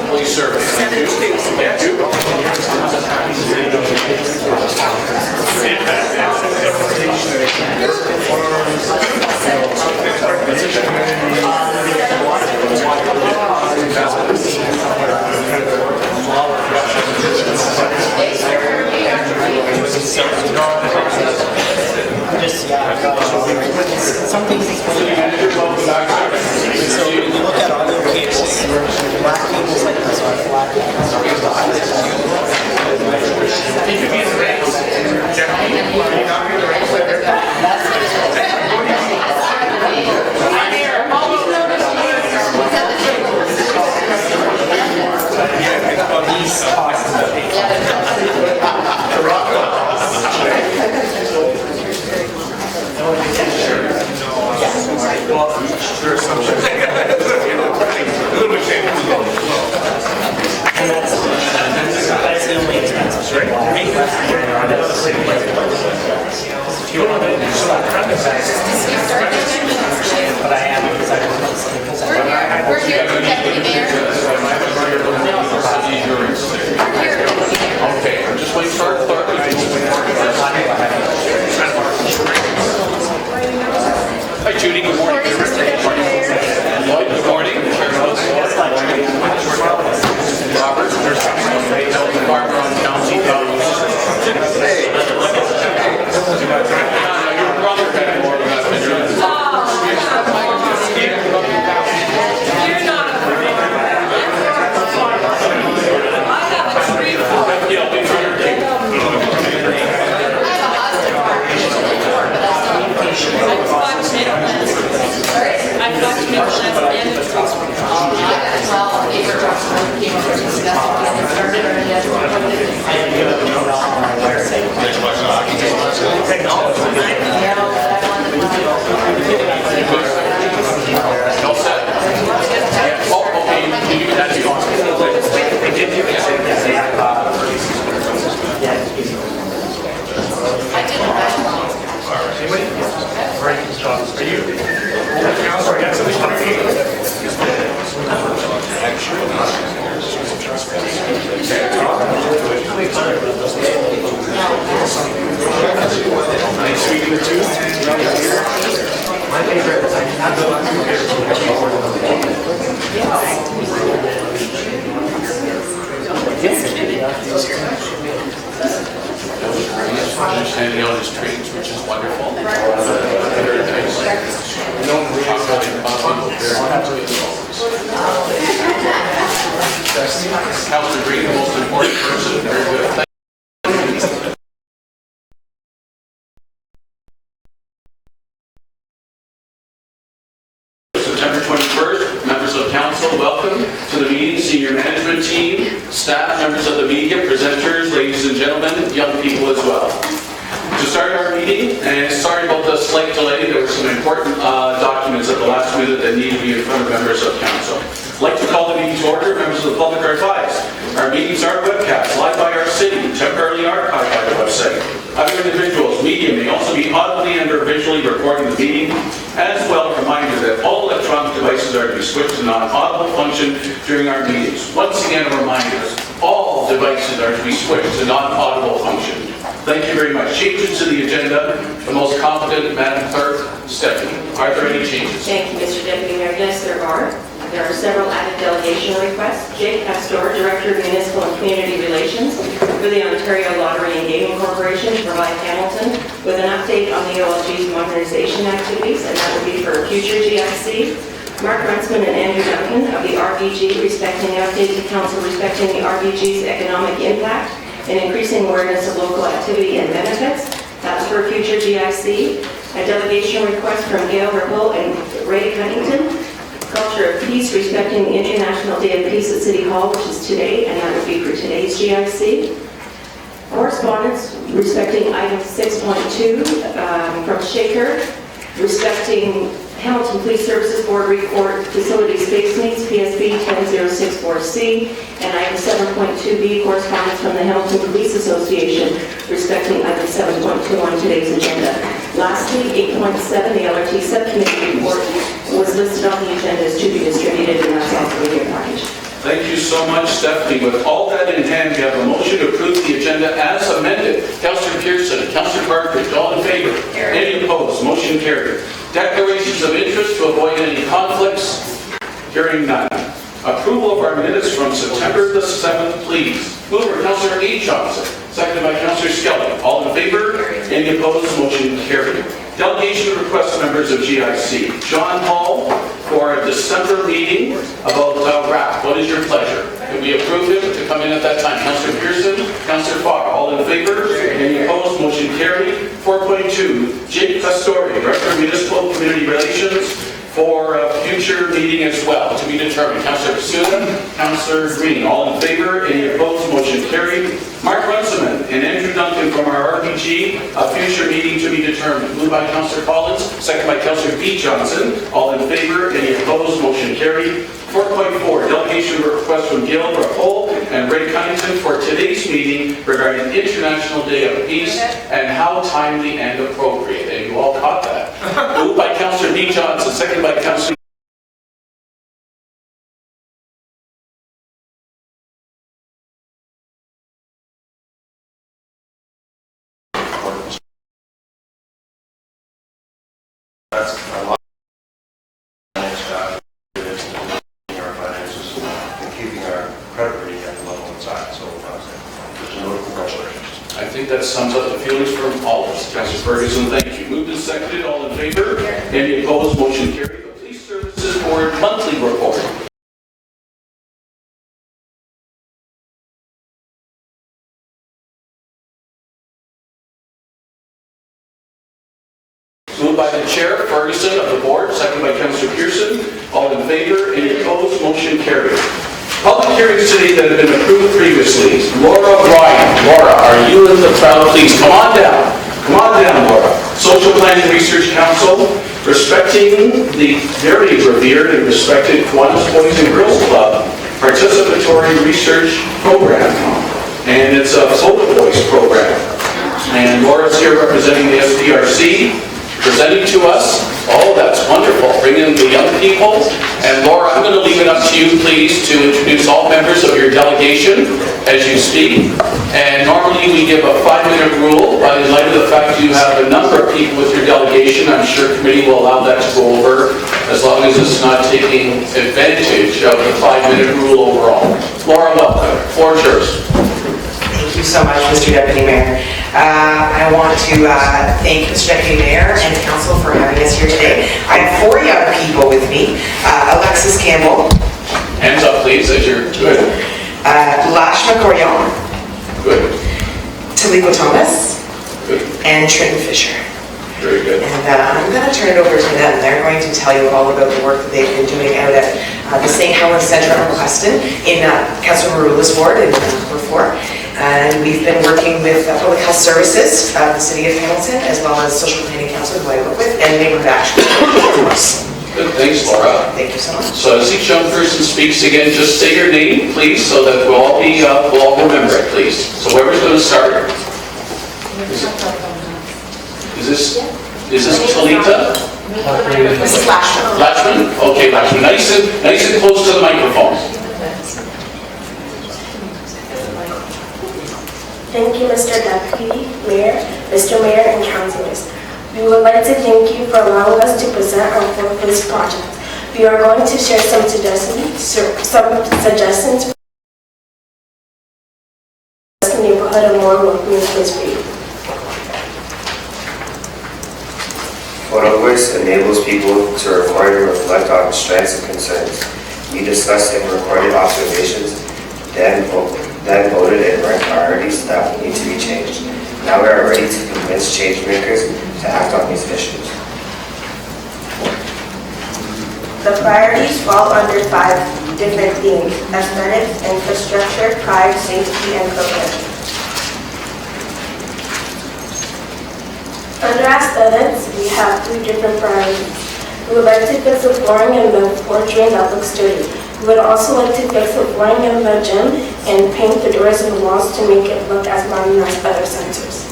Police service. Some things so when you look at audio cables, black cables like this are black There's some shit. A little bit shame. And that's the only expensive. Right? But I am because I We're here for Deputy Mayor. Okay, I'm just waiting for our clerk. Hi Judy, good morning. Good morning. Robert, there's Barbara on County. Hey. Your brother had more than that. You're not a I have a tree for I have a hostage before, but that's not invitation. I've got tomato plants. I've got tomato plants and the trees. Well, neighbor talks about the game to discuss it and it started already as All set? Oh, okay. You can add it on. I didn't write it. Are you? Sorry, got something for you. Nice sweet in the tooth. My favorite is understanding all these trains, which is wonderful. Very nice. Councilor Green, the most important person. Very good. September 21st, members of council, welcome to the meeting, senior management team, staff, members of the media, presenters, ladies and gentlemen, young people as well. To start our meeting, and sorry about the slight delay, there were some important documents at the last minute that need to be in front of members of council. I'd like to call the meeting to order. Members of the public are advised. Our meetings are webcast live by our city, temporarily archived by the website. Other individuals, media may also be audibly and or visually recording the meeting. As well, a reminder that all electronic devices are to be switched to non-audible function during our meetings. Once again, a reminder, all devices are to be switched to non-audible function. Thank you very much. Changes to the agenda, the most competent Madam Clerk, Stephanie. Are there any changes? Thank you, Mr. Deputy Mayor. Yes, there are. There are several added delegation requests. Jake Pastor, Director of Municipal and Community Relations for the Ontario Lottery and Gaming Corporation, to provide Hamilton with an update on the OLG's modernization activities, and that will be for future GIC. Mark Runsman and Andrew Duncan of the RBG respecting an update to Council respecting the RBG's economic impact and increasing awareness of local activity and benefits. That's for future GIC. A delegation request from Gail Ripple and Ray Cunnington, Culture of Peace respecting the International Day of Peace at City Hall, which is today, and that would be for today's GIC. Correspondence respecting item 6.2 from Shaker, respecting Hamilton Police Services Board Report Facility Space Needs, PSB 10064C, and item 7.2B, correspondence from the Hamilton Police Association respecting item 7.2 on today's agenda. Lastly, 8.7, the LRT Subcommittee report was listed on the agenda as to be distributed, and that's also in your package. Thank you so much, Stephanie. With all that in hand, we have a motion to approve the agenda as amended. Councillor Pearson, Councillor Partridge, all in favor? Any opposed? Motion carried. Declarations of interest to avoid any conflicts. Hearing none. Approval of our minutes from September the 7th, please. Mover, Councillor A. Johnson. Seconded by Councillor Skelly. All in favor? Any opposed? Motion carried. Delegation request members of GIC. John Hall for a December meeting about RAP. What is your pleasure? Can we approve him to come in at that time? Councillor Pearson, Councillor Farr. All in favor? Any opposed? Motion carried. 4.2, Jake Pastori, Director of Municipal Community Relations, for a future meeting as well, to be determined. Councillor Pursuit, Councillor Green, all in favor, any opposed, motion carried. Mark Runciman and Andrew Duncan from our RPG, a future meeting to be determined. Moved by Councillor Collins, second by Councillor B. Johnson, all in favor, any opposed, motion carried. 4.4, delegation request from Gail Rapole and Ray Cunnington for today's meeting regarding International Day of Peace and how timely and appropriate. And you all caught that. Moved by Councillor B. Johnson, second by Councillor I think that sums up the feelings from all of us. Councillor Ferguson, thank you. Moved and seconded, all in favor? Any opposed? Motion carried. The Police Services Board monthly report. Moved by the Chair, Ferguson of the Board, seconded by Councillor Pearson. All in favor? Any opposed? Motion carried. Public hearings today that have been approved previously. Laura Ryan. Laura, are you in the crowd? Please come on down. Come on down, Laura. Social Planning Research Council, respecting the very revered and respected Kiwanis Boys and Girls Club participatory research program. And it's a photo voice program. And Laura's here representing the SPRC, presenting to us. Oh, that's wonderful. Bring in the young people. And Laura, I'm going to leave it up to you, please, to introduce all members of your delegation as you speak. And normally we give a 5-minute rule, but in light of the fact you have a number of people with your delegation, I'm sure committee will allow that to go over as long as it's not taking advantage of the 5-minute rule overall. Laura, welcome. Floor is yours. Thank you so much, Mr. Deputy Mayor. I want to thank Mr. Deputy Mayor and Council for having us here today. I have 4 young people with me. Alexis Campbell. Hands up, please, as you're good. Lash McCorion. Good. Taliko Thomas. Good. And Trenton Fisher. Very good. And I'm going to turn it over to them. They're going to tell you all about the work that they've been doing out at the St. Helens Centre of Weston in Councillor Marula's ward in number 4. And we've been working with Public Health Services of the City of Hamilton, as well as Social Planning Council, who I work with, and Neighborhood Action. Good. Thanks, Laura. Thank you so much. So as each young person speaks again, just say your name, please, so that we'll all remember it, please. So whoever's going to start. Is this Talita? This is Lashman. Lachman? Okay, Lachman. Nice and close to the microphone. Thank you, Mr. Deputy Mayor, Mr. Mayor, and councilors. We would like to thank you for allowing us to present our fourth-phase project. We are going to share some suggestions for the neighborhood and more welcoming place for you. Photo voice enables people to record and reflect on strengths and concerns. We discussed and recorded observations, then voted and ranked priorities that need to be changed. Now we are ready to convince change makers to act on these issues. The priorities fall under 5 different themes: aesthetics, infrastructure, pride, safety, and cohesion. Under aesthetics, we have 3 different priorities. We would like to fix the flooring in the 4 drain that looks dirty. We would also like to fix the flooring in the gym and paint the doors and the walls to make it look as modern as other centers.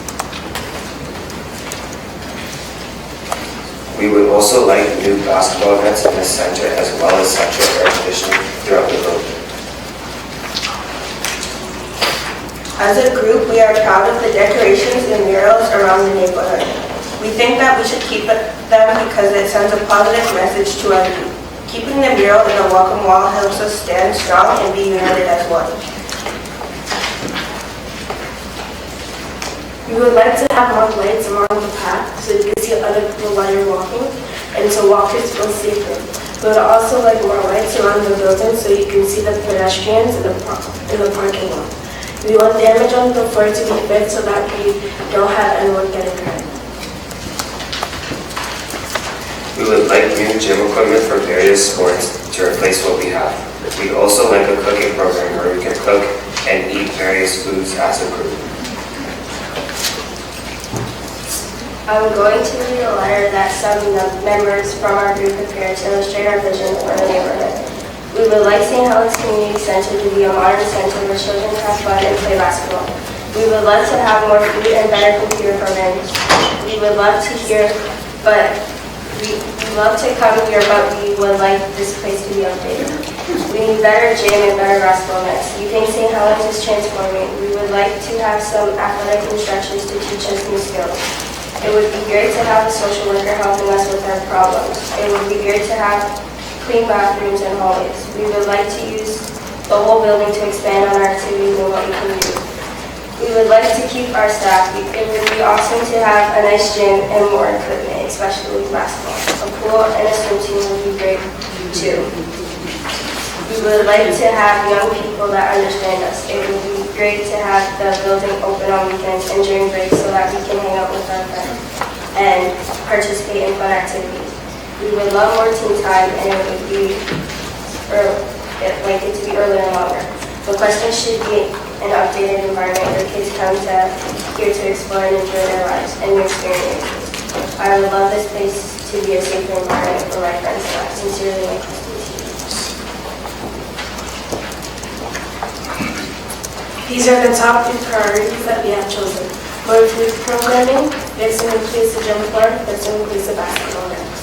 We would also like new basketball nets in the center as well as central air conditioning throughout the building. As a group, we are proud of the decorations and murals around the neighborhood. We think that we should keep them because it sends a positive message to our youth. Keeping the mural in the welcome wall helps us stand strong and be united as one. We would like to have more lights along the path so you can see other people while you're walking and so walkers feel safer. We would also like more lights around the building so you can see the pedestrians in the parking lot. We want damage on the floor to be fixed so that we don't have anyone getting hurt. We would like new gym equipment for various sports to replace what we have. We'd also like a cooking program where we can cook and eat various foods as a group. I'm going to read a letter that some members from our group prepared to illustrate our vision for the neighborhood. We would like St. Helens Community Center to be a modern center where children have fun and play basketball. We would love to have more food and better computer programs. We would love to come here, but we would like this place to be updated. We need better gym and better basketball nets. You think St. Helens is transforming? We would like to have some athletic instructors to teach us new skills. It would be great to have a social worker helping us with our problems. It would be great to have clean bathrooms and hallways. We would like to use the whole building to expand on our activities and what we can do. We would like to keep our staff. It would be awesome to have a nice gym and more equipment, especially basketball. A pool and a swim team would be great too. We would like to have young people that understand us. It would be great to have the building open on weekends and during breaks so that we can hang out with our friends and participate in fun activities. We would love more team time and it would be like it to be earlier and longer. The question should be an updated environment where kids come here to explore and enjoy their lives and new experiences. I would love this place to be a safer environment for my friends and I sincerely like this. These are the top 3 priorities that we have chosen. More food programming, let's increase the gym floor, let's increase the basketball nets.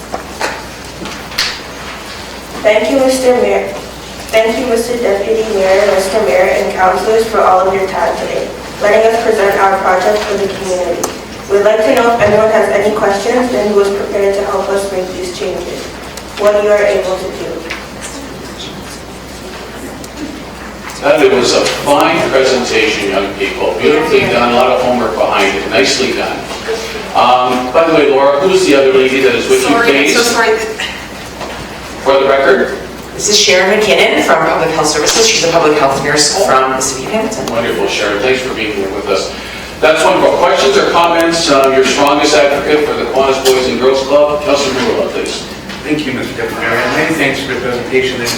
Thank you, Mr. Mayor. Thank you, Mr. Deputy Mayor, Mr. Mayor, and councilors for all of your time today, letting us present our project for the community. We'd like to know if anyone has any questions and who is prepared to help us make these changes. What you are able to do. It was a fine presentation, young people. Beautifully done, a lot of homework behind it. Nicely done. By the way, Laura, who's the other lady that is with you, please? I'm so sorry. For the record? This is Sharon McKinnon from Public Health Services. She's a public health nurse from the city of Hamilton. Wonderful, Sharon. Thanks for being here with us. That's wonderful. Questions or comments? Your strongest advocate for the Kiwanis Boys and Girls Club, Councilor Mula, please. Thank you, Mr. Deputy Mayor, and many thanks for the presentation. And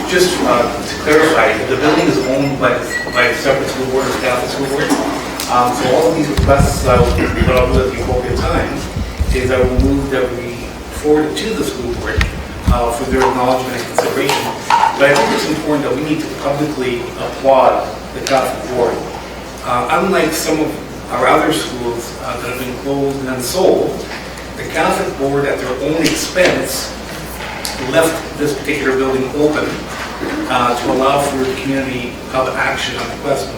just to clarify, the building is owned by a separate school board, a Catholic school board. So all of these requests, what I'll do at the appropriate time is I will move that we forward it to the school board for their acknowledgement and consideration. But I think it's important that we need to publicly applaud the Catholic board. Unlike some of our other schools that have been closed and unsold, the Catholic board, at their own expense, left this particular building open to allow for community hub action on the question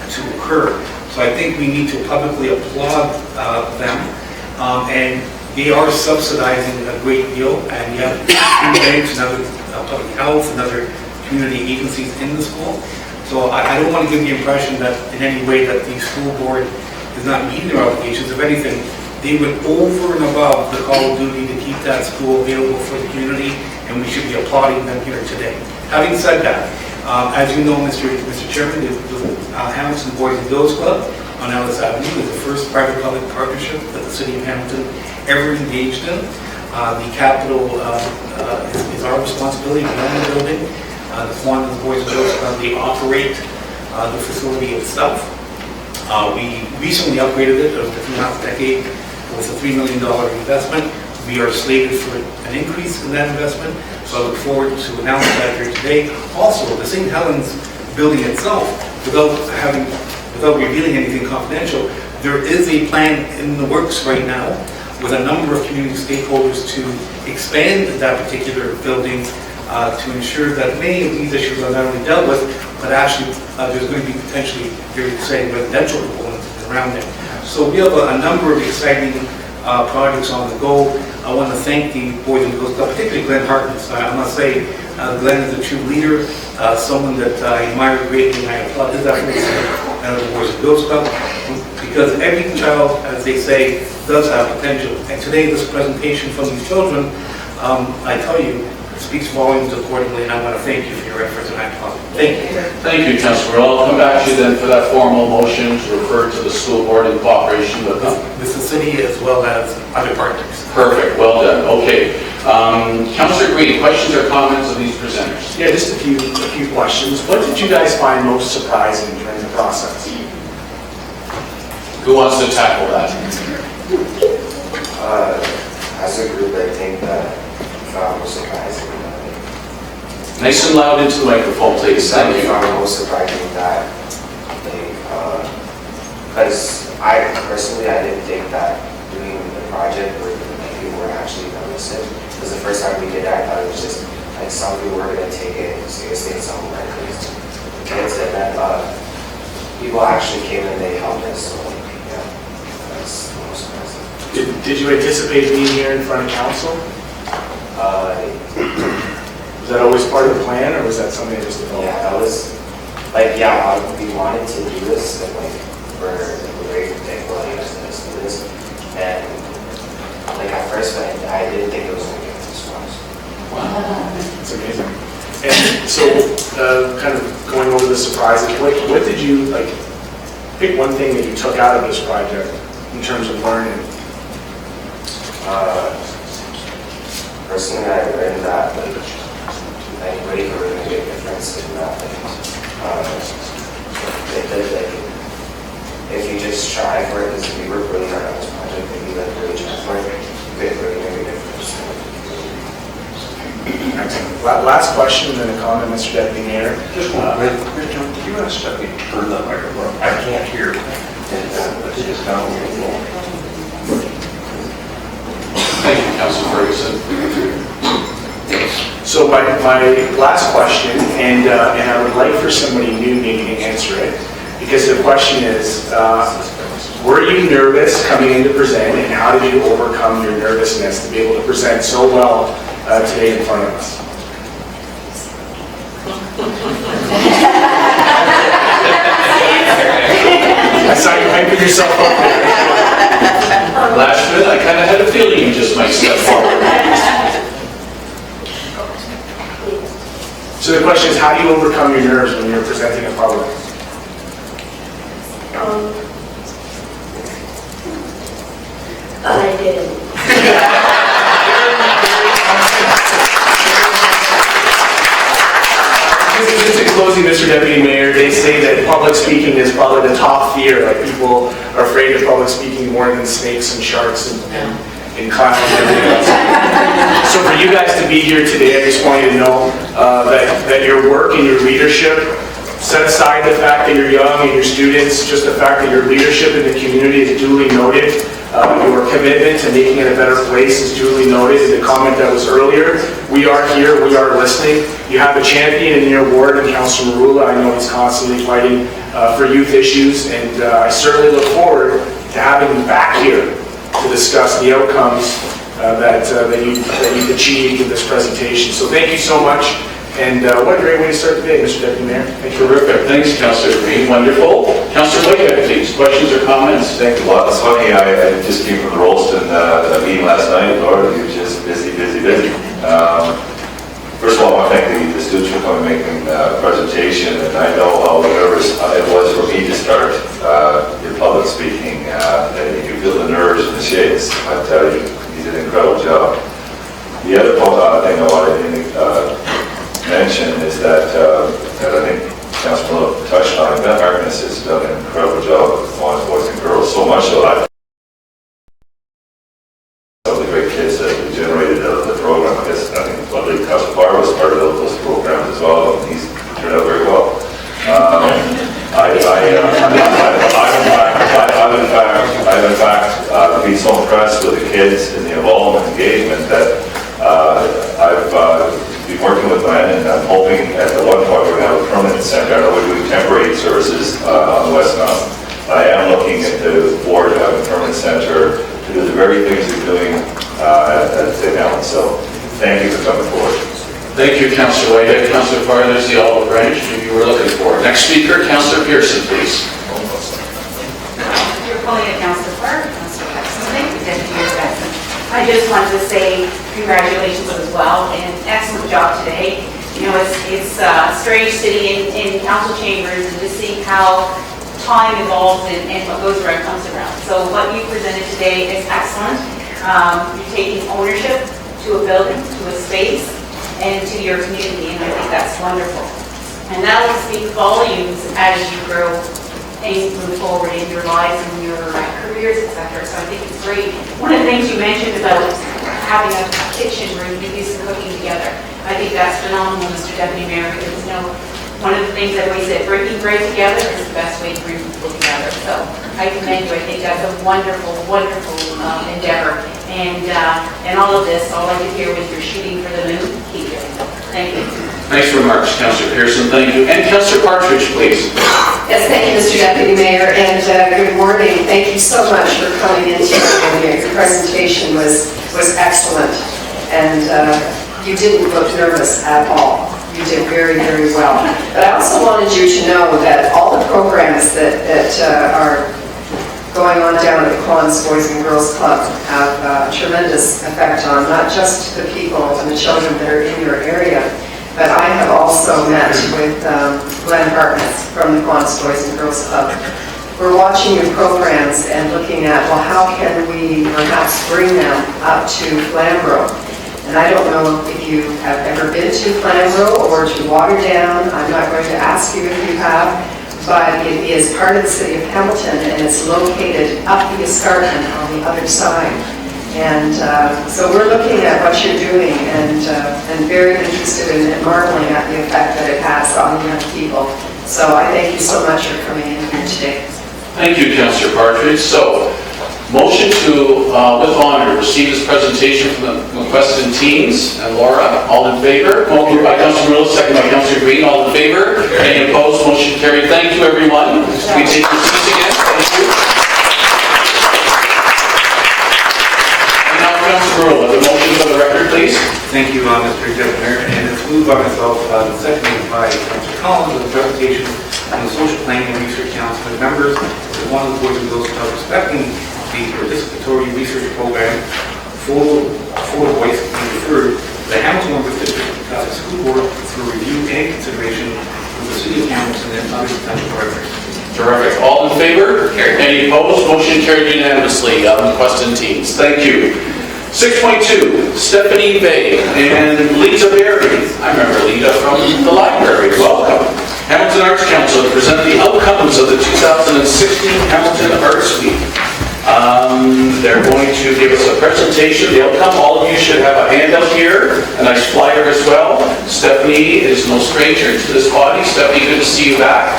to occur. So I think we need to publicly applaud them, and they are subsidizing a great deal, and you have food banks and other public health and other community agencies in the school. So I don't want to give the impression that in any way that the school board is not meeting their obligations. If anything, they went over and above the call of duty to keep that school available for the community, and we should be applauding them here today. Having said that, as you know, Mr. Chairman, the Hamilton Boys and Girls Club on Ellis Avenue is the first private-public partnership that the City of Hamilton ever engaged in. The capital is our responsibility to own the building. The Kiwanis Boys and Girls Club, they operate the facility itself. We recently upgraded it over the last decade with a $3 million investment. We are slated for an increase in that investment, so I look forward to announcing that here today. Also, the St. Helens building itself, without revealing anything confidential, there is a plan in the works right now with a number of community stakeholders to expand that particular building to ensure that many of these issues are not only dealt with, but actually there's going to be potentially very exciting residential components around there. So we have a number of exciting projects on the go. I want to thank the Boys and Girls Club, particularly Glenn Harkness. I must say, Glenn is a true leader, someone that I admire greatly, and I applaud his efforts at the Boys and Girls Club, because every child, as they say, does have potential. And today, this presentation from these children, I tell you, speaks volumes accordingly, and I want to thank you for your efforts in that cause. Thank you. Thank you, Councillor. I'll come back to you then for that formal motion to refer to the school board in cooperation with them. With the city as well as other partners. Perfect, well done. Okay. Councillor Green, questions or comments of these presenters? Yeah, just a few questions. What did you guys find most surprising during the process? Who wants to tackle that? As a group, I think that most surprising. Nice and loud into the microphone, please. Thank you. I found most surprising that because I didn't think that doing the project where people were actually going to listen. Because the first time we did that, I thought it was just like some people were going to take it seriously and some were crazy. And instead that people actually came and they helped us. So yeah, that's the most surprising. Did you anticipate being here in front of council? Was that always part of the plan, or was that something that just developed? Yeah, that was we wanted to do this, and we're very thankful that you guys let us do this. And at first, I didn't think it was going to get this far. Wow, that's amazing. And so, kind of going over the surprises, what did you pick one thing that you took out of this project in terms of learning? Personally, I learned that anybody can really make a difference in that. If you just try for it, because we work really hard on this project, if you really try for it, you can really make a difference. Excellent. Last question, then a comment, Mr. Deputy Mayor. Just one minute. Can you ask that we turn that microphone? I can't hear. Let's just down a little more. Thank you, Councillor Ferguson. So my last question, and I would like for somebody new maybe to answer it, because the question is, were you nervous coming in to present, and how did you overcome your nervousness to be able to present so well today in front of us? I saw you hyping yourself up there. Last minute, I kind of had a feeling you just might step forward. So the question is, how do you overcome your nerves when you're presenting in public? I didn't. Just in closing, Mr. Deputy Mayor, they say that public speaking is probably the top fear. Like, people are afraid of public speaking more than snakes and sharks and clowns and everything else. So for you guys to be here today, I just want you to know that your work and your leadership, set aside the fact that you're young and your students, just the fact that your leadership in the community is duly noted. Your commitment to making it a better place is duly noted. In the comment that was earlier, we are here, we are listening. You have a champion in your ward, and Councillor Marula. I know he's constantly fighting for youth issues, and I certainly look forward to having you back here to discuss the outcomes that you've achieved in this presentation. So thank you so much. And what a great way to start the day, Mr. Deputy Mayor. Thank you. Terrific. Thanks, Councillor Green. Wonderful. Councillor Whitehead, please. Questions or comments? Thank you a lot. It's funny, I just came from the Rolston meeting last night. Lord, you were just busy. First of all, I want to thank the students for coming and making a presentation. And I know how nervous it was for me to start in public speaking. And you feel the nerves and the shakes. I tell you, you did an incredible job. The other thing I wanted to mention is that I think Councilor touched on, Ben Harkness has done an incredible job with boys and girls, so much so I some of the great kids that we generated out of the program. I guess I think Councilor Barr was part of those programs as well, and he's turned out very well. I've in fact been so impressed with the kids. kids and the involvement and engagement that I've been working with Glenn, and I'm hoping at the one point we're going to have a permanent center. I know we're doing temporary services on the West Mountain. I am looking at the board to have a permanent center to do the very things we're doing at St. Helens. So thank you for coming forward. Thank you, Councillor Whitehead. Councillor Farr, there's the olive branch you were looking for. Next speaker, Councillor Pearson, please. You're calling it Councillor Farr, Councillor Pearson. Thank you, Deputy Mayor Benson. I just wanted to say congratulations as well, and excellent job today. You know, it's strange sitting in council chambers and just seeing how time evolves and what goes around comes around. So what you presented today is excellent. You're taking ownership to a building, to a space, and to your community, and I think that's wonderful. And that will speak volumes as you grow and move forward in your lives and your careers, etc. So I think it's great. One of the things you mentioned about having a kitchen where you can do some cooking together, I think that's phenomenal, Mr. Deputy Mayor, because one of the things I've always said, breaking bread together is the best way to bring people together. So I commend you. I think that's a wonderful, wonderful endeavor. And all of this, all I could hear was you're shooting for the moon. Keep it. Thank you. Nice remarks, Councillor Pearson. Thank you. And Councillor Partridge, please. Yes, thank you, Mr. Deputy Mayor, and good morning. Thank you so much for coming in today. Your presentation was excellent, and you didn't look nervous at all. You did very, very well. But I also wanted you to know that all the programs that are going on down at the Collins Boys and Girls Club have a tremendous effect on not just the people and the children that are in your area, but I have also met with Glenn Hartnett from the Collins Boys and Girls Club. We're watching your programs and looking at, well, how can we perhaps bring them up to Flamborough? And I don't know if you have ever been to Flamborough or to Waterdown. I'm not going to ask you if you have, but it is part of the city of Hamilton, and it's located up the escarpment on the other side. And so we're looking at what you're doing and very interested in and marveling at the effect that it has on young people. So I thank you so much for coming in here today. Thank you, Councillor Partridge. So, motion to, with honor, receive this presentation from the McQuestion teams. And Laura, all in favor? Moved by Councillor Mills, second by Councillor Green. All in favor? Any opposed? Motion carried. Thank you, everyone. We take your seats again. Thank you. And now, Councillor Mills, the motion for the record, please. Thank you, Mr. Deputy Mayor, and it's moved by myself, seconded by Councillor Collins, with a presentation on the Social Planning and Research Council with members of one of the Boys and Girls Club respecting the participatory research program for voice and referred to the Hamilton Lumber District School Board for review and consideration of the City of Hamilton and other potential partners. Terrific. All in favor? Any opposed? Motion carried unanimously. McQuestion teams. Thank you. 6.2, Stephanie Bay and Lita Berry. I remember Lita from the library. Welcome. Hamilton Arts Council to present the outcomes of the 2016 Hamilton Arts Week. They're going to give us a presentation, the outcome. All of you should have a handout here, a nice flyer as well. Stephanie is no stranger to this body. Stephanie, good to see you back.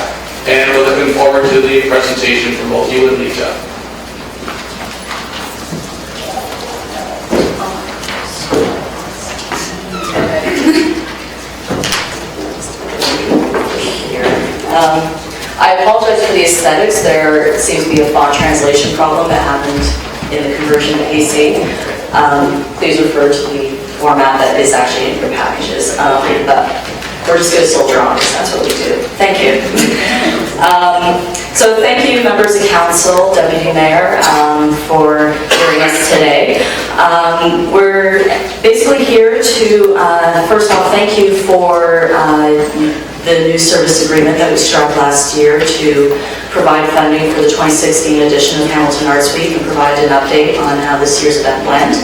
And we're looking forward to the presentation from both you and Lita. I apologize for the aesthetics. There seems to be a font translation problem that happened in the conversion to AC. Please refer to the format that is actually in your packages. But we're just going to soldier on because that's what we do. Thank you. So thank you, members of council, Deputy Mayor, for hearing us today. We're basically here to, first off, thank you for the new service agreement that we struck last year to provide funding for the 2016 edition of Hamilton Arts Week and provide an update on how this year's event went,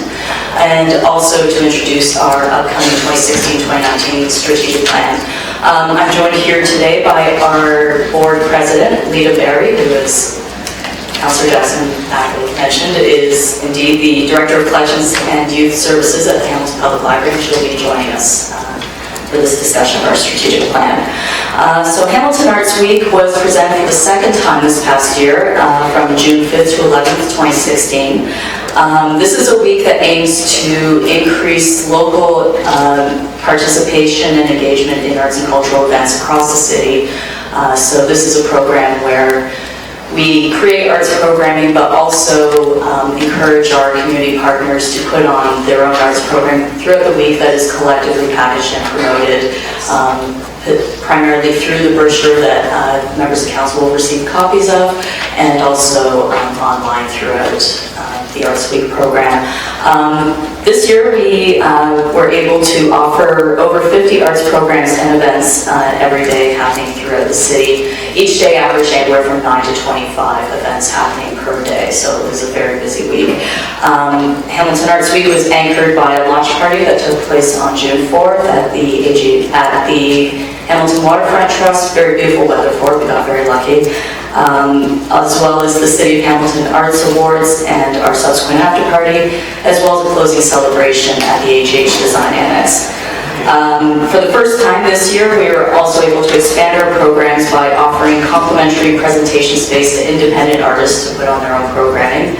and also to introduce our upcoming 2016-2019 strategic plan. I'm joined here today by our board president, Lita Berry, who is, Councillor Jackson mentioned, is indeed the Director of Collections and Youth Services at the Hamilton Public Library, and she'll be joining us for this discussion of our strategic plan. So Hamilton Arts Week was presented for the second time this past year, from June 5th to 11th, 2016. This is a week that aims to increase local participation and engagement in arts and cultural events across the city. So this is a program where we create arts programming, but also encourage our community partners to put on their own arts program throughout the week that is collectively packaged and promoted, primarily through the brochure that members of council will receive copies of, and also online throughout the Arts Week program. This year we were able to offer over 50 arts programs and events every day happening throughout the city. Each day averaged anywhere from 9 to 25 events happening per day, so it was a very busy week. Hamilton Arts Week was anchored by a launch party that took place on June 4th at the Hamilton Waterfront Trust. Very beautiful weather for it, we got very lucky. As well as the City of Hamilton Arts Awards and our subsequent after party, as well as a closing celebration at the HH Design Annex. For the first time this year, we were also able to expand our programs by offering complimentary presentation space to independent artists to put on their own programming.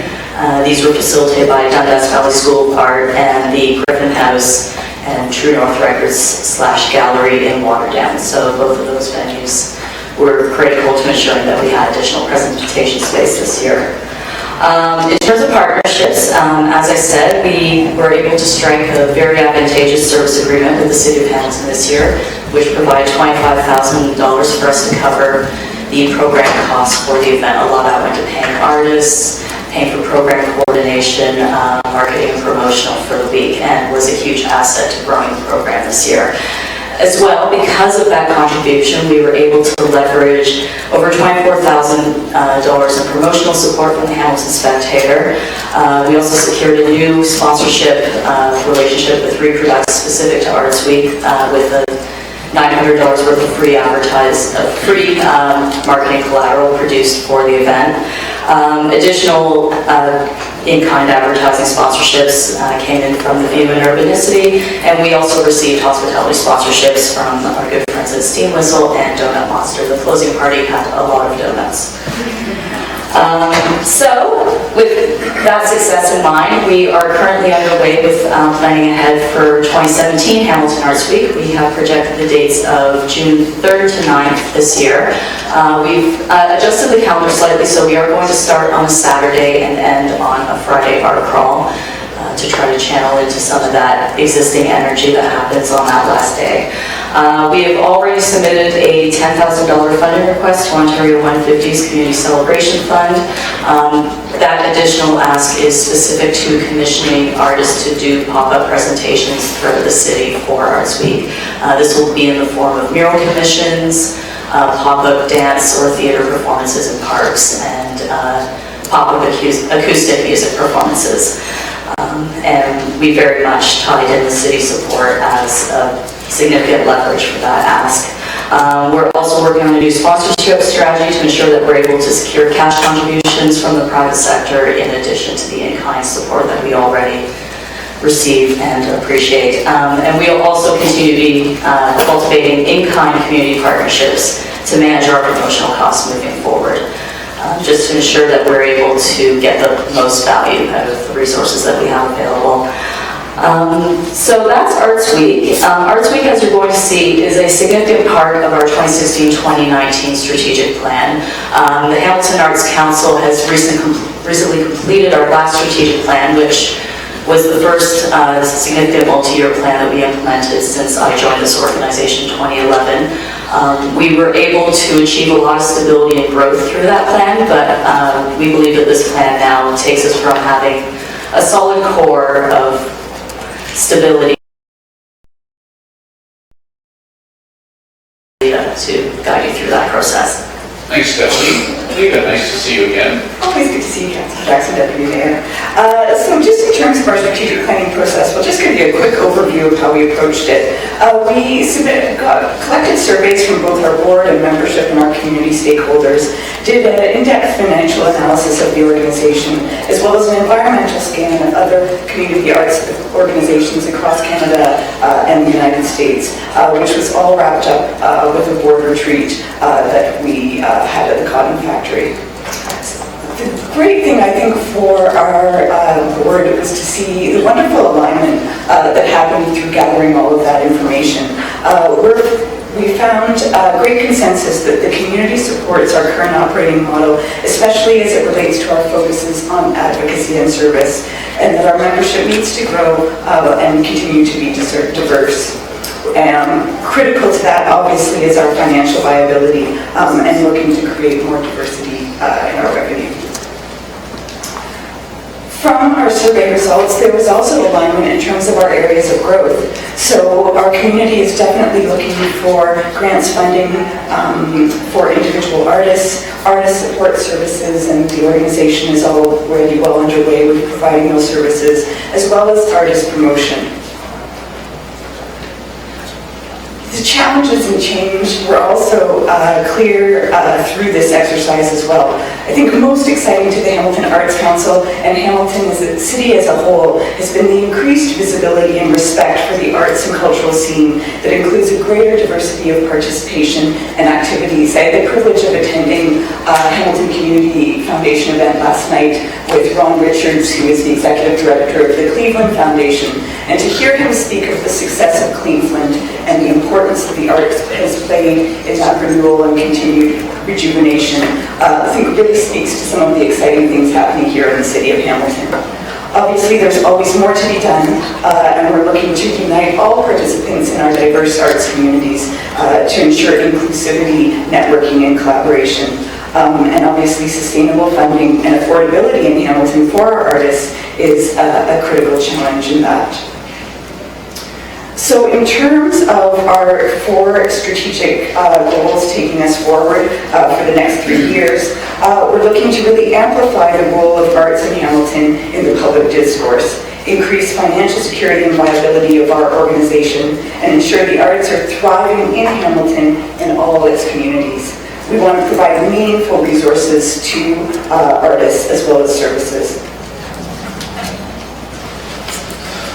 These were facilitated by Dundas Valley School of Art and the Griffin House and True North Records / Gallery in Waterdown. So both of those venues were critical to ensuring that we had additional presentation space this year. In terms of partnerships, as I said, we were able to strike a very advantageous service agreement with the City of Hamilton this year, which provided $25,000 for us to cover the program costs for the event. A lot of that went to paying artists, paying for program coordination, marketing and promotional for the week, and was a huge asset to growing the program this year. As well, because of that contribution, we were able to leverage over $24,000 in promotional support from the Hamilton Spectator. We also secured a new sponsorship relationship with Reproduct specific to Arts Week with a $900 worth of free marketing collateral produced for the event. Additional in-kind advertising sponsorships came in from the View and Urbanicity, and we also received hospitality sponsorships from our good friends at Steam Whistle and Donut Monster. The closing party had a lot of donuts. So, with that success in mind, we are currently underway with planning ahead for 2017 Hamilton Arts Week. We have projected the dates of June 3rd to 9th this year. We've adjusted the calendar slightly, so we are going to start on a Saturday and end on a Friday art crawl to try to channel into some of that existing energy that happens on that last day. We have already submitted a $10,000 funding request to Ontario 150's Community Celebration Fund. That additional ask is specific to commissioning artists to do pop-up presentations for the city for Arts Week. This will be in the form of mural commissions, pop-up dance or theater performances in parks, and pop-up acoustic music performances. And we very much tied in the city support as a significant leverage for that ask. We're also working on a new sponsorship strategy to ensure that we're able to secure cash contributions from the private sector in addition to the in-kind support that we already receive and appreciate. And we'll also continue to be cultivating in-kind community partnerships to manage our promotional costs moving forward. Just to ensure that we're able to get the most value out of the resources that we have available. So that's Arts Week. Arts Week, as you're going to see, is a significant part of our 2016-2019 strategic plan. The Hamilton Arts Council has recently completed our last strategic plan, which was the first significant multi-year plan that we implemented since I joined this organization in 2011. We were able to achieve a lot of stability and growth through that plan, but we believe that this plan now takes us from having a solid core of stability to guide you through that process. Thanks, Stephanie. Lita, nice to see you again. Always good to see you, Councilor Jackson, Deputy Mayor. So just in terms of our strategic planning process, we'll just give you a quick overview of how we approached it. We collected surveys from both our board and membership and our community stakeholders, did an in-depth financial analysis of the organization, as well as an environmental scan of other community arts organizations across Canada and the United States, which was all wrapped up with a board retreat that we had at the Cotton Factory. The great thing, I think, for our board was to see the wonderful alignment that happened through gathering all of that information. We found great consensus that the community supports our current operating model, especially as it relates to our focuses on advocacy and service, and that our membership needs to grow and continue to be diverse. Critical to that, obviously, is our financial viability and looking to create more diversity in our revenue. From our survey results, there was also alignment in terms of our areas of growth. So our community is definitely looking for grants funding for individual artists, artist support services, and the organization is already well underway with providing those services, as well as artist promotion. The challenges and change were also clear through this exercise as well. I think most exciting to the Hamilton Arts Council and Hamilton as a city as a whole has been the increased visibility and respect for the arts and cultural scene that includes a greater diversity of participation and activities. I had the privilege of attending a Hamilton Community Foundation event last night with Ron Richards, who is the executive director of the Cleveland Foundation, and to hear him speak of the success of Cleveland and the importance that the arts has played in that renewal and continued rejuvenation, I think really speaks to some of the exciting things happening here in the city of Hamilton. Obviously, there's always more to be done, and we're looking to unite all participants in our diverse arts communities to ensure inclusivity, networking, and collaboration. And obviously, sustainable funding and affordability in Hamilton for our artists is a critical challenge in that. So in terms of our 4 strategic goals taking us forward for the next 3 years, we're looking to really amplify the role of arts in Hamilton in the public discourse, increase financial security and viability of our organization, and ensure the arts are thriving in Hamilton and all its communities. We want to provide meaningful resources to artists as well as services.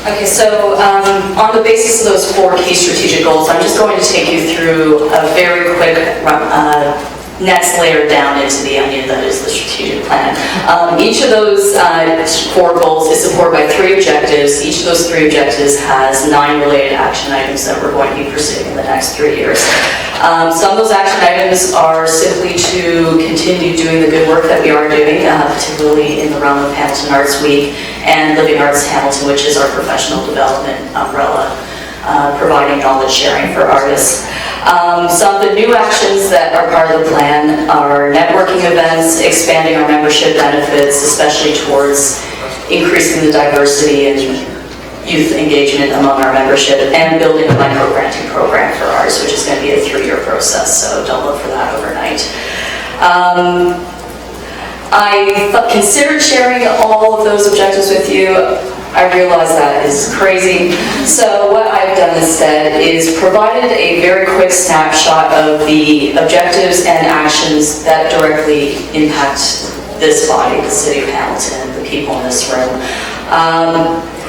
Okay, so on the basis of those 4 key strategic goals, I'm just going to take you through a very quick next layer down into the onion that is the strategic plan. Each of those 4 goals is supported by 3 objectives. Each of those 3 objectives has 9 related action items that we're going to be pursuing in the next 3 years. Some of those action items are simply to continue doing the good work that we are doing, particularly in the realm of Hamilton Arts Week and Living Arts Hamilton, which is our professional development umbrella, providing knowledge sharing for artists. Some of the new actions that are part of the plan are networking events, expanding our membership benefits, especially towards increasing the diversity and youth engagement among our membership, and building a micro-granting program for artists, which is going to be a 3-year process, so don't look for that overnight. I considered sharing all of those objectives with you. I realize that is crazy. So what I've done instead is provided a very quick snapshot of the objectives and actions that directly impact this body, the City of Hamilton, the people in this room.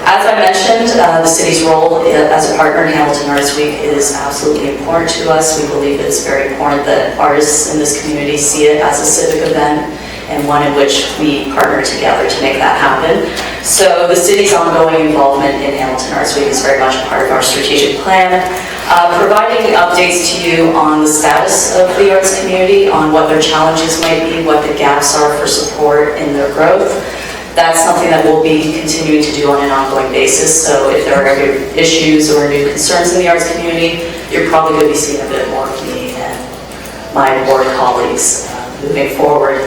As I mentioned, the city's role as a partner in Hamilton Arts Week is absolutely important to us. We believe it's very important that artists in this community see it as a civic event and one in which we partner together to make that happen. So the city's ongoing involvement in Hamilton Arts Week is very much a part of our strategic plan. Providing updates to you on the status of the arts community, on what their challenges might be, what the gaps are for support in their growth. That's something that we'll be continuing to do on an ongoing basis. So if there are other issues or new concerns in the arts community, you're probably going to be seeing a bit more of me and my board colleagues moving forward.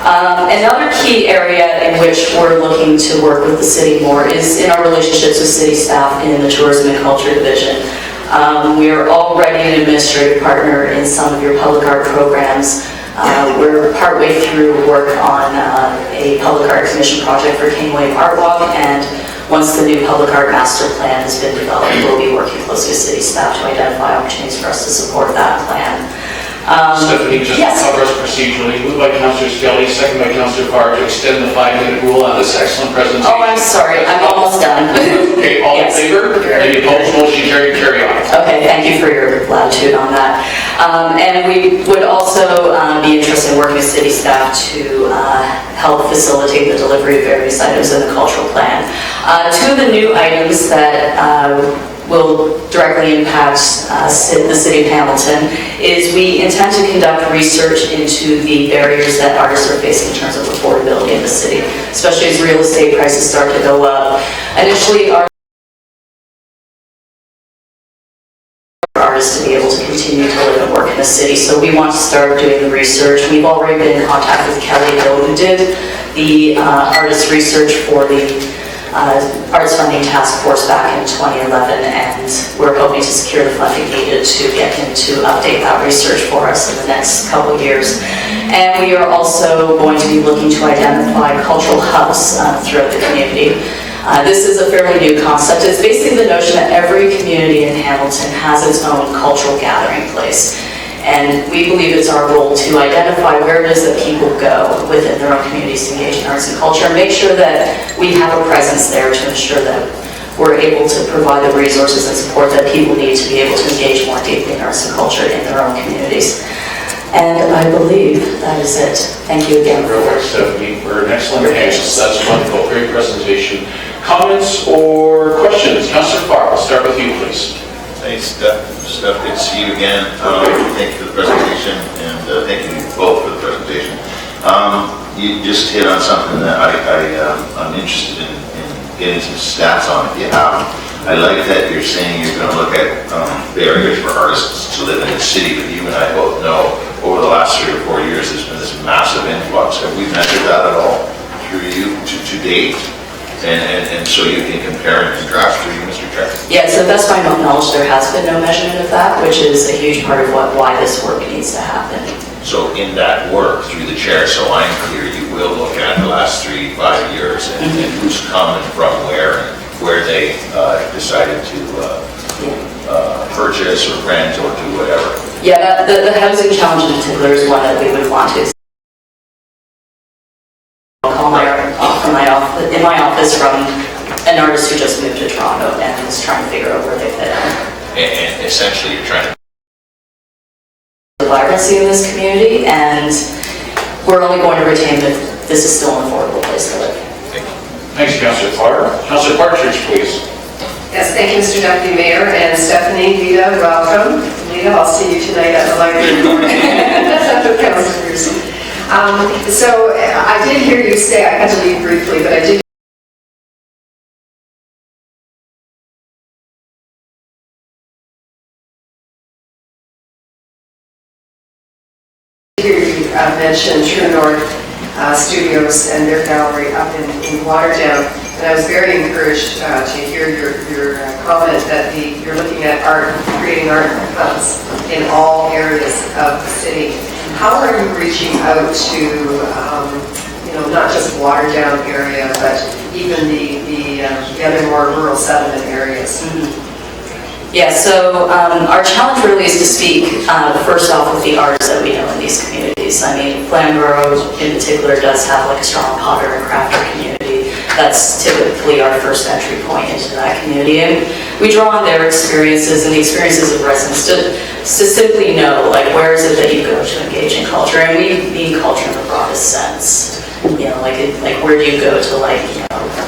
Another key area in which we're looking to work with the city more is in our relationships with city staff in the Tourism and Culture Division. We are already an administrative partner in some of your public art programs. We're partway through work on a public art commission project for King William Art Walk, and once the new public art master plan has been developed, we'll be working closely with city staff to identify opportunities for us to support that plan. Stephanie, just Yes. cover us procedurally. Moved by Councillor Skelly, second by Councillor Farr to extend the 5-minute rule on this excellent presentation. Oh, I'm sorry, I'm almost done. Okay, all in Yes. favor? Any opposed? Motion carried. Carry on. Okay, thank you for your latitude on that. And we would also be interested in working with city staff to help facilitate the delivery of various items in the cultural plan. Two of the new items that will directly impact the city of Hamilton is we intend to conduct research into the barriers that artists are facing in terms of affordability in the city, especially as real estate prices start to go up. Initially, artists to be able to continue to live and work in the city. So we want to start doing the research. We've already been in contact with Kelly Hill, who did the artist research for the Arts Funding Task Force back in 2011, and we're hoping to secure the funding needed to get him to update that research for us in the next couple of years. And we are also going to be looking to identify cultural hubs throughout the community. This is a fairly new concept. It's basically the notion that every community in Hamilton has its own cultural gathering place. And we believe it's our role to identify where it is that people go within their own communities to engage in arts and culture, and make sure that we have a presence there to ensure that we're able to provide the resources and support that people need to be able to engage more deeply in arts and culture in their own communities. And I believe that is it. Thank you again. Perfect, Stephanie, for an excellent answer. That's wonderful. Great presentation. Comments or questions? Councillor Farr, I'll start with you, please. Thanks, Steph. Good to see you again. Thank you for the presentation, and thank you both for the presentation. You just hit on something that I'm interested in getting some stats on if you have. I like that you're saying you're going to look at barriers for artists to live in the city, but you and I both know over the last 3 or 4 years there's been this massive influx. Have we measured that at all through you to date? And so you can compare and contrast for you, Mr. Chair. Yeah, so that's my knowledge. There has been no measurement of that, which is a huge part of why this work needs to happen. So in that work, through the chair, so I'm clear, you will look at the last 3 to 5 years and who's come and from where, and where they decided to purchase or rent or do whatever. Yeah, the housing challenge in particular is one that we would want to call in my office from an artist who just moved to Toronto and is trying to figure out where they fit in. And essentially you're trying to the vibrancy in this community, and we're only going to retain that this is still an affordable place to live. Thanks, Councillor Farr. Councillor Partridge, please. Yes, thank you, Mr. Deputy Mayor, and Stephanie, Lita, welcome. Lita, I'll see you tonight at the library. So I did hear you say, I had to leave briefly, but I did hear you mention True North Studios and their gallery up in Waterdown. And I was very encouraged to hear your comment that you're looking at art, creating art hubs in all areas of the city. How are you reaching out to, not just Waterdown area, but even the other more rural settlement areas? Yeah, so our challenge really is to speak first off with the artists that we know in these communities. I mean, Flamborough in particular does have like a strong potter and crafter community. That's typically our first entry point into that community. And we draw on their experiences and the experiences of residents to simply know, like, where is it that you go to engage in culture? And we mean culture in the broadest sense. Like where do you go to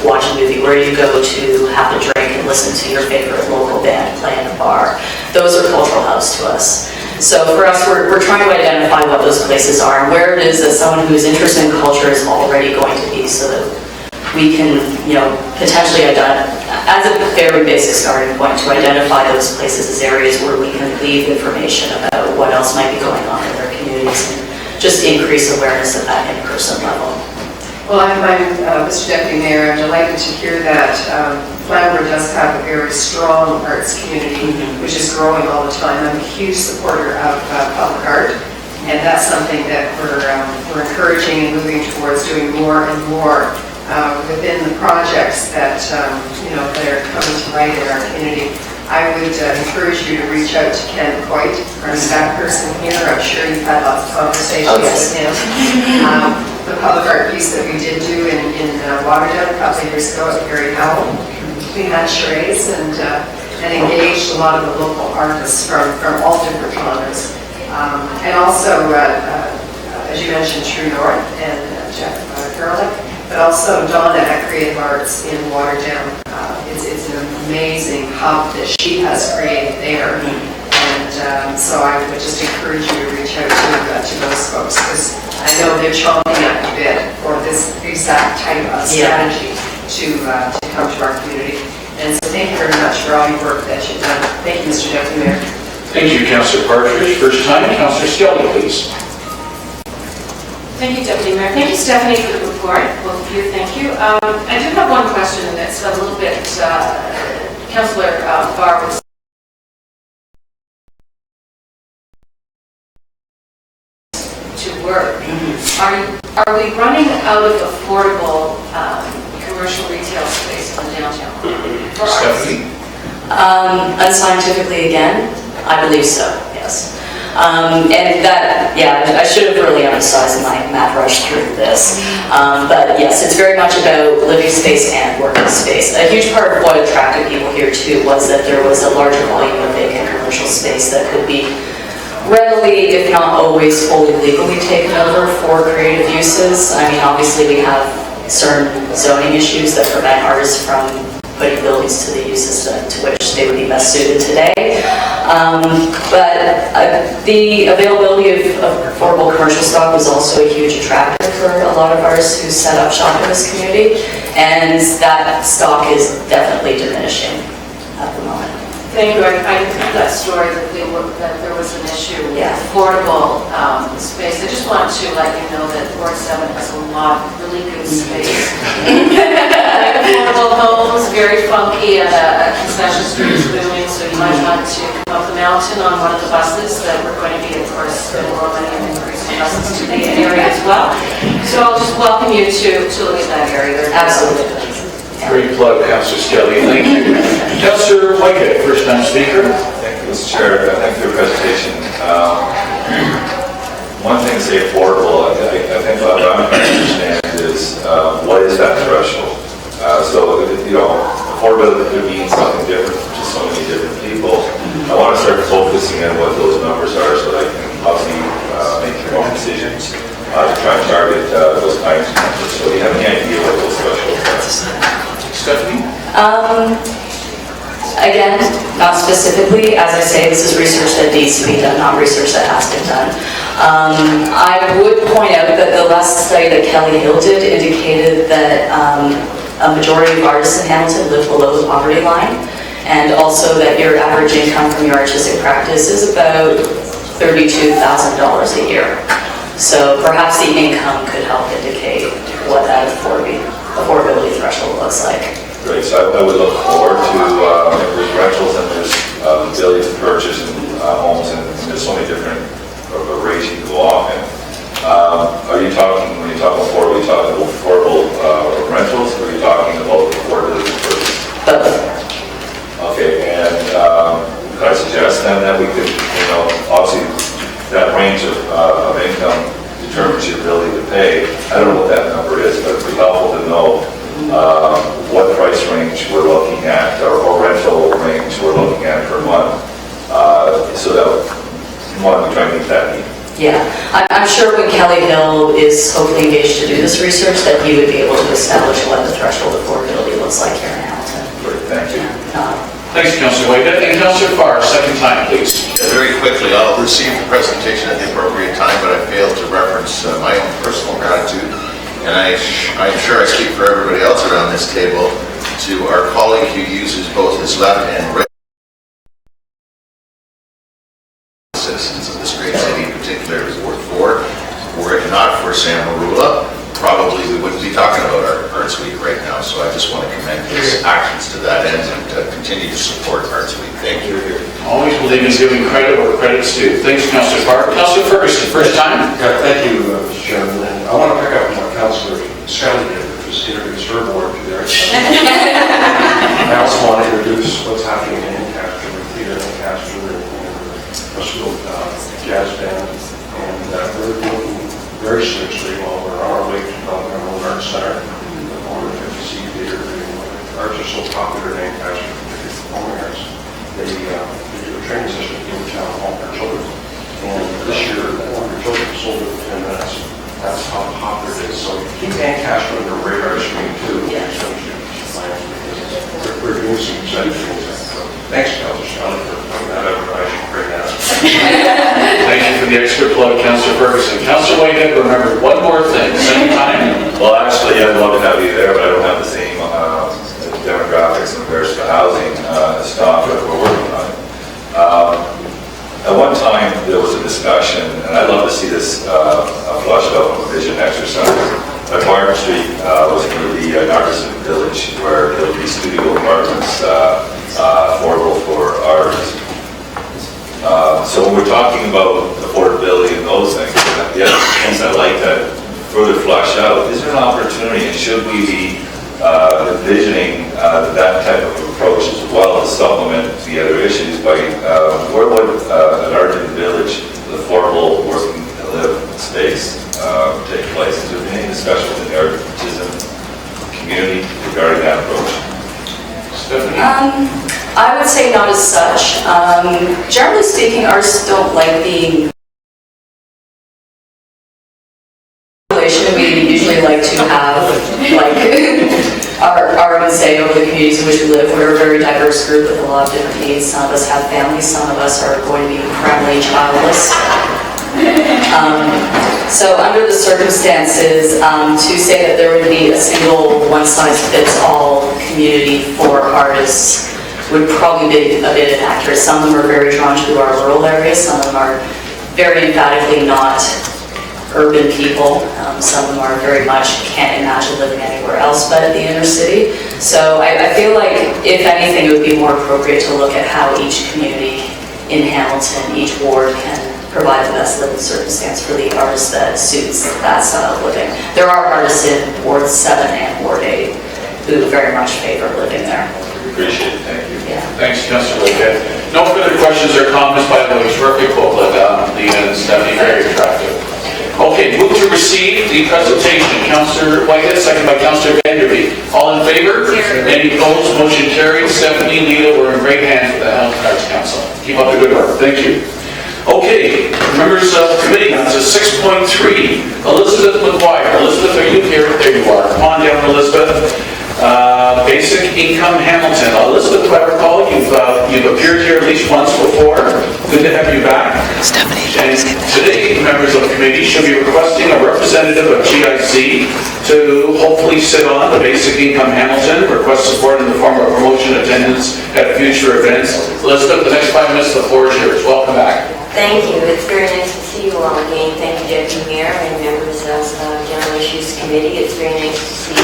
watch a movie? Where do you go to have a drink and listen to your favorite local band play in a bar? Those are cultural hubs to us. So for us, we're trying to identify what those places are and where it is that someone who's interested in culture is already going to be, so that we can, potentially as a very basic starting point to identify those places as areas where we can leave information about what else might be going on in their communities and just increase awareness at that in-person level. Well, Mr. Deputy Mayor, I'm delighted to hear that Flamborough does have a very strong arts community, which is growing all the time. I'm a huge supporter of public art, and that's something that we're encouraging and moving towards doing more and more within the projects that that are coming to light in our community. I would encourage you to reach out to Ken Coit, our staff person here. I'm sure you've had lots of conversations with him. The public art piece that we did do in Waterdown a couple of years ago at Gary Howell, we had charades and engaged a lot of the local artists from all different genres. And also, as you mentioned, True North and Jeff Gerlich, but also Donna at Creative Arts in Waterdown. It's an amazing hub that she has created there. And so I would just encourage you to reach out to those folks, because I know they're chomping at the bit for this exact type of strategy to come to our community. And so thank you very much for all your work that you've done. Thank you, Mr. Deputy Mayor. Thank you, Councillor Partridge. First time, Councillor Skelly, please. Thank you, Deputy Mayor. Thank you, Stephanie, for the report. Both of you, thank you. I do have one question that's a little bit, Councillor Barr was to work. Are we running out of affordable commercial retail space in the downtown? Stephanie? Unscientifically again, I believe so, yes. And that, I should have really emphasized in my mad rush through this. But yes, it's very much about living space and working space. A huge part of what attracted people here too was that there was a larger volume of vacant commercial space that could be readily, if not always, fully legally taken over for creative uses. I mean, obviously we have certain zoning issues that prevent artists from putting buildings to the uses to which they would be best suited today. But the availability of affordable commercial stock was also a huge attractor for a lot of artists who set up shop in this community, and that stock is definitely diminishing at the moment. Thank you. I heard that story that there was an issue with affordable space. I just want to let you know that Ward 7 has a lot of really good space. Affordable homes, very funky, and a concession street is booming, so you might want to come up the mountain on one of the buses that we're going to be, of course, enrolling and increasing buses to the area as well. So I'll just welcome you to look at that area. Absolutely. Great plug, Councillor Skelly. Thank you. Councillor Whitehead, first time speaker. Thank you, Mr. Chair. Thank you for the presentation. One thing to say affordable, I think what I'm trying to understand is what is that threshold? So, affordability could mean something different to so many different people. I want to start focusing on what those numbers are so that I can obviously make your own decisions to try and target those kinds of numbers. So do you have any idea what those thresholds are? Stephanie? Again, not specifically. As I say, this is research that needs to be done, not research that has been done. I would point out that the last study that Kelly Hill did indicated that a majority of artists in Hamilton live below the poverty line, and also that your average income from your artistic practice is about $32,000 a year. So perhaps the income could help indicate what that affordability threshold looks like. Great, so I would look forward to there's rentals and there's ability to purchase homes, and there's so many different rates you can go off in. Are you talking, when you talk affordable, are you talking about affordable rentals, or are you talking about affordability to purchase? Both. Okay, and could I suggest then that we could, obviously that range of income determines your ability to pay. I don't know what that number is, but it'd be helpful to know what price range we're looking at, or rental range we're looking at per month, so that one, we try and meet that need. Yeah, I'm sure when Kelly Hill is hopefully engaged to do this research that he would be able to establish what the threshold affordability looks like here in Hamilton. Great, thank you. Thanks, Councillor Whitehead. And Councillor Farr, second time, please. Very quickly, I'll receive the presentation at the appropriate time, but I failed to reference my own personal gratitude, and I'm sure I speak for everybody else around this table, to our colleague who uses both his left and right citizens of this great city, particularly Ward 4. Were it not for Sam Marula, probably we wouldn't be talking about our Arts Week right now, so I just want to commend his actions to that end and continue to support Arts Week. Thank you. Always believe in giving credit where credit's due. Thanks, Councillor Farr. Councillor Ferguson, first time. Yeah, thank you, Mr. Chairman. And I want to pick up on what Councillor Skelly did, which is introduce her board to their I also want to introduce what's happening in Intact. Westfield Jazz Band, and we're working very seriously while we're on our way to developing our own arts center, the former 50C Theater. Arts are so popular in Ancaster, particularly performing arts. They do a training session in the town hall for children. And this year, 400 children sold it in 10 minutes. That's how popular it is. So keep Ancaster on your radar screen too. Yeah. We're doing some exciting things. So thanks, Councilor Shelley, for putting that out. I should bring that up. Thank you for the extra plug, Councilor Ferguson. Councilor Whitehead, remember one more thing, same time. Well, actually, I'd love to have you there, but I don't have the same demographics in regards to housing stock that we're working on. At one time, there was a discussion, and I'd love to see this flushed out from a vision exercise. At Martin Street was going to be an artisan village where there would be studio apartments affordable for artists. So when we're talking about affordability and those things, the other things I'd like to further flush out, is there an opportunity, and should we be envisioning that type of approach as well to supplement the other issues by where would an art in the village, the affordable working and live space take place? Has there been any discussion with the artisan community regarding that approach? Stephanie? I would say not as such. Generally speaking, artists don't like being we usually like to have our say over the communities in which we live. We're a very diverse group with a lot of different needs. Some of us have families, some of us are going to be permanently childless. So under the circumstances, to say that there would be a single one-size-fits-all community for artists would probably be a bit inaccurate. Some of them are very drawn to our rural areas, some of them are very emphatically not urban people. Some of them are very much can't imagine living anywhere else but in the inner city. So I feel like, if anything, it would be more appropriate to look at how each community in Hamilton, each ward, can provide the best living circumstance for the artists that suits that style of living. There are artists in Ward 7 and Ward 8 who very much favor living there. Appreciate it, thank you. Yeah. Thanks, Councilor Whitehead. No further questions or comments, by the way. Terrific quote, Leah and Stephanie, very attractive. Okay, move to receive the presentation. Councilor Whitehead, second by Councilor Vanderbeek. All in favor? Any opposed? Motion carried. Stephanie, Leah, we're in great hands with the Hamilton Arts Council. Keep up the good work. Thank you. Okay, members of the committee, on to 6.3. Elizabeth McGuire. Elizabeth, are you here? There you are. Come on down, Elizabeth. Basic Income Hamilton. Elizabeth, if I recall, you've appeared here at least once before. Good to have you back. Stephanie. And today, members of the committee should be requesting a representative of GIC to hopefully sit on the Basic Income Hamilton, request support in the form of promotion attendance at future events. Elizabeth, the next 5 minutes, the floor is yours. Welcome back. Thank you. It's very nice to see you all again. Thank you, Deputy Mayor and members of the General Issues Committee. It's very nice to see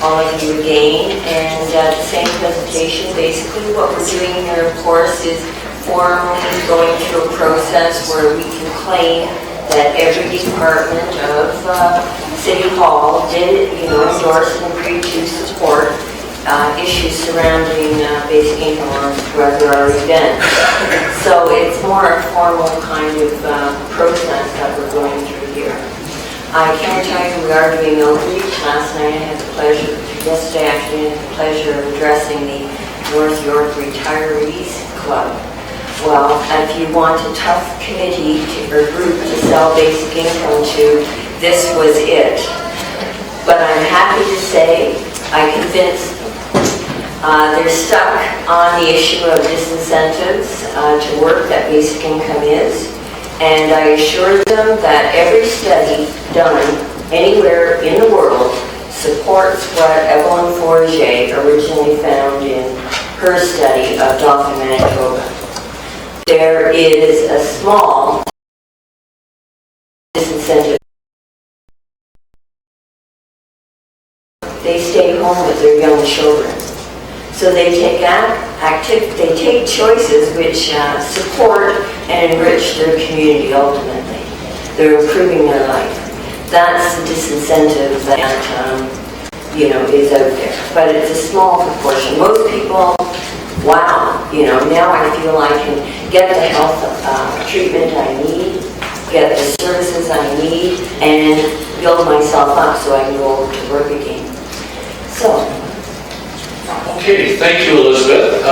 all of you again. And the same presentation, basically what we're doing here, of course, is formally going through a process where we can claim that every department of City Hall did, endorse and agree to support issues surrounding basic income loans throughout our event. So it's more a formal kind of process that we're going through here. I can tell you we are doing outreach. Last night I had the pleasure, yesterday afternoon, I had the pleasure of addressing the North York Retirees Club. Well, if you want a tough committee or group to sell basic income to, this was it. But I'm happy to say I convinced they're stuck on the issue of disincentives to work that basic income is. And I assured them that every study done anywhere in the world supports what Evelyn Forget originally found in her study of Dauphin, Manitoba. There is a small disincentive. They stay home with their young children. So they take choices which support and enrich their community ultimately. They're improving their life. That's the disincentive that is out there. But it's a small proportion. Most people wow, now I feel I can get the health treatment I need, get the services I need, and build myself up so I can go over to work again. So. Okay, thank you, Elizabeth.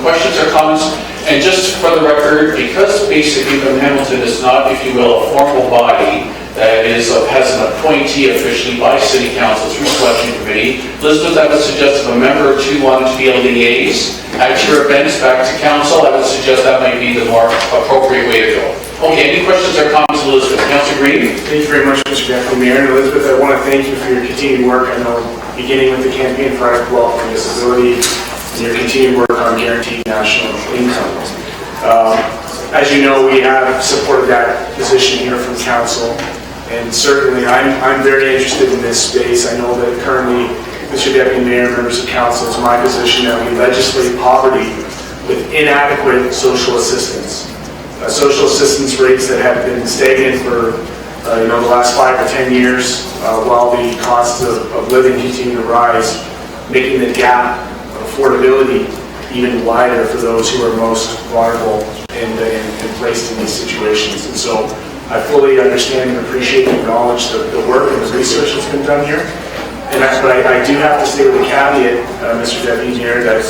Questions or comments? And just for the record, because Basic Income Hamilton is not, if you will, a formal body that has an appointee officially by City Council through Selection Committee, Elizabeth, I would suggest if a member or two wanted to be a liaise at your events back to Council, I would suggest that might be the more appropriate way to go. Okay, any questions or comments, Elizabeth? Councillor Green? Thank you very much, Mr. Deputy Mayor. And Elizabeth, I want to thank you for your continued work. I know beginning with the campaign for wealth and disability, and your continued work on guaranteed national income. As you know, we have supported that position here from Council, and certainly I'm very interested in this space. I know that currently, Mr. Deputy Mayor, members of Council, it's my position that we legislate poverty with inadequate social assistance. Social assistance rates that have been stagnant for the last 5 or 10 years, while the costs of living continue to rise, making the gap of affordability even wider for those who are most vulnerable and placed in these situations. And so I fully understand and appreciate and acknowledge the work and the research that's been done here. But I do have to say with a caveat, Mr. Deputy Mayor, that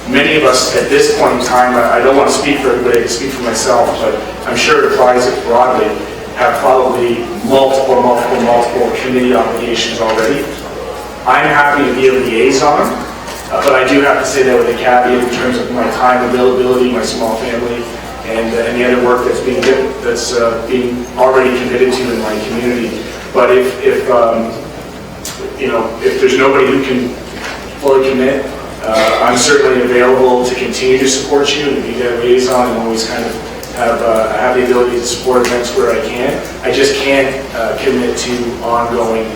many of us at this point in time, I don't want to speak for everybody, I can speak for myself, but I'm sure it applies it broadly, have probably multiple committee obligations already. I'm happy to be a liaison, but I do have to say that with a caveat in terms of my time availability, my small family, and the other work that's being already committed to in my community. But if there's nobody who can fully commit, I'm certainly available to continue to support you and to be that liaison and always kind of have the ability to support events where I can. I just can't commit to ongoing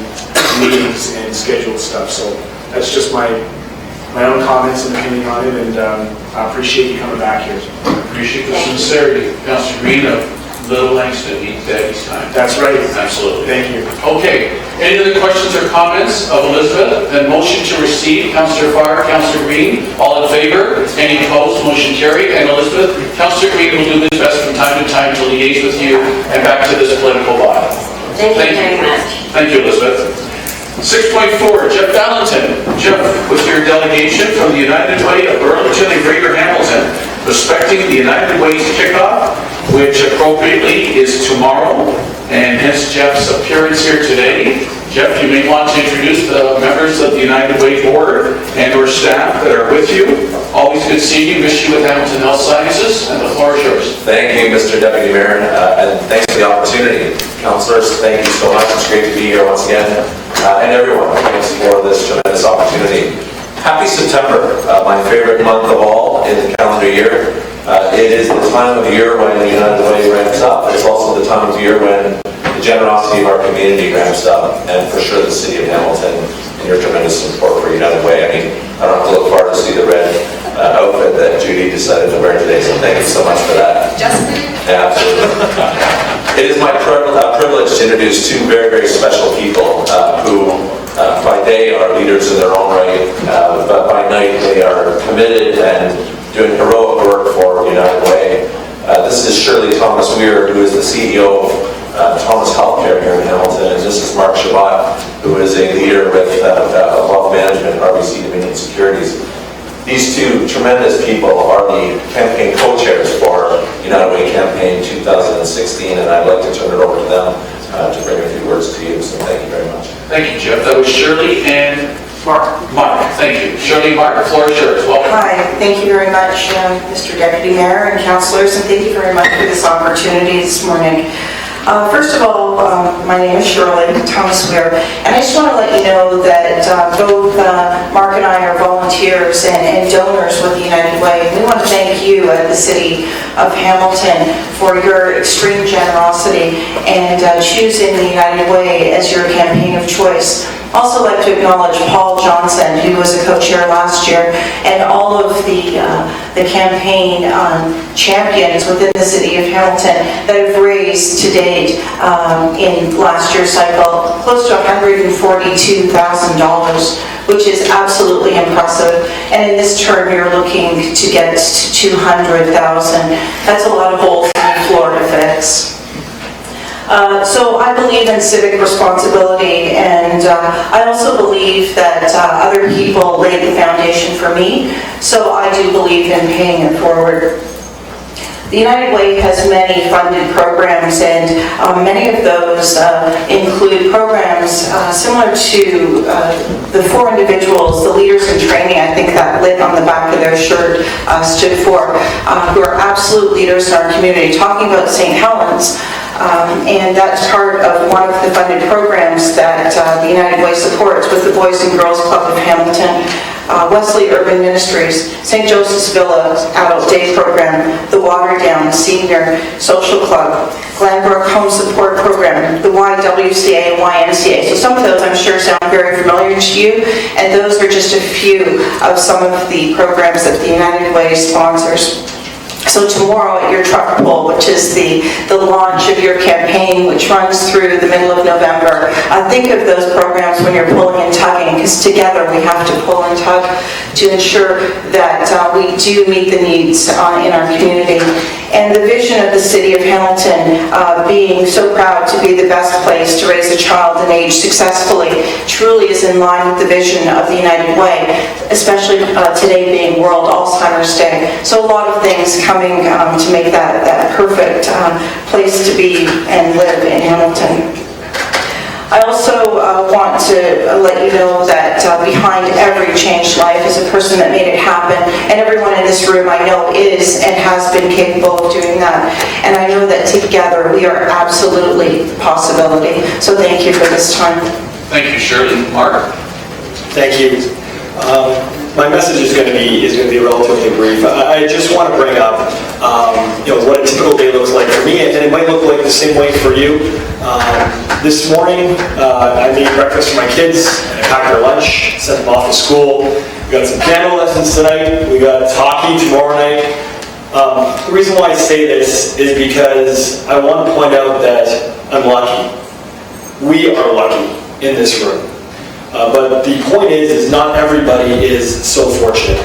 meetings and scheduled stuff. So that's just my own comments and opinion on it, and I appreciate you coming back here. Appreciate the sincerity. Councillor Green of Little Langston, East time. That's right. Absolutely. Thank you. Okay. Any other questions or comments of Elizabeth? Then motion to receive, Councillor Farr, Councillor Green. All in favor? Any opposed? Motion carried. And Elizabeth, Councillor Green will do his best from time to time to liaise with you and back to this political body. Thank you very much. Thank you, Elizabeth. 6.4, Jeff Valentin. Jeff, with your delegation from the United Way of Burlington and Greater Hamilton, respecting the United Way's kickoff, which appropriately is tomorrow, and hence Jeff's appearance here today. Jeff, you may want to introduce the members of the United Way Board and or staff that are with you. Always good seeing you. Miss you with Hamilton Health Sciences, and the floor is yours. Thank you, Mr. Deputy Mayor, and thanks for the opportunity. Councillors, thank you so much. It's great to be here once again. And everyone, thanks for this tremendous opportunity. Happy September, my favorite month of all in the calendar year. It is the time of year when the United Way ramps up. It's also the time of year when the generosity of our community ramps up, and for sure the City of Hamilton and your tremendous support for United Way. I mean, I don't have to look far to see the red outfit that Judy decided to wear today, so thank you so much for that. Justin? Yeah, absolutely. It is my privilege to introduce two very, very special people who by day are leaders in their own right, but by night they are committed and doing heroic work for United Way. This is Shirley Thomas Weir, who is the CEO of Thomas Healthcare here in Hamilton, and this is Mark Shabbat, who is a leader with Wealth Management, RBC Dominion Securities. These two tremendous people are the campaign co-chairs for United Way Campaign 2016, and I'd like to turn it over to them to bring a few words to you, so thank you very much. Thank you, Jeff. That was Shirley and Mark. Thank you. Shirley, Mark, the floor is yours. Welcome. Hi, thank you very much, Mr. Deputy Mayor and councillors, and thank you very much for this opportunity this morning. First of all, my name is Shirley Thomas Weir, and I just want to let you know that both Mark and I are volunteers and donors with the United Way. We want to thank you at the City of Hamilton for your extreme generosity and choosing the United Way as your campaign of choice Also like to acknowledge Paul Johnson, who was a co-chair last year, and all of the campaign champions within the city of Hamilton that have raised to date in last year's cycle close to $142,000, which is absolutely impressive. And in this term, you're looking to get to 200,000. That's a lot of holes in the floor to fix. So I believe in civic responsibility, and I also believe that other people laid the foundation for me, so I do believe in paying it forward. The United Way has many funded programs, and many of those include programs similar to the 4 individuals, the leaders in training, I think that lit on the back of their shirt stood for, who are absolute leaders in our community, talking about St. Helens. And that's part of one of the funded programs that the United Way supports with the Boys and Girls Club of Hamilton, Wesley Urban Ministries, St. Joseph's Villa Adult Day Program, the Waterdown Senior Social Club, Glenbrook Home Support Program, the YWCA and YMCA. So some of those I'm sure sound very familiar to you, and those are just a few of some of the programs that the United Way sponsors. So tomorrow at your truck pull, which is the launch of your campaign, which runs through the middle of November, think of those programs when you're pulling and tugging, because together we have to pull and tug to ensure that we do meet the needs in our community. And the vision of the city of Hamilton being so proud to be the best place to raise a child and age successfully truly is in line with the vision of the United Way, especially today being World Alzheimer's Day. So a lot of things coming to make that perfect place to be and live in Hamilton. I also want to let you know that behind every changed life is a person that made it happen, and everyone in this room I know is and has been capable of doing that. And I know that together we are absolutely a possibility. So thank you for this time. Thank you, Shirley. Mark? Thank you. My message is going to be relatively brief. I just want to bring up what a typical day looks like for me, and it might look like the same way for you. This morning, I made breakfast for my kids, and I packed their lunch, sent them off to school. We got some piano lessons tonight. We got hockey tomorrow night. The reason why I say this is because I want to point out that I'm lucky. We are lucky in this room. But the point is not everybody is so fortunate.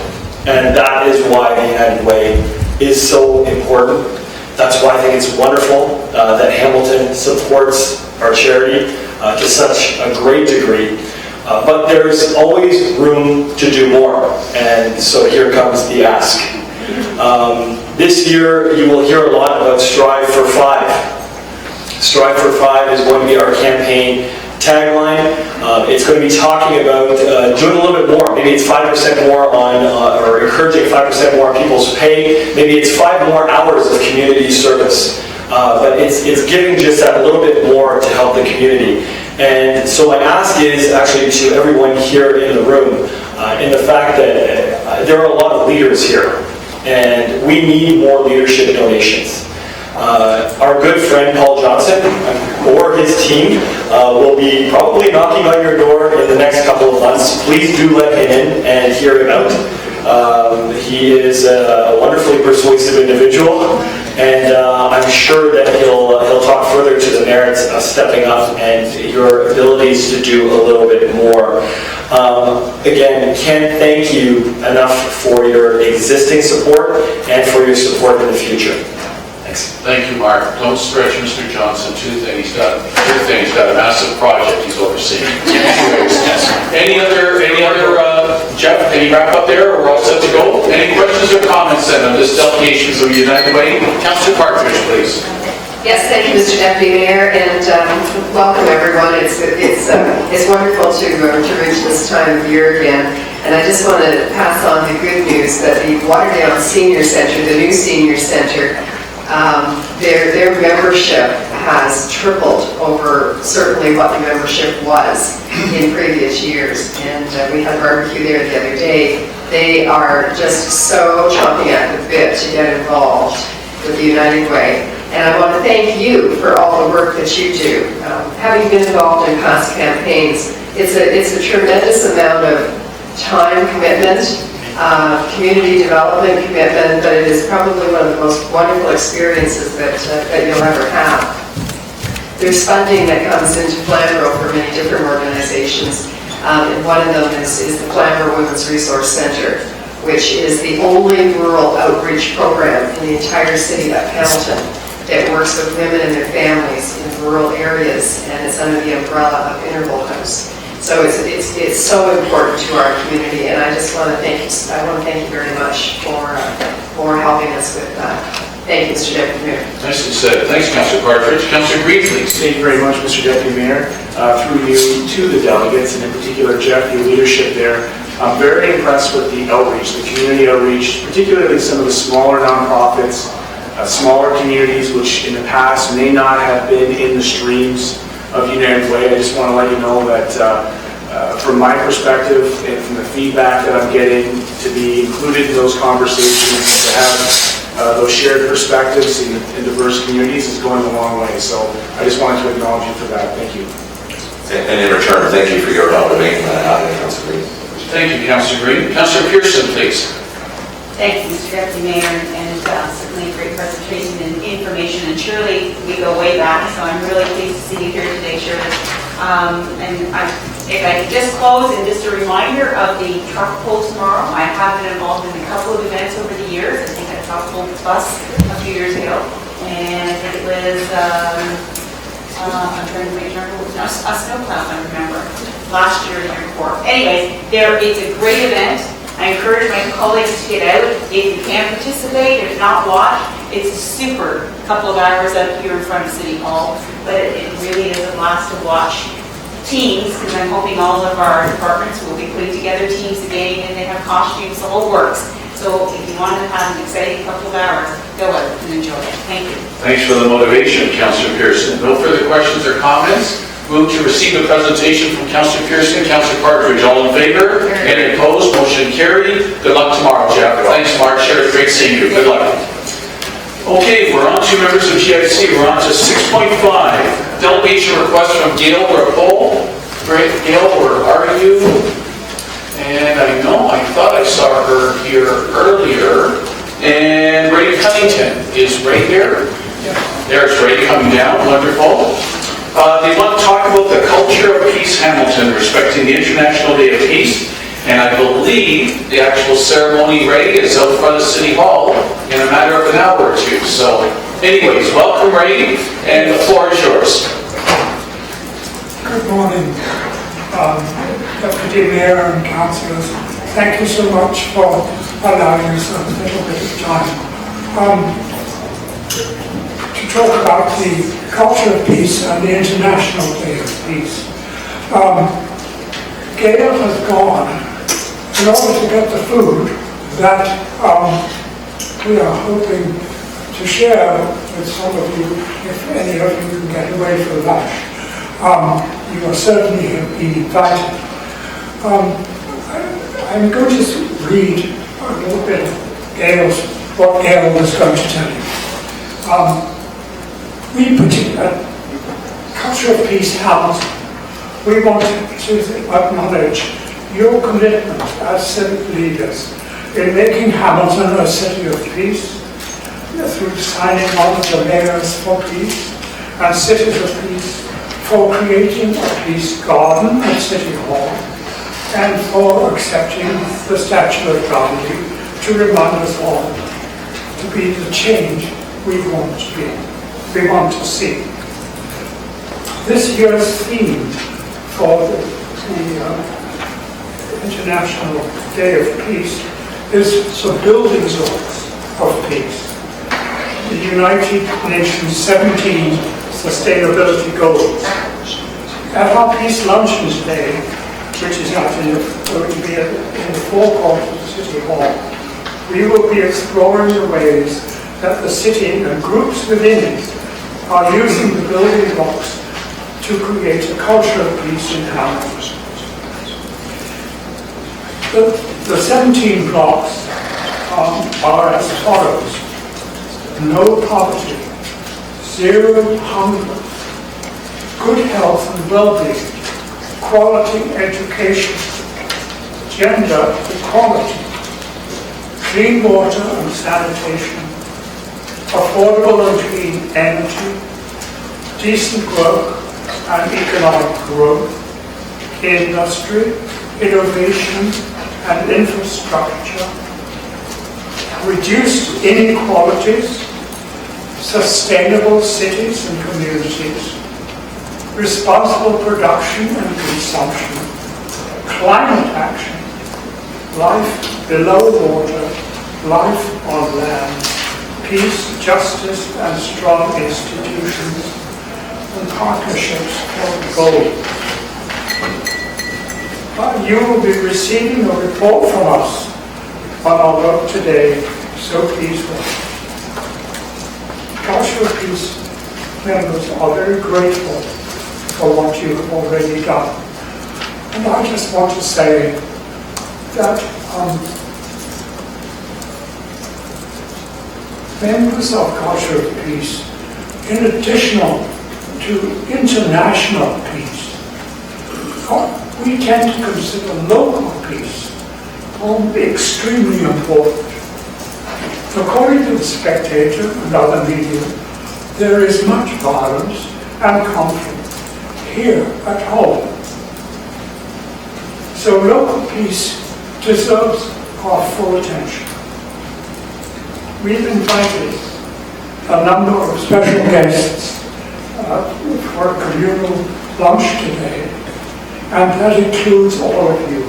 And that is why the United Way is so important. That's why I think it's wonderful that Hamilton supports our charity to such a great degree. But there's always room to do more. And so here comes the ask. This year you will hear a lot about Strive for 5. Strive for 5 is going to be our campaign tagline. It's going to be talking about doing a little bit more. Maybe it's 5% more on, or encouraging 5% more on people's pay. Maybe it's 5 more hours of community service. But it's giving just that little bit more to help the community. And so my ask is actually to everyone here in the room, in the fact that there are a lot of leaders here, and we need more leadership donations. Our good friend Paul Johnson or his team will be probably knocking on your door in the next couple of months. Please do let him in and hear him out. He is a wonderfully persuasive individual, and I'm sure that he'll talk further to the merits of stepping up and your abilities to do a little bit more. Again, Ken, thank you enough for your existing support and for your support in the future. Thank you, Mark. Don't stretch Mr. Johnson too thin. He's got a massive project he's overseeing. Any other, Jeff, any wrap up there, or we're all set to go? Any questions or comments then on this delegation of the United Way? Councillor Partridge, please. Yes, thank you, Mr. Deputy Mayor, and welcome everyone. It's wonderful to reach this time of year again. And I just want to pass on the good news that the Waterdown Senior Center, the new Senior Center, their membership has tripled over certainly what the membership was in previous years. And we had a barbecue there the other day. They are just so chomping at the bit to get involved with the United Way. And I want to thank you for all the work that you do. Having been involved in past campaigns, it's a tremendous amount of time commitment, community development commitment, but it is probably one of the most wonderful experiences that you'll ever have. There's funding that comes into Flamborough for many different organizations, and one of them is the Flamborough Women's Resource Centre, which is the only rural outreach program in the entire city of Hamilton that works with women and their families in rural areas, and it's under the umbrella of Interval House. So it's so important to our community, and I just want to thank you. I want to thank you very much for helping us with that. Thank you, Mr. Deputy Mayor. Nicely said. Thanks, Councillor Partridge. Councillor Green, please. Thank you very much, Mr. Deputy Mayor. Through you to the delegates, and in particular, Jeff, your leadership there. I'm very impressed with the outreach, the community outreach, particularly some of the smaller nonprofits, smaller communities which in the past may not have been in the streams of United Way. I just want to let you know that from my perspective and from the feedback that I'm getting, to be included in those conversations, to have those shared perspectives in diverse communities is going a long way. So I just wanted to acknowledge you for that. Thank you. And in return, thank you for your help in making that happen, Councillor Green. Thank you, Councillor Green. Councillor Pearson, please. Thank you, Mr. Deputy Mayor, and certainly a great presentation and information. And Shirley, we go way back, so I'm really pleased to see you here today, Shirley. If I could just close, and just a reminder of the truck pull tomorrow. I have been involved in a couple of events over the years. I think I truck pulled the bus a few years ago, and I think it was I'm trying to remember, a snowplow, I remember, last year or the year before. Anyways, it's a great event. I encourage my colleagues to get out. If you can't participate, if not watch, it's a super couple of hours out here in front of City Hall, but it really is a blast to watch teams, because I'm hoping all of our departments will be putting together teams again, and they have costumes, the whole works. So if you want to have an exciting couple of hours, go out and enjoy it. Thank you. Thanks for the motivation, Councillor Pearson. No further questions or comments? Move to receive a presentation from Councillor Pearson, Councillor Partridge. All in favor? Any opposed? Motion carried. Good luck tomorrow, Jeff. Thanks, Mark. Sure, great seeing you. Good luck. Okay, we're on to members of GIC. We're on to 6.5. Delegation request from Gail Rapole. Great, Gail, where are you? And I thought I saw her here earlier. And Ray Cunnington is right here. There's Ray coming down. Wonderful. They want to talk about the culture of Peace Hamilton, respecting the International Day of Peace. And I believe the actual ceremony, Ray, is out front of City Hall in a matter of an hour or two. So anyways, welcome, Ray, and the floor is yours. Good morning, Deputy Mayor and Councillors. Thank you so much for allowing us a little bit of time to talk about the culture of peace and the International Day of Peace. Gail has gone in order to get the food that we are hoping to share with some of you, if any of you can get away for lunch. You are certainly have been invited. I'm going to read a little bit of what Gail was going to tell you. We particular Culture of Peace Hamilton, we want to acknowledge your commitment as civic leaders in making Hamilton a city of peace through signing on the Mayors for Peace and Cities of Peace, for creating a peace garden at City Hall, and for accepting the Statue of Gandhi to remind us all to be the change we want to be, we want to see. This year's theme for the International Day of Peace is the building blocks of peace. The United Nations 17 Sustainability Goals. At our Peace Luncheon today, which is going to be in the forecourt of the City Hall, we will be exploring the ways that the city and groups within it are using the building blocks to create a culture of peace in Hamilton. The 17 blocks are as follows: no poverty, zero hunger, good health and well-being, quality education, gender equality, clean water and sanitation, affordable and clean energy, decent work and economic growth, industry, innovation and infrastructure, reduced inequalities, sustainable cities and communities, responsible production and consumption, climate action, life below water, life on land, peace, justice and strong institutions, and partnerships for gold. You will be receiving a report from us on our work today, so please welcome. Culture of Peace members are very grateful for what you have already done. And I just want to say that members of Culture of Peace, in addition to international peace, we tend to consider local peace to be extremely important. According to The Spectator and other media, there is much violence and conflict here at home. So local peace deserves our full attention. We've invited a number of special guests for a communal lunch today, and that includes all of you.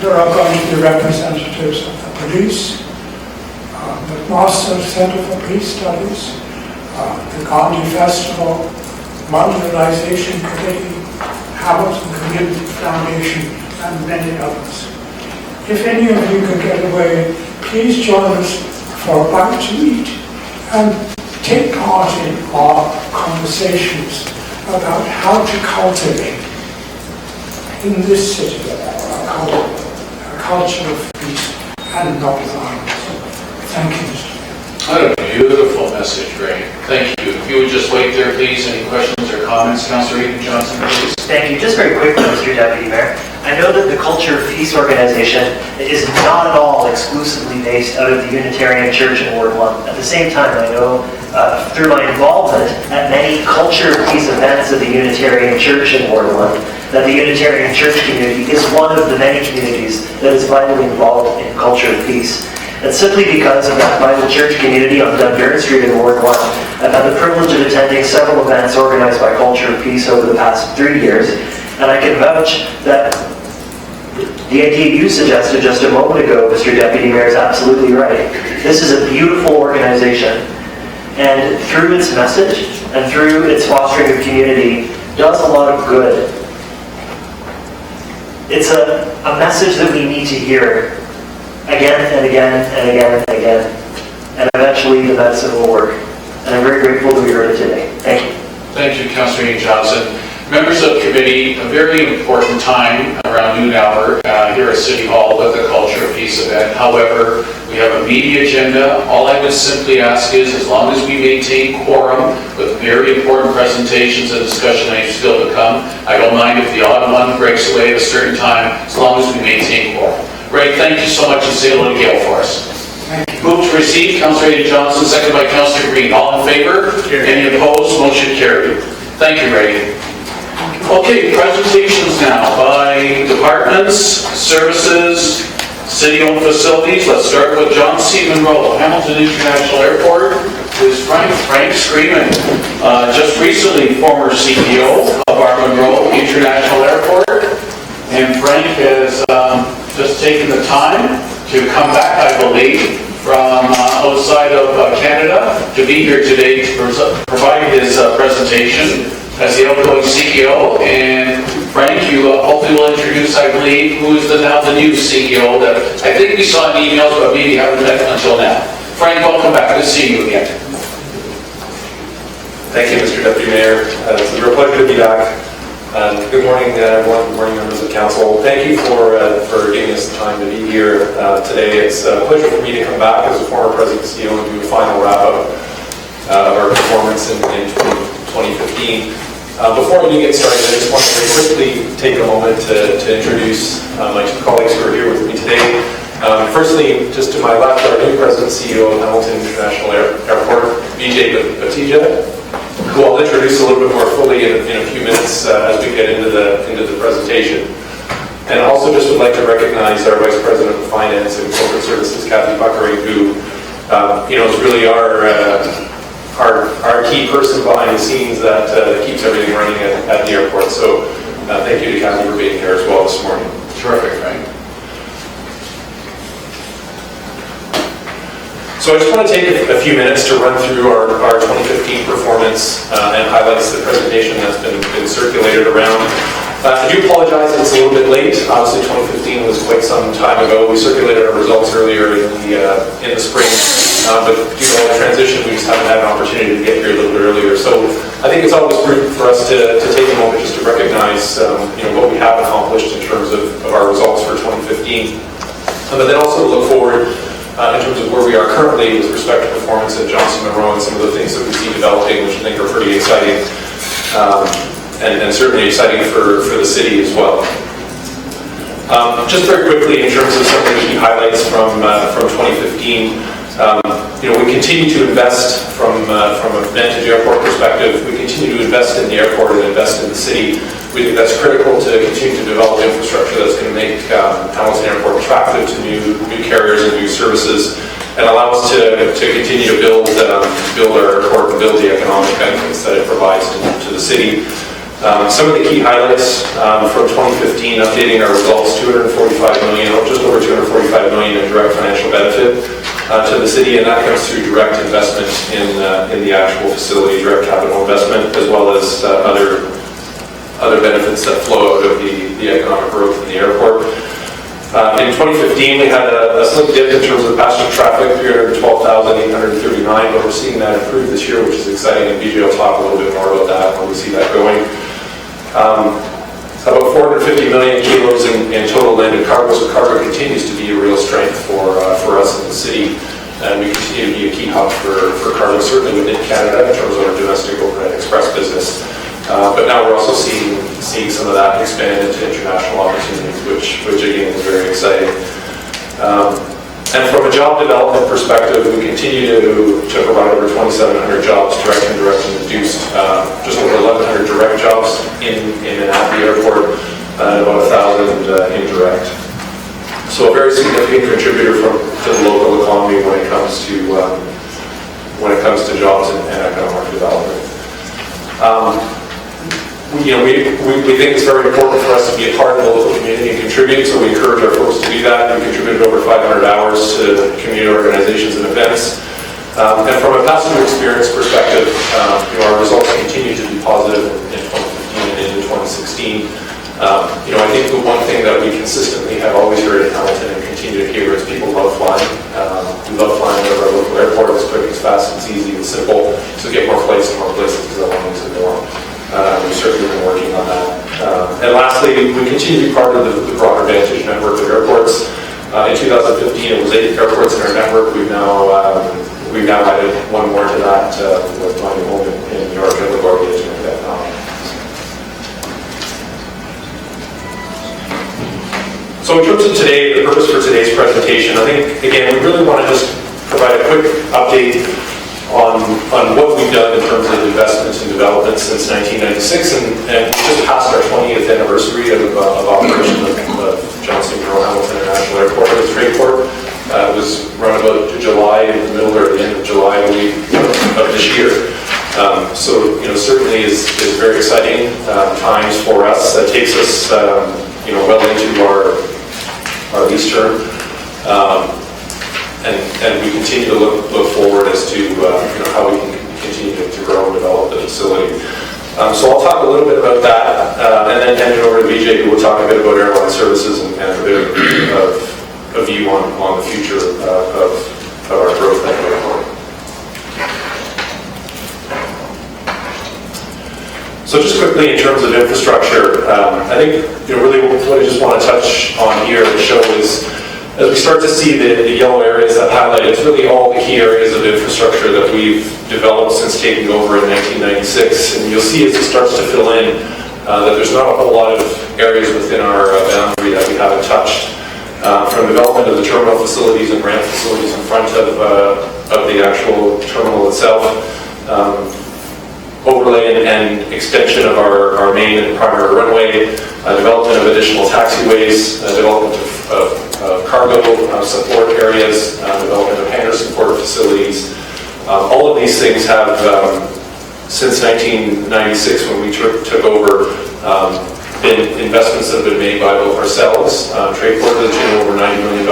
There are going to be representatives of the police, the Master Center for Peace Studies, the Gandhi Festival, Marginalization Committee, Hamilton Community Foundation, and many others. If any of you can get away, please join us for a bite to eat and take part in our conversations about how to cultivate in this city a culture of peace and non-violence. Thank you, Mr. What a beautiful message, Ray. Thank you. If you would just wait there, please. Any questions or comments? Councillor Aidan Johnson, please. Thank you. Just very quickly, Mr. Deputy Mayor. I know that the Culture of Peace organization is not at all exclusively based out of the Unitarian Church in Ward 1. At the same time, I know through my involvement at many Culture of Peace events of the Unitarian Church in Ward 1, that the Unitarian Church community is one of the many communities that is vitally involved in Culture of Peace. And simply because of that Bible church community on Dundurn Street in Ward 1, I've had the privilege of attending several events organized by Culture of Peace over the past 3 years, and I can vouch that the idea you suggested just a moment ago, Mr. Deputy Mayor, is absolutely right. This is a beautiful organization, and through its message and through its fostering of community, does a lot of good. It's a message that we need to hear again and again and again and again, and eventually the medicine will work. And I'm very grateful that we heard it today. Thank you. Thank you, Councillor Aidan Johnson. Members of committee, a very important time around noon hour here at City Hall with the Culture of Peace event. However, we have a media agenda. All I would simply ask is, as long as we maintain quorum with very important presentations and discussion items still to come, I don't mind if the odd one breaks away at a certain time, as long as we maintain quorum. Ray, thank you so much, and say hello to Gail for us. Move to receive, Councillor Aidan Johnson, second by Councillor Green. All in favor? Any opposed? Motion carried. Thank you, Ray. Okay, presentations now by departments, services, city-owned facilities. Let's start with John C. Monroe, Hamilton International Airport. Is Frank Screamin, just recently former CEO of our Monroe International Airport. And Frank has just taken the time to come back, I believe, from outside of Canada to be here today to provide his presentation as the outgoing CEO. And Frank, you hopefully will introduce, I believe, who is now the new CEO that I think we saw in emails, but maybe haven't met until now. Frank, welcome back. Good to see you again. Thank you, Mr. Deputy Mayor. It's a real pleasure to be back. Good morning, everyone. Good morning, members of council. Thank you for giving us the time to be here today. It's a pleasure for me to come back as a former president and CEO and do a final wrap-up of our performance in 2015. Before we do get started, I just wanted to quickly take a moment to introduce my two colleagues who are here with me today. Firstly, just to my left, our new President and CEO of Hamilton International Airport, Vijay Batija, who I'll introduce a little bit more fully in a few minutes as we get into the presentation. And also just would like to recognize our Vice President of Finance and Corporate Services, Kathy Buckering, who is really our key person behind the scenes that keeps everything running at the airport. So thank you to Kathy for being here as well this morning. Terrific, right? So I just want to take a few minutes to run through our 2015 performance and highlights the presentation that's been circulated around. I do apologize it's a little bit late. Obviously 2015 was quite some time ago. We circulated our results earlier in the spring, but due to all the transition, we just haven't had an opportunity to get here a little bit earlier. So I think it's always prudent for us to take a moment just to recognize what we have accomplished in terms of our results for 2015, but then also look forward in terms of where we are currently with respect to performance at Johnson Monroe and some of the things that we see developing, which I think are pretty exciting. And certainly exciting for the city as well. Just very quickly, in terms of some of the key highlights from 2015, we continue to invest from a Vantage Airport perspective. We continue to invest in the airport and invest in the city. We think that's critical to continue to develop infrastructure that's going to make Hamilton Airport attractive to new carriers and new services, and allow us to continue to build our airport and build the economic benefits that it provides to the city. Some of the key highlights from 2015, updating our results, $245 million, or just over $245 million in direct financial benefit to the city, and that comes through direct investment in the actual facility, direct capital investment, as well as other benefits that flow out of the economic growth in the airport. In 2015, we had a slight dip in terms of passenger traffic, 312,839, but we're seeing that improve this year, which is exciting, and BJ will talk a little bit more about that when we see that going. About 450 million kilos in total landed cargo, so cargo continues to be a real strength for us in the city, and we continue to be a key hub for cargo, certainly within Canada in terms of our domestic overnight express business. But now we're also seeing some of that expand into international opportunities, which again is very exciting. And from a job development perspective, we continue to provide over 2,700 jobs, direct, indirect, and reduced. Just over 1,100 direct jobs in and at the airport, and about 1,000 indirect. So a very significant contributor to the local economy when it comes to jobs and economic development. We think it's very important for us to be a part of the local community and contribute, so we encourage our folks to do that. We contributed over 500 hours to community organizations and events. And from a passenger experience perspective, our results continue to be positive in 2015 and into 2016. I think the one thing that we consistently have always heard in Hamilton and continue to hear is people love flying. We love flying out of our local airport. It's quick, it's fast, it's easy, it's simple. So get more flights and more places because I want to more. We've certainly been working on that. And lastly, we continue to be part of the broader Vantage network of airports. In 2015, it was 8 airports in our network. We've now added one more to that with my new home in New York and LaGuardia to make that now. So in terms of today, the purpose for today's presentation, I think, again, we really want to just provide a quick update on what we've done in terms of investments and development since 1996, and we just passed our 20th anniversary of operation of Johnson Monroe Hamilton International Airport as a trade port. It was run about July, in the middle or the end of July of this year. So certainly is very exciting times for us. That takes us well into our lease term. And we continue to look forward as to how we can continue to grow and develop the facility. So I'll talk a little bit about that, and then hand it over to Vijay, who will talk a bit about airline services and a bit of a view on the future of our growth at the airport. So just quickly in terms of infrastructure, I think really what I just want to touch on here to show is as we start to see the yellow areas that highlight, it's really all the key areas of infrastructure that we've developed since taking over in 1996. And you'll see as it starts to fill in that there's not a whole lot of areas within our boundary that we haven't touched. From development of the terminal facilities and ramp facilities in front of the actual terminal itself, overlay and extension of our main and primary runway, development of additional taxiways, development of cargo support areas, development of hangar support facilities. All of these things have, since 1996 when we took over, been investments that have been made by both ourselves, Tradeport to the tune of over $90 million,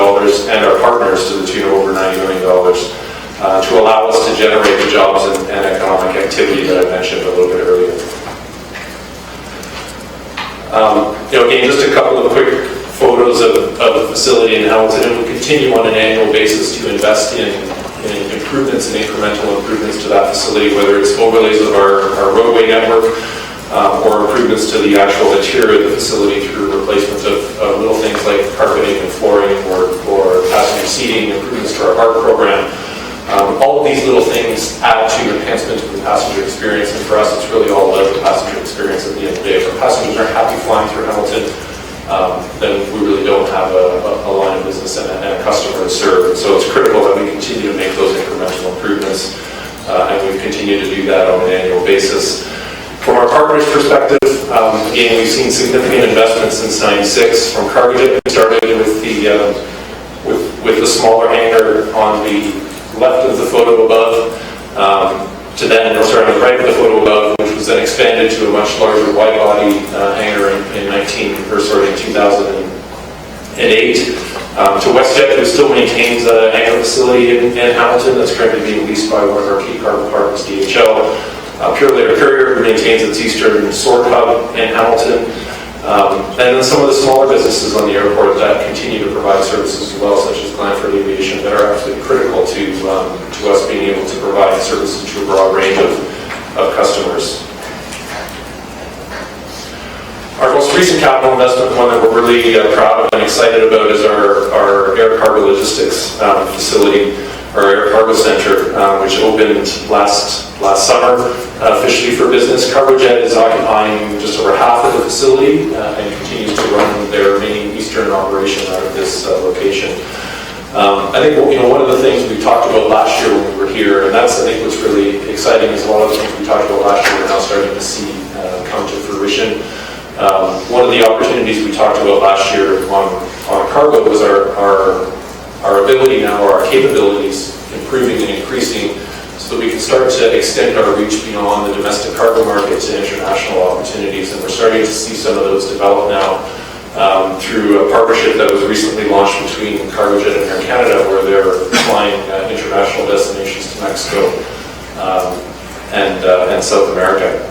and our partners to the tune of over $90 million. To allow us to generate the jobs and economic activity that I mentioned a little bit earlier. Again, just a couple of quick photos of the facility in Hamilton, and we'll continue on an annual basis to invest in improvements and incremental improvements to that facility, whether it's overlays of our roadway network or improvements to the actual interior of the facility through replacement of little things like carpeting and flooring or passenger seating, improvements to our art program. All of these little things add to enhancement of the passenger experience, and for us it's really all about the passenger experience at the end of the day. If our passengers are happy flying through Hamilton, then we really don't have a line of business and a customer to serve. So it's critical that we continue to make those incremental improvements, and we continue to do that on an annual basis. From our partners' perspective, again, we've seen significant investments since '96. From Cargojet, we started with the smaller hangar on the left of the photo above, to then, on the right of the photo above, which was then expanded to a much larger wide-body hangar in 2008. To WestJet, who still maintains a hangar facility in Hamilton that's currently being leased by one of our key cargo partners, DHL. Pure Later Courier, who maintains its Eastern Sword Hub in Hamilton. And then some of the smaller businesses on the airport that continue to provide services as well, such as Glanford Aviation, that are absolutely critical to us being able to provide services to a broad range of customers. Our most recent capital investment, one that we're really proud of and excited about, is our air cargo logistics facility, our air cargo center, which opened last summer, officially for business. Cargojet is occupying just over half of the facility and continues to run their main eastern operation out of this location. I think one of the things we talked about last year when we were here, and that's I think what's really exciting, is a lot of the things we talked about last year we're now starting to see come to fruition. One of the opportunities we talked about last year on cargo was our ability now, or our capabilities, improving and increasing so that we can start to extend our reach beyond the domestic cargo market to international opportunities. And we're starting to see some of those develop now through a partnership that was recently launched between Cargojet and Air Canada, where they're flying international destinations to Mexico and South America.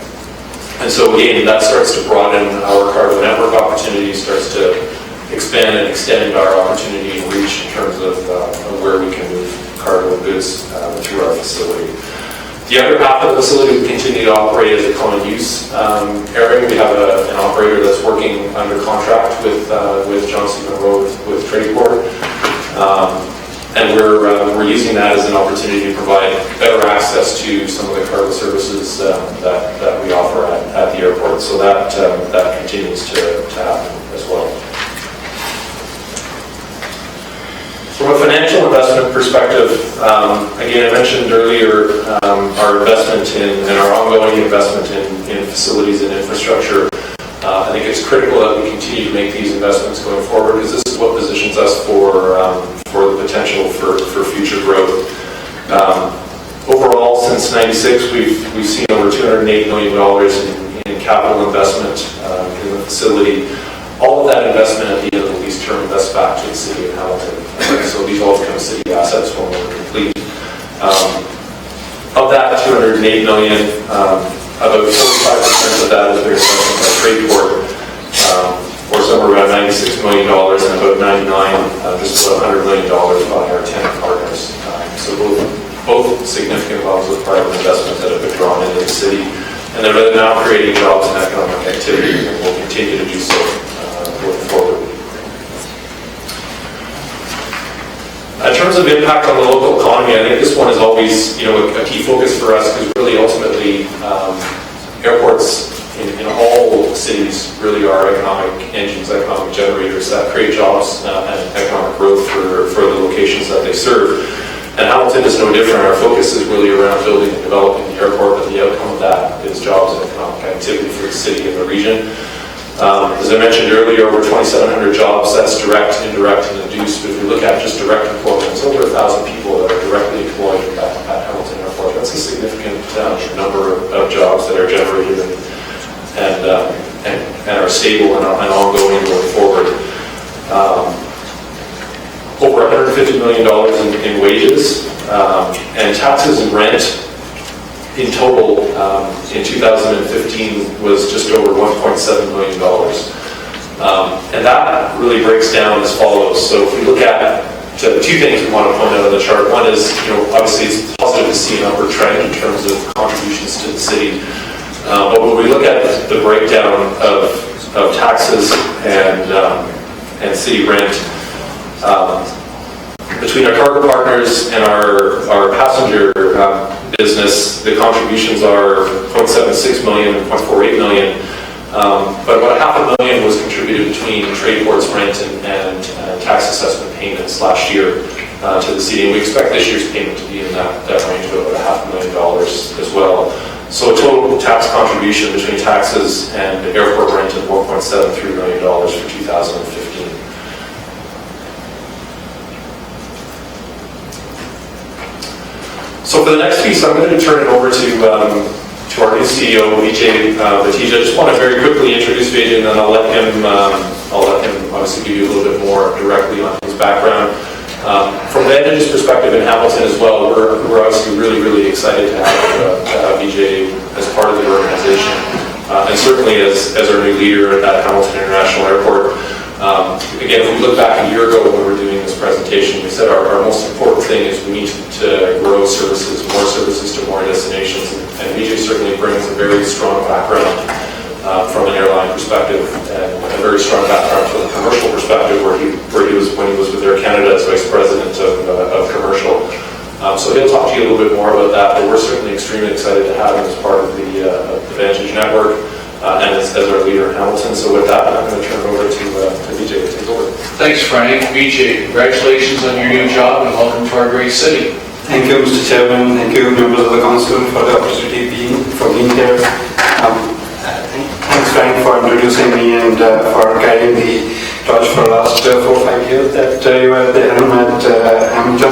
And so again, that starts to broaden our cargo network opportunities, starts to expand and extend our opportunity and reach in terms of where we can move cargo goods through our facility. The other half of the facility we continue to operate as a common use area. We have an operator that's working under contract with Johnson Monroe with Tradeport. And we're using that as an opportunity to provide better access to some of the cargo services that we offer at the airport. So that continues to happen as well. From a financial investment perspective, again, I mentioned earlier our investment and our ongoing investment in facilities and infrastructure. I think it's critical that we continue to make these investments going forward, because this is what positions us for the potential for future growth. Overall, since '96, we've seen over $208 million in capital investment in the facility. All of that investment at the end of the lease term invests back to the city of Hamilton. So these all become city assets when we're complete. Of that $208 million, about 45% of that has been invested by Tradeport, or somewhere around $96 million, and about 99, just about $100 million by our tenant partners. So both significant levels of private investment that have been drawn into the city, and they're now creating jobs and economic activity, and will continue to do so going forward. terms of impact on the local economy, I think this one is always, a key focus for us because really ultimately airports in all cities really are economic engines, economic generators that create jobs and economic growth for the locations that they serve. And Hamilton is no different. Our focus is really around building and developing the airport, but the outcome of that is jobs and economic activity for the city and the region. As I mentioned earlier, over 2,700 jobs, that's direct, indirect, and induced. But if we look at just direct employment, it's over 1,000 people that are directly employed at Hamilton Airport. That's a significant number of jobs that are generated and are stable and ongoing going forward. Over $150 million in wages, and taxes and rent in total in 2015 was just over $1.7 million. And that really breaks down as follows. So if we look at two things we want to point out on the chart. One is, obviously it's positive to see an upward trend in terms of contributions to the city. But when we look at the breakdown of taxes and city rent, between our cargo partners and our passenger business, the contributions are $0.76 million and $0.48 million. But about $500,000 was contributed between trade ports rent and tax assessment payments last year to the city. And we expect this year's payment to be in that range of about $500,000 as well. So a total tax contribution between taxes and airport rent of $1.73 million for 2015. So for the next piece, I'm going to turn it over to our new CEO, Vijay Batija. I just want to very quickly introduce Vijay, and then I'll let him obviously give you a little bit more directly on his background. From the Vantage's perspective in Hamilton as well, we're obviously really excited to have Vijay as part of the organization, and certainly as our new leader at Hamilton International Airport. Again, if we look back a year ago when we were doing this presentation, we said our most important thing is we need to grow services, more services to more destinations. And Vijay certainly brings a very strong background from an airline perspective and a very strong background from a commercial perspective where he was when he was with Air Canada as Vice President of Commercial. So he'll talk to you a little bit more about that, but we're certainly extremely excited to have him as part of the Vantage Network. And as our leader in Hamilton. So with that, I'm going to turn it over to Vijay to take over. Thanks, Frank. Vijay, congratulations on your new job and welcome to our great city. Thank you, Mr. Chairman. Thank you, members of the council, for the opportunity for being here. Thanks, Frank, for introducing me and for carrying the torch for the last 4 or 5 years that you were at the helm at Hamilton.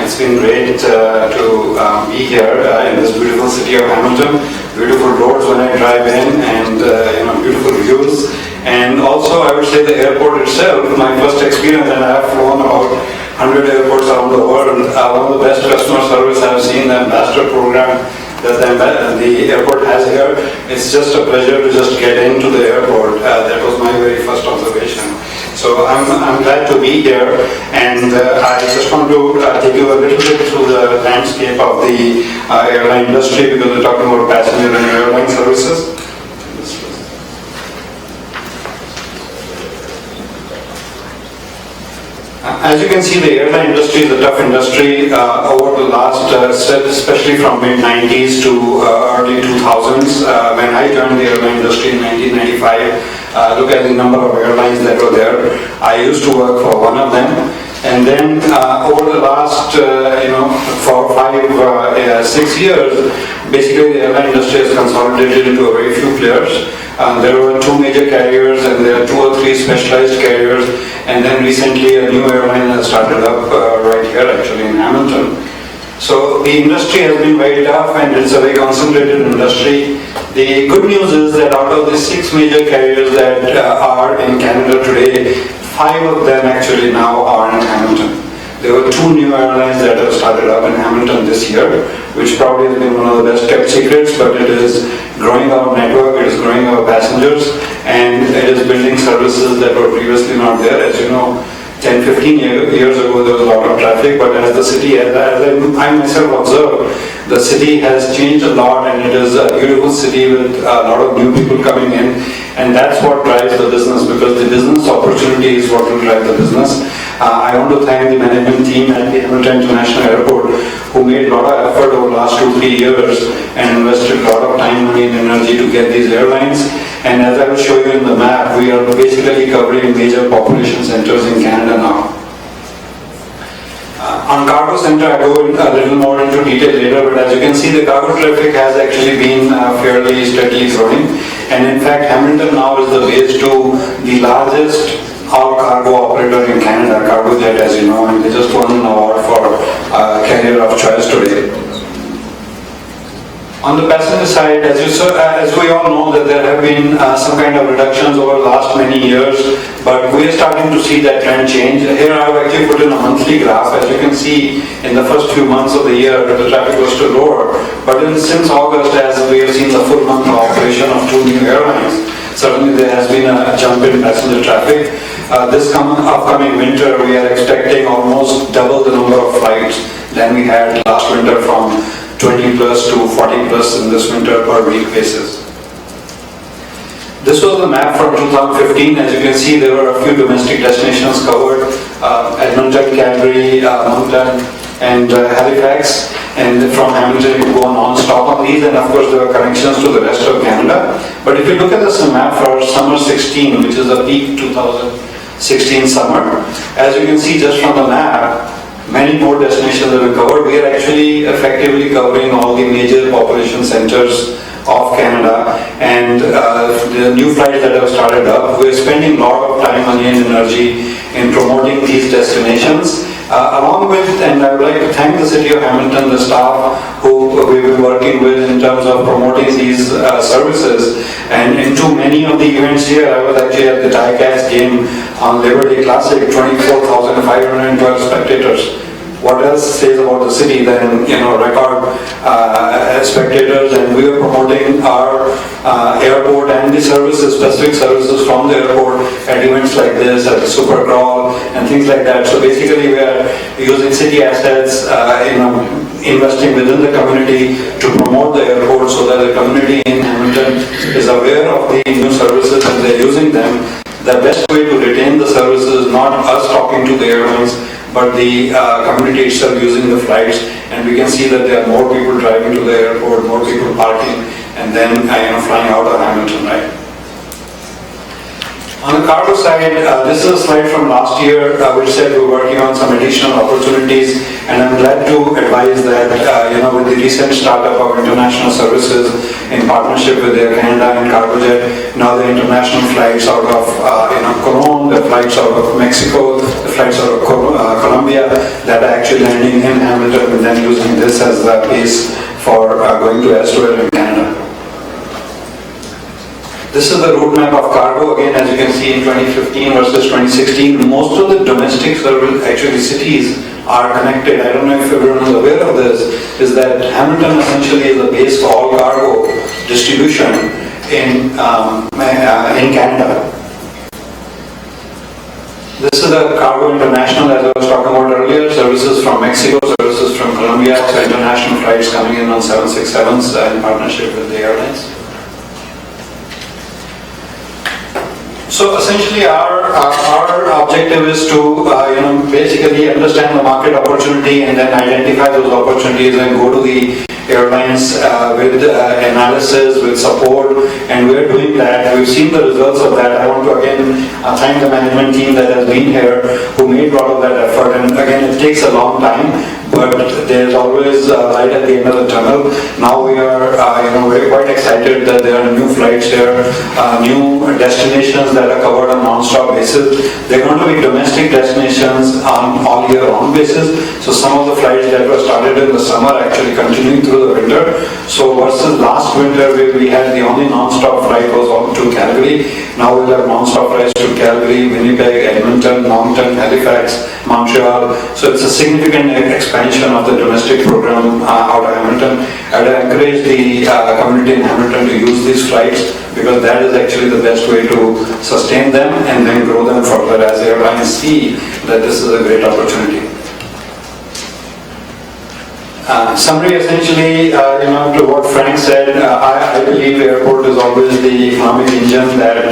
It's been great to be here in this beautiful city of Hamilton. Beautiful roads when I drive in, and beautiful views. And also, I would say the airport itself. My first experience, and I have flown about 100 airports around the world. One of the best customer service I've seen, the ambassador program that the airport has here. It's just a pleasure to just get into the airport. That was my very first observation. So I'm glad to be here, and I just want to take you a little bit through the landscape of the airline industry, because we're talking about passenger and airline services. As you can see, the airline industry is a tough industry over the last, especially from mid-90s to early 2000s. When I joined the airline industry in 1995, look at the number of airlines that were there. I used to work for one of them. And then over the last, 4, 5, 6 years, basically the airline industry has consolidated into a very few players. There were 2 major carriers, and there are 2 or 3 specialized carriers, and then recently a new airline has started up right here actually in Hamilton. So the industry has been very tough, and it's a very concentrated industry. The good news is that out of the 6 major carriers that are in Canada today, 5 of them actually now are in Hamilton. There were 2 new airlines that have started up in Hamilton this year, which probably has been one of the best kept secrets, but it is growing our network, it is growing our passengers, and it is building services that were previously not there. As you know, 10, 15 years ago, there was a lot of traffic, but as the city, as I myself observed, the city has changed a lot, and it is a beautiful city with a lot of new people coming in, and that's what drives the business, because the business opportunity is what will drive the business. I want to thank the management team at the Hamilton International Airport, who made a lot of effort over the last 2-3 years and invested a lot of time, money, and energy to get these airlines. And as I will show you in the map, we are basically covering major population centers in Canada now. On cargo center, I go a little more into detail later, but as you can see, the cargo traffic has actually been fairly steadily growing. And in fact, Hamilton now is the base to the largest all-cargo operator in Canada, Cargojet, as you know, and they just won an award for carrier of choice today. On the passenger side, as we all know, that there have been some kind of reductions over the last many years, but we are starting to see that trend change. Here I have actually put in a monthly graph. As you can see, in the first few months of the year, the traffic was still lower, but since August, as we have seen the full month of operation of 2 new airlines, certainly there has been a jump in passenger traffic. This upcoming winter, we are expecting almost double the number of flights than we had last winter, from 20 plus to 40 plus in this winter per week basis. This was the map from 2015. As you can see, there were a few domestic destinations covered: Edmonton, Calgary, Moncton, and Halifax. And from Hamilton, you go non-stop on these, and of course there were connections to the rest of Canada. But if you look at this map for summer 16, which is a peak 2016 summer, as you can see just from the map, many more destinations have been covered. We are actually effectively covering all the major population centers of Canada, and the new flights that have started up, we are spending a lot of time, money and energy in promoting these destinations. Along with, and I would like to thank the City of Hamilton, the staff who we've been working with in terms of promoting these services. And into many of the events here, I was actually at the GIC game on Labor Day Classic, 24,512 spectators. What else says about the city than, record spectators, and we are promoting our airport and the services, specific services from the airport at events like this, at the Super Crawl and things like that. So basically we are using city assets, investing within the community to promote the airport, so that the community in Hamilton is aware of the new services and they're using them. The best way to retain the services is not us talking to the airlines, but the community itself using the flights, and we can see that there are more people driving to the airport, more people parking, and then flying out of Hamilton, right? On the cargo side, this is a slide from last year, which said we're working on some additional opportunities, and I'm glad to advise that with the recent startup of international services in partnership with Air Canada and Cargojet, now the international flights out of Cologne, the flights out of Mexico, the flights out of Colombia, that are actually landing in Hamilton and then using this as the base for going to elsewhere in Canada. This is the route map of cargo. Again, as you can see, in 2015 versus 2016, most of the domestic service, actually cities, are connected. I don't know if everyone is aware of this, is that Hamilton essentially is the base for all cargo distribution in Canada. This is the Cargo International, as I was talking about earlier, services from Mexico, services from Colombia, so international flights coming in on 767s in partnership with the airlines. So essentially our objective is to basically understand the market opportunity and then identify those opportunities and go to the airlines with analysis, with support, and we're doing that. We've seen the results of that. I want to again thank the management team that has been here, who made a lot of that effort, and again it takes a long time, but there's always light at the end of the tunnel. Now we are we're quite excited that there are new flights here, new destinations that are covered on non-stop basis. They're going to be domestic destinations on all year round basis. So some of the flights that were started in the summer actually continuing through the winter. So versus last winter where we had the only non-stop flight was on to Calgary, now we'll have non-stop flights to Calgary, Winnipeg, Edmonton, Moncton, Halifax, Montreal. So it's a significant expansion expansion of the domestic program out of Hamilton. I would encourage the community in Hamilton to use these flights because that is actually the best way to sustain them and then grow them further as airlines see that this is a great opportunity. Summary essentially, to what Frank said, I believe airport is always the economic engine that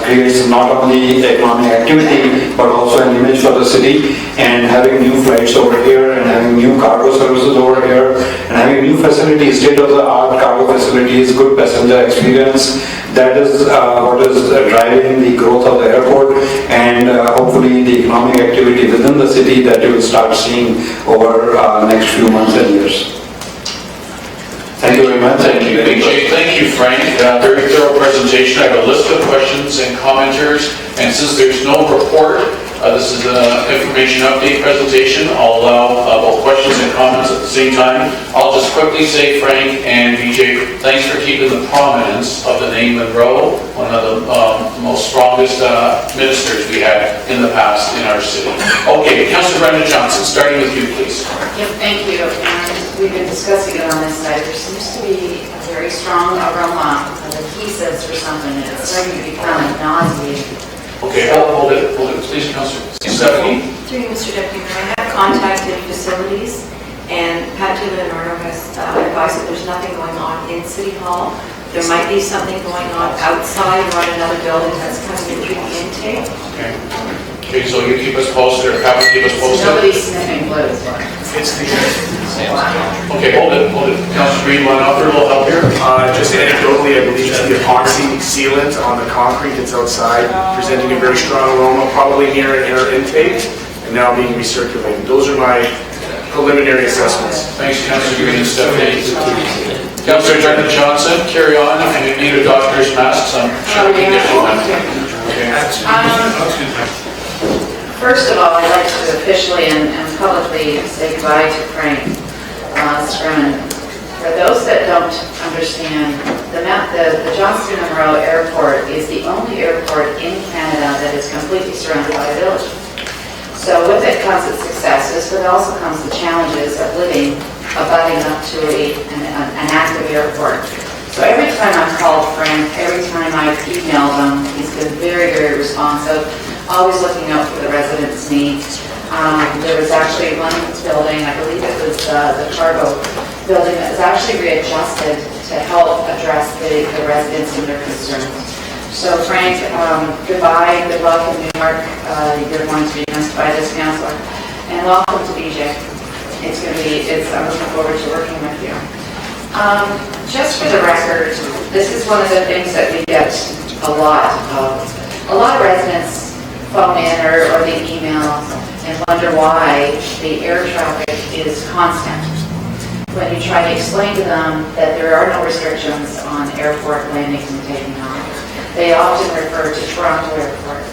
creates not only economic activity but also an image for the city, and having new flights over here and having new cargo services over here and having new facilities, state-of-the-art cargo facilities, good passenger experience, that is what is driving the growth of the airport and hopefully the economic activity within the city that you will start seeing over next few months and years. Thank you very much. Thank you, BJ. Thank you, Frank. Very thorough presentation. I have a list of questions and commenters, and since there's no report, this is an information update presentation. I'll allow both questions and comments at the same time. I'll just quickly say, Frank and BJ, thanks for keeping the prominence of the name Monroe, one of the most strongest ministers we had in the past in our city. Okay, Councillor Brenda Johnson, starting with you, please. Yep, thank you. And we've been discussing it on this side. There seems to be a very strong aroma of adhesives or something, and it's starting to become nauseating. Okay, hold it, please, Councillor. Stephanie? Through you, Mr. Deputy Mayor, I have contacted facilities, and Pat Leonardo has advised that there's nothing going on in City Hall. There might be something going on outside or in another building that's coming in through the intake. Okay. Okay, so you keep us posted, or have to keep us posted? Nobody's sniffing blue. It's the Okay, hold it. Councillor Green, want to offer a little help here? Just anecdotally, I believe the epoxy sealant on the concrete that's outside, presenting a very strong aroma, probably near an air intake, and now being recirculated. Those are my preliminary assessments. Thanks, Councillor Green and Stephanie. Councillor Brenda Johnson, carry on. If you need a doctor's mask, I'm sure we can get you one. First of all, I'd like to officially and publicly say goodbye to Frank Scrimmon. For those that don't understand, the Johnston Monroe Airport is the only airport in Canada that is completely surrounded by a village. So with it comes its successes, but also comes the challenges of living abutting up to an active airport. So every time I've called Frank, every time I've emailed him, he's been very, very responsive, always looking out for the residents' needs. There was actually one building, I believe it was the cargo building, that was actually readjusted to help address the residents and their concerns. So Frank, goodbye, good luck in New York. You're going to be missed by this councilor. And welcome to BJ. I'm looking forward to working with you. Just for the record, this is one of the things that we get a lot of. A lot of residents phone in or they email and wonder why the air traffic is constant. When you try to explain to them that there are no restrictions on airport landings and taking off, they often refer to Toronto Airport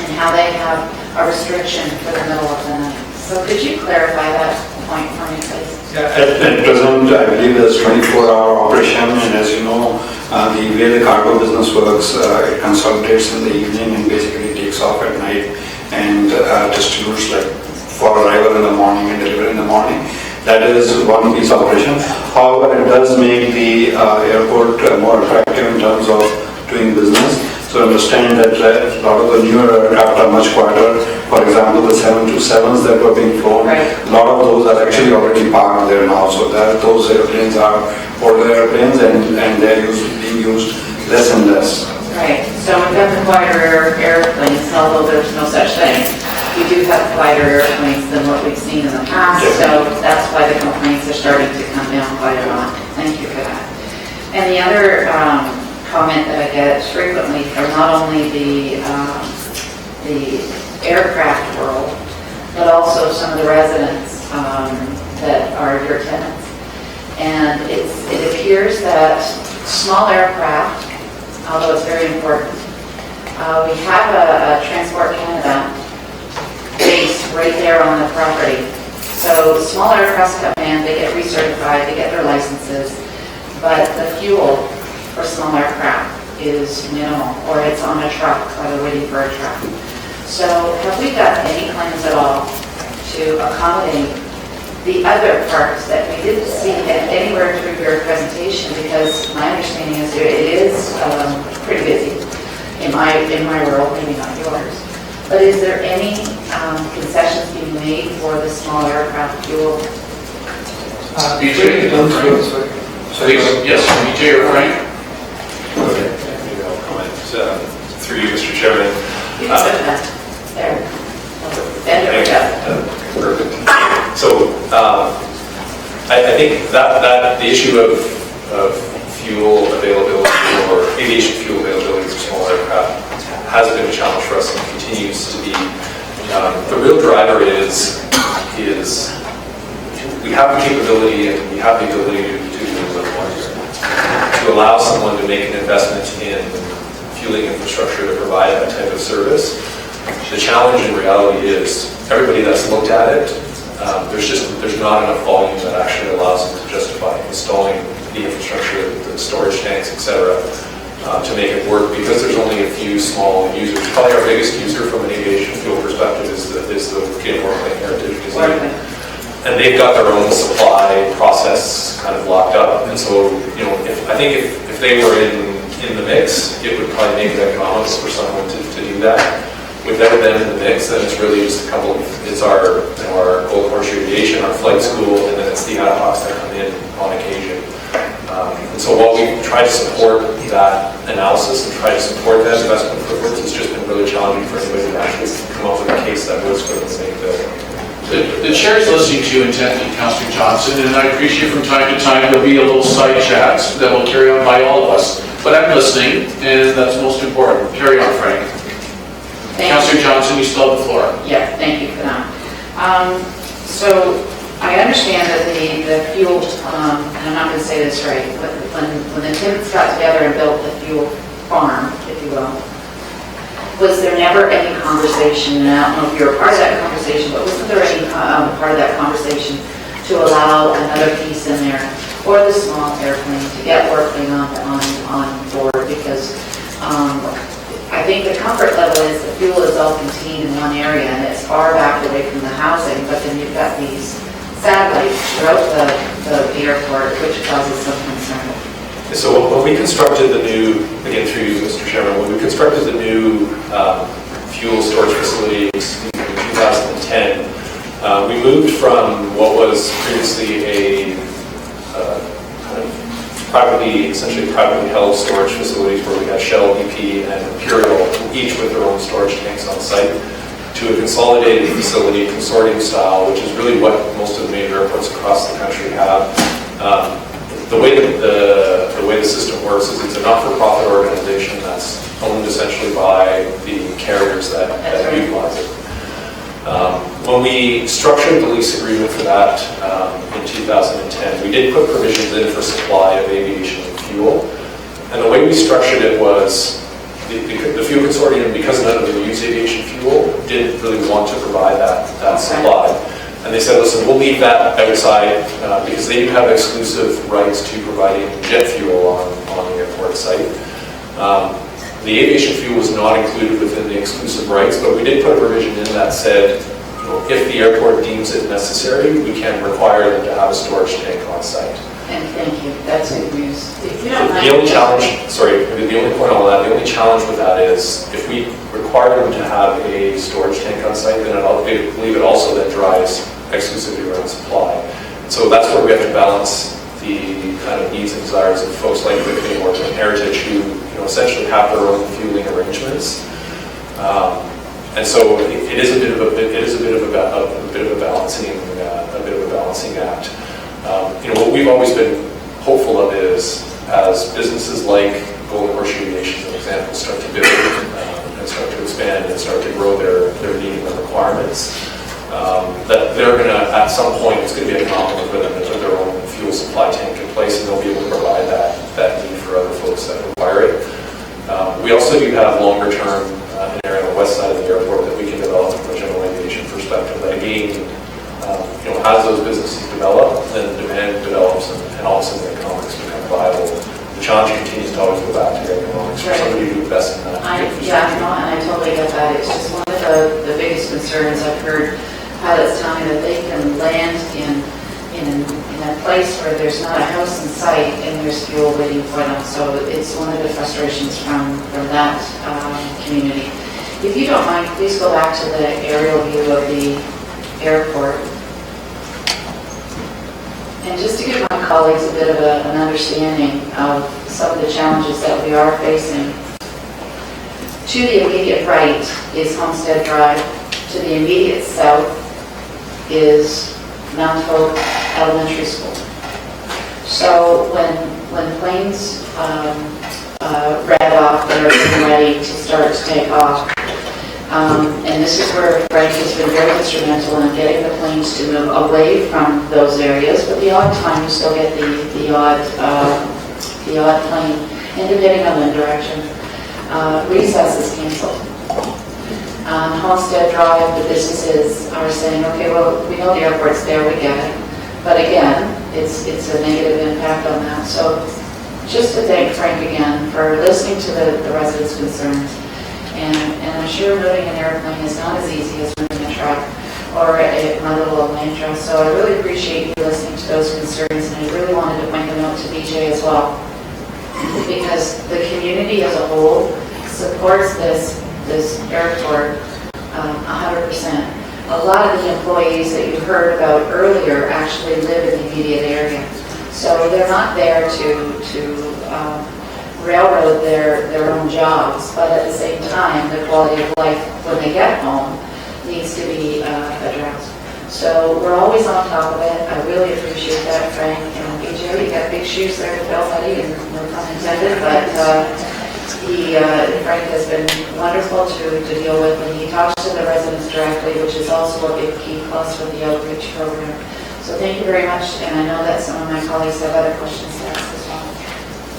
and how they have a restriction for the middle of the night. So could you clarify that point for me, please? At present, I believe there's 24-hour operation, and as you know, the way the cargo business works, it consolidates in the evening and basically takes off at night and distributes like for arrival in the morning and delivery in the morning. That is one piece of operation. However, it does make the airport more attractive in terms of doing business. So understand that a lot of the newer aircraft are much quieter. For example, the 727s that were being flown, a lot of those are actually already parked there now. So those airplanes are older airplanes and they're being used less and less. Right. So we've got the quieter airplanes, although there's no such thing. We do have quieter airplanes than what we've seen in the past. So that's why the complaints are starting to come down quite a lot. Thank you for that. And the other comment that I get frequently from not only the aircraft world, but also some of the residents that are your tenants. And it appears that small aircraft, although it's very important, we have a Transport Canada base right there on the property. So small aircraft come in, they get recertified, they get their licenses, but the fuel for small aircraft is minimal, or it's on a truck, or they're waiting for a truck. So have we got any plans at all to accommodate the other parts that we didn't see anywhere through your presentation, because my understanding is it is pretty busy in my world, maybe not yours. But is there any concessions being made for the small aircraft fuel? BJ? Yes, BJ or Frank? Okay, maybe I'll comment through you, Mr. Chairman. You can put that there. There we go. Perfect. So I think that the issue of fuel availability or aviation fuel availability for small aircraft has been a challenge for us and continues to be. The real driver is we have the capability and we have the ability to allow someone to make an investment in fueling infrastructure to provide that type of service. The challenge in reality is everybody that's looked at it, there's not enough volume that actually allows them to justify installing the infrastructure, the storage tanks, etc., to make it work, because there's only a few small users. Probably our biggest user from an aviation fuel perspective is the Canadian Workplace Heritage Museum. And they've got their own supply process kind of locked up. And so, I think if they were in the mix, it would probably make it economical for someone to do that. Without them in the mix, then it's really just it's our Gold Course Aviation, our flight school, and then it's the ad hocs that come in on occasion. And so while we try to support that analysis and try to support that investment preference, it's just been really challenging for anybody to actually come up with a case that works for them to make The chair is listening to you intently, Councillor Johnson, and I appreciate from time to time there'll be a little side chat that will carry on by all of us. But I'm listening, and that's most important. Carry on, Frank. Councillor Johnson, you still have the floor. Yeah, thank you for that. So I understand that the fuel, and I'm not going to say this right, but when the Timmins got together and built the fuel farm, if you will, was there never any conversation, and I don't know if you were part of that conversation, but wasn't there any part of that conversation to allow another piece in there for the small airplane to get working on board? Because I think the comfort level is the fuel is all contained in one area and it's far back away from the housing, but then you've got these satellites throughout the airport, which causes some concern. So when we constructed the new, again through you, Mr. Chairman, when we constructed the new fuel storage facilities in 2010, we moved from what was previously a kind of essentially privately held storage facilities where we had Shell, BP, and Imperial, each with their own storage tanks on site, to a consolidated facility, consortium style, which is really what most of the major airports across the country have. The way the system works is it's a not-for-profit organization that's owned essentially by the carriers that utilize it. When we structured the lease agreement for that in 2010, we did put provisions in for supply of aviation fuel. And the way we structured it was the fuel consortium, because none of them use aviation fuel, didn't really want to provide that supply. And they said, listen, we'll leave that outside because they do have exclusive rights to providing jet fuel on the airport site. The aviation fuel was not included within the exclusive rights, but we did put a provision in that said, if the airport deems it necessary, we can require them to have a storage tank on site. And thank you, that's good news. The only challenge, the only point on that, the only challenge with that is if we require them to have a storage tank on site, then I believe it also then drives exclusivity around supply. So that's where we have to balance the kind of needs and desires of folks like the Canadian Workplace Heritage who essentially have their own fueling arrangements. And so it is a bit of a balancing act. What we've always been hopeful of is, as businesses like Golden Course Aviation, as an example, start to build and start to expand and start to grow their need and requirements, that they're going to, at some point, it's going to be economical for them to put their own fuel supply tank in place, and they'll be able to provide that need for other folks that require it. We also do have longer term an area on the west side of the airport that we can develop from a general aviation perspective. That again, as those businesses develop, then demand develops, and all of a sudden the economics become viable. The challenge continues to always go back to the economics for somebody to invest in that. And I totally get that. It's just one of the biggest concerns I've heard pilots tell me that they can land in in a place where there's not a house in sight and there's fuel waiting for them. So it's one of the frustrations from that community. If you don't mind, please go back to the aerial view of the airport. And just to give my colleagues a bit of an understanding of some of the challenges that we are facing. To the immediate right is Homestead Drive. To the immediate south is Mount Hope Elementary School. So when planes rev off, they're getting ready to start to take off. And this is where Frank has been very instrumental in getting the planes to move away from those areas, but the odd time you still get the odd plane, and depending on the direction, recess is canceled. On Homestead Drive, the businesses are saying, okay, well, we know the airport's there, we get it. But again, it's a negative impact on that. So just to thank Frank again for listening to the residents' concerns. And I'm sure moving an airplane is not as easy as moving a truck or my little Elantra. So I really appreciate you listening to those concerns, and I really wanted to point them out to BJ as well. Because the community as a whole supports this airport 100%. A lot of the employees that you heard about earlier actually live in the immediate area. So they're not there to railroad their own jobs, but at the same time, the quality of life when they get home needs to be addressed. So we're always on top of it. I really appreciate that, Frank. And BJ, you got big shoes there to fill, buddy, and no pun intended, but Frank has been wonderful to deal with, and he talks to the residents directly, which is also a big key plus with the outreach program. So thank you very much, and I know that some of my colleagues have other questions to ask as well.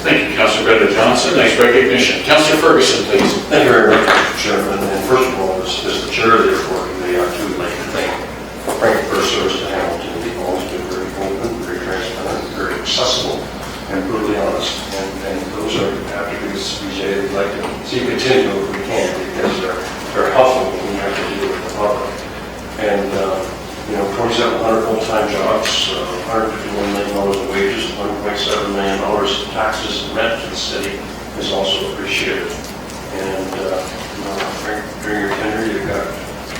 Thank you, Councillor Brenda Johnson. Nice recognition. Councillor Ferguson, please. Thank you very much, Mr. Chairman. And first of all, as the chair of the airport committee, I too would like to thank Frank for his service to Hamilton. He's always been very open, very transparent, very accessible, and brutally honest. And those are attributes, BJ, I'd like to see continue if we can, because they're helpful when we have to deal with the public. And 2,700 full-time jobs, $151 million in wages, $1.7 million in taxes and rent to the city is also appreciated. And Frank, during your tenure, you've got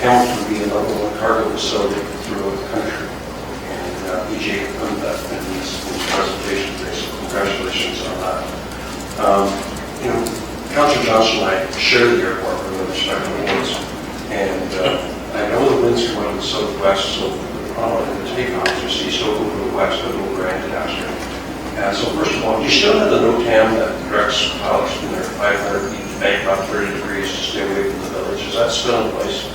Hamilton being the number one cargo facility throughout the country. And BJ confirmed that in his presentation today, so congratulations on that. Councillor Johnson and I share the airport for the respective awards. And I know the winds come out of the southwest, so the takeoffs are east over to the west, but over Ancaster. And so first of all, you still have the NOTAM that directs pilots when they're 500 feet bank about 30 degrees to stay away from the village. Is that still in place?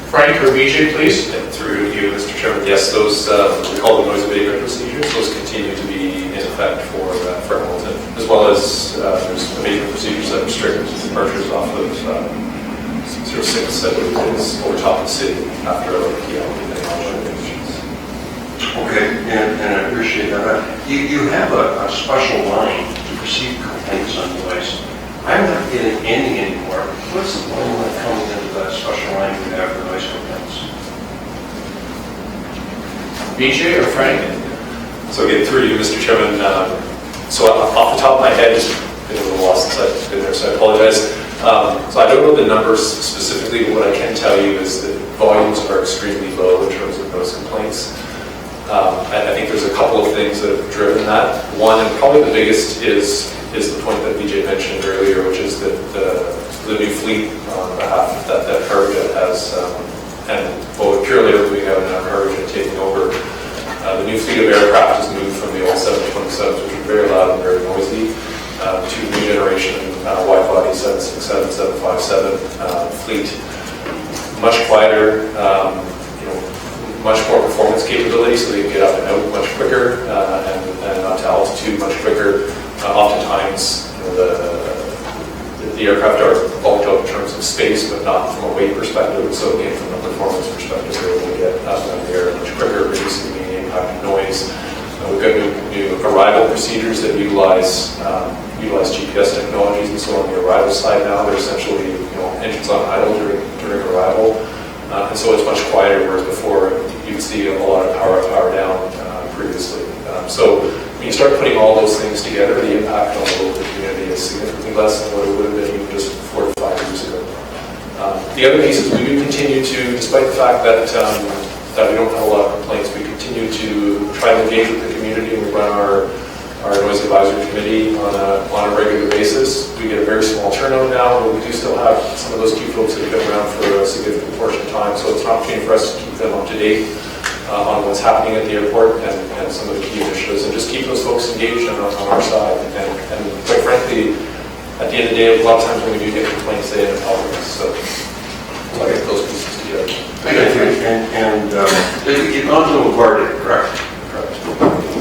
Frank or BJ, please. And through you, Mr. Chairman, yes, those, we call them noise abatement procedures. Those continue to be in effect for Hamilton, as well as there's abatement procedures that restrict departures off of 06 that is over top of the city after 11 p.m. Okay, and I appreciate that. You have a special line to receive complaints on noise. I'm not getting any anymore. What's the point of coming into that special line you have for noise complaints? BJ or Frank? So again, through you, Mr. Chairman, so off the top of my head, it's been a little while since I've been there, so I apologize. So I don't know the numbers specifically, but what I can tell you is that volumes are extremely low in terms of noise complaints. I think there's a couple of things that have driven that. One, and probably the biggest, is the point that BJ mentioned earlier, which is that the new fleet on behalf that Cargojet has, and both purely moving out and Cargojet taking over, the new fleet of aircraft has moved from the old 727s, which are very loud and very noisy, to new generation wide-body 767, 757 fleet, much quieter, much more performance capability, so they can get up and out much quicker and up to altitude much quicker. Oftentimes, the aircraft are bulked up in terms of space, but not from a weight perspective. So again, from a performance perspective, they're able to get up and the air much quicker, reducing the impact of noise. We've got new arrival procedures that utilize GPS technologies, and so on the arrival side now, they're essentially engines on idle during arrival, and so it's much quieter. Whereas before, you'd see a lot of power up, power down previously. So when you start putting all those things together, the impact on the local community is significantly less than what it would have been even just 4 to 5 years ago. The other piece is we do continue to, despite the fact that we don't have a lot of complaints, we continue to try to engage with the community, and we run our noise advisory committee on a regular basis. We get a very small turnout now, but we do still have some of those key folks that have been around for a significant portion of time, so it's an opportunity for us to keep them up to date on what's happening at the airport and some of the key initiatives, and just keep those folks engaged on our side. And quite frankly, at the end of the day, a lot of times when we do get complaints, they end up helping us. So I'll get those pieces together. Thank you. And you've gone to LaGuardia, correct? Correct.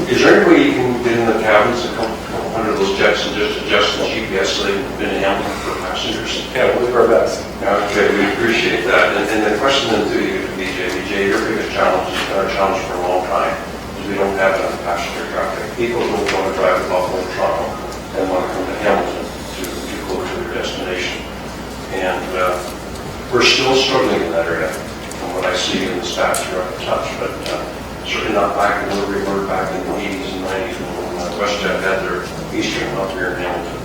Is there any way you can get in the cabins and come under those jets and just adjust the GPS so they've been handled for passengers? Yeah, we'll do our best. Okay, we appreciate that. And the question then to you, BJ, your biggest challenge has been our challenge for a long time, is we don't have enough passenger traffic. People don't want to drive to Buffalo and Toronto and want to come to Hamilton to go to their destination. And we're still struggling in that area from what I see in the stats here at the touch, but certainly not back in where we were back in the 80s and 90s when WestJet had their eastern hub here in Hamilton.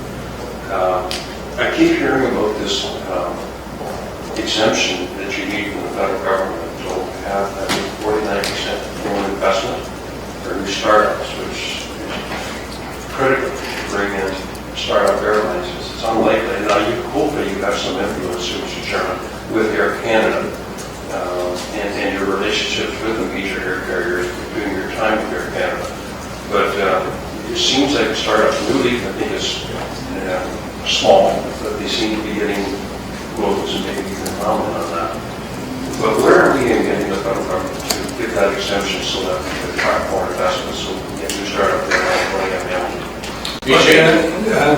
I keep hearing about this exemption that you need from the federal government to have, I think, 49% foreign investment for new startups, which is critical to bring in startup airlines. It's unlikely. Now, hopefully you have some influence, Mr. Chairman, with Air Canada and your relationships with the major air carriers during your time with Air Canada. But it seems like a startup newly, I think, is small, but they seem to be getting loads and maybe even comment on that. But where are we in getting the federal government to give that exemption so that we can attract more investment so we can get new startup airlines running on Hamilton?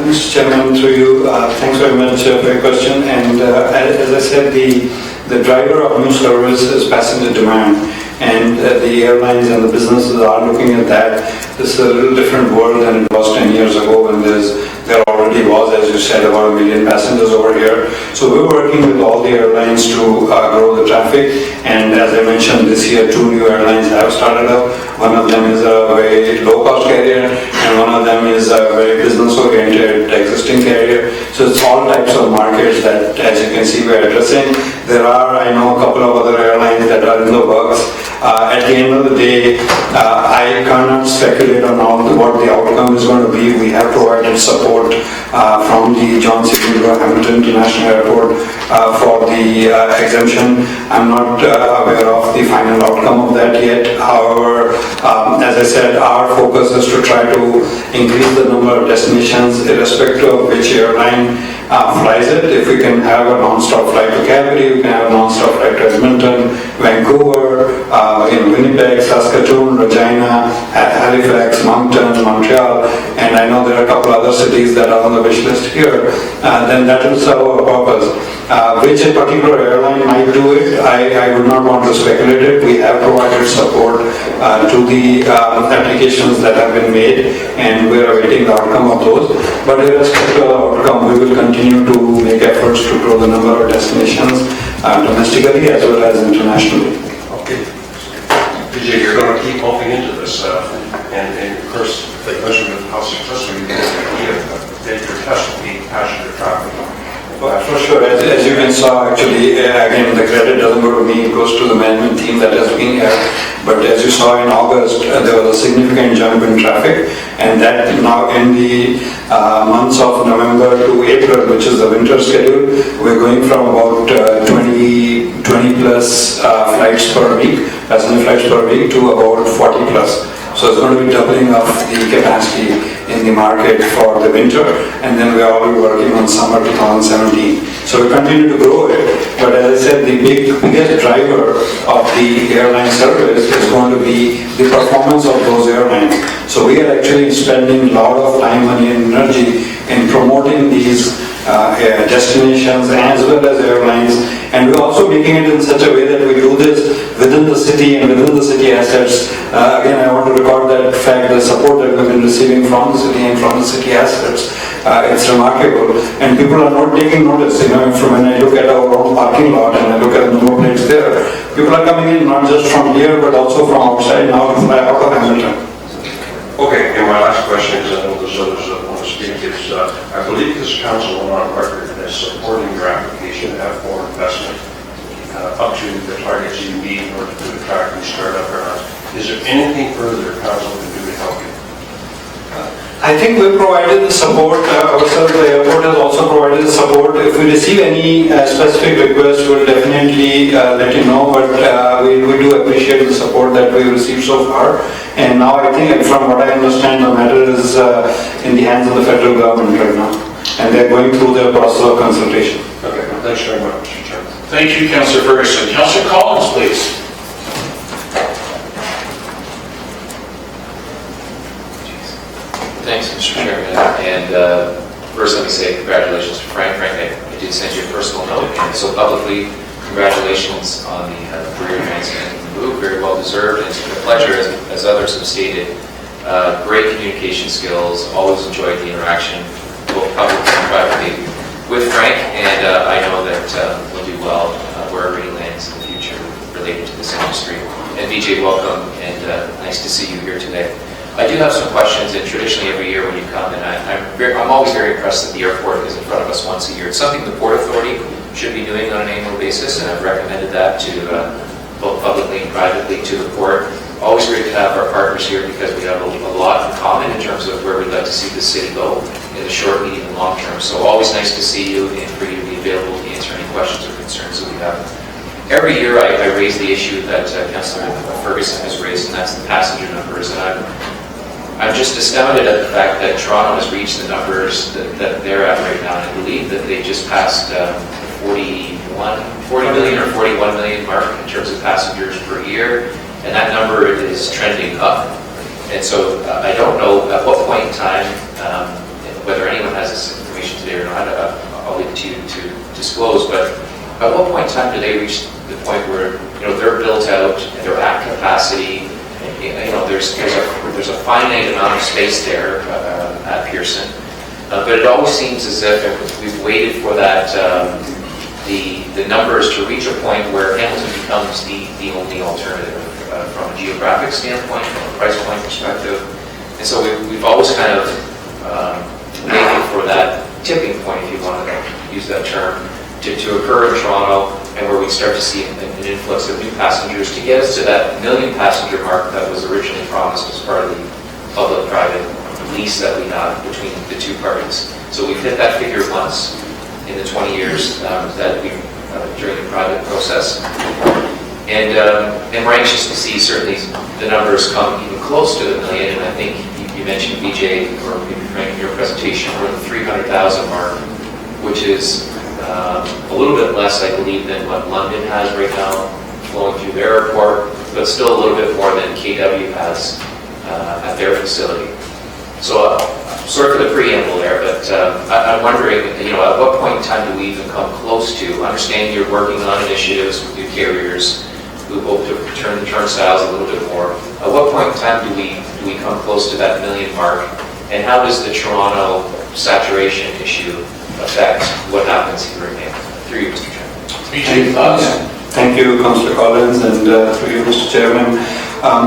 Mr. Chairman, through you, thanks very much for your question. And as I said, the driver of new service is passenger demand, and the airlines and the businesses are looking at that. This is a little different world than it was 10 years ago when there already was, as you said, about 1 million passengers over here. So we're working with all the airlines to grow the traffic, and as I mentioned, this year 2 new airlines have started up. One of them is a very low-cost carrier, and one of them is a very business-oriented existing carrier. So it's all types of markets that, as you can see, we're addressing. There are, I know, a couple of other airlines that are in the works. At the end of the day, I cannot speculate on what the outcome is going to be. We have provided support from the John C. Hamilton International Airport for the exemption. I'm not aware of the final outcome of that yet. However, as I said, our focus is to try to increase the number of destinations irrespective of which airline flies it. If we can have a non-stop flight to Calgary, we can have a non-stop flight to Edmonton, Vancouver, Winnipeg, Saskatoon, Regina, Halifax, Moncton, Montreal, and I know there are a couple other cities that are on the wish list here, then that will serve our purpose. Which a particular airline might do it, I would not want to speculate it. We have provided support to the applications that have been made, and we are awaiting the outcome of those. But irrespective of the outcome, we will continue to make efforts to grow the number of destinations domestically as well as internationally. Okay. Vijay, you're going to keep bumping into this, and of course, the question of how successful you can be that your test will be passenger traffic. For sure, as you can saw, actually, again, the credit doesn't go to me, it goes to the management team that has been here. But as you saw in August, there was a significant jump in traffic, and that now in the months of November to April, which is the winter schedule, we're going from about 20 plus flights per week, passenger flights per week, to about 40 plus. So it's going to be doubling of the capacity in the market for the winter, and then we are already working on summer 2017. So we continue to grow it, but as I said, the biggest driver of the airline service is going to be the performance of those airlines. So we are actually spending a lot of time, money and energy in promoting these destinations as well as airlines, and we're also making it in such a way that we do this within the city and within the city assets. Again, I want to record that fact, the support that we've been receiving from the city and from the city assets. It's remarkable, and people are not taking notice. From when I look at our own parking lot and I look at the number plate flights there. People are coming in not just from here, but also from outside now to fly out of Hamilton. Okay, and my last question is, I know there's others that want to speak, is I believe this council went on record as supporting your application to have more investment up to the targets you need in order to attract new startup airlines. Is there anything further council can do to help you? I think we provided the support, ourselves, the airport has also provided the support. If we receive any specific request, we'll definitely let you know, but we do appreciate the support that we received so far. And now I think, from what I understand, the matter is in the hands of the federal government right now. And they're going through their process of consultation. Okay, thanks very much, Mr. Chairman. Thank you, Councillor Ferguson. Councillor Collins, please. Thanks, Mr. Chairman. And first, let me say congratulations to Frank. Frank, I did send you a personal note, and so publicly, congratulations on the career advancement in the move. Very well deserved, and it's been a pleasure, as others have stated. Great communication skills. Always enjoyed the interaction, both publicly and privately, with Frank. And I know that we'll do well wherever he lands in the future related to this industry. And BJ, welcome, and nice to see you here today. I do have some questions, and traditionally every year when you come, and I'm always very impressed that the airport is in front of us once a year. It's something the Port Authority should be doing on an annual basis, and I've recommended that to both publicly and privately to the port. Always great to have our partners here because we have a lot in common in terms of where we'd like to see the city go in the short, medium, and long term. So always nice to see you and for you to be available to answer any questions or concerns that we have. Every year I raise the issue that Councillor Ferguson has raised, and that's the passenger numbers. And I'm just astounded at the fact that Toronto has reached the numbers that they're at right now. And I believe that they just passed the 40 million or 41 million mark in terms of passengers per year, and that number is trending up. And so I don't know at what point in time, whether anyone has this information today or not, I'll leave it to you to disclose, but at what point in time do they reach the point where they're built out and they're at capacity? There's a finite amount of space there at Pearson, but it always seems as if we've waited for that the numbers to reach a point where Hamilton becomes the only alternative from a geographic standpoint, from a price point perspective, and so we've always kind of waited for that tipping point, if you want to use that term, to occur in Toronto, and where we start to see an influx of new passengers to get us to that 1 million passenger mark that was originally promised as part of the public-private lease that we have between the two parties. So we've hit that figure once in the 20 years that we during the private process, and we're anxious to see certainly the numbers come even close to the 1 million. And I think you mentioned, BJ, or maybe Frank, in your presentation, we're the 300,000 mark, which is a little bit less, I believe, than what London has right now flowing through their airport, but still a little bit more than KW has at their facility. So sorry for the preamble there, but I'm wondering, at what point in time do we even come close to understanding you're working on initiatives with new carriers who hope to turn the turnstiles a little bit more? At what point in time do we come close to that 1 million mark? And how does the Toronto saturation issue affect what happens here again? Through you, Mr. Chairman. Thank you, Councillor Collins, and through you, Mr. Chairman.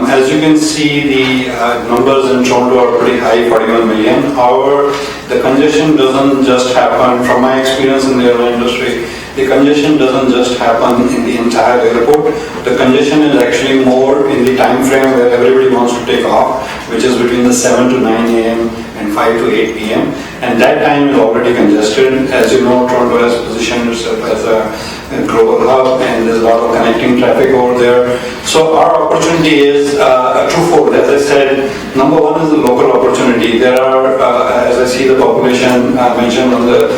As you can see, the numbers in Toronto are pretty high, 41 million. However, the congestion doesn't just happen, from my experience in the airline industry, the congestion doesn't just happen in the entire airport. The congestion is actually more in the time frame where everybody wants to take off, which is between the 7 to 9 a.m. and 5 to 8 p.m. And that time is already congested. As you know, Toronto has positioned itself as a global hub, and there's a lot of connecting traffic over there. So our opportunity is twofold. As I said, number one is the local opportunity. There are, as I see the population mentioned on the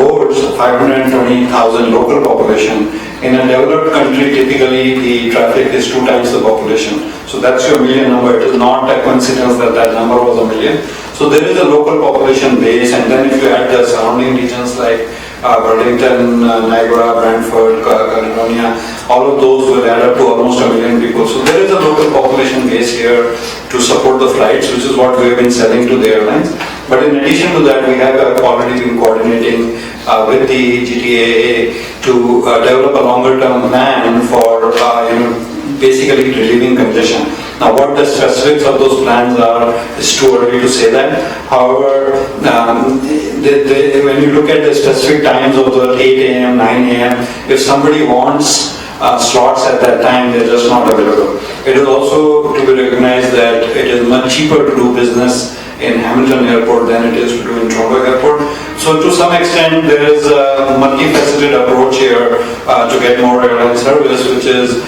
boards, 520,000 local population. In a developed country, typically the traffic is 2 times the population. So that's your million number. It is not a coincidence that that number was 1 million. So there is a local population base, and then if you add the surrounding regions like Burlington, Niagara, Brantford, Caledonia, all of those will add up to almost 1 million people. So there is a local population base here to support the flights, which is what we have been selling to the airlines. But in addition to that, we have already been coordinating with the GTAA to develop a longer-term plan for basically relieving congestion. Now, what the specifics of those plans are is too early to say that. However, when you look at the specific times of the 8 a.m., 9 a.m., if somebody wants slots at that time, they're just not available. It is also to be recognized that it is much cheaper to do business in Hamilton Airport than it is to do in Toronto Airport. So to some extent, there is a multifaceted approach here to get more airline service, which is,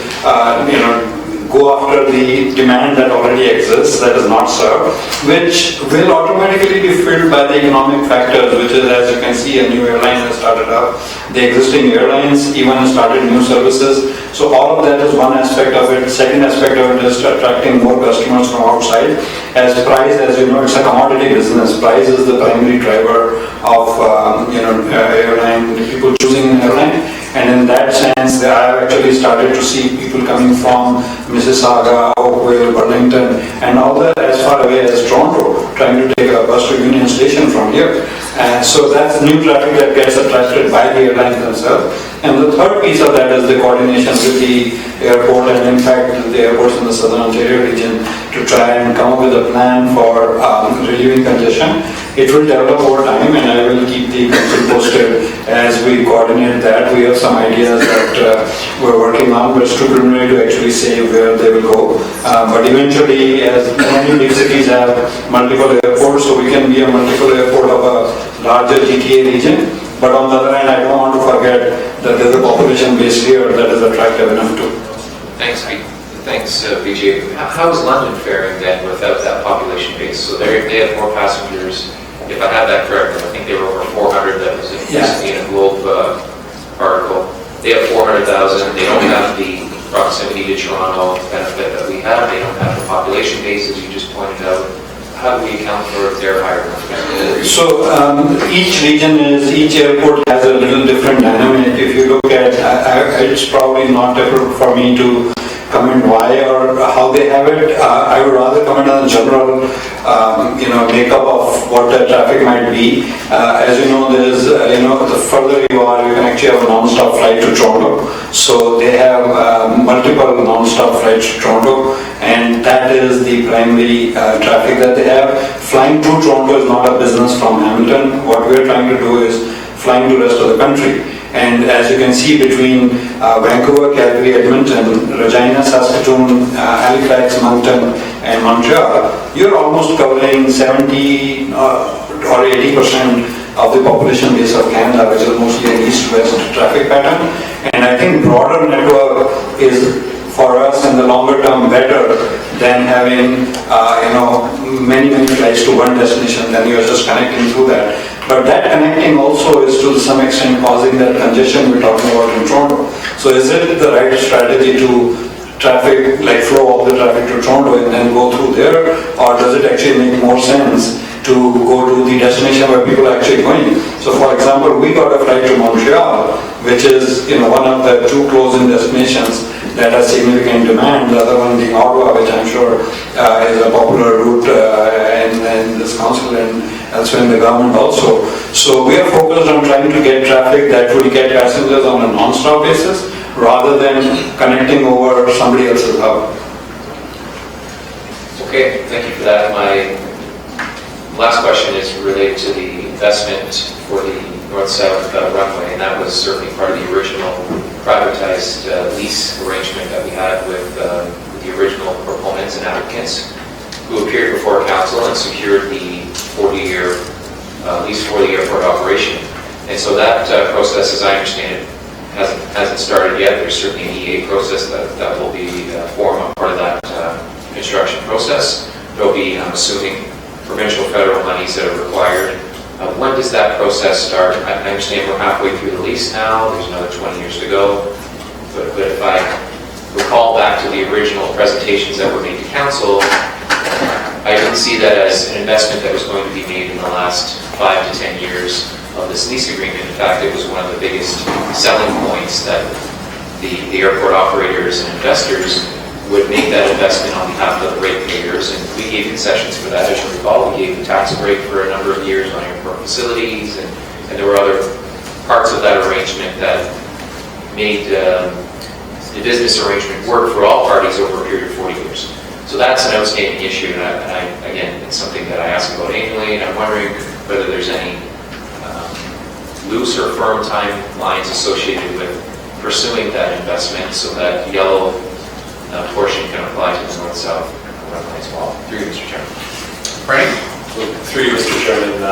go after the demand that already exists, that is not served, which will automatically be filled by the economic factors, which is, as you can see, a new airline has started up. The existing airlines even have started new services. So all of that is one aspect of it. Second aspect of it is attracting more customers from outside. As price, as you know, it's a commodity business. Price is the primary driver of airline, people choosing an airline. And in that sense, I have actually started to see people coming from Mississauga, Oakville, Burlington, and all that as far away as Toronto, trying to take a bus to Union Station from here. And so that's new traffic that gets attracted by the airlines themselves. And the third piece of that is the coordination with the airport, and in fact the airports in the Southern Ontario region, to try and come up with a plan for relieving congestion. It will develop over time, and I will keep the council posted as we coordinate that. We have some ideas that we're working on, but it's too preliminary to actually say where they will go. But eventually, as many big cities have multiple airports, so we can be a multiple airport of a larger GTA region. But on the other hand, I don't want to forget that there's a population base here that is attractive enough too. Thanks, Vijay. How is London faring then without that population base? So they have more passengers. If I have that correct, I think they were over 400. That was in a Globe article. They have 400,000. They don't have the proximity to Toronto benefit that we have. They don't have the population base, as you just pointed out. How do we account for their higher numbers? So each airport has a little different dynamic. If you look at, it's probably not appropriate for me to comment why or how they have it. I would rather comment on the general, makeup of what the traffic might be. As you know, there is, the further you are, you can actually have a non-stop flight to Toronto. So they have multiple non-stop flights to Toronto, and that is the primary traffic that they have. Flying to Toronto is not a business from Hamilton. What we're trying to do is flying to the rest of the country. And as you can see, between Vancouver, Calgary, Edmonton, Regina, Saskatoon, Halifax, Moncton, and Montreal, you're almost covering 70 or 80% of the population base of Canada, which is mostly an east-west traffic pattern. And I think broader network is, for us in the longer term, better than having many flights to one destination, then you're just connecting through that. But that connecting also is to some extent causing that congestion we're talking about in Toronto. So is it the right strategy to flow all the traffic to Toronto and then go through there, or does it actually make more sense to go to the destination where people are actually going? So for example, we got a flight to Montreal, which is one of the two close-in destinations that has significant demand, the other one being Ottawa, which I'm sure is a popular route in this council and elsewhere in the government also. So we are focused on trying to get traffic that will get passengers on a non-stop basis rather than connecting over somebody else's hub. Okay, thank you for that. My last question is related to the investment for the north-south runway, and that was certainly part of the original privatized lease arrangement that we had with the original proponents and applicants who appeared before council and secured the 40-year lease for the airport operation. And so that process, as I understand it, hasn't started yet. There's certainly an EA process that will be formed part of that construction process. There'll be, I'm assuming, provincial, federal monies that are required. When does that process start? I understand we're halfway through the lease now. There's another 20 years to go. But if I recall back to the original presentations that were made to council, I didn't see that as an investment that was going to be made in the last 5 to 10 years of this lease agreement. In fact, it was one of the biggest selling points that the airport operators and investors would make that investment on behalf of the ratepayers, and we gave concessions for that. As you recall, we gave the tax break for a number of years on airport facilities, and there were other parts of that arrangement that made the business arrangement work for all parties over a period of 40 years. So that's an outstanding issue, and again, it's something that I ask about annually, and I'm wondering whether there's any loose or firm timelines associated with pursuing that investment so that the yellow portion can apply to the north-south runway as well. Through you, Mr. Chairman. Frank? Through you, Mr. Chairman.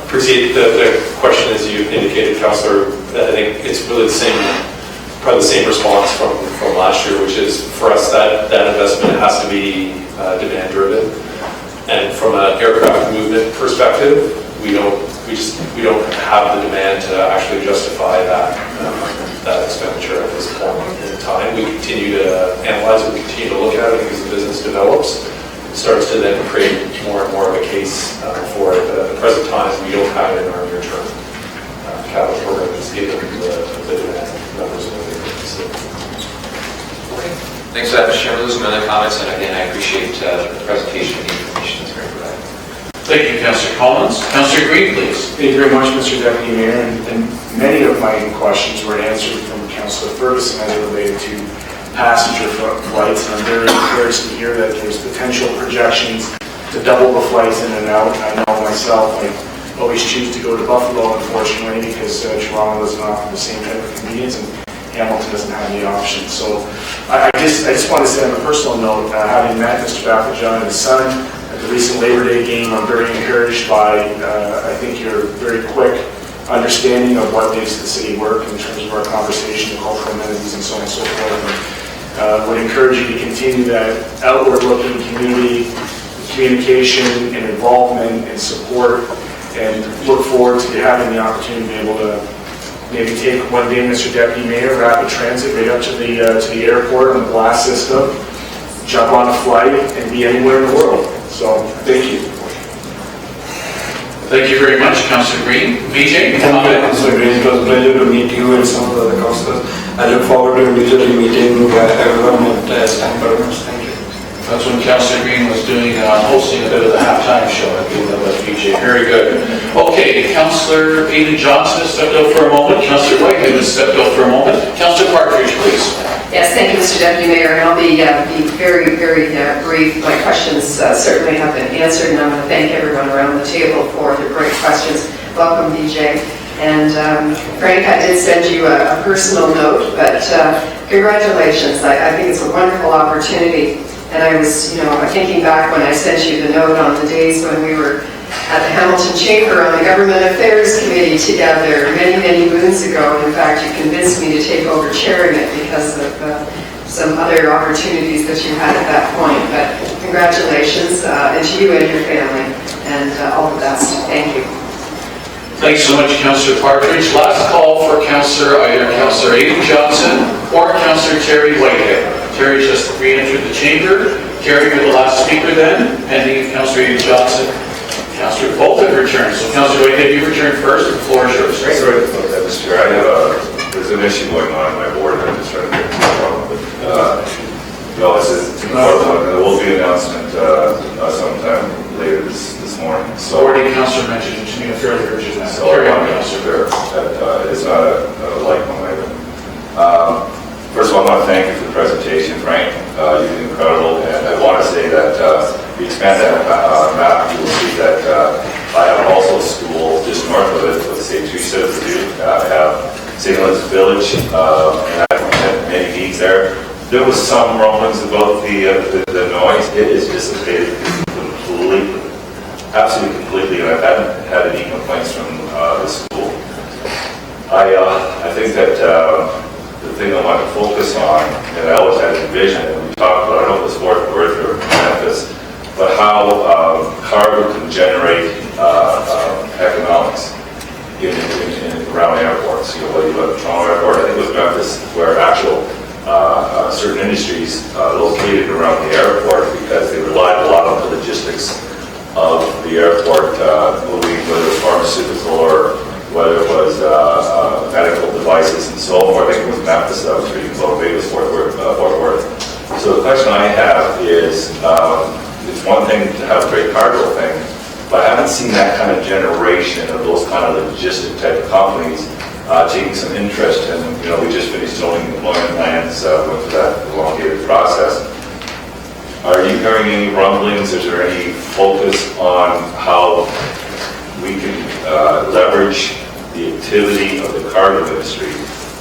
Appreciate the question as you indicated, Councillor. I think it's really probably the same response from last year, which is for us that investment has to be demand driven. And from an aircraft movement perspective, we don't have the demand to actually justify that expenditure at this point in time. We continue to analyze it, we continue to look at it as the business develops. It starts to then create more and more of a case for it. But at the present time, we don't have it in our near-term capital program, just given the demand numbers and everything. Thanks for that, Mr. Chairman. Those are my other comments, and again, I appreciate the presentation and the information that's been provided. Thank you, Councillor Collins. Councillor Green, please. Thank you very much, Mr. Deputy Mayor, and many of my questions were answered from Councillor Ferguson as it related to passenger flights, and I'm very encouraged to hear that there's potential projections to double the flights in and out. I know myself, I always choose to go to Buffalo, unfortunately, because Toronto doesn't offer the same type of convenience, and Hamilton doesn't have the option. So I just want to say on a personal note, having met Mr. Baffajon and his son at the recent Labor Day game, I'm very encouraged by, I think, your very quick understanding of what makes the city work in terms of our conversation, the cultural amenities, and so on and so forth. And would encourage you to continue that outward-looking community communication and involvement and support, and look forward to having the opportunity to be able to maybe take one day, Mr. Deputy Mayor, rapid transit right up to the airport on the glass system, jump on a flight, and be anywhere in the world. So, thank you. Thank you very much, Councillor Green. VJ? Thank you, Councillor Green. It was a pleasure to meet you and some of the other councillors. I look forward to individually meeting everyone as time permits. Thank you. That's when Councillor Green was doing, hosting a bit of the halftime show at VJ. Very good. Okay, Councillor Aidan Johnson has stepped out for a moment. Councillor Whitehead has stepped out for a moment. Councillor Partridge, please. Yes, thank you, Mr. Deputy Mayor, and I'll be very, very brief. My questions certainly have been answered, and I'm going to thank everyone around the table for their great questions. Welcome, VJ. And Frank, I did send you a personal note, but congratulations. I think it's a wonderful opportunity. And I was, thinking back when I sent you the note on the days when we were at the Hamilton Chamber on the Government Affairs Committee together many, many moons ago. In fact, you convinced me to take over chairing it because of some other opportunities that you had at that point. But congratulations, and to you and your family, and all the best. Thank you. Thanks so much, Councillor Partridge. Last call for either Councillor Aidan Johnson or Councillor Terry Whitehead. Terry just re-entered the chamber. Terry, you're the last speaker then, pending Councillor Aidan Johnson. Councillor both have returned. So Councillor Whitehead, you returned first. The floor is yours. Sorry about that, Mr. Chair. There's an issue going on in my board that I'm just trying to get control of. It's important. There will be an announcement sometime later this morning. So already Councillor mentioned it to me, a fairly urgent matter. So I want to make sure that it's not a light one item. First of all, I want to thank you for the presentation, Frank. You did incredible, and I want to say that if you expand that map, you will see that I have also a school just north of it, with St. Teresa of Purdue. I have St. Elizabeth Village, and I've had many meetings there. There was some rumblings about the noise. It is dissipated completely, absolutely completely, and I haven't had any complaints from the school. I think that the thing I want to focus on, and I always had a vision, and we talked about, I don't know if it's Fort Worth or Memphis, but how cargo can generate economics around airports. Whether you look at Toronto Airport, I think it was Memphis, where actual certain industries located around the airport because they relied a lot on the logistics of the airport, moving whether it was pharmaceutical or whether it was medical devices and so forth. I think it was Memphis that was reading about, maybe it was Fort Worth. So the question I have is, it's one thing to have a great cargo thing, but I haven't seen seen that kind of generation of those kind of logistic type of companies taking some interest in them. You know, we just finished zoning employment plans, went through that elongated process. Are you hearing any rumblings? Is there any focus on how we can leverage the activity of the cargo industry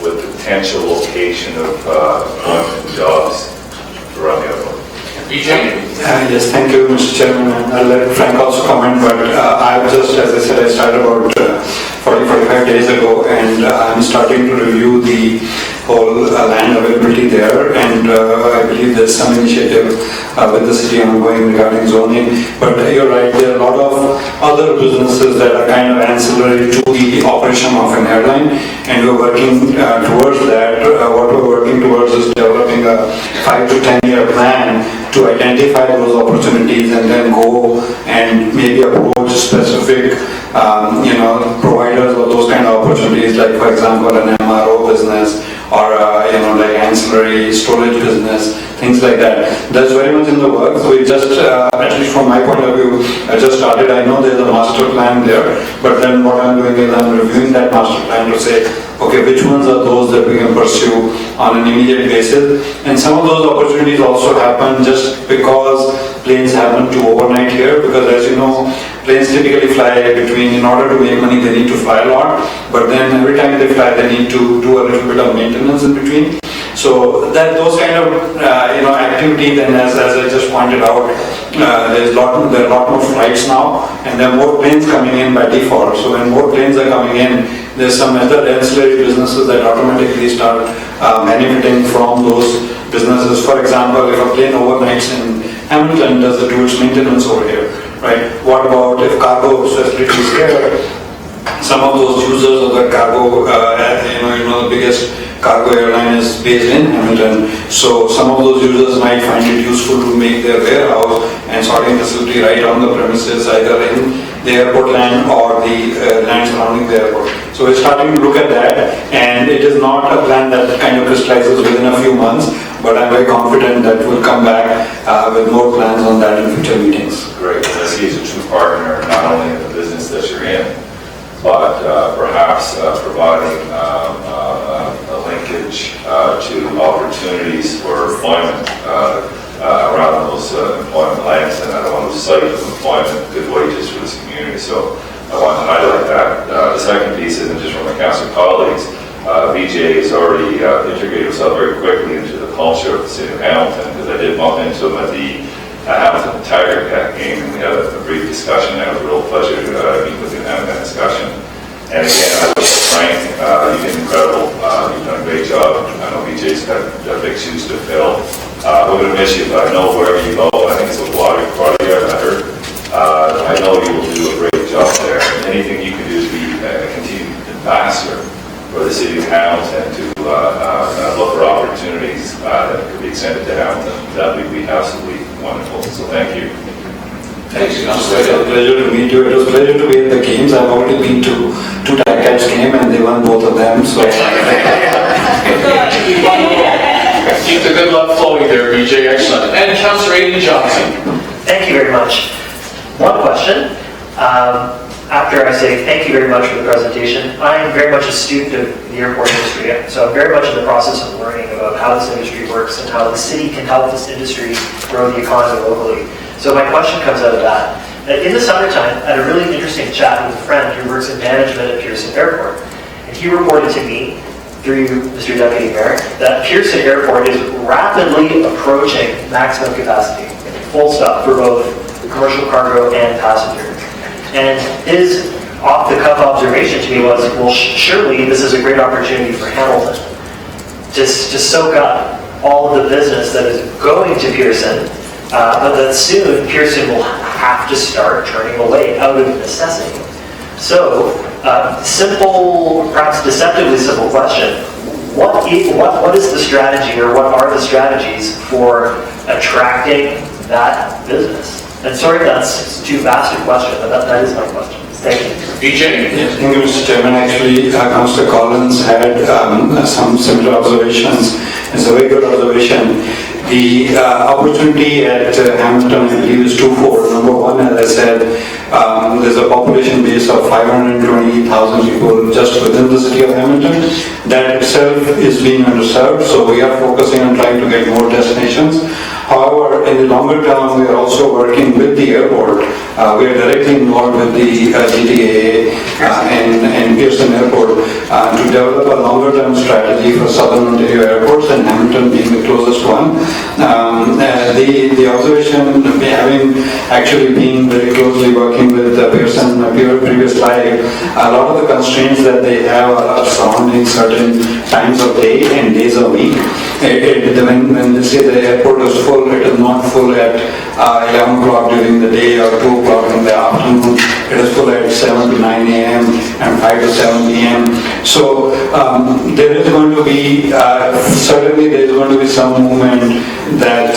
with potential location of employment and jobs around the airport? Yes, thank you, Mr. Chairman. I'll let Frank also comment, but I've just, as I said, I started about 45 days ago, and I'm starting to review the whole land availability there, and I believe there's some initiative with the city ongoing regarding zoning. But you're right, there are a lot of other businesses that are kind of ancillary to the operation of an airline, and we're working towards that. What we're working towards is developing a 5 to 10 year plan to identify those opportunities and then go and maybe approach specific providers of those kind of opportunities, like for example an MRO business or like ancillary storage business, things like that. That's very much in the works. We just, at least from my point of view, I just started. I know there's a master plan there, but then what I'm doing is I'm reviewing that master plan to say, okay, which ones are those that we can pursue on an immediate basis. And some of those opportunities also happen just because planes happen to overnight here, because as you know, planes typically fly between, in order to make money they need to fly a lot, but then every time they fly they need to do a little bit of maintenance in between. So that those kind of activity, then as I just pointed out, there are a lot more flights now, and there are more planes coming in by default. So when more planes are coming in, there's some other ancillary businesses that automatically start benefiting from those businesses. For example, if a plane overnights in Hamilton, does it do its maintenance over here, right? What about if cargo facility is here? Some of those users of the cargo, the biggest cargo airline is based in Hamilton. So some of those users might find it useful to make their warehouse and sorting facility right on the premises, either in the airport land or the land surrounding the airport. So we're starting to look at that, and it is not a plan that kind of crystallizes within a few months, but I'm very confident that we'll come back with more plans on that in future meetings. Great. I see as a true partner, not only in the business that you're in, but perhaps providing a linkage to opportunities for employment around those employment lands, and I don't want to lose sight of employment, good wages for this community. So I want to highlight that. The second piece isn't just from my council colleagues. BJ has already integrated himself very quickly into the culture of the city of Hamilton, because I did bump into him at the Hamilton Tiger Cat game, and we had a brief discussion. It was a real pleasure to meet with him and have that discussion. And again, I wish Frank, you've been incredible. You've done a great job. I know BJ's got big shoes to fill. We're going to miss you, but I know wherever you go, I think it's a water quality I heard. I know you will do a great job there. And anything you can do to be a continued ambassador for the city of Hamilton to look for opportunities that could be extended to Hamilton, that would be absolutely wonderful. So thank you. Thanks, Councillor. It was a pleasure to meet you. It was a pleasure to be at the games. I've already been to two Tigers games and they won both of them. So keep the good luck flowing there, BJ. Excellent. And Councillor Aidan Johnson. Thank you very much. One question. After I say thank you very much for the presentation, I am very much a student of the airport industry, so I'm very much in the process of learning about how this industry works and how the city can help this industry grow the economy locally. So my question comes out of that. In the summertime, I had a really interesting chat with a friend who works in management at Pearson Airport, and he reported to me, through you, Mr. Deputy Mayor, that Pearson Airport is rapidly approaching maximum capacity, full stop, for both commercial cargo and passenger. And his off-the-cuff observation to me was, well, surely this is a great opportunity for Hamilton to soak up all of the business that is going to Pearson, but that soon Pearson will have to start turning away out of necessity. So, simple, perhaps deceptively simple question, what is the strategy, or what are the strategies for attracting that business? And sorry if that's too vast a question, but that is my question. Thank you. BJ? Yes, thank you, Mr. Chairman. Actually, Councillor Collins had some similar observations. It's a very good observation. The opportunity at Hamilton, I believe, is twofold. Number one, as I said, There's a population base of 520,000 people just within the city of Hamilton. That itself is being underserved, so we are focusing on trying to get more destinations. However, in the longer term, we are also working with the airport. We are directly involved with the GTA and Pearson Airport to develop a longer term strategy for Southern Ontario airports, and Hamilton being the closest one. The observation, having actually been very closely working with Pearson previous life, a lot of the constraints that they have are surrounding certain times of day and days of week. When they say the airport is full, it is not full at 11 o'clock during the day or 2 o'clock in the afternoon. It is full at 7 to 9 a.m. and 5 to 7 p.m. So there is going to be, certainly there is going to be some movement that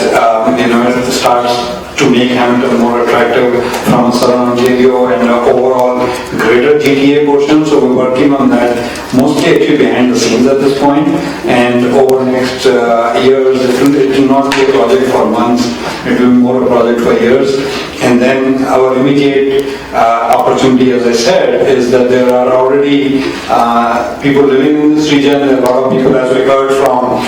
starts to make Hamilton more attractive from Southern Ontario and overall greater GTA portion. So we're working on that, mostly actually behind the scenes at this point. And over the next years, it will not be a project for months, it will be more a project for years. And then our immediate opportunity, as I said, is that there are already people living in this region. There are a lot of people, as we heard from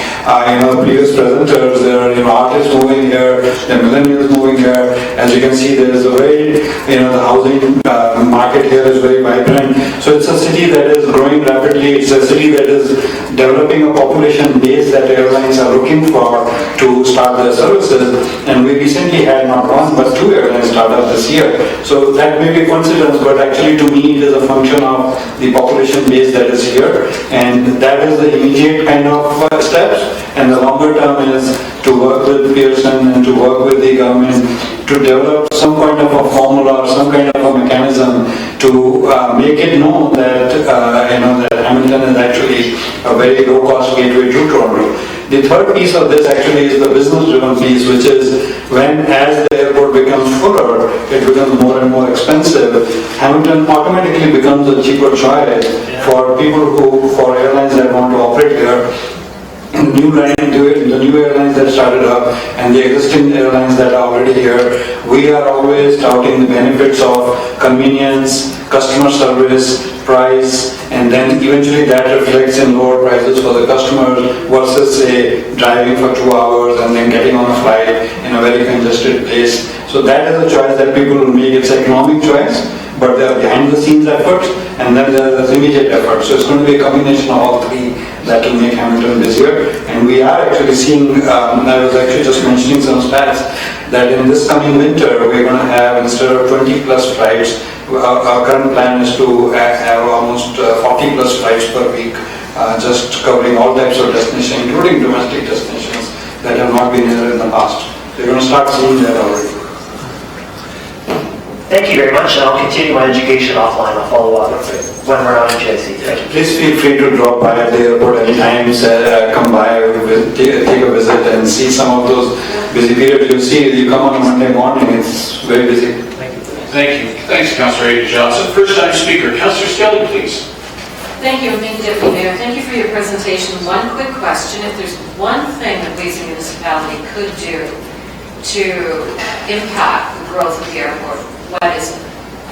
the previous presenters, there are artists moving here, there are millennials moving here. As you can see, there is a very, the housing market here is very vibrant. So it's a city that is growing rapidly. It's a city that is developing a population base that airlines are looking for to start their services. And we recently had not one but 2 airlines start up this year. So that may be a coincidence, but actually to me it is a function of the population base that is here. And that is the immediate kind of steps. And the longer term is to work with Pearson and to work with the government to develop some kind of a formula or some kind of a mechanism to make it known that that Hamilton is actually a very low-cost gateway to Toronto. The third piece of this actually is the business-driven piece, which is as the airport becomes fuller, it becomes more and more expensive. Hamilton automatically becomes a cheaper choice for for airlines that want to operate here. The new airlines that started up and the existing airlines that are already here, we are always touting the benefits of convenience, customer service, price, and then eventually that reflects in lower prices for the customers versus say driving for 2 hours and then getting on a flight in a very congested place. So that is a choice that people will make. It's an economic choice, but there are behind the scenes efforts and then there is immediate efforts. So it's going to be a combination of all three that will make Hamilton busier. And we are actually seeing, I was actually just mentioning some stats, that in this coming winter we're going to have, instead of 20 plus flights, our current plan is to have almost 40 plus flights per week, just covering all types of destinations, including domestic destinations that have not been there in the past. They're going to start seeing that already. Thank you very much, and I'll continue my education offline. I'll follow up when we're on GIC. Thank you. Please feel free to drop by at the airport anytime, come by, take a visit and see some of those busy periods. You see, you come on a Monday morning, it's very busy. Thank you. Thanks, Councillor Ada Johnson. First time speaker, Councillor Skelly, please. Thank you, thank you, Deputy Mayor. Thank you for your presentation. One quick question. If there's one thing that we as a municipality could do to impact the growth of the airport, what is it?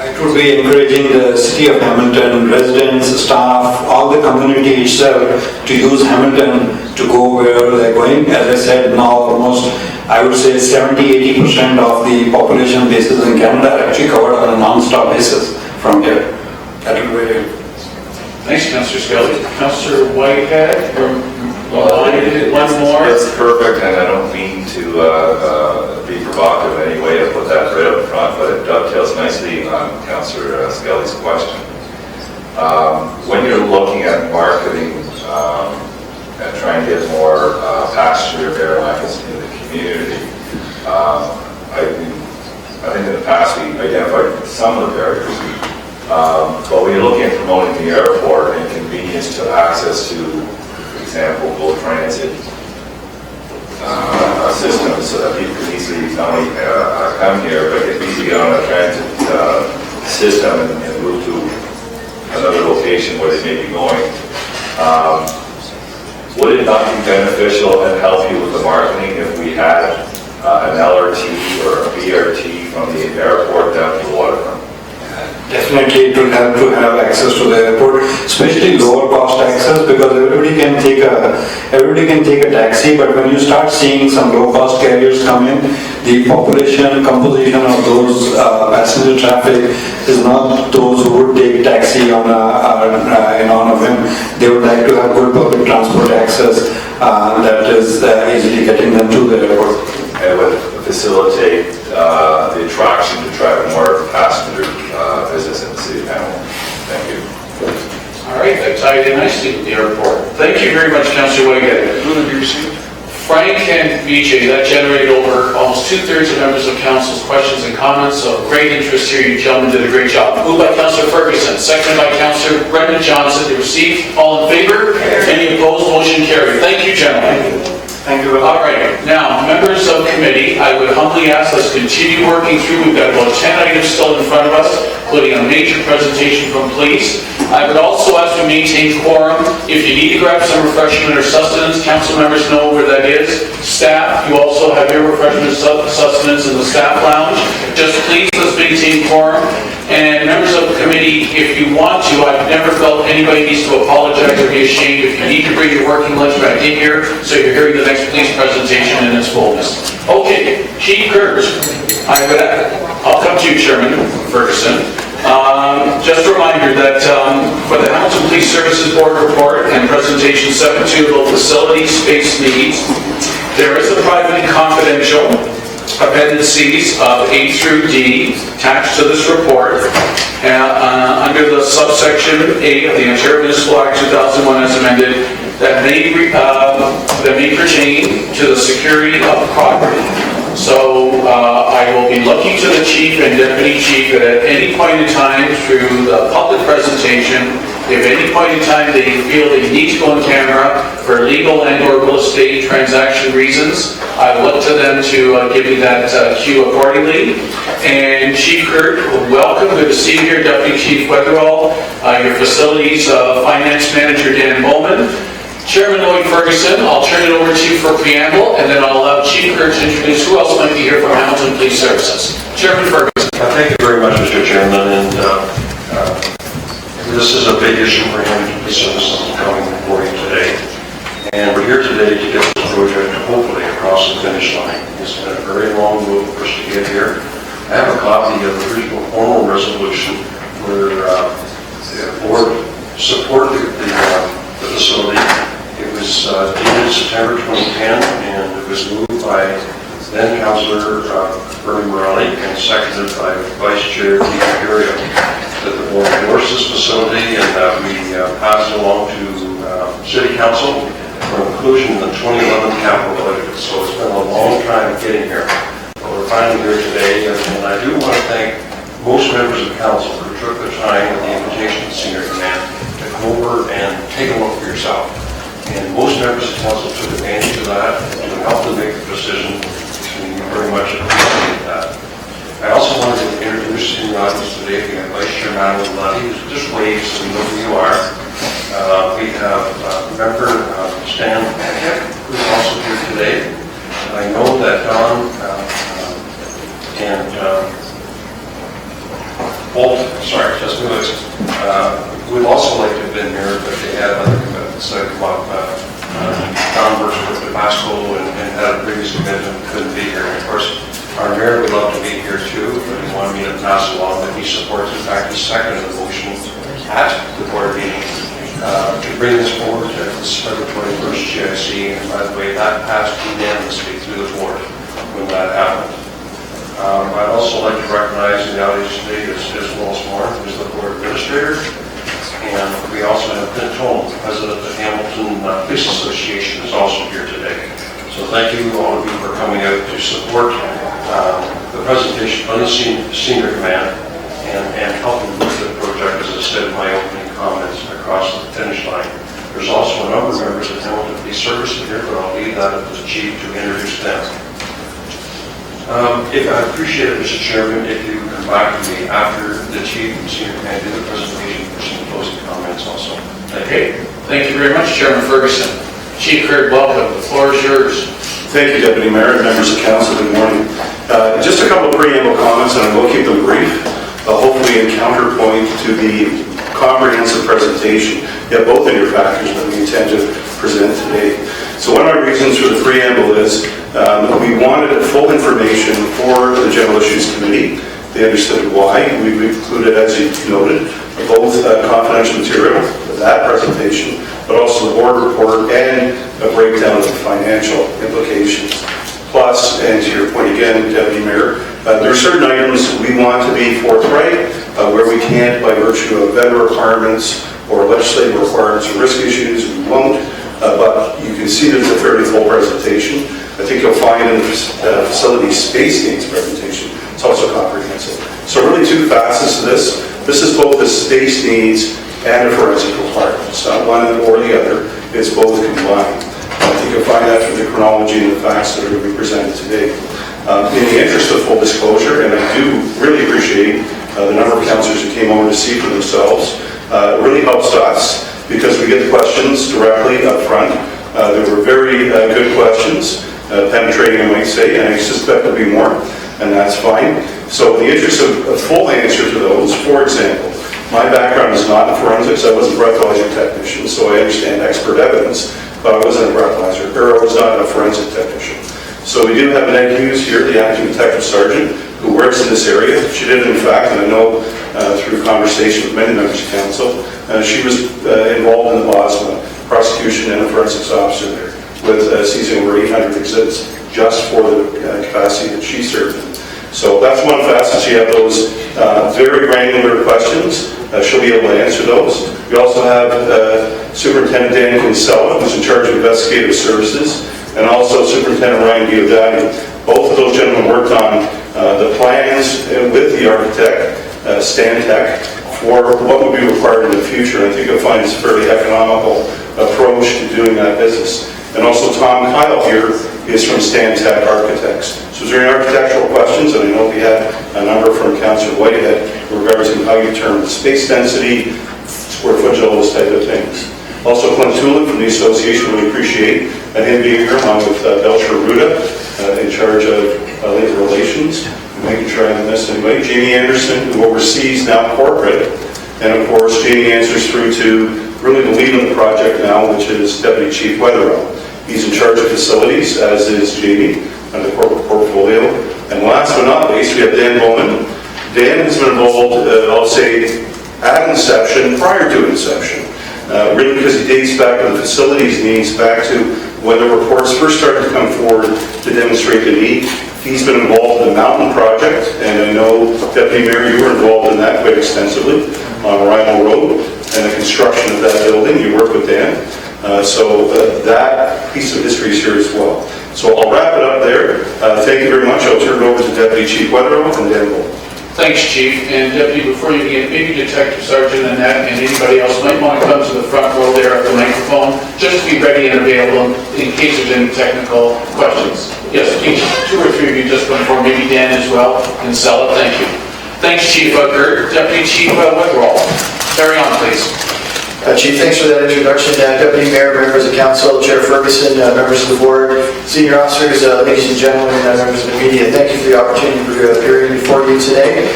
It would be encouraging the city of Hamilton, residents, staff, all the community itself to use Hamilton to go where they're going. As I said, now almost, I would say 70-80% of the population bases in Canada are actually covered on a non-stop basis from here. That would be very good. Thanks, Councillor Skelly. Councillor Whitehead, one more. That's perfect, and I don't mean to be provocative in any way to put that right up front, but it dovetails nicely on Councillor Skelly's question. When you're looking at marketing and trying to get more passenger airlines in the community, I think in the past we identified some of the barriers. But when you're looking at promoting the airport and convenience to access to, for example, GO Transit systems, so that people can easily not only come here, but can easily get on a transit system and move to another location where they may be going. Would it not be beneficial and help you with the marketing if we had an LRT or a BRT from the airport down to the waterfront? Definitely it will help to have access to the airport, especially lower cost access, because everybody can take a taxi, but when you start seeing some low cost carriers come in, the population composition of those passenger traffic is not those who would take taxi on a whim. They would like to have good public transport access that is easily getting them to the airport. And would facilitate the attraction to drive more passenger business in the city of Hamilton. Thank you. All right, that tied in nicely with the airport. Thank you very much, Councillor Whitehead. Frank and BJ, that generated over almost 2/3 of members of council's questions and comments, so great interest here. You gentlemen did a great job. Moved by Councillor Ferguson, seconded by Councillor Brendan Johnson to receive. All in favor? Any opposed? Motion carried. Thank you, gentlemen. Thank you. All right, now, members of committee, I would humbly ask us to continue working through. We've got about 10 items still in front of us, including a major presentation from police. I would also ask to maintain quorum. If you need to grab some refreshment or sustenance, council members know where that is. Staff, you also have your refreshment and sustenance in the staff lounge. Just please, let's maintain quorum. And members of the committee, if you want to, I've never felt anybody needs to apologize or be ashamed. If you need to bring your working lunch back in here, so you're hearing the next police presentation in its fullness. Okay, Chief Kurtz, I'll come to you, Chairman Ferguson. Just a reminder that for the Hamilton Police Services Board report and presentation 7.2 about facility space needs, there is a private and confidential appendices of A through D attached to this report under the subsection A of the Ontario Municipal Act 2001 as amended that may pertain to the security of property. So I will be looking to the chief and deputy chief that at any point in time through the public presentation, if at any point in time they feel they need to go on camera for legal and or real estate transaction reasons, I look to them to give me that cue accordingly. And Chief Kurt, welcome. Good to see you here. Deputy Chief Weatherall, your facilities finance manager Dan Bowman. Chairman Lloyd Ferguson, I'll turn it over to you for preamble, and then I'll allow Chief Kurt to introduce who else might be here from Hamilton Police Services. Chairman Ferguson. Thank you very much, Mr. Chairman, and this is a big issue for Hamilton Police Services coming before you today. And we're here today to get this project hopefully across the finish line. It's been a very long road for us to get here. I have a copy of the original formal resolution where the board supported the facility. It was dated September 2010, and it was moved by then Councillor Bernie Morelli and seconded by Vice Chair Keith Curio, that the board endorsed this facility and that we passed it along to City Council for inclusion in the 2011 capital budget. So it's been a long time getting here, but we're finally here today. And I do want to thank most members of council who took the time with the invitation of the senior command to come over and take a look for yourself. And most members of council took advantage of that to help them make the decision, and we very much appreciate that. I also wanted to introduce in the audience today, we have Vice Chair Madeline Lundy, who just waves so we know who you are. We have member Stan Heck, who's also here today. I know that Don and Bolt, sorry, just Lewis, would also like to have been here, but they had other commitments that come up. Don works with the Basco and had a previous commitment, couldn't be here. And of course, our mayor would love to be here too, but he wanted me to pass along that he supports, in fact, he seconded the motion at the board meeting to bring this forward to this February 21st GIC. And by the way, that passed unanimously through the board when that happened. I'd also like to recognize in the audience today is Wallace Moore, who's the board administrator. And we also have Clint Tone, president of the Hamilton Police Association, is also here today. So thank you all of you for coming out to support the presentation from the senior command and helping with the project, as I said in my opening comments, across the finish line. There's also a number of members of Hamilton Police Services here, but I'll leave that up to the chief to introduce them. If I appreciate it, Mr. Chairman, if you come back to me after the chief and senior command do the presentation for some closing comments also. Okay, thank you very much, Chairman Ferguson. Chief Kurt, welcome. The floor is yours. Thank you, Deputy Mayor and members of council. Good morning. Just a couple of preamble comments, and I will keep them brief. hopefully a counterpoint to the comprehensive presentation. You have both in your package that we intend to present today. So one of our reasons for the preamble is we wanted full information for the General Issues Committee. They understood why. We've included, as you noted, both confidential material, that presentation, but also the board report and a breakdown of the financial implications. Plus, and to your point again, Deputy Mayor, there are certain items we want to be forthright where we can't, by virtue of vendor requirements or legislative requirements or risk issues, we won't. But you can see there's a fairly full presentation. I think you'll find in the facility space needs presentation, it's also comprehensive. So really two facets to this. This is both the space needs and the forensic requirements. It's not one or the other, it's both combined. I think you'll find that from the chronology and the facts that are going to be presented today. In the interest of full disclosure, and I do really appreciate the number of councillors who came over to see for themselves, it really helps us because we get the questions directly up front. There were very good questions, penetrating I might say, and I suspect there'll be more, and that's fine. So in the interest of a full answer to those, for example, my background is not in forensics. I was a breathalyzer technician, so I understand expert evidence, but I wasn't a breathalyzer, or I was not a forensic technician. So we do have Meg Hughes here, the acting detective sergeant, who works in this area. She did, in fact, and I know through conversation with many members of council, she was involved in the Bosma prosecution and a forensics officer there, with seizing over 800 exhibits just for the capacity that she served in. So that's one facet. She had those very granular questions. She'll be able to answer those. We also have Superintendent Dan Kinsella, who's in charge of investigative services, and also Superintendent Ryan Diodati. Both of those gentlemen worked on the plans with the architect, Stantec, for what would be required in the future. I think you'll find it's a fairly economical approach to doing that business. And also Tom Kyle here is from Stantec Architects. So is there any architectural questions? And I know we had a number from Councillor Whitehead in regards to how you determine the space density, square footage, all those type of things. Also Clint Tulin from the association, really appreciate him being here along with Belcher Ruda in charge of labor relations. Making sure I haven't missed anybody. Jamie Anderson, who oversees now corporate. And of course, Jamie answers through to really the lead of the project now, which is Deputy Chief Weatherall. He's in charge of facilities, as is Jamie, and the corporate portfolio. And last but not least, we have Dan Bowman. Dan has been involved, I'll say, at inception, prior to inception. Really because he dates back to the facilities needs, back to when the reports first started to come forward to demonstrate the need. He's been involved in the Mountain Project, and I know, Deputy Mayor, you were involved in that quite extensively on Rhino Road and the construction of that building. You worked with Dan. So that piece of history is here as well. So I'll wrap it up there. Thank you very much. I'll turn it over to Deputy Chief Weatherall from Dan Bowman. Thanks, Chief. And Deputy, before you begin, maybe Detective Sergeant Annette and anybody else might want to come to the front row there at the microphone, just to be ready and available in case there's any technical questions. Yes, please, 2 or 3 of you just before, maybe Dan as well, and Sella. Thank you. Thanks, Chief Gert. Deputy Chief Weatherall. Carry on, please. Chief, thanks for that introduction. Deputy Mayor, members of council, Chair Ferguson, members of the board, senior officers, ladies and gentlemen, members of the media, thank you for the opportunity for appearing before you today.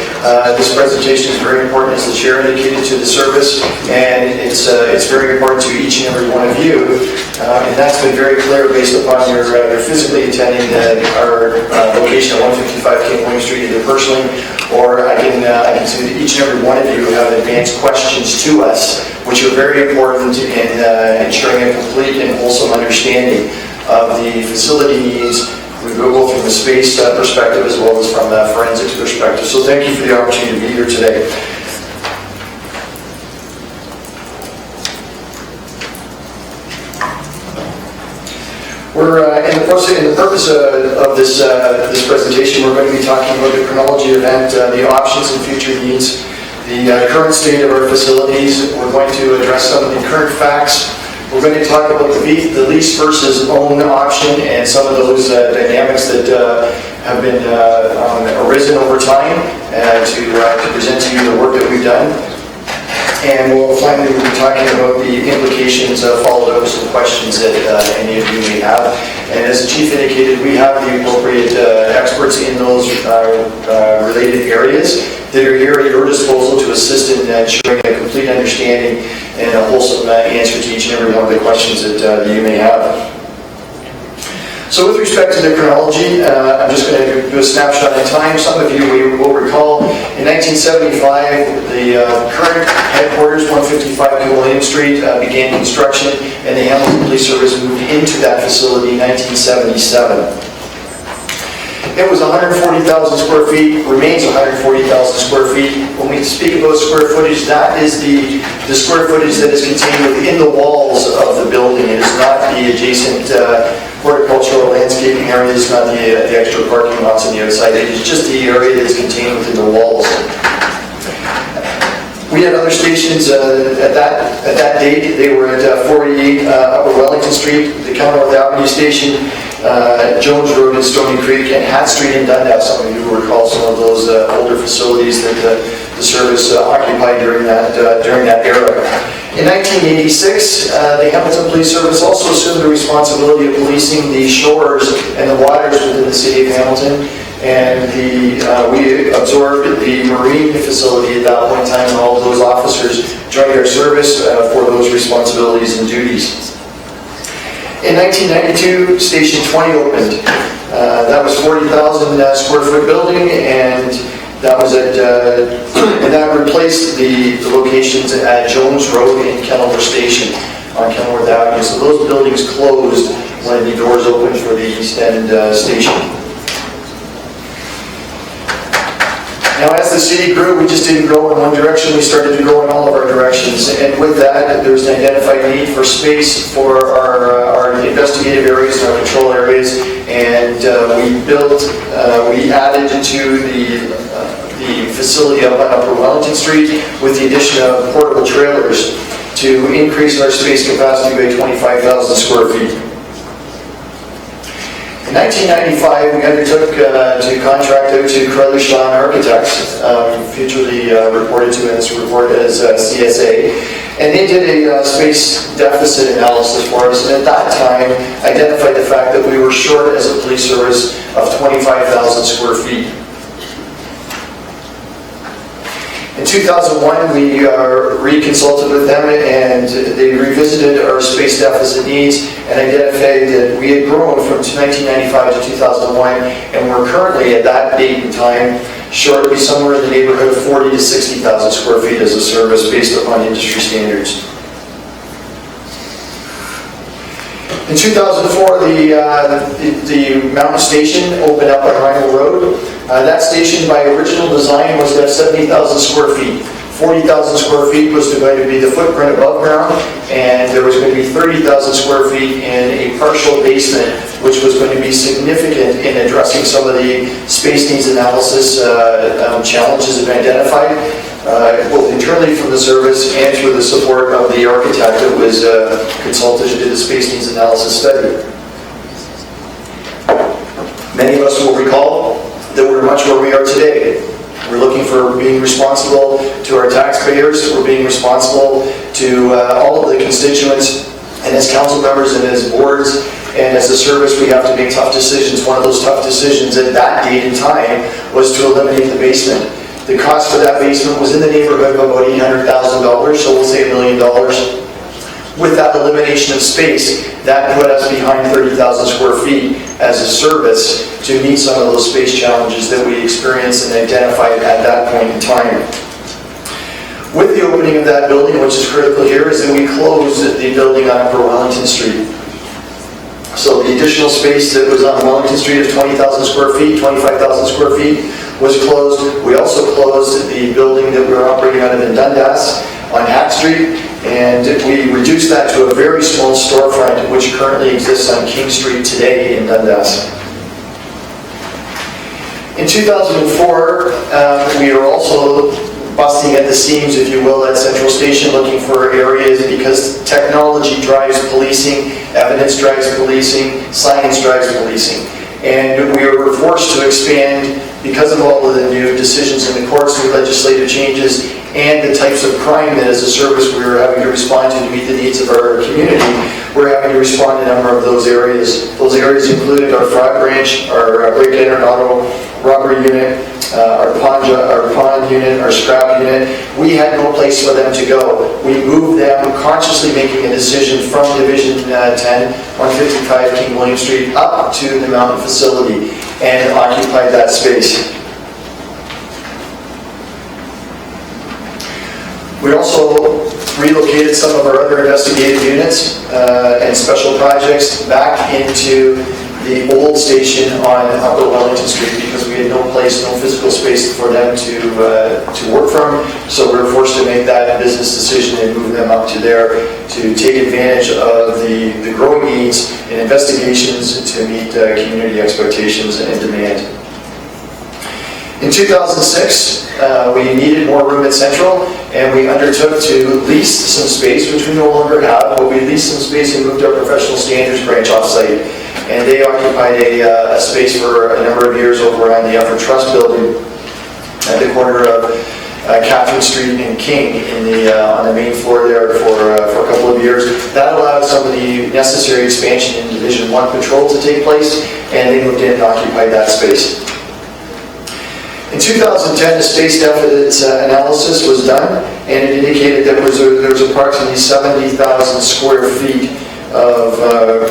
This presentation is very important, as the chair indicated, to the service, and it's very important to each and every one of you. And that's been very clear based upon your physically attending our location at 155 King William Street, either personally, or I can see that each and every one of you have advanced questions to us, which are very important in ensuring a complete and wholesome understanding of the facility needs. We go both from the space perspective as well as from the forensics perspective. So thank you for the opportunity to be here today. We're in the purpose of this presentation, we're going to be talking about the chronology event, the options and future needs, the current state of our facilities. We're going to address some of the current facts. We're going to talk about the lease versus own option and some of those dynamics that have been arisen over time to present to you the work that we've done. And we'll finally be talking about the implications, followed up with some questions that any of you may have. And as the chief indicated, we have the appropriate experts in those related areas that are here at your disposal to assist in ensuring a complete understanding and a wholesome answer to each and every one of the questions that you may have. So with respect to the chronology, I'm just going to do a snapshot in time. Some of you will recall in 1975, the current headquarters, 155 William Street, began construction, and the Hamilton Police Service moved into that facility in 1977. It was 140,000 square feet, remains 140,000 square feet. When we speak about square footage, that is the square footage that is contained within the walls of the building. It is not the adjacent horticultural landscaping area, it's not the extra parking lots on the outside. It is just the area that is contained within the walls. We had other stations at that date. They were at 488 Upper Wellington Street, the Kenilworth Avenue Station, Jones Road in Stony Creek, and Hat Street in Dundas. Some of you will recall some of those older facilities that the service occupied during that era. In 1986, the Hamilton Police Service also assumed the responsibility of policing the shores and the waters within the city of Hamilton. And we absorbed the marine facility at that point in time, and all of those officers joined our service for those responsibilities and duties. In 1992, Station 20 opened. That was 40,000 square foot building, and that was and that replaced the locations at Jones Road and Kenilworth Station on Kenilworth Avenue. So those buildings closed when the doors opened for the East End Station. Now, as the city grew, we just didn't grow in one direction, we started to grow in all of our directions. And with that, there was an identified need for space for our investigative areas and our control areas. And we added to the facility up on Upper Wellington Street with the addition of portable trailers to increase our space capacity by 25,000 square feet. In 1995, we undertook to contract out to Crowley Shaw Architects, futurely reported to in this report as CSA, and they did a space deficit analysis for us, and at that time identified the fact that we were short as a police service of 25,000 square feet. In 2001, we reconsulted with them, and they revisited our space deficit needs and identified that we had grown from 1995 to 2001, and we're currently at that date and time short to be somewhere in the neighborhood of 40 to 60,000 square feet as a service based upon industry standards. In 2004, the Mountain Station opened up on Rhino Road. That station, by original design, was to have 70,000 square feet. 40,000 square feet was going to be the footprint above ground, and there was going to be 30,000 square feet in a partial basement, which was going to be significant in addressing some of the space needs analysis challenges that have been identified, both internally from the service and through the support of the architect that was consulted to do the space needs analysis study. Many of us will recall that we're much where we are today. We're looking for being responsible to our taxpayers, we're being responsible to all of the constituents, and as council members and as boards and as a service we have to make tough decisions. One of those tough decisions at that date and time was to eliminate the basement. The cost for that basement was in the neighborhood of about $800,000, so we'll say $1 million. With that elimination of space, that put us behind 30,000 square feet as a service to meet some of those space challenges that we experienced and identified at that point in time. With the opening of that building, which is critical here, is that we closed the building on Upper Wellington Street. So the additional space that was on Wellington Street of 20,000 square feet, 25,000 square feet, was closed. We also closed the building that we were operating out of in Dundas on Hat Street, and we reduced that to a very small storefront which currently exists on King Street today in Dundas. In 2004, we are also busting at the seams, if you will, at Central Station, looking for areas because technology drives policing, evidence drives policing, science drives policing. And we were forced to expand because of all of the new decisions in the courts, new legislative changes, and the types of crime that as a service we were having to respond to meet the needs of our community, we're having to respond to a number of those areas. Those areas included our fraud branch, our break-in and auto robbery unit, our pawn unit, our scrap unit. We had no place for them to go. We moved them, consciously making a decision from Division 10, 155 King William Street, up to the Mountain facility and occupied that space. We also relocated some of our other investigative units and special projects back into the old station on Upper Wellington Street because we had no place, no physical space for them to work from. So we were forced to make that business decision and move them up to there to take advantage of the growing needs and investigations to meet community expectations and demand. In 2006, we needed more room at Central, and we undertook to lease some space, which we no longer have, but we leased some space and moved our professional standards branch off-site. And they occupied a space for a number of years over on the Upper Trust building at the corner of Catherine Street and King on the main floor there for a couple of years. That allowed some of the necessary expansion in Division 1 patrol to take place, and they moved in and occupied that space. In 2010, the space deficit analysis was done, and it indicated that there was approximately 70,000 square feet of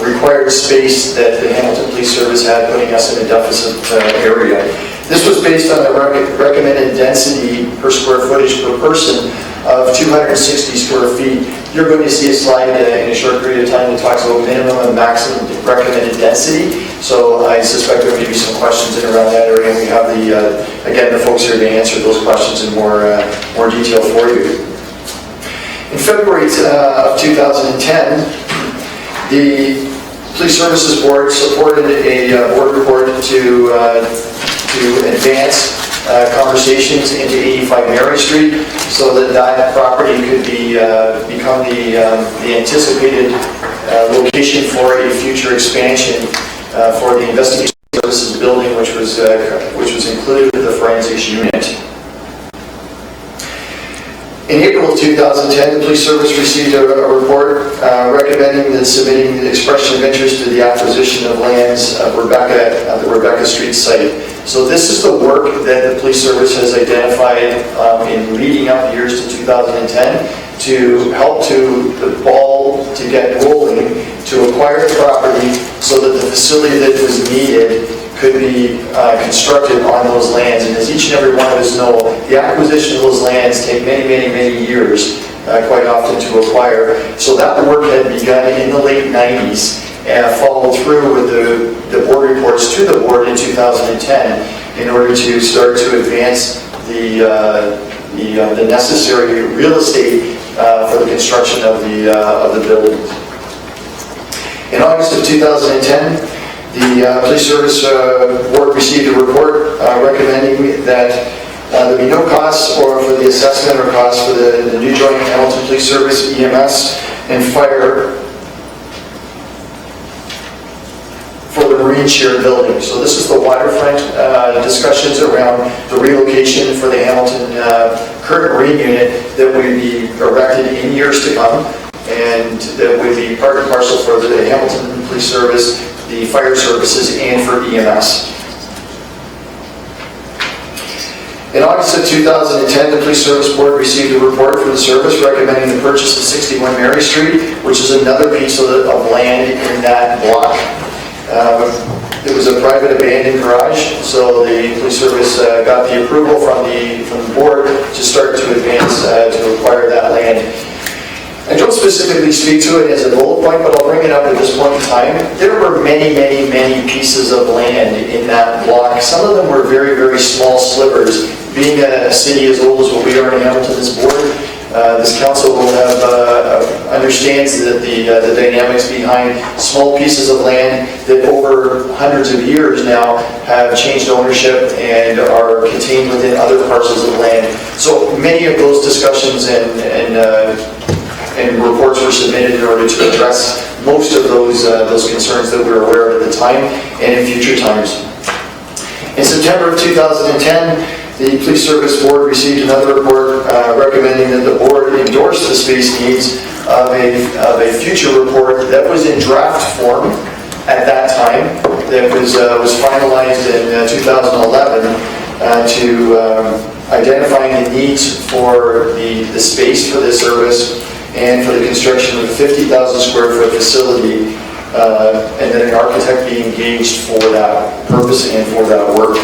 required space that the Hamilton Police Service had, putting us in a deficit area. This was based on the recommended density per square footage per person of 260 square feet. You're going to see a slide in a short period of time that talks about minimum and maximum recommended density. So I suspect there may be some questions in around that area, and we have again the folks here to answer those questions in more detail for you. In February of 2010, the Police Services Board supported a board report to advance conversations into 85 Mary Street so that property could become the anticipated location for a future expansion for the Investigation Services building, which was included with the forensics unit. In April of 2010, the Police Service received a report recommending that submitting the expression of interest to the acquisition of lands at the Rebecca Street site. So this is the work that the Police Service has identified in leading up years to 2010 to help the ball to get rolling, to acquire the property so that the facility that was needed could be constructed on those lands. And as each and every one of us know, the acquisition of those lands take many, many, many years, quite often to acquire. So that work had begun in the late 90s and followed through with the board reports to the board in 2010 in order to start to advance the necessary real estate for the construction of the building. In August of 2010, the Police Service Board received a report recommending that there be no costs for the assessment or costs for the new joint Hamilton Police Service, EMS, and Fire for the Marine Shared building. So this is the waterfront discussions around the relocation for the Hamilton current Marine unit that would be erected in years to come, and that would be part and parcel for the Hamilton Police Service, the fire services, and for EMS. In August of 2010, the Police Service Board received a report from the service recommending the purchase of 61 Mary Street, which is another piece of land in that block. It was a private abandoned garage, so the Police Service got the approval from the board to start to advance to acquire that land. I don't specifically speak to it as a bullet point, but I'll bring it up at this point in time. There were many, many, many pieces of land in that block. Some of them were very, very small slivers. Being a city as old as what we are in Hamilton, this board, this council will understands that the dynamics behind small pieces of land that over hundreds of years now have changed ownership and are contained within other parcels of land. So many of those discussions and reports were submitted in order to address most of those concerns that we were aware of at the time and in future times. In September of 2010, the Police Service Board received another report recommending that the board endorse the space needs of a future report that was in draft form at that time, that was finalized in 2011 to identifying the needs for the space for the service and for the construction of a 50,000 square foot facility, and then an architect be engaged for that purpose and for that work.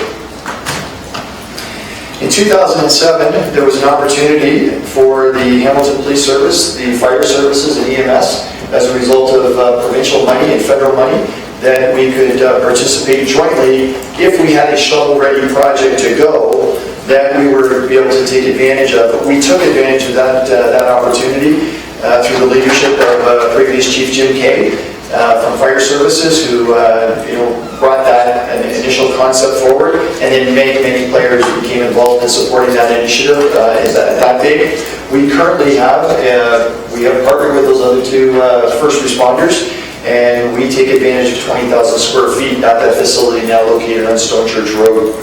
In 2007, there was an opportunity for the Hamilton Police Service, the fire services, and EMS, as a result of provincial money and federal money, that we could participate jointly if we had a shovel-ready project to go that we were to be able to take advantage of. But we took advantage of that opportunity through the leadership of previous Chief Jim Kay from Fire Services, who brought that initial concept forward, and then many players became involved in supporting that initiative. Is that big? We currently have partnered with those other two first responders, and we take advantage of 20,000 square feet at that facility now located on Stone Church Road.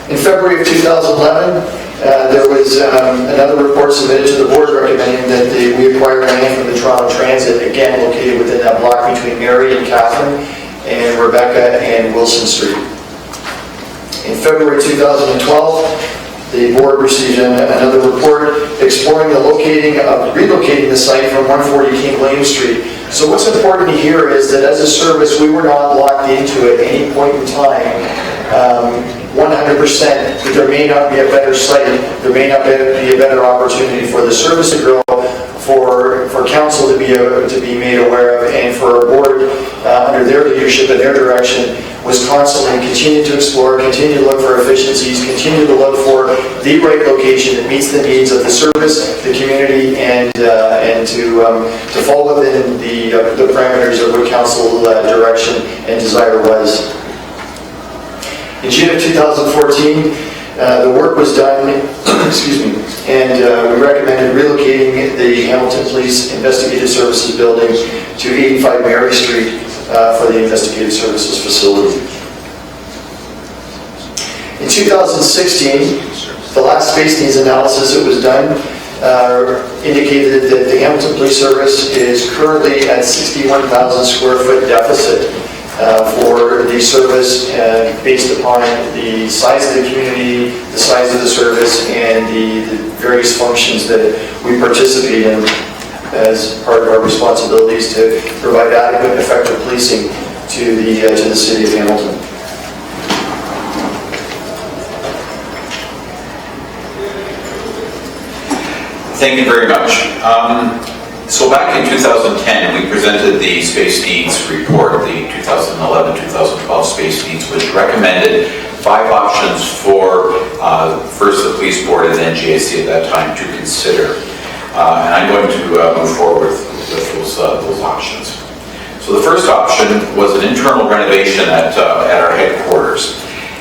In February of 2011, there was another report submitted to the board recommending that we acquire land from the Toronto Transit, again located within that block between Mary and Catherine and Rebecca and Wilson Street. In February 2012, the board received another report exploring the relocating the site from 140 King William Street. So what's important here is that as a service, we were not locked into it at any point in time. 100%, but there may not be a better site, there may not be a better opportunity for the service to grow, for council to be made aware of, and for our board under their leadership and their direction was constantly continue to explore, continue to look for efficiencies, continue to look for the right location that meets the needs of the service, the community, and to fall within the parameters of what council direction and desire was. In June of 2014, the work was done, excuse me, and we recommended relocating the Hamilton Police Investigative Services building to 85 Mary Street for the Investigative Services facility. In 2016, the last space needs analysis that was done indicated that the Hamilton Police Service is currently at 61,000 square foot deficit for the service based upon the size of the community, the size of the service, and the various functions that we participate in as part of our responsibilities to provide adequate and effective policing to the city of Hamilton. Thank you very much. So back in 2010, we presented the Space Needs Report, the 2011-2012 Space Needs, which recommended 5 options for first the police board and then GIC at that time to consider. And I'm going to move forward with those options. So the first option was an internal renovation at our headquarters.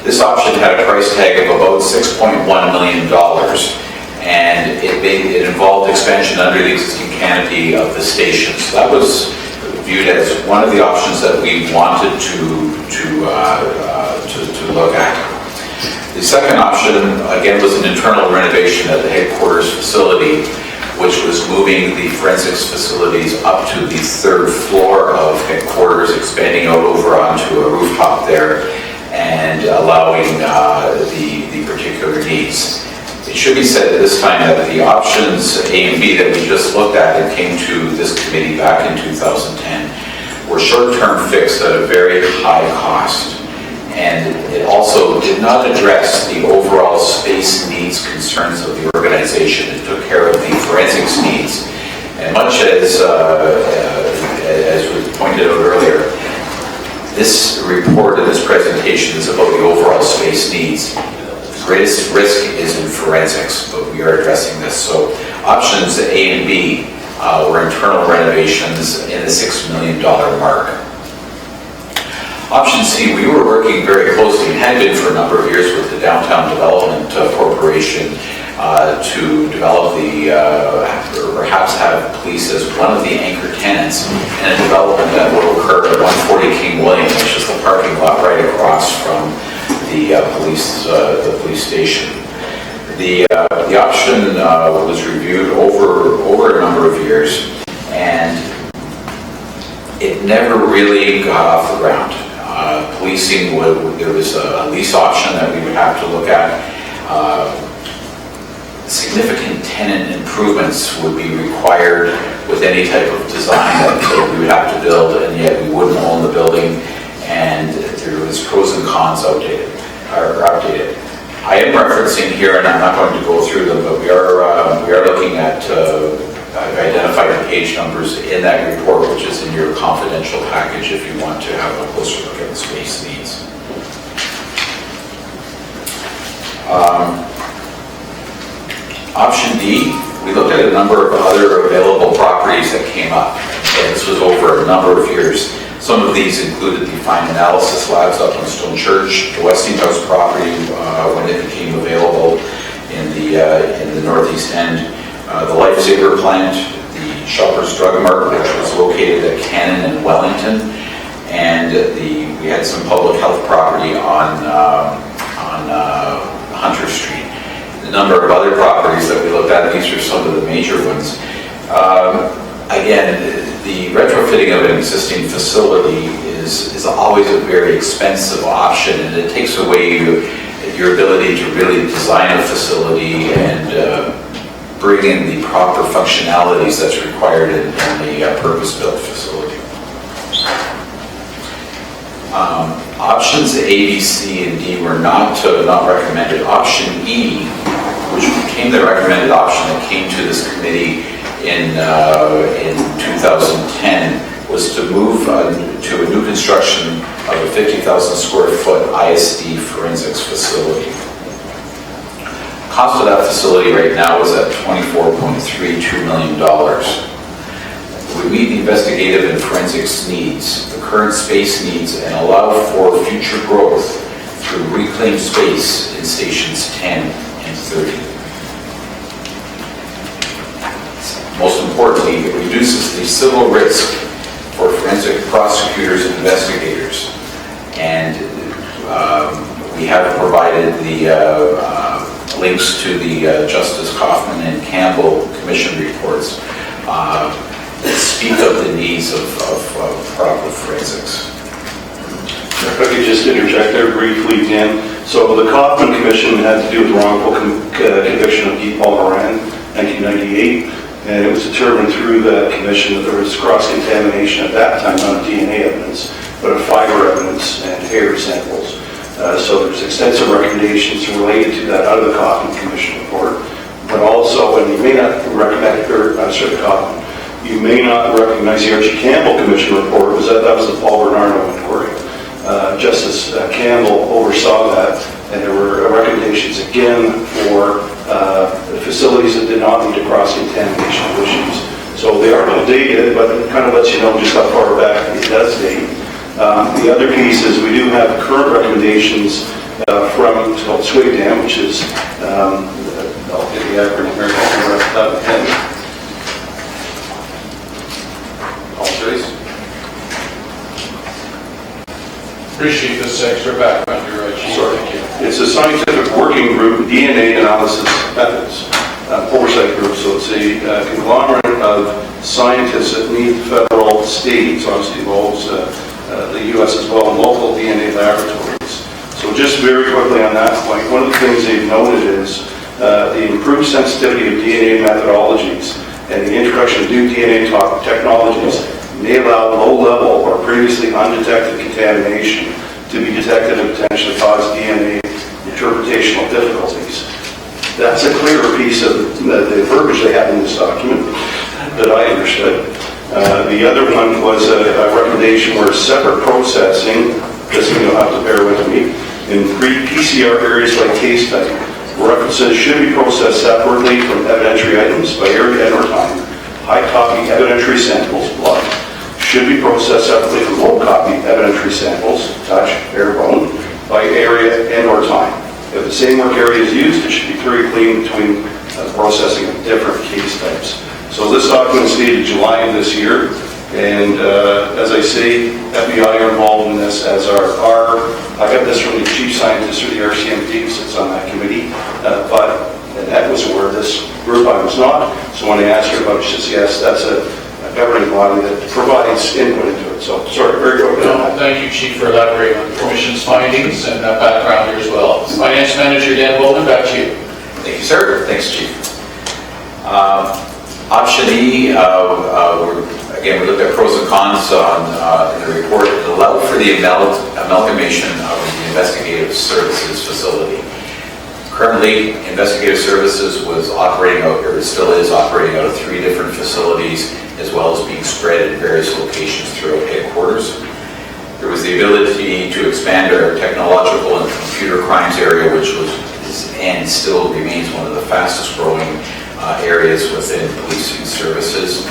This option had a price tag of about $6.1 million. And it involved expansion under the existing canopy of the station. So that was viewed as one of the options that we wanted to look at. The second option, again, was an internal renovation at the headquarters facility, which was moving the forensics facilities up to the 3rd floor of headquarters, expanding out over onto a rooftop there, and allowing the particular needs. It should be said at this time that the options A and B that we just looked at and came to this committee back in 2010 were short-term fixed at a very high cost. And it also did not address the overall space needs concerns of the organization. It took care of the forensics needs. And much as was pointed out earlier, this report and this presentation is about the overall space needs. The greatest risk is in forensics, but we are addressing this. So options A and B were internal renovations in the $6 million mark. Option C, we were working very closely and had been for a number of years with the Downtown Development Corporation to develop or perhaps have police as one of the anchor tenants in a development that will occur at 140 King William, which is the parking lot right across from the police station. The option was reviewed over a number of years, and it never really got off the ground. Policing, there was a lease option that we would have to look at. Significant tenant improvements would be required with any type of design that we would have to build, and yet we wouldn't own the building, and there was pros and cons outdated. I am referencing here, and I'm not going to go through them, but we are looking at, I've identified the page numbers in that report, which is in your confidential package if you want to have a closer look at the space needs. Option D, we looked at a number of other available properties that came up, and this was over a number of years. Some of these included the fine analysis labs up on Stone Church, the Westinghouse property when it became available in the northeast end, the Lifesaver plant, the Shoppers Drug Mart, which was located at Cannon and Wellington, and we had some public health property on Hunter Street. A number of other properties that we looked at, these are some of the major ones. Again, the retrofitting of an existing facility is always a very expensive option, and it takes away your ability to really design a facility and bring in the proper functionalities that's required in the purpose-built facility. Options A, B, C, and D were not recommended. Option E, which became the recommended option that came to this committee in 2010, was to move to a new construction of a 50,000 square foot ISD forensics facility. Cost of that facility right now is at $24.32 million. We meet the investigative and forensics needs, the current space needs, and allow for future growth through reclaimed space in stations 10 and 30. Most importantly, it reduces the civil risk for forensic prosecutors and investigators. And we have provided the links to the Justice Kaufman and Campbell Commission reports that speak of the needs of proper forensics. If I could just interject there briefly again. So the Kaufman Commission had to do with wrongful conviction of Guy Paul Moran, 1998. And it was determined through that commission that there was cross-contamination at that time, not of DNA evidence, but of fiber evidence and hair samples. So there's extensive recommendations related to that out of the Kaufman Commission report. But also, and you may not recognize, you may not recognize the Archie Campbell Commission report, because that was the Paul Bernardo inquiry. Justice Campbell oversaw that, and there were recommendations again for facilities that did not meet the cross-contamination issues. So they are not dated, but it kind of lets you know just how far back it does date. The other piece is we do have current recommendations from, it's called SWIG Dam, which is, I'll get the acronym here, Appreciate this extra background, you're right, Chief. Sorry. Thank you. It's a scientific working group, DNA analysis methods, oversight group. So it's a conglomerate of scientists that meet federal, state, so obviously involves the U.S. as well, and local DNA laboratories. So just very quickly on that point, one of the things they've noted is the improved sensitivity of DNA methodologies and the introduction of new DNA technologies may allow low-level or previously undetected contamination to be detected and potentially cause DNA interpretational difficulties. That's a clearer piece of the verbiage they have in this document that I understood. The other one was a recommendation where separate processing, this you'll have to bear with me, in pre-PCR areas like case type, references should be processed separately from evidentiary items by area and or time. High copy evidentiary samples, blood, should be processed separately from low copy evidentiary samples, touch, hair, bone, by area and or time. If the same work area is used, it should be very clean between processing of different case types. So this document is dated July of this year, And as I say, FBI are involved in this, as I got this from the chief scientist of the RCMP who sits on that committee, but Ed was aware of this group, I was not. So when I asked her about it, she says, yes, that's a governing body that provides input into it. So, sorry, very quick. No, thank you, Chief, for elaborating on the Commission's findings and that background here as well. Finance Manager Dan Bowman, back to you. Thank you, sir. Thanks, Chief. Option E, again, we looked at pros and cons in the report. It allowed for the amalgamation of the investigative services facility. Currently, investigative services was operating out, or still is operating out of 3 different facilities, as well as being spread in various locations throughout headquarters. There was the ability to expand our technological and computer crimes area, which was and still remains one of the fastest growing areas within policing services.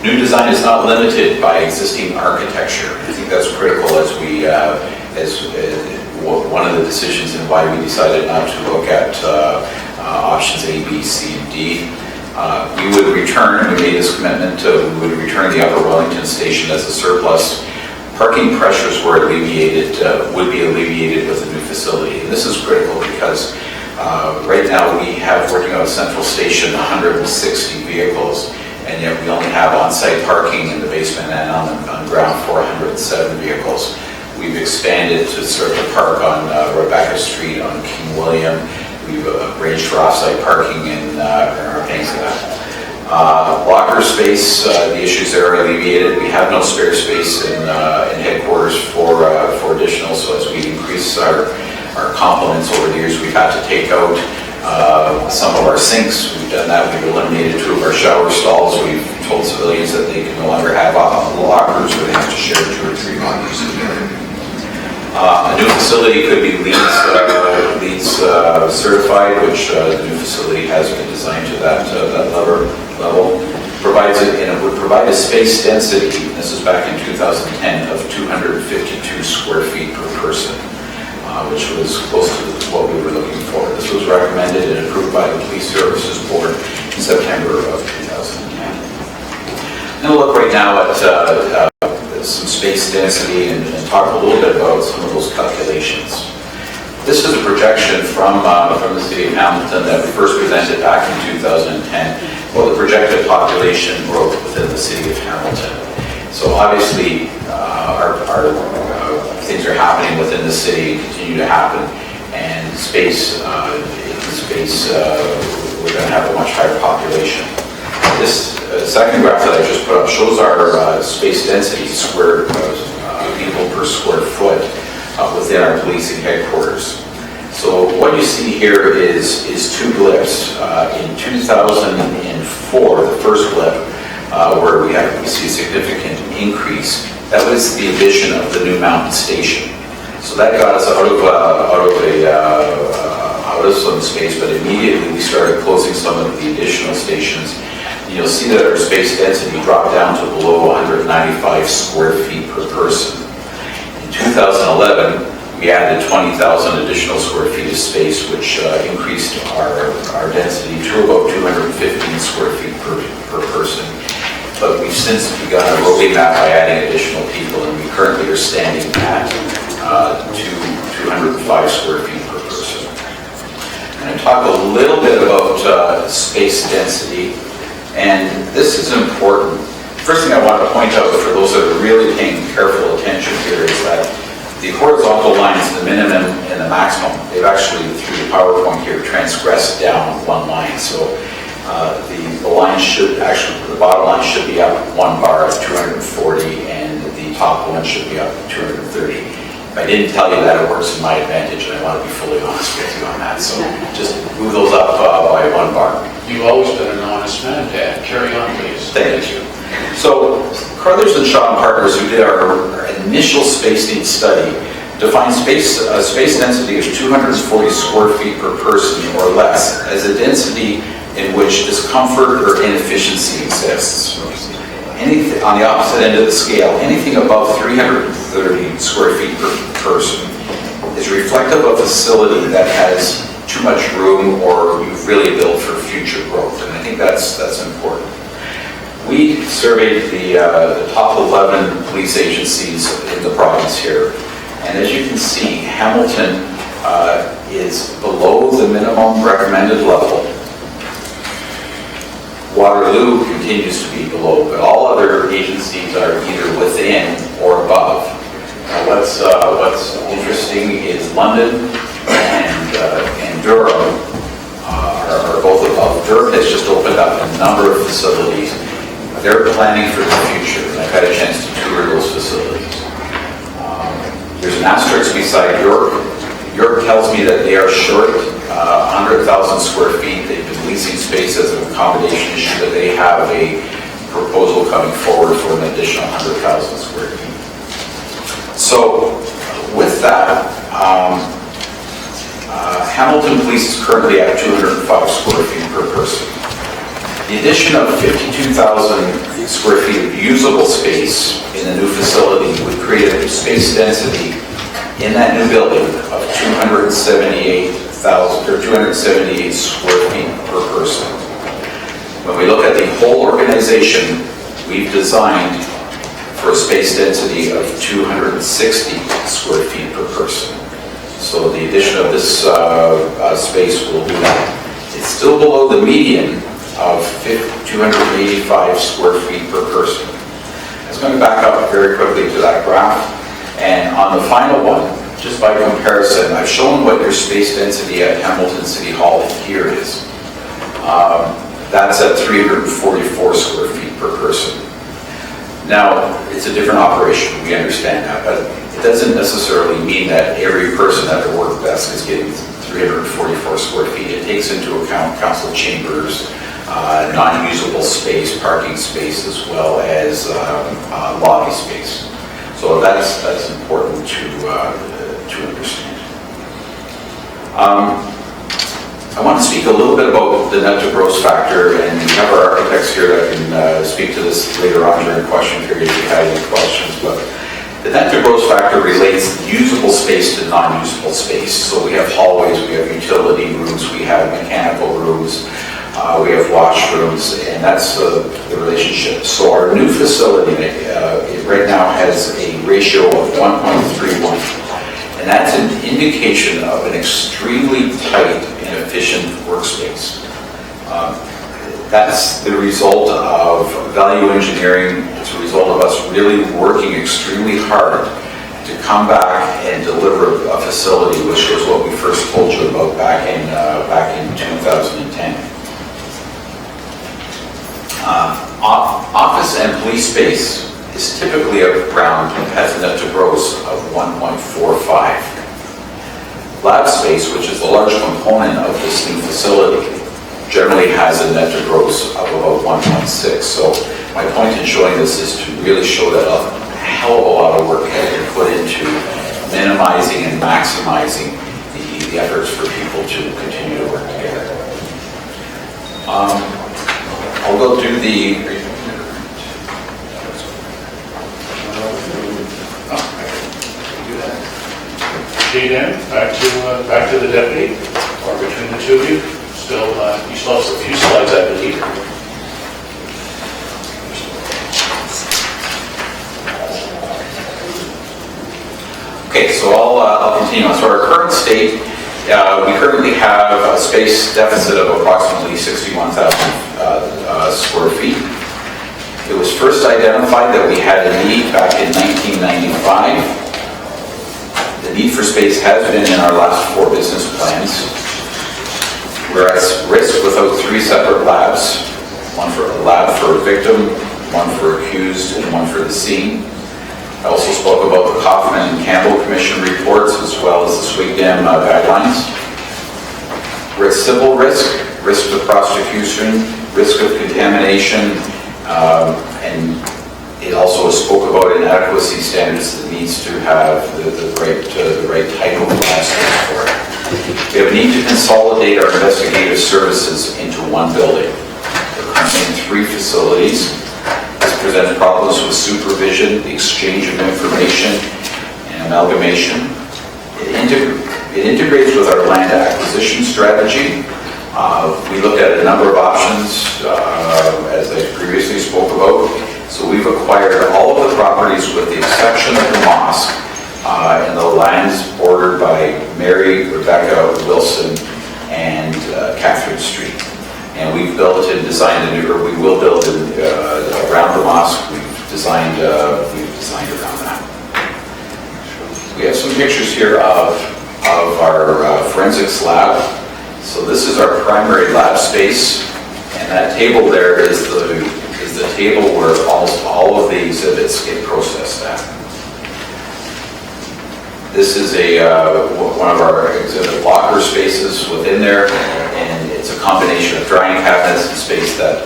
New design is not limited by existing architecture. I think that's critical as we, one of the decisions and why we decided not to look at options A, B, C, and D. We would return, we made this commitment, we would return the Upper Wellington Station as a surplus. Parking pressures were alleviated, would be alleviated with a new facility. And this is critical because right now we have working out of Central Station 160 vehicles, and yet we only have on-site parking in the basement and on ground for 107 vehicles. We've expanded to sort of park on Rebecca Street on King William. We've arranged for off-site parking and are paying for that. Locker space, the issues there are alleviated. We have no spare space in headquarters for additional, so as we increase our complements over the years, we've had to take out some of our sinks. We've done that. We've eliminated 2 of our shower stalls. We've told civilians that they can no longer have lockers where they have to share 2 or 3 lockers together. A new facility could be LEEDs certified, which the new facility has been designed to that level. Would provide a space density, this is back in 2010, of 252 square feet per person, which was close to what we were looking for. This was recommended and approved by the Police Services Board in September of 2010. I'm going to look right now at some space density and talk a little bit about some of those calculations. This is a projection from the City of Hamilton that we first presented back in 2010 for the projected population growth within the City of Hamilton. So obviously our things are happening within the city, continue to happen, and space, we're going to have a much higher population. This second graph that I just put up shows our space density, square people per square foot within our policing headquarters. So what you see here is 2 blips. In 2004, the first blip, where we see a significant increase, that was the addition of the new mountain station. So that got us out of some space, but immediately we started closing some of the additional stations. And you'll see that our space density dropped down to below 195 square feet per person. In 2011, we added 20,000 additional square feet of space, which increased our density to about 215 square feet per person. But we've since begun eroding that by adding additional people, and we currently are standing at 205 square feet per person. I'm going to talk a little bit about space density, and this is important. First thing I want to point out for those that are really paying careful attention here is that the horizontal lines, the minimum and the maximum, they've actually, through the PowerPoint here, transgressed down 1 line. So the line should actually, the bottom line should be up 1 bar at 240, and the top one should be up 230. If I didn't tell you that, it works in my advantage, and I want to be fully honest with you on that. So just move those up by 1 bar. You've always been an honest man, Dad. Carry on, please. Thank you. So Carruthers and Shaw and Partners, who did our initial space needs study, defined space density of 240 square feet per person or less as a density in which discomfort or inefficiency exists. Anything on the opposite end of the scale, anything above 330 square feet per person is reflective of a facility that has too much room or you've really built for future growth, and I think that's important. We surveyed the top 11 police agencies in the province here. And as you can see, Hamilton is below the minimum recommended level. Waterloo continues to be below, but all other agencies are either within or above. What's interesting is London and Durham are both above. Durham has just opened up a number of facilities. They're planning for the future, and I've had a chance to tour those facilities. There's an asterisk beside York. York tells me that they are short 100,000 square feet. They've been leasing space as an accommodation issue, but they have a proposal coming forward for an additional 100,000 square feet. So with that, Hamilton Police is currently at 205 square feet per person. The addition of 52,000 square feet of usable space in the new facility would create a space density in that new building of 278 square feet per person. When we look at the whole organization, we've designed for a space density of 260 square feet per person. So the addition of this space will do that. It's still below the median of 285 square feet per person. I was going to back up very quickly to that graph. And on the final one, just by comparison, I've shown what your space density at Hamilton City Hall here is. That's at 344 square feet per person. Now, it's a different operation, we understand that, but it doesn't necessarily mean that every person at their work desk is getting 344 square feet. It takes into account council chambers, non-usable space, parking space, as well as lobby space. So that's important to understand. I want to speak a little bit about the net to gross factor, and we have our architects here that can speak to this later on during question period if you have any questions. But the net to gross factor relates usable space to non-usable space. So we have hallways, we have utility rooms, we have mechanical rooms, we have washrooms, and that's the relationship. So our new facility it right now has a ratio of 1.31, and that's an indication of an extremely tight and efficient workspace. That's the result of value engineering. It's a result of us really working extremely hard to come back and deliver a facility, which was what we first told you about back in 2010. Office and police space is typically around, has a net to gross of 1.45. Lab space, which is the large component of this new facility, generally has a net to gross of about 1.6. So my point in showing this is to really show that a hell of a lot of work has been put into minimizing and maximizing the efforts for people to continue to work together. I'll go through the... Okay, Dan, back to the deputy, or between the two of you. Still, you still have a few slides, I believe. Okay, so I'll continue on. So our current state, we currently have a space deficit of approximately 61,000 square feet. It was first identified that we had a need back in 1995. The need for space has been in our last 4 business plans. We're at risk without 3 separate labs, one for a lab for a victim, one for accused, and one for the scene. I also spoke about the Kaufman and Campbell Commission reports, as well as the Swigdam guidelines. We're at civil risk to prosecution, risk of contamination, and it also spoke about inadequacy standards that needs to have the right type of license for it. We have a need to consolidate our investigative services into one building. We're currently in 3 facilities. This presents problems with supervision, the exchange of information, and amalgamation. It integrates with our land acquisition strategy. We looked at a number of options, as I previously spoke about. designed a new, or we will build around the mosque. We've designed around that. We have some pictures here of our forensics lab. So this is our primary lab space, and that table there is the table where almost all of the exhibits get processed at. This is one of our exhibit locker spaces within there, and it's a combination of drying cabinets and space that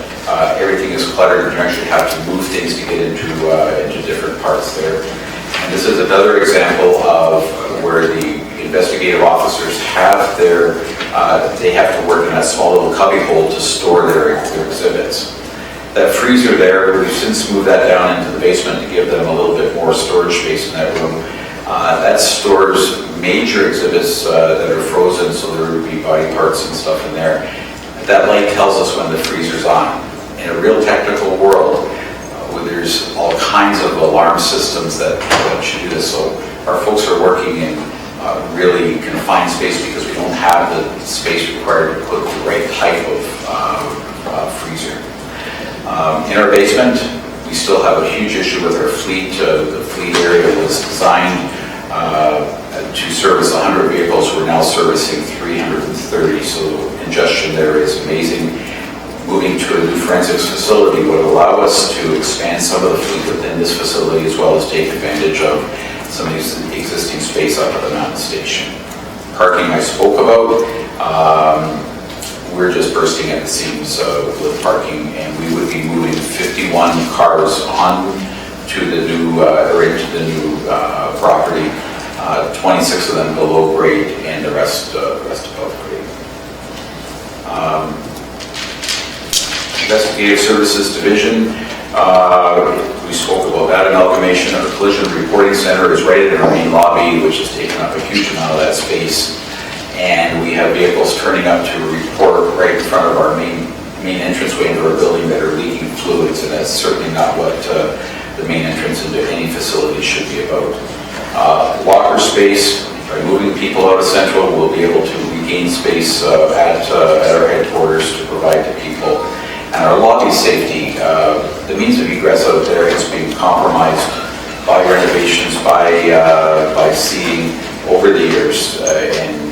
everything is cluttered, and you actually have to move things to get into different parts there. And this is another example of where the investigative officers have they have to work in that small little cubby hole to store their exhibits. That freezer there, we've since moved that down into the basement to give them a little bit more storage space in that room. That stores major exhibits that are frozen, so there would be body parts and stuff in there. That light tells us when the freezer's on. In a real technical world, where there's all kinds of alarm systems that should do this, so our folks are working in really confined space because we don't have the space required to put the right type of freezer. In our basement, we still have a huge issue with our fleet. The fleet area was designed to service 100 vehicles. We're now servicing 330, so congestion there is amazing. Moving to a new forensics facility would allow us to expand some of the fleet within this facility, as well as take advantage of some of the existing space up at the mountain station. Parking I spoke about. We're just bursting at the seams with parking, and we would be moving 51 cars on to the new property. 26 of them below grade, and the rest above grade. Investigative Services Division. We spoke about that amalgamation of the Collision Reporting Center is right in our main lobby, which has taken up a huge amount of that space. And we have vehicles turning up to report right in front of our main entranceway into our building that are leaking fluids, and that's certainly not what the main entrance into any facility should be about. Locker space, by moving people out of Central, we'll be able to regain space at our headquarters to provide to people. And our lobby safety, the means of egress out there is being compromised by renovations, by seeding over the years, and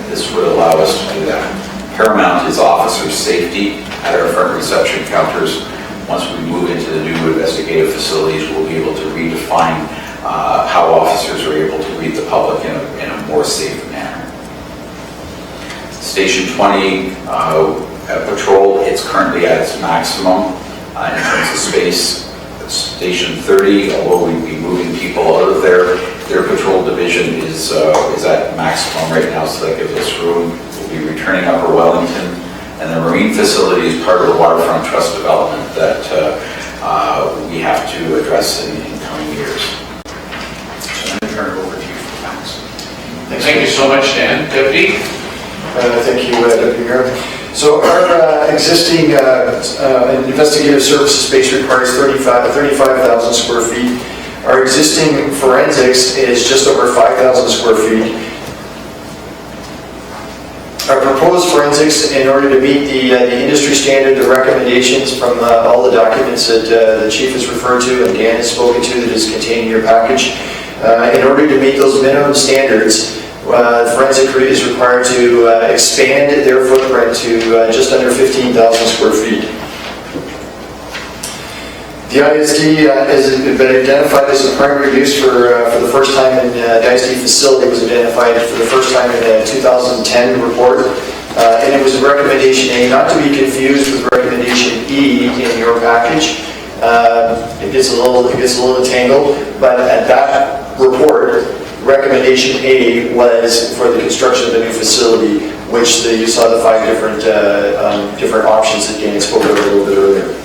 this would allow us to do that. Paramount is officer safety at our front reception counters. Once we move into the new investigative facilities, we'll be able to redefine how officers are able to greet the public in a more safe manner. Station 20 patrol, it's currently at its maximum in terms of space. Station 30, although we'd be moving people out of their patrol division is at maximum right now, so that gives us room. We'll be returning Upper Wellington, and the marine facility is part of the Waterfront Trust development that we have to address in coming years. So I'm going to turn it over to you for comments. Thank you so much, Dan. Deputy? Thank you, Deputy Mayor. So our existing investigative services space requires 35,000 square feet. Our existing forensics is just over 5,000 square feet. Our proposed forensics, in order to meet the industry standard, the recommendations from all the documents that the Chief has referred to and Dan has spoken to that is contained in your package, in order to meet those minimum standards, forensic is required to expand their footprint to just under 15,000 square feet. The ISD has been identified as a primary use for the first time in the ISD facility was identified for the first time in a 2010 report, and it was recommendation A, not to be confused with recommendation E in your package. It gets a little entangled, but at that report, recommendation A was for the construction of the new facility, which you saw the 5 different options that Dan spoke about a little bit earlier.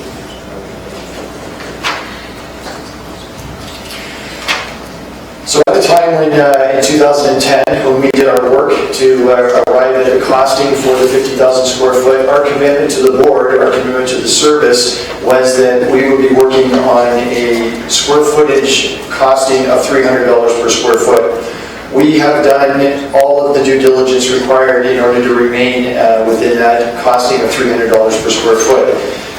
So at the time when, in 2010, when we did our work to arrive at a costing for the 50,000 square foot, our commitment to the board, our commitment to the service, was that we would be working on a square footage costing of $300 per square foot. We have done all of the due diligence required in order to remain within that costing of $300 per square foot.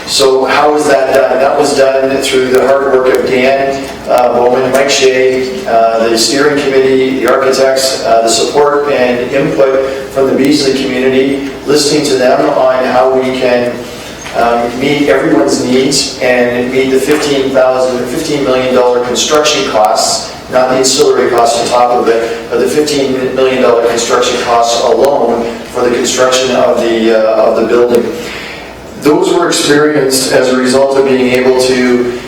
So how was that done? That was done through the hard work of Dan Bowman, Mike Shea, the steering committee, the architects, the support and input from the Beasley community, listening to them on how we can meet everyone's needs and meet the $15 million construction costs, not the ancillary costs on top of it, but the $15 million construction costs alone for the construction of the building. Those were experienced as a result of being able to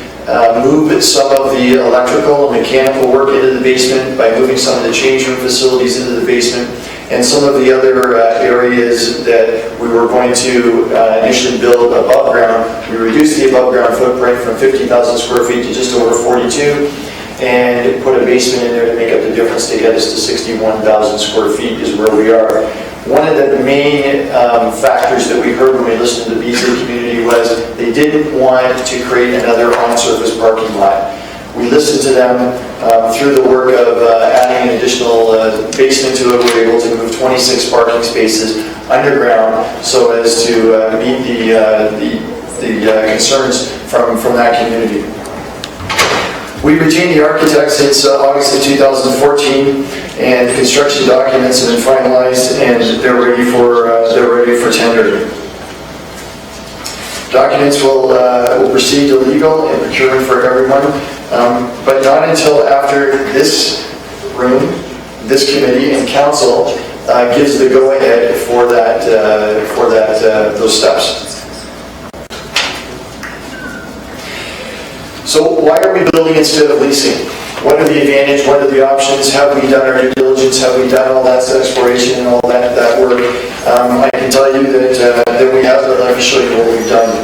move some of the electrical and mechanical work into the basement by moving some of the change room facilities into the basement, and some of the other areas that we were going to initially build above ground. We reduced the above ground footprint from 50,000 square feet to just over 42, and put a basement in there to make up the difference to get us to 61,000 square feet is where we are. One of the main factors that we heard when we listened to the Beasley community was they didn't want to create another on-surface parking lot. We listened to them through the work of adding an additional basement to it. We were able to move 26 parking spaces underground so as to meet the concerns from that community. We retained the architect since August of 2014, and construction documents have been finalized and they're ready for tendering. Documents will proceed to legal and procurement for everyone, but not until after this room, this committee, and council gives the go-ahead for those steps. So why are we building instead of leasing? What are the advantages? What are the options? Have we done our due diligence? Have we done all that exploration and all that work? I can tell you that we have, but let me show you what we've done.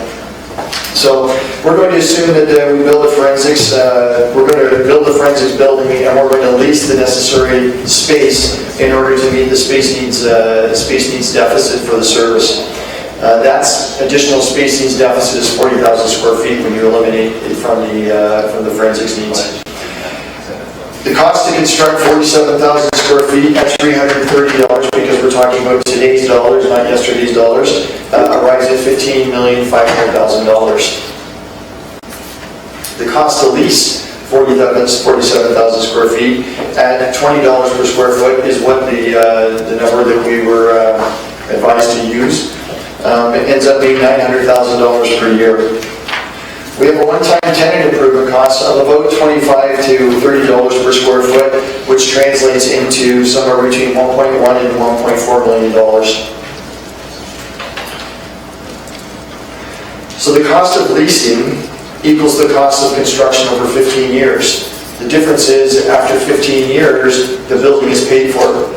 So we're going to assume that we build a forensics. We're going to build a forensics building, and we're going to lease the necessary space in order to meet the space needs deficit for the service. That's additional space needs deficit is 40,000 square feet when you eliminate it from the forensics needs. The cost to construct 47,000 square feet at $330, because we're talking about today's dollars, not yesterday's dollars, arrives at $15,500,000. The cost to lease 47,000 square feet at $20 per square foot is what the number that we were advised to use. It ends up being $900,000 per year. We have a one-time tenant improvement cost of about $25 to $30 per square foot, which translates into somewhere between $1.1 and $1.4 million. So the cost of leasing equals the cost of construction over 15 years. The difference is after 15 years, the building is paid for.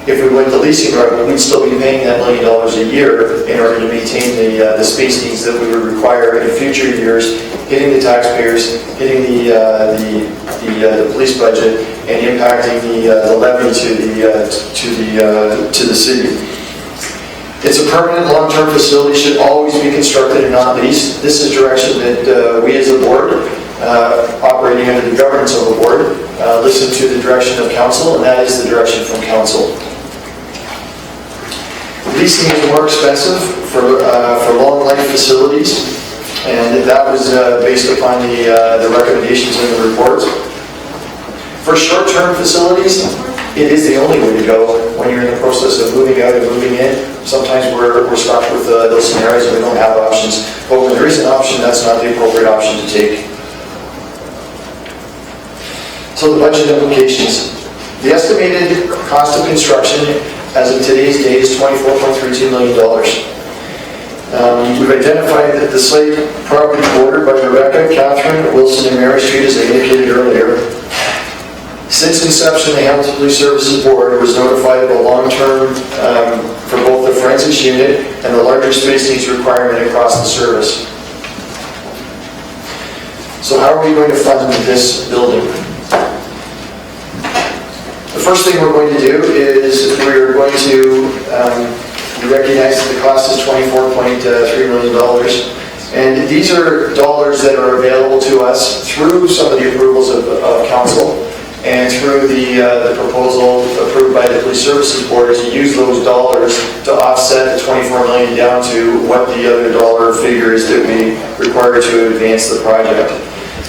If we went the leasing route, we'd still be paying that $1 million a year in order to maintain the space needs that we would require in future years, hitting the taxpayers, hitting the police budget, and impacting the levy to the city. It's a permanent long-term facility, should always be constructed and not leased. This is direction that we as a board, operating under the governance of the board, listen to the direction of council, and that is the direction from council. Leasing is more expensive for long life facilities, and that was based upon the recommendations in the report. For short-term facilities, it is the only way to go when you're in the process of moving out and moving in. Sometimes we're stuck with those scenarios and we don't have options. But when there is an option, that's not the appropriate option to take. So the budget implications. The estimated cost of construction as of today's date is $24.32 million. We've identified that the site property bordered by Rebecca, Catherine, Wilson, and Mary Street, as I indicated earlier. Since inception, the Hamilton Police Services Board was notified of a long-term for both the forensics unit and the larger space needs requirement across the service. So how are we going to fund this building? The first thing we're going to do is we're going to recognize that the cost is $24.3 million. And these are dollars that are available to us through some of the approvals of council. and through the proposal approved by the Police Services Board to use those dollars to offset the 24 million down to what the other dollar figure is that we require to advance the project.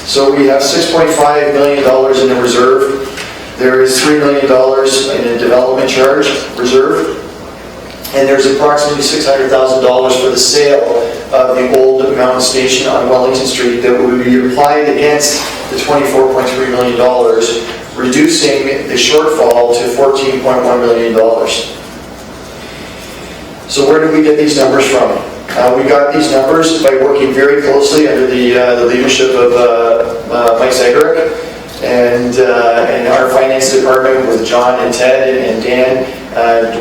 So we have $6.5 million in the reserve. There is $3 million in a development charge reserve. And there's approximately $600,000 for the sale of the old Mountain Station on Wellington Street that would be applied against the $24.3 million, reducing the shortfall to $14.1 million. So where did we get these numbers from? We got these numbers by working very closely under the leadership of Mike Zegerick and our finance department with John and Ted and Dan,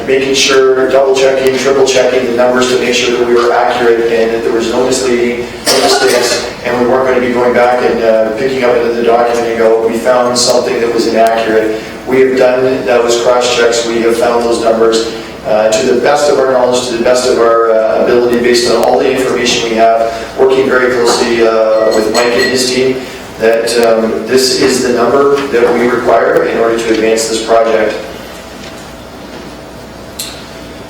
making sure, double checking, triple checking the numbers to make sure that we were accurate and that there was no misleading, no mistakes, and we weren't going to be going back and picking up into the document and go, we found something that was inaccurate. We have done those cross checks, we have found those numbers to the best of our knowledge, to the best of our ability, based on all the information we have, working very closely with Mike and his team, that this is the number that we require in order to advance this project.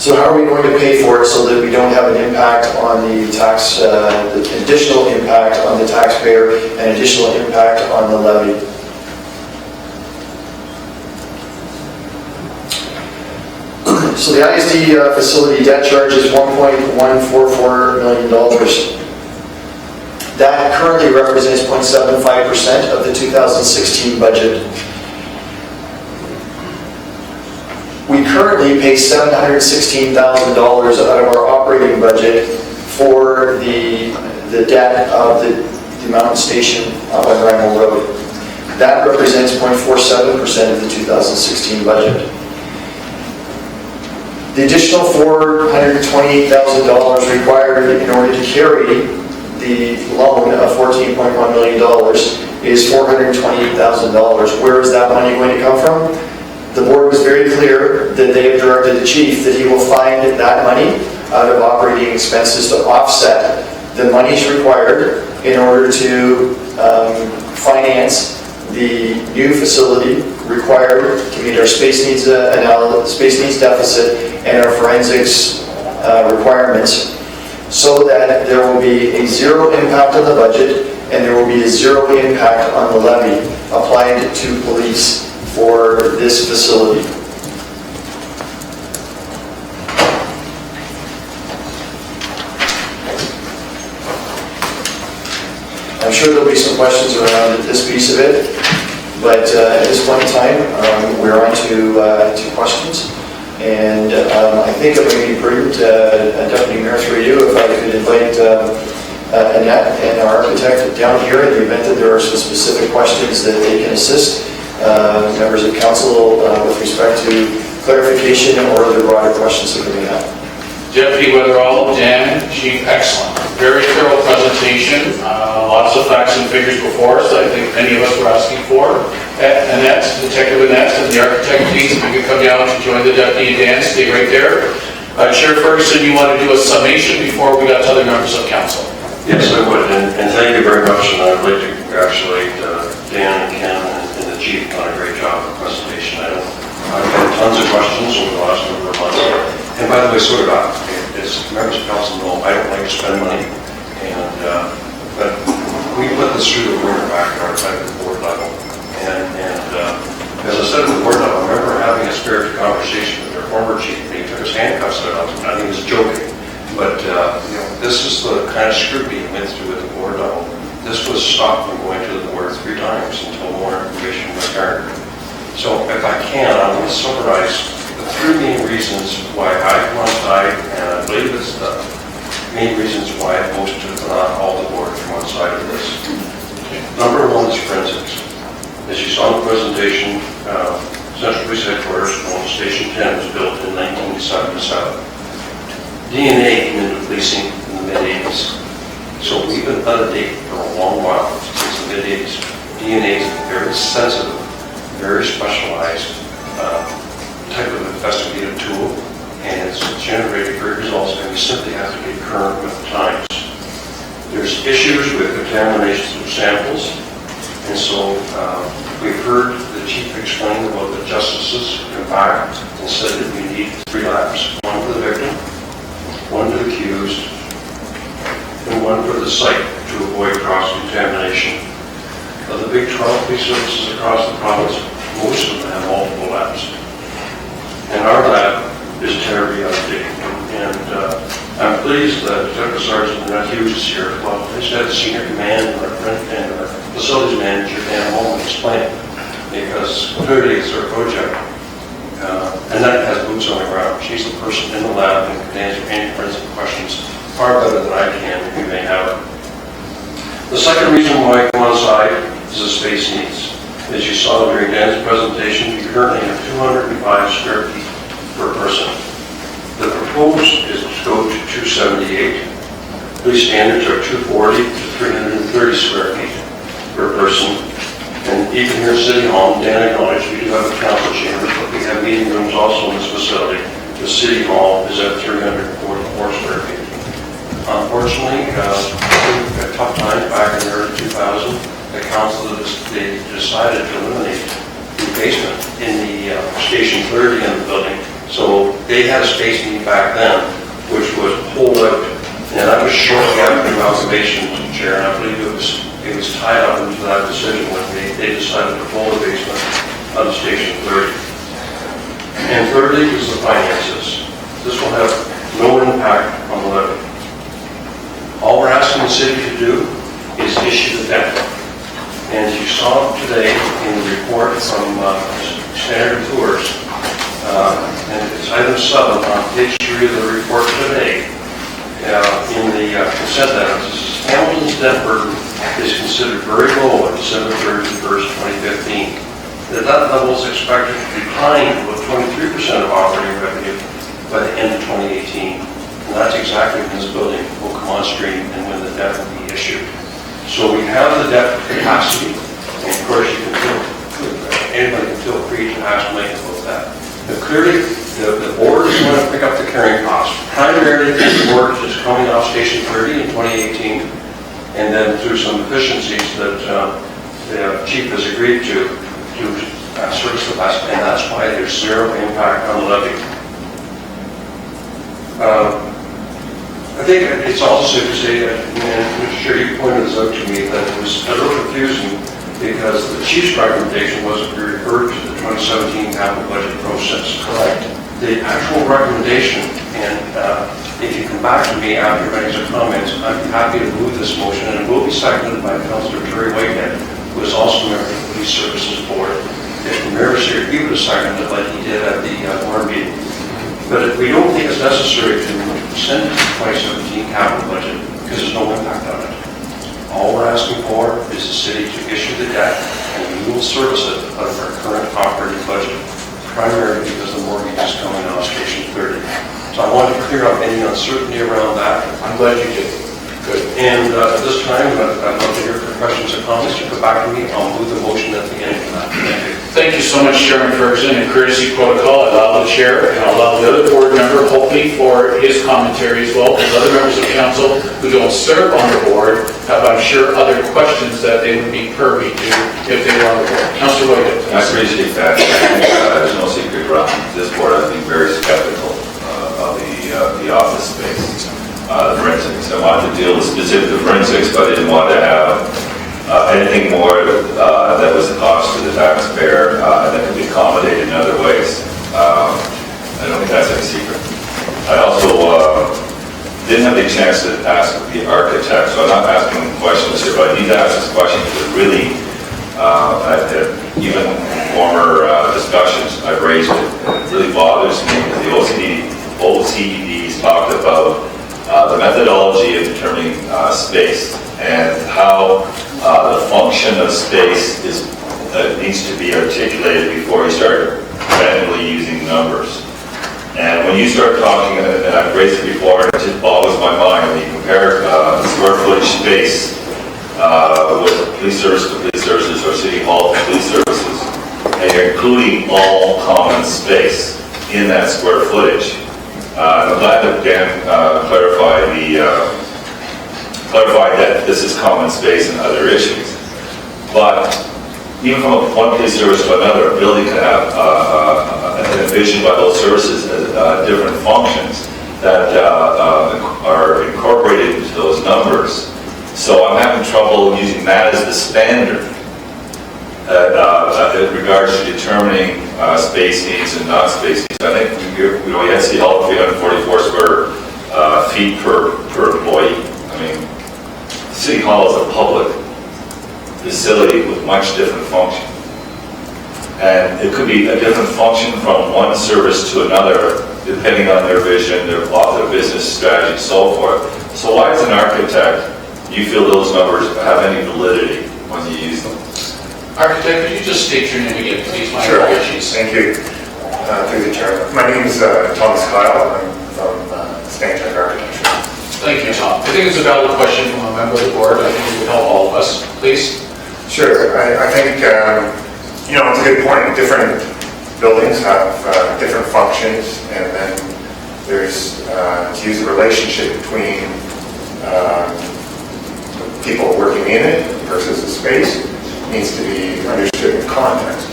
So how are we going to pay for it so that we don't have an impact on the tax, the additional impact on the taxpayer and additional impact on the levy? So the ISD facility debt charge is $1.144 million. That currently represents 0.75% of the 2016 budget. We currently pay $716,000 out of our operating budget for the debt of the Mountain Station up on Randall Road. That represents 0.47% of the 2016 budget. The additional $428,000 required in order to carry the loan of $14.1 million is $428,000. Where is that money going to come from? The board was very clear that they have directed the chief that he will find that money out of operating expenses to offset the monies required in order to finance the new facility required to meet our space needs deficit and our forensics requirements, so that there will be a zero impact on the budget and there will be a zero impact on the levy applied to police for this facility. I'm sure there'll be some questions around this piece of it, but at this point in time, we're on to questions. And I think it would be prudent, Deputy Mayor, through you, if I could invite Annette and our architect down here in the event that there are some specific questions that they can assist members of council with respect to clarification or other broader questions that we have. Deputy Weatherall, Dan, Chief, excellent. Very thorough presentation. Lots of facts and figures before us that I think many of us were asking for. Annette, Detective Annette, and the architect, please, if you could come down to join the deputy and Dan, stay right there. Chair Ferguson, you want to do a summation before we got to other members of council? Yes, I would, and thank you very much, and I'd like to congratulate Dan and Ken and the chief on a great job of the presentation. I've had tons of questions over the last number of months, and by the way, so did I. As members of council know, I don't like to spend money, and but we put this through the ringer back at our time at the board level, and as I said at the board level, I remember having a spirited conversation with their former chief, and he took his handcuffs out. I think he was joking. But this is the kind of scrutiny we went through at the board level. This was stopped from going to the board 3 times until more information was garnered. So if I can, I'm going to summarize the 3 main reasons why I quantified, and I believe it's the main reasons why I posted all the board from one side of this. Number 1 is forensics. As you saw in the presentation, Central Police Headquarters on Station 10 was built in 1977. DNA came into policing in the mid-80s. So we've been out of date for a long while, since the mid-80s. DNA is a very sensitive, very specialized type of investigative tool, and it's generated great results, and we simply have to get current with the times. There's issues with contamination of samples, and so we've heard the the chief explained about the justices come back and said that we need 3 labs, one for the victim, one for the accused, and one for the site to avoid cross-contamination. Of the big 12 police services across the province, most of them have multiple labs. And our lab is terribly outdated. And I'm pleased that Detective Sergeant Hughes is here. Well, I just had the senior command and our facilities manager, Dan Holman, explain, because clearly it's their project. And that has boots on the ground. She's the person in the lab and can answer any forensic questions far better than I can if you may have it. The second reason why I come on site is the space needs. As you saw during Dan's presentation, we currently have 205 square feet per person. The proposed is to go to 278. Police standards are 240 to 330 square feet per person. And even here at City Hall, Dan acknowledged we do have a council chamber, but we have meeting rooms also in this facility. The City Hall is at 344 square feet. Unfortunately, a tough time back in the early 2000s, the council they decided to eliminate the basement in the Station 30 in the building. So they had a space need back then, which was pulled out. And that was shortly after the amalgamation, Chair, and I believe it was tied up into that decision when they decided to pull the basement out of Station 30. And thirdly is the finances. This will have no impact on the levy. All we're asking the city to do is issue the debt. And as you saw today in the report from Standard & Poor's, and it's item 7 on page 3 of the report today, in the consent items, Hamilton's debt burden is considered very low at December 31st, 2015. The debt level is expected to decline to about 23% of operating revenue by the end of 2018. And that's exactly when this building will come on stream and when the debt will be issued. So we have the debt capacity, and of course anybody can feel free to ask Mike about that. But clearly, the board is going to pick up the carrying cost. Primarily, the board is coming off Station 30 in 2018, and then through some efficiencies that the chief has agreed to service the bus, and that's why there's zero impact on the levy. I think it's also safe to say, and Mr. Chair, you pointed this out to me, that it was a little confusing because the chief's recommendation was to be referred to the 2017 capital budget process. Correct. The actual recommendation, and if you come back to me after you've made some comments, I'd be happy to move this motion, and it will be seconded by Councillor Terry Whitehead, who is also a member of the Police Services Board. If the mayor is here, he would have seconded it like he did at the board meeting. But we don't think it's necessary to send it to the 2017 capital budget because there's no impact on it. All we're asking for is the city to issue the debt, and we will service it out of our current operating budget, primarily because the mortgage is coming off Station 30. So I wanted to clear up any uncertainty around that. I'm glad you did. Good. And at this time, I'd love to hear questions or comments. You come back to me, I'll move the motion at the end of that. Thank you. Thank you so much, Chairman Ferguson. In courtesy protocol, I allow the chair and I allow the other board member, hopefully for his commentary as well, as other members of council who don't serve on the board have, I'm sure, other questions that they would be privy to if they were on the board. Councillor Whitehead. I appreciate that. There's no secret around this board. I've been very skeptical of the office space. Forensics. I wanted to deal with specific forensics, but I didn't want to have anything more that was a cost to the taxpayer and that could be accommodated in other ways. I don't think that's any secret. I also didn't have the chance to ask the architect, so I'm not asking questions here, but I need to ask this question because really, even former discussions, I've raised it, and it really bothers me that the OCDs talked about the methodology of determining space and how the function of space needs to be articulated before you start randomly using numbers. And when you start talking, and I've raised it before, it just boggles my mind when you compare square footage space with police service to police services or city hall to police services, and you're including all common space in that square footage. I'm glad that Dan clarified that this is common space and other issues. But even from one police service to another, a building can have envisioned by those services as different functions that are incorporated into those numbers. So I'm having trouble using that as the standard in regards to determining space needs and non-space needs. I think we have to see all 344 square feet per employee. I mean, City Hall is a public facility with much different function. And it could be a different function from one service to another, depending on their vision, their business strategy, and so forth. So why, as an architect, do you feel those numbers have any validity when you use them? Architect, could you just state your name again, please? My Sure. apologies. Thank you. Through the chair. My name is Thomas Kyle. I'm from Stantec Architecture. Thank you, Tom. I think it's a valid question from a member of the board. I think it would help all of us. Please. Sure. I think, it's a good point. Different buildings have different functions, and then there's, to use the relationship between people working in it versus the space needs to be understood in context.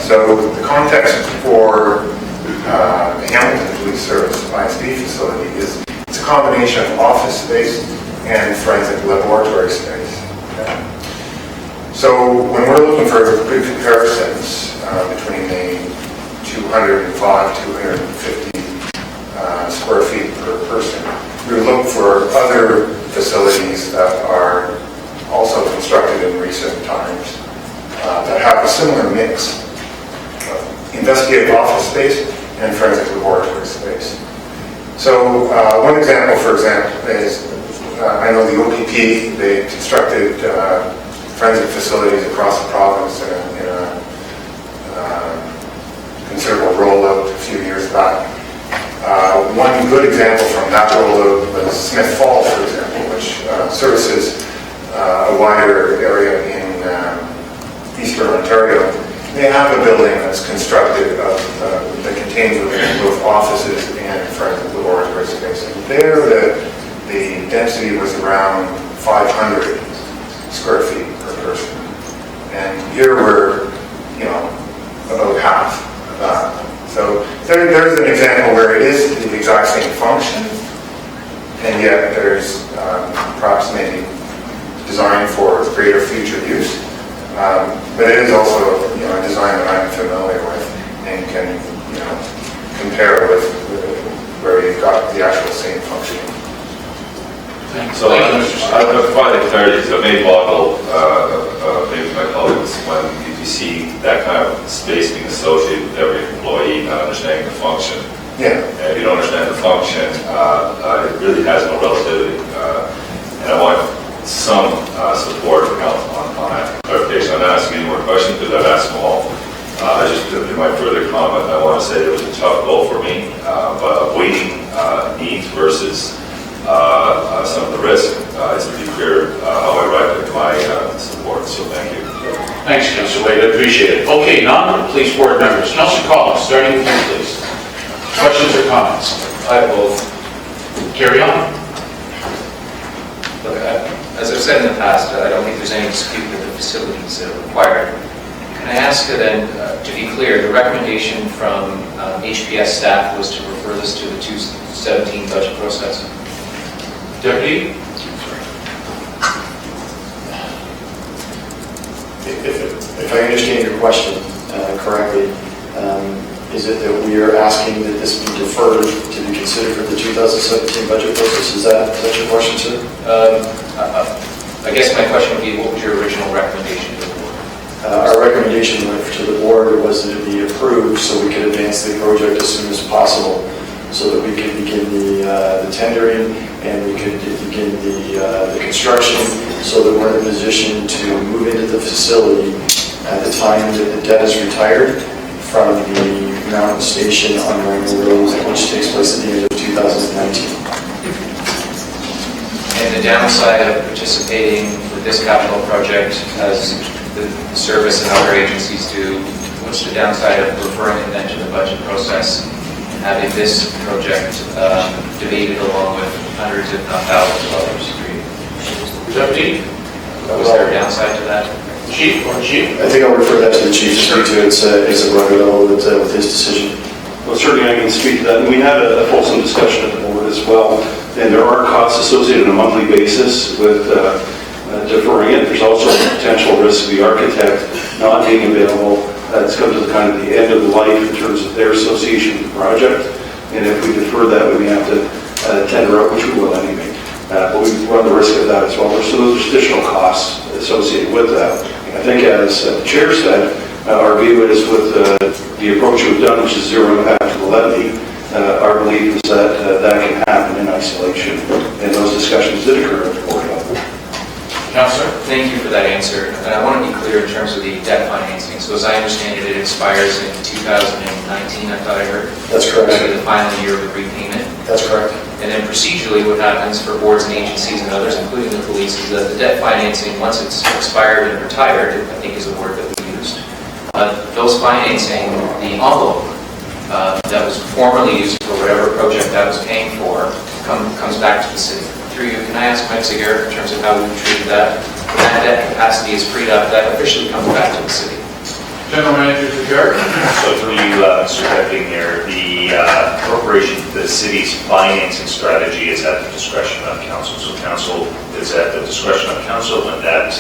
So the context for the Hamilton Police Service ISD facility is it's a combination of office space and forensic laboratory space. Okay? So when we're looking for good comparisons between the 205, 250 square feet per person, we would look for other facilities that are also constructed in recent times that have a similar mix of investigative office space and forensic laboratory space. So one example, for example, is I know the OPP, they constructed forensic facilities across the province in a considerable rollout a few years back. One good example from that rollout was Smith Falls, for example, which services a wider area in eastern Ontario. They have a building that's constructed that contains both offices and forensic laboratory space. And there, the density was around 500 square feet per person. And here we're, about half of that. So there's an example where it is the exact same function, and yet there's perhaps maybe designed for greater future use. But it is also a design that I'm familiar with and can compare with where you've got the actual same function. So I would provide the clarity, so it may boggle maybe my colleagues when you see that kind of space being associated with every employee not understanding the function. Yeah. And if you don't understand the function, it really has no relativity. And I want some support from council on that clarification. I'm not asking any more questions because I've asked them all. Just in my further comment, I want to say it was a tough goal for me, but weighting needs versus some of the risk, it's pretty clear how I arrived at my support, so thank you. Thanks, Councilor Wade. I appreciate it. Okay, non-police board members. Councilor Collins, starting with you, please. Questions or comments? I will Carry on. Look, as I've said in the past, I don't think there's any dispute with the facilities that are required. Can I ask then, to be clear, the recommendation from HPS staff was to refer this to the 2017 budget process? Deputy? If I understand your question correctly, is it that we are asking that this be deferred to be considered for the 2017 budget process? Is that your question, sir? I guess my question would be, what was your original recommendation to the board? Our recommendation to the board was that it be approved so we could advance the project as soon as possible, so that we could begin the tendering and we could begin the construction, so that we're in a position to move into the facility at the time that the debt is retired from the mountain station on Rainbow Road, which takes place at the end of 2019. And the downside of participating with this capital project, as the service and other agencies do, what's the downside of referring it then to the budget process and having this project debated along with hundreds, if not thousands of others? Deputy? Was there a downside to that? Chief or Chief? I think I'll refer that to the chief to speak to. It's a broader level with his decision. Well, certainly I can speak to that. And we had a fulsome discussion at the board as well. And there are costs associated on a monthly basis with deferring it. There's also a potential risk of the architect not being available. It's come to the kind of the end of the life in terms of their association with the project. And if we defer that, we may have to tender out, which we will anyway. But we run the risk of that as well. So those are additional costs associated with that. I think as the chair said, our view is with the approach we've done, which is zero impact to the levy, our belief is that that can happen in isolation. And those discussions did occur at the board level. Councillor? Thank you for that answer. And I want to be clear in terms of the debt financing. So as I understand it, it expires in 2019, I thought I heard. That's correct. So the final year of the repayment. That's correct. And then procedurally, what happens for boards and agencies and others, including the police, is that the debt financing, once it's expired and retired, I think is a word that we used, those financing, the envelope that was formerly used for whatever project that was paying for, comes back to the city. Through you, can I ask Mike Segar in terms of how we treated that? When that debt capacity is freed up, that officially comes back to the city. General Manager Segar? So through you, Mr. Deputy Mayor, the corporation, the city's financing strategy is at the discretion of council. So council is at the discretion of council when that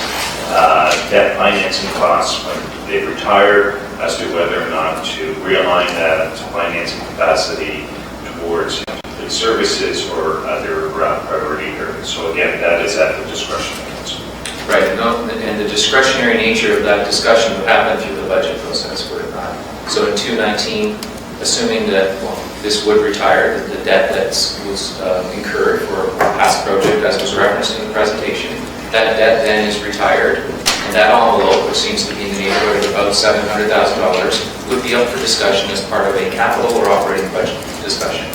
debt financing costs, when they retire, as to whether or not to realign that financing capacity towards services or other priority areas. So again, that is at the discretion of council. Right, and the discretionary nature of that discussion would happen through the budget process, would it not? So in 2019, assuming that this would retire, the debt that was incurred for a past project, as was referenced in the presentation, that debt then is retired, and that envelope, which seems to be in the neighborhood of about $700,000, would be up for discussion as part of a capital or operating budget discussion.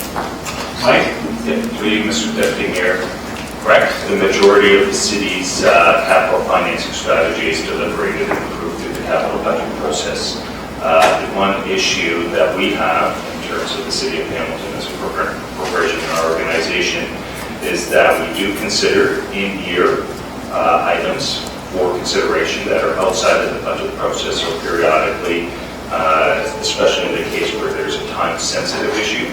Mike? Through you, Mr. Deputy Mayor, correct. The majority of the city's capital financing strategy is deliberated and approved through the capital budget process. The one issue that we have in terms of the city of Hamilton as a corporation and our organization is that we do consider in-year items for consideration that are outside of the budget process. So periodically, especially in the case where there's a time-sensitive issue,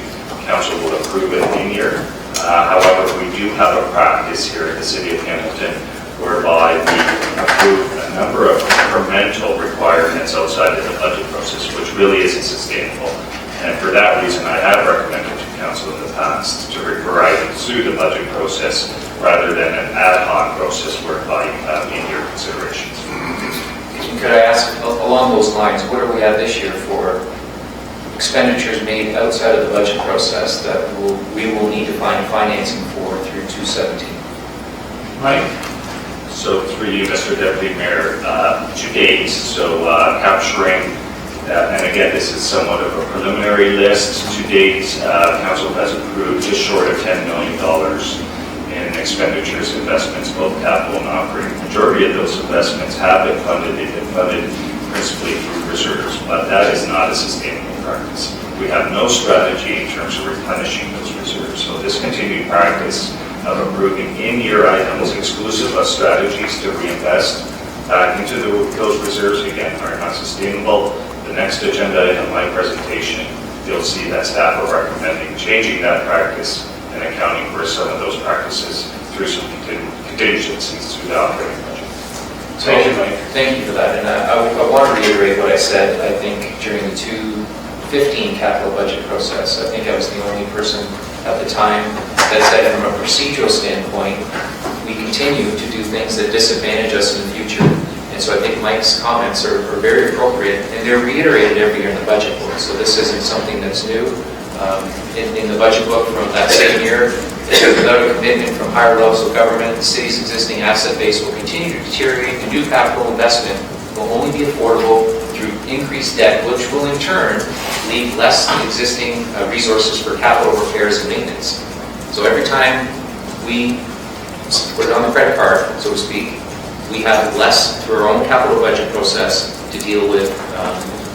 council will approve it in-year. However, we do have a practice here in the city of Hamilton whereby we approve a number of incremental requirements outside of the budget process, which really isn't sustainable. And for that reason, I have recommended to council in the past to refer items through the budget process rather than an ad hoc process whereby you have in-year considerations. Could I ask, along those lines, what do we have this year for expenditures made outside of the budget process that we will need to find financing for through 2017? Mike? So through you, Mr. Deputy Mayor, to date, so capturing, and again, this is somewhat of a preliminary list. To date, council has approved just short of $10 million in expenditures, investments, both capital and operating. The majority of those investments have been funded. They've been funded principally through reserves, but that is not a sustainable practice. We have no strategy in terms of replenishing those reserves. So this continued practice of approving in-year items exclusive of strategies to reinvest back into those reserves, again, are not sustainable. The next agenda item, my presentation, you'll see that staff are recommending changing that practice and accounting for some of those practices through some contingencies through the operating budget. Thank you, Mike. Thank you for that. And I want to reiterate what I said. I think during the 2015 capital budget process, I think I was the only person at the time that said from a procedural standpoint, we continue to do things that disadvantage us in the future. And so I think Mike's comments are very appropriate, and they're reiterated every year in the budget book. So this isn't something that's new. In the budget book from that same year, without a commitment from higher levels of government, the city's existing asset base will continue to deteriorate, and new capital investment will only be affordable through increased debt, which will in turn leave less existing resources for capital repairs and maintenance. So every time we put it on the credit card, so to speak, we have less through our own capital budget process to deal with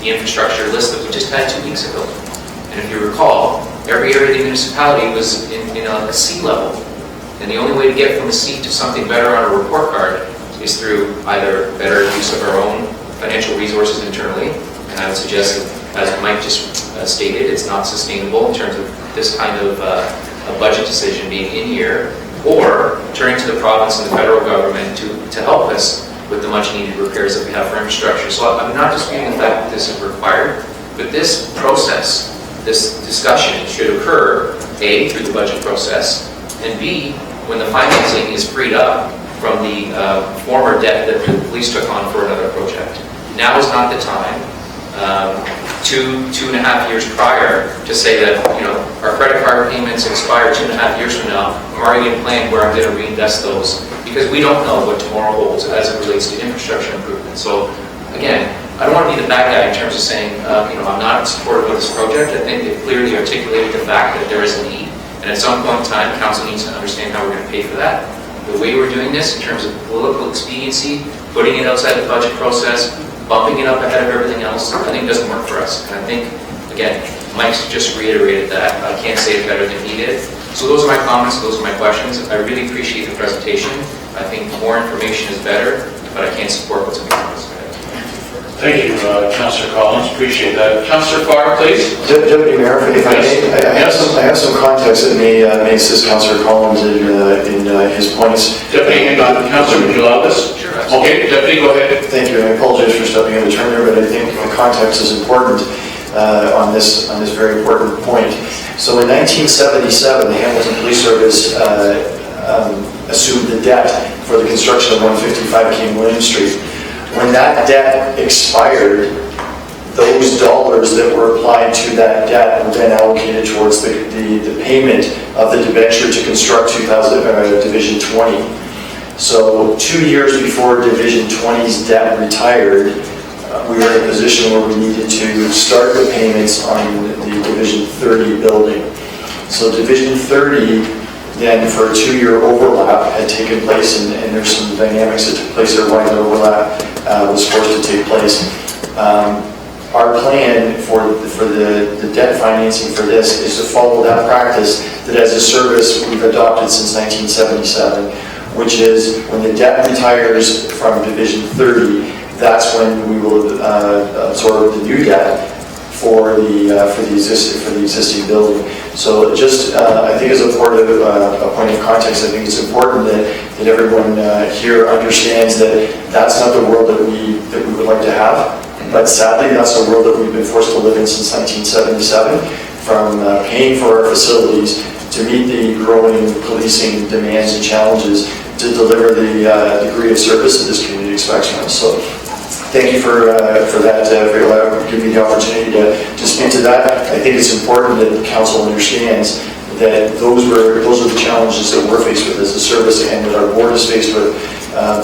the infrastructure list that we just had 2 weeks ago. And if you recall, every area of the municipality was in a C level. And the only way to get from a C to something better on a report card is through either better use of our own financial resources internally, and I would suggest that, as Mike just stated, it's not sustainable in terms of this kind of a budget decision being in year, or turning to the province and the federal government to help us with the much needed repairs that we have for infrastructure. So I'm not disputing the fact that this is required, but this process, this discussion should occur, A, through the budget process, and B, when the financing is freed up from the former debt that the police took on for another project. Now is not the time, 2.5 years prior, to say that, you know, our credit card payments expire 2.5 years from now. I'm already going to plan where I'm going to reinvest those, because we don't know what tomorrow holds as it relates to infrastructure improvement. So again, I don't want to be the bad guy in terms of saying, you know, I'm not supportive of this project. I think it clearly articulated the fact that there is a need, and at some point in time, council needs to understand how we're going to pay for that. The way we're doing this in terms of political expediency, putting it outside the budget process, bumping it up ahead of everything else, I think doesn't work for us. And I think, again, Mike's just reiterated that. I can't say it better than he did. So those are my comments, those are my questions. I really appreciate the presentation. I think more information is better, but I can't support what's in front of us today. Thank you, Councillor Collins. Appreciate that. Councillor Farr, please. Deputy Mayor, if I may, I have some context that may assist Councillor Collins in his points. Deputy, hang on. Councillor, would you allow this? Sure. Okay, Deputy, go ahead. Thank you, and I apologize for stepping in the turn there, but I think the context is important on this very important point. So in 1977, the Hamilton Police Service assumed the debt for the construction of 155 King William Street. When that debt expired, those dollars that were applied to that debt were then allocated towards the payment of the debenture to construct Division 20. So 2 years before Division 20's debt retired, we were in a position where we needed to start the payments on the Division 30 building. So Division 30 then, for a 2-year overlap had taken place, and there's some dynamics that took place there why the overlap was forced to take place. Our plan for the debt financing for this is to follow that practice that as a service we've adopted since 1977, which is when the debt retires from Division 30, that's when we will absorb the new debt for the existing building. So just I think as a point of context, I think it's important that everyone here understands that that's not the world that we would like to have. But sadly, that's the world that we've been forced to live in since 1977, from paying for our facilities to meet the growing policing demands and challenges to deliver the degree of service that this community expects from us. So thank you for that, for giving me the opportunity to speak to that. I think it's important that the council understands that those are the challenges that we're faced with as a service and that our board is faced with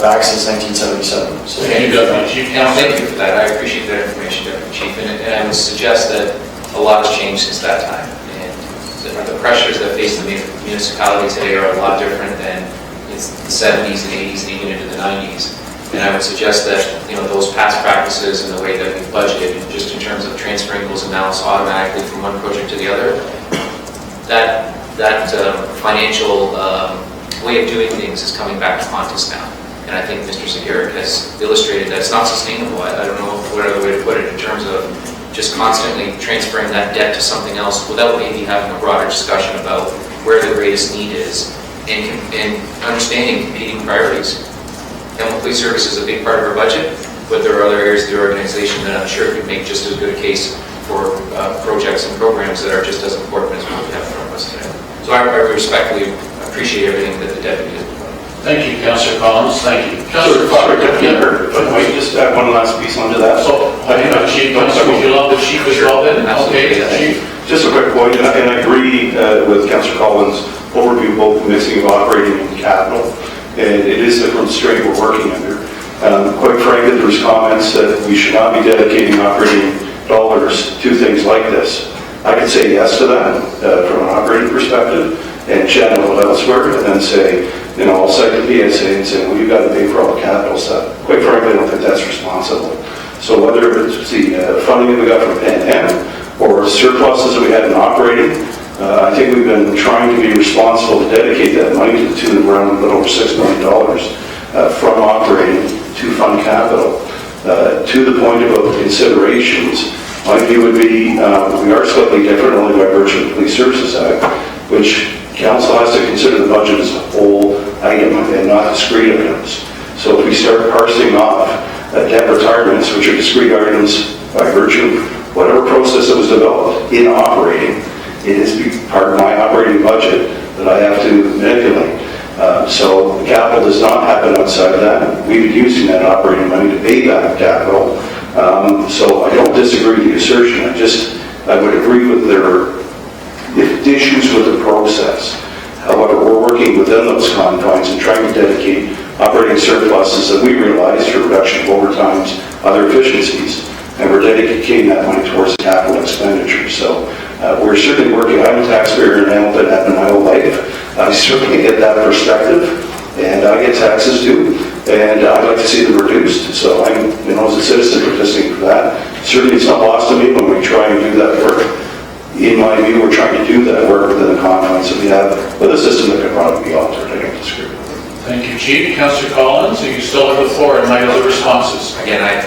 back since 1977. So thank you, Chief. Thank you for that. I appreciate that information, Deputy Chief. And I would suggest that a lot has changed since that time. And the pressures that face the municipality today are a lot different than in the 70s and 80s and even into the 90s. And I would suggest that, you know, those past practices and the way that we budgeted, just in terms of transferring those amounts automatically from one project to the other, that financial way of doing things is coming back to haunt us now. And I think Mr. Segura has illustrated that it's not sustainable. I don't know what other way to put it in terms of just constantly transferring that debt to something else without maybe having a broader discussion about where the greatest need is and understanding competing priorities. Hamilton Police Service is a big part of our budget, but there are other areas of the organization that I'm sure could make just as good a case for projects and programs that are just as important as what we have in front of us today. So I respectfully appreciate everything that the deputy did. Thank you, Councillor Collins. Thank you. Councillor Farr, Deputy Mayor. But I just add one last piece onto that. So, Chief, would you love the Chief as well then? Okay, Chief. Just a quick point, and I agree with Councillor Collins' overview, both the mixing of operating and capital. And it is the constraint we're working under. Quite frankly, there's comments that we should not be dedicating operating dollars to things like this. I could say yes to that from an operating perspective and channel it elsewhere, and then say, you know, I'll cite the PSA and say, well, you've got to pay for all the capital stuff. Quite frankly, I don't think that's responsible. So whether it's the funding that we got from Pan or surpluses that we had in operating, I think we've been trying to be responsible to dedicate that money to the tune of around a little over $6 million. from operating to fund capital. To the point about the considerations, my view would be we are slightly different only by virtue of the Police Services Act, which council has to consider the budget as a whole item and not discrete items. So if we start parsing off debt retirements, which are discrete items by virtue of whatever process that was developed in operating, it is part of my operating budget that I have to manipulate. So the capital does not happen outside of that. We've been using that operating money to pay back capital. So I don't disagree with the assertion. I would agree with their issues with the process. However, we're working within those confines and trying to dedicate operating surpluses that we realize through reduction of overtimes, other efficiencies, and we're dedicating that money towards capital expenditure. So we're certainly working. I'm a taxpayer in Hamilton, have been my whole life. I certainly get that perspective, and I get taxes too, and I'd like to see them reduced. So I'm, as a citizen, participating for that. Certainly it's not lost to me when we try and do that work. In my view, we're trying to do that work within the confines that we have with a system that could probably be altered. I don't disagree with that. Thank you, Chief. Councillor Collins, you still have the floor in light of the responses. Again, I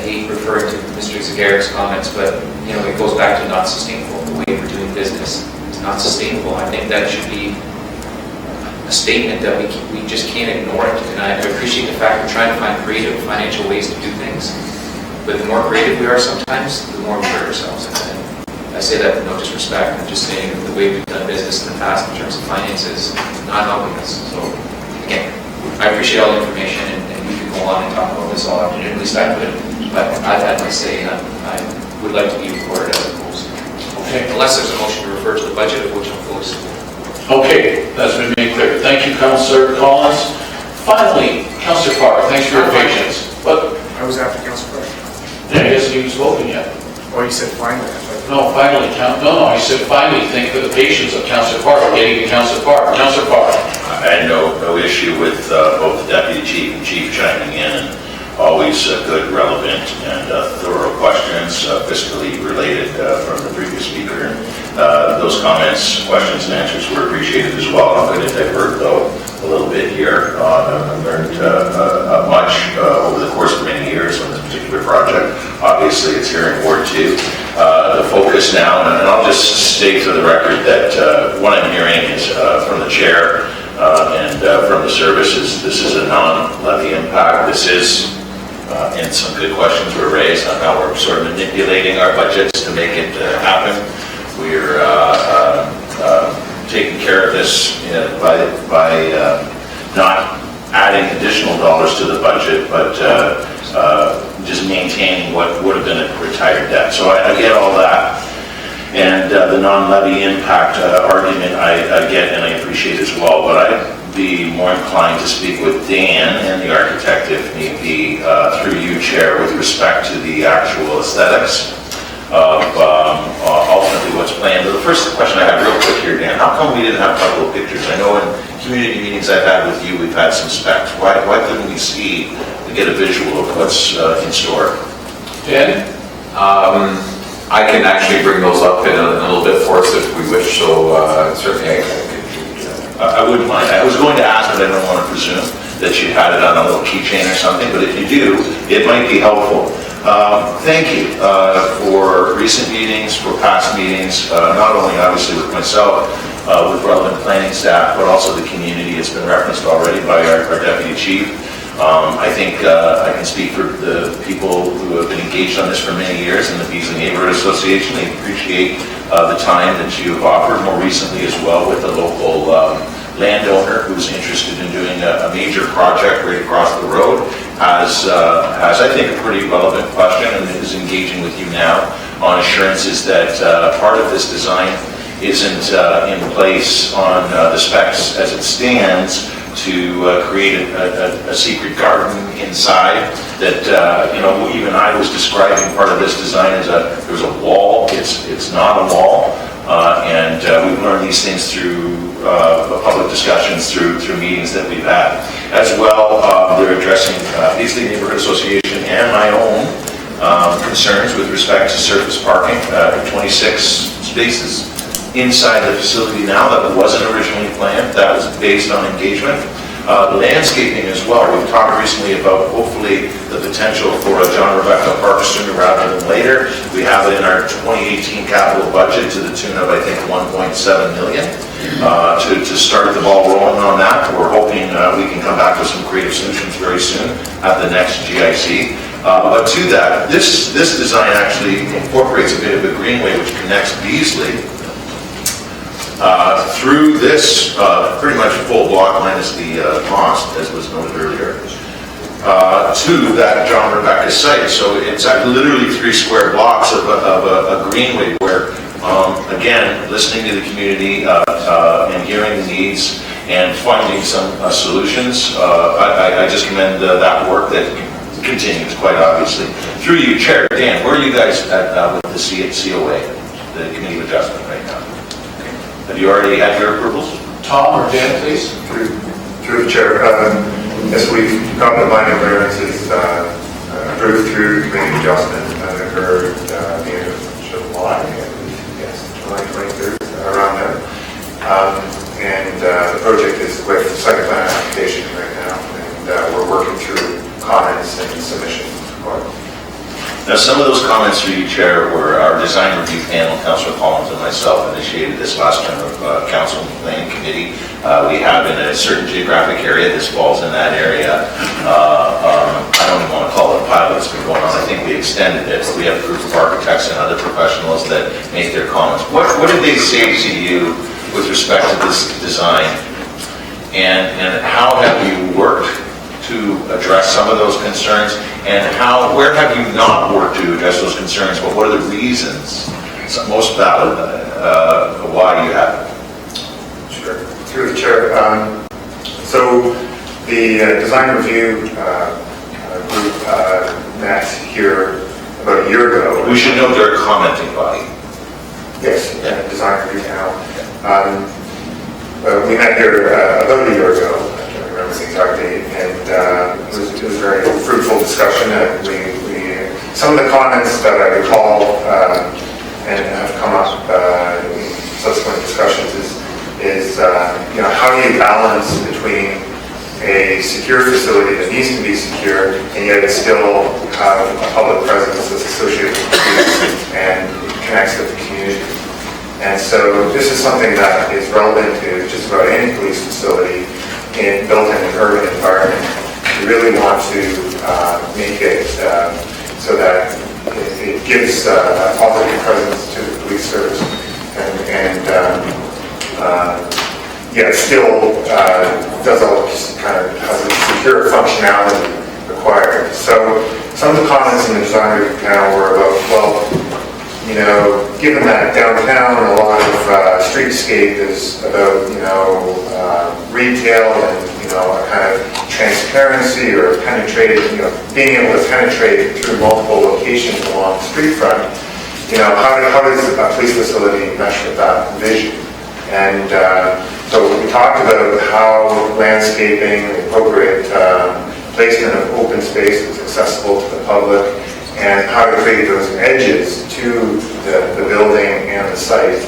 hate referring to Mr. Zagarik's comments, but it goes back to not sustainable. The way we're doing business is not sustainable. I think that should be a statement that we just can't ignore it. And I appreciate the fact we're trying to find creative financial ways to do things. But the more creative we are sometimes, the more we hurt ourselves. And I say that with no disrespect. I'm just saying the way we've done business in the past in terms of finances is not helping us. So again, I appreciate all the information, and we could go on and talk about this all afternoon. At least I would. But I've had my say, and I would like to be recorded as opposed. Okay. Unless there's a motion to refer to the budget, of which I'm fully supportive. Okay, that's been made clear. Thank you, Councillor Collins. Finally, Councillor Farr, thanks for your patience. What? I was after Councillor Farr. Yeah, I guess he was spoken yet. Oh, you said finally. No, finally, no, I said finally, thank for the patience of Councillor Farr, getting to Councillor Farr. Councillor Farr. I had no issue with both the Deputy Chief and Chief chiming in, and always good, relevant, and thorough questions, fiscally related from the previous speaker. Those comments, questions, and answers were appreciated as well. I'm going to divert, though, a little bit here. I've learned much over the course of many years on this particular project. Obviously, it's here in Ward 2. The focus now, and I'll just state for the record that what I'm hearing is from the chair and from the services, this is a non-levy impact. This is, and some good questions were raised on how we're sort of manipulating our budgets to make it happen. We're taking care of this by not adding additional dollars to the budget, but just maintaining what would have been a retired debt. So I get all that. And the non-levy impact argument I get and I appreciate as well, but I'd be more inclined to speak with Dan and the architect, if need be, through you, Chair, with respect to the actual aesthetics of ultimately what's planned. But the first question I have real quick here, Dan, how come we didn't have a couple of pictures? I know in community meetings I've had with you, we've had some specs. Why couldn't we see, to get a visual of what's in store? Dan? I can actually bring those up in a little bit for us if we wish, so certainly I wouldn't mind. I was going to ask, but I don't want to presume that you had it on a little keychain or something, but if you do, it might be helpful. Thank you for recent meetings, for past meetings, not only obviously with myself, with relevant planning staff, but also the community. It's been referenced already by our Deputy Chief. I think I can speak for the people who have been engaged on this for many years in the Beasley Neighborhood Association. They appreciate the time that you've offered more recently as well with the local landowner who's interested in doing a major project right across the road. Has I think, a pretty relevant question and is engaging with you now on assurances that part of this design isn't in place on the specs as it stands to create a secret garden inside that, even I was describing part of this design as there's a wall. It's not a wall. And we've learned these things through public discussions, through meetings that we've had. As well, they're addressing Beasley Neighborhood Association and my own concerns with respect to surface parking, 26 spaces inside the facility now that wasn't originally planned. That was based on engagement. Landscaping as well. We've talked recently about hopefully the potential for a John Rebecca Park sooner rather than later. We have it in our 2018 capital budget to the tune of, I think, 1.7 million to start the ball rolling on that. We're hoping we can come back with some creative solutions very soon at the next GIC. But to that, this design actually incorporates a bit of a greenway which connects Beasley through this pretty much full block minus the mosque, as was noted earlier, to that John Rebecca site. So it's literally 3 square blocks of a greenway where, again, listening to the community and hearing the needs and finding some solutions. I just commend that work that continues, quite obviously. Through you, Chair, Dan, where are you guys at with the COA, the Committee of Adjustment right now? Have you already had your approvals? Tom or Dan, please. Through the chair, as we've got the minor variances approved through community adjustment that occurred the end of July, yes, July 23rd, around there. And the project is with the second plan application right now, and we're working through comments and submissions. Now, some of those comments through you, Chair, were our design review panel, Councillor Collins and myself initiated this last term of Council and Planning Committee. We have in a certain geographic area, this falls in that area. I don't even want to call it a pilot, it's been going on. I think we extended it. We have groups of architects and other professionals that make their comments. What did they say to you with respect to this design? And how have you worked to address some of those concerns, and where have you not worked to address those concerns, but what are the reasons, most valid, why you haven't? Sure. Through the chair. So the design review group met here about a year ago. We should note they're a commenting body. Yes, design review panel. We met here about a year ago. The exact date, and it was a very fruitful discussion. Some of the comments that I recall and have come up in subsequent discussions is how do you balance between a secure facility that needs to be secure and yet it still have a public presence that's associated with the police and connects with the community. And so this is something that is relevant to just about any police facility built in an urban environment. You really want to make it so that it gives a positive presence to the police service, and it still does all kind of has a secure functionality required. So some of the comments in the design review panel were about, given that downtown a lot of streetscape is about retail and a kind of transparency or being able to penetrate through multiple locations along the street front, how does a police facility mesh with that vision? And so we talked about how landscaping, the appropriate placement of open spaces accessible to the public, and how to create those edges to the building and the site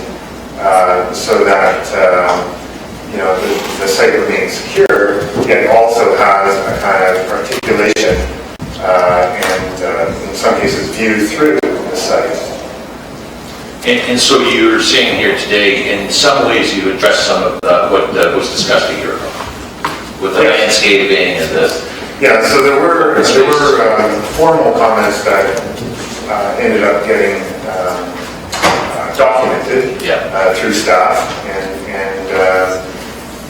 so that the site remains secure, yet also has a kind of articulation and in some cases view through the site. And so you're saying here today, in some ways you addressed some of what was discussed a year ago with the landscaping and the... Yeah, so there were formal comments that ended up getting documented through staff, and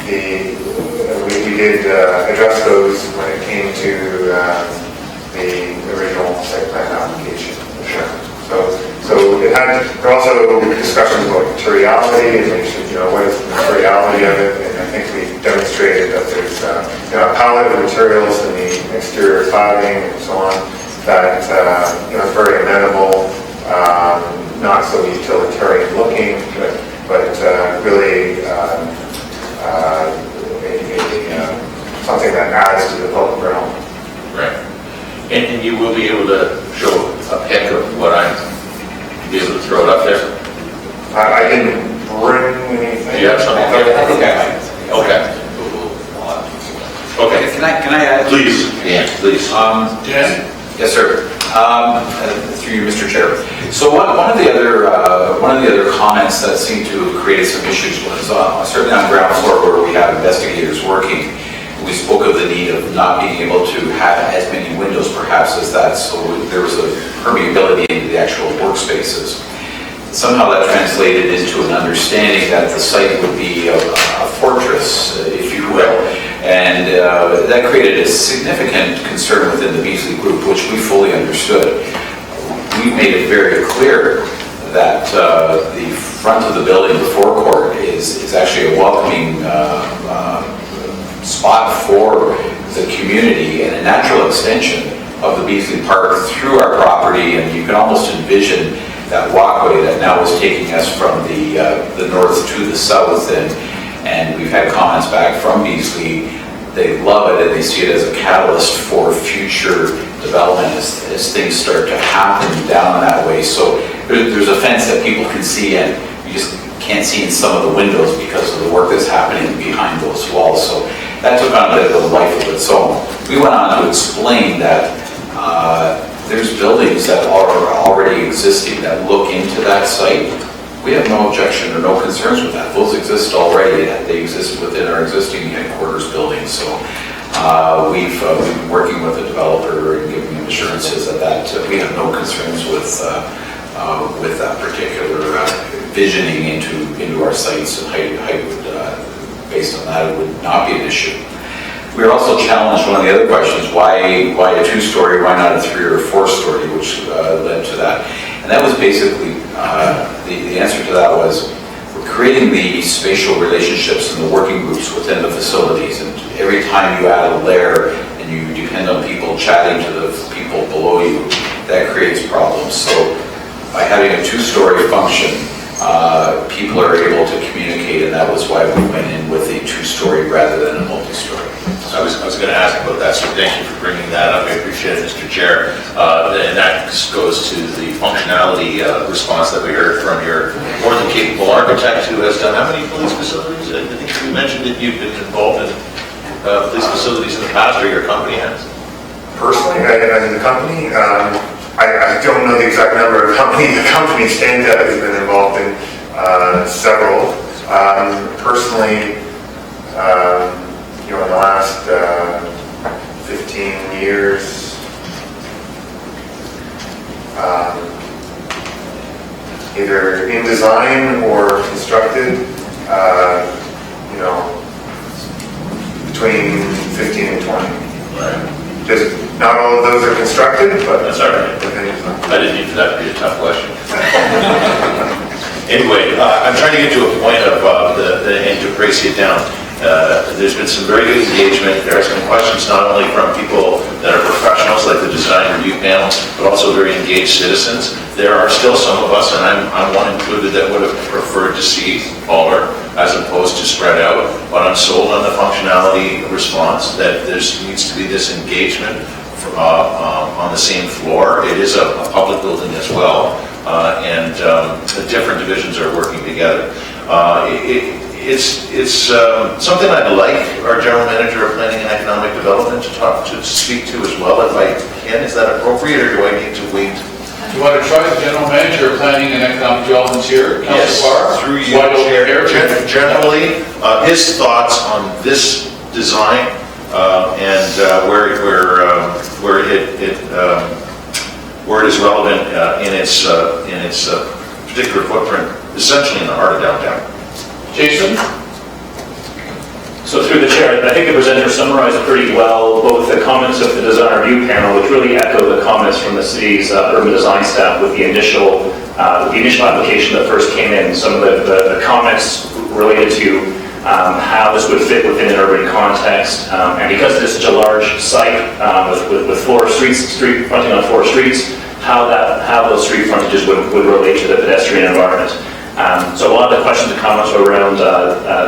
we did address those when it came to the original site plan application. So there were also discussions about materiality, and what is the materiality of it, and I think we demonstrated that there's a palette of materials in the exterior cladding and so on that is very amenable, not so utilitarian looking, but really something that adds to the public realm. Right. And you will be able to show a pic of what I'm be able to throw it up there? I didn't bring anything. Do you have something? Okay. Can I add? Please. Yeah, please. Dan? Yes, sir. Through you, Mr. Chair. So one of the other comments that seemed to have created some issues was certainly on ground floor where we have investigators working. We spoke of the need of not being able to have as many windows perhaps as that, so there was a permeability into the actual workspaces. Somehow that translated into an understanding that the site would be a fortress, if you will, and that created a significant concern within the Beasley Group, which we fully understood. We've made it very clear that the front of the building, the forecourt, is actually a welcoming spot for the community and a natural extension of the Beasley Park through our property, and you can almost envision that walkway that now is taking us from the north to the south, and we've had comments back from Beasley. They love it and they see it as a catalyst for future development as things start to happen down that way. So there's a fence that people can see, and you just can't see in some of the windows because of the work that's happening behind those walls. So that took on a bit of a life of its own. We went on to explain that there's buildings that are already existing that look into that site. We have no objection or no concerns with that. Those exist already. They exist within our existing headquarters building. So we've been working with the developer and giving him assurances that we have no concerns with that particular visioning into our sites, and height would, based on that, it would not be an issue. We were also challenged, one of the other questions, why a two-story, why not a three or four story, which led to that. And that was basically, the answer to that was, we're creating the spatial relationships and the working groups within the facilities, and every time you add a layer and you depend on people chatting to the people below you, that creates problems. So by having a two-story function, people are able to communicate, and that was why we went in with a two-story rather than a multi-story. I was going to ask about that, so thank you for bringing that up. I appreciate it, Mr. Chair. And that goes to the functionality response that we heard from your more than capable architect who has done how many police facilities? I think you mentioned that you've been involved in police facilities in the past, or your company has. Personally, in the company, I don't know the exact number of how many the company stands at has been involved in several. Personally, in the last 15 years, either in design or constructed, between 15 and 20. Right. Just not all of those are constructed, but that's all right. I didn't need for that to be a tough question. Anyway, I'm trying to get to a point of and to break it down. There's been some very good engagement. There are some questions not only from people that are professionals like the design review panel, but also very engaged citizens. There are still some of us, and I'm one included, that would have preferred to see taller as opposed to spread out, but I'm sold on the functionality response that there needs to be this engagement on the same floor. It is a public building as well, and the different divisions are working together. It's something I'd like our general manager of planning and economic development to speak to as well, if I can. Is that appropriate, or do I need to wait? Do you want to try the general manager of planning and economic development here, Councilor Barr? Through you, Chair. Generally, his thoughts on this design and where it is relevant in its particular footprint, essentially in the heart of downtown. Jason? So through the chair, I think the presenter summarized pretty well both the comments of the design review panel, which really echo the comments from the city's urban design staff with the initial application that first came in. Some of the comments related to how this would fit within an urban context, and because it is such a large site with street fronting on 4 streets, how those street frontages would relate to the pedestrian environment. So a lot of the questions and comments were around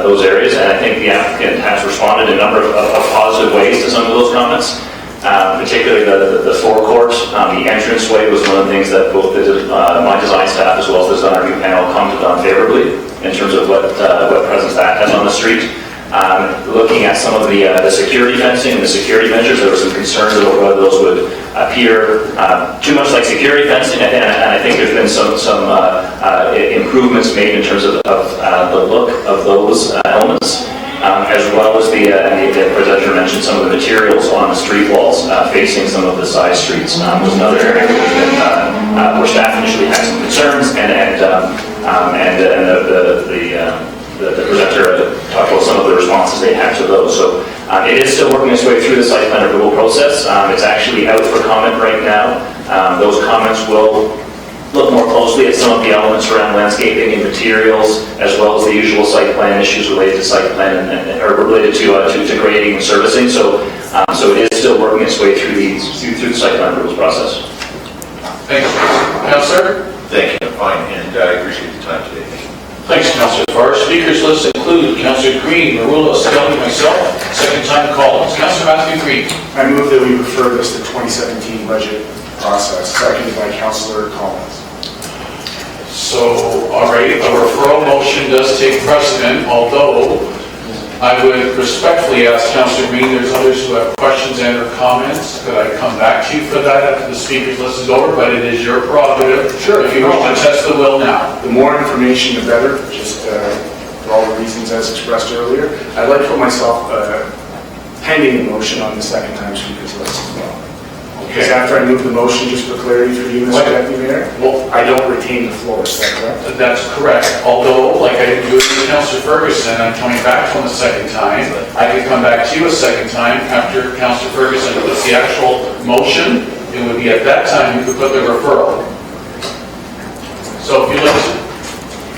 those areas, and I think the applicant has responded in a number of positive ways to some of those comments. Particularly the forecourt, the entranceway was one of the things that both my design staff as well as the design review panel commented on favorably in terms of what presence that has on the street. Looking at some of the security fencing and the security measures, there were some concerns about whether those would appear too much like security fencing, and I think there's been some improvements made in terms of the look of those elements, as well as the presenter mentioned some of the materials on the street walls facing some of the side streets. Was another area where staff initially had some concerns, and the presenter talked about some of the responses they had to those. So it is still working its way through the site plan approval process. It's actually out for comment right now. Those comments will look more closely at some of the elements around landscaping and materials, as well as the usual site plan issues related to site plan or related to grading and servicing. So it is still working its way through the site plan approvals process. Thank you. Councillor? Thank you, fine, and I appreciate the time today. Thanks, Councillor. Our speakers list include Councillor Green, Marula, Skelly, myself, second time Collins. Councillor Matthew Green. I move that we refer this to 2017 budget process, seconded by Councillor Collins. So, all right, a referral motion does take precedent, although I would respectfully ask Councillor Green, there's others who have questions and or comments. Could I come back to you for that after the speaker's list is over? But it is your prerogative. Sure. If you wish to test the will now. The more information, the better, just for all the reasons as expressed earlier. I'd like to put myself pending the motion on the second time speaker's list as well. Because after I move the motion, just for clarity for you, Mr. Deputy Mayor, I don't retain the floor, is that correct? That's correct. Although, like I did with Councillor Ferguson, I'm coming back on the second time. I could come back to you a second time after Councillor Ferguson puts the actual motion. It would be at that time you could put the referral. So if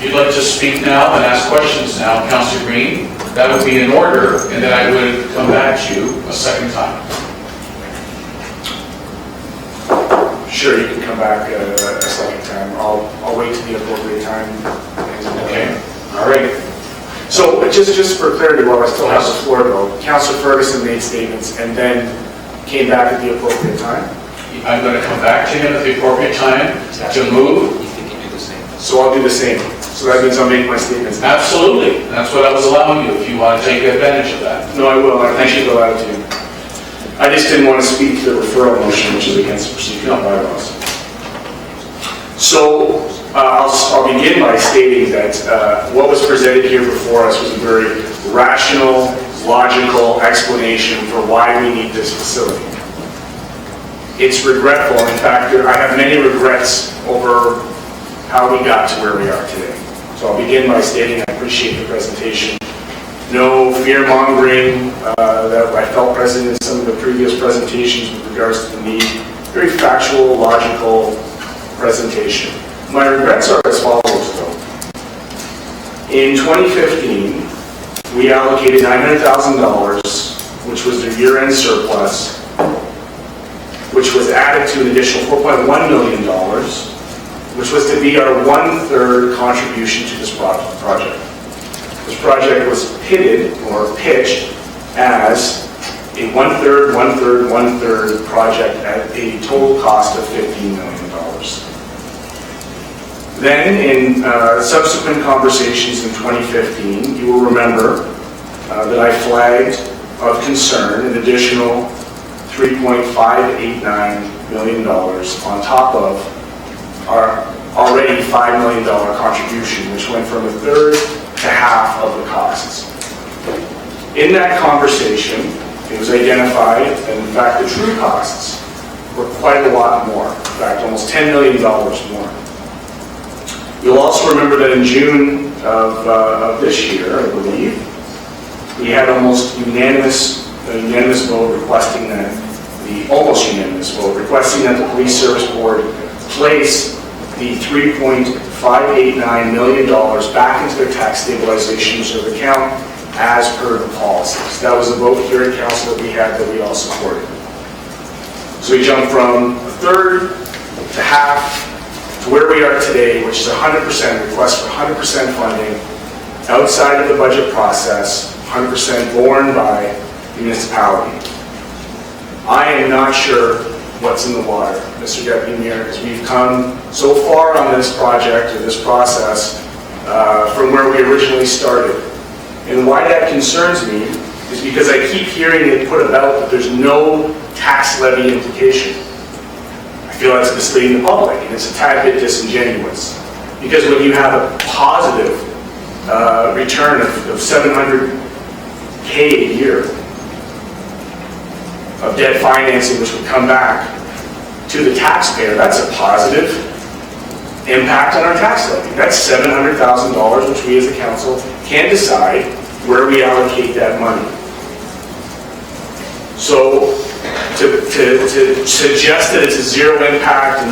you'd like to speak now and ask questions now, Councillor Green, that would be in order, and then I would come back to you a second time. Sure, you can come back a second time. I'll wait to the appropriate time. Okay. All right. So just for clarity, while I still have the floor though, Councillor Ferguson made statements and then came back at the appropriate time? I'm going to come back to him at the appropriate time to move. So I'll do the same. So that means I'll make my statements. Absolutely. That's what I was allowing you, if you want to take advantage of that. No, I will. I appreciate the latitude. I just didn't want to speak to the referral motion, which is against the procedural bylaws. So I'll begin by stating that what was presented here before us was a very rational, logical explanation for why we need this facility. It's regretful. In fact, I have many regrets over how we got to where we are today. So I'll begin by stating I appreciate the presentation. No fear-mongering that I felt present in some of the previous presentations with regards to the need. Very factual, logical presentation. My regrets are as follows, though. In 2015, we allocated $900,000, which was the year-end surplus, which was added to an additional $4.1 million, which was to be our one-third contribution to this project. This project was pitted or pitched as a one-third, one-third, one-third project at a total cost of $15 million. Then in subsequent conversations in 2015, you will remember that I flagged of concern an additional $3.589 million on top of our already $5 million contribution, which went from a third to half of the costs. In that conversation, it was identified that in fact the true costs were quite a lot more. In fact, almost $10 million more. You'll also remember that in June of this year, I believe, we had almost unanimous vote requesting that the Police Service Board place the $3.589 million back into their tax stabilization reserve account as per the policies. That was a vote here at council that we had that we all supported. So we jumped from a third to half to where we are today, which is 100% request for 100% funding outside of the budget process, 100% borne by the municipality. I am not sure what's in the water, Mr. Deputy Mayor, because we've come so far on this project or this process from where we originally started. And why that concerns me is because I keep hearing it put about that there's no tax levy implication. I feel that's misleading the public, and it's a tad bit disingenuous. Because when you have a positive return of $700K a year of debt financing, which would come back to the taxpayer, that's a positive impact on our tax levy. That's $700,000, which we as a council can decide where we allocate that money. So to suggest that it's a zero impact,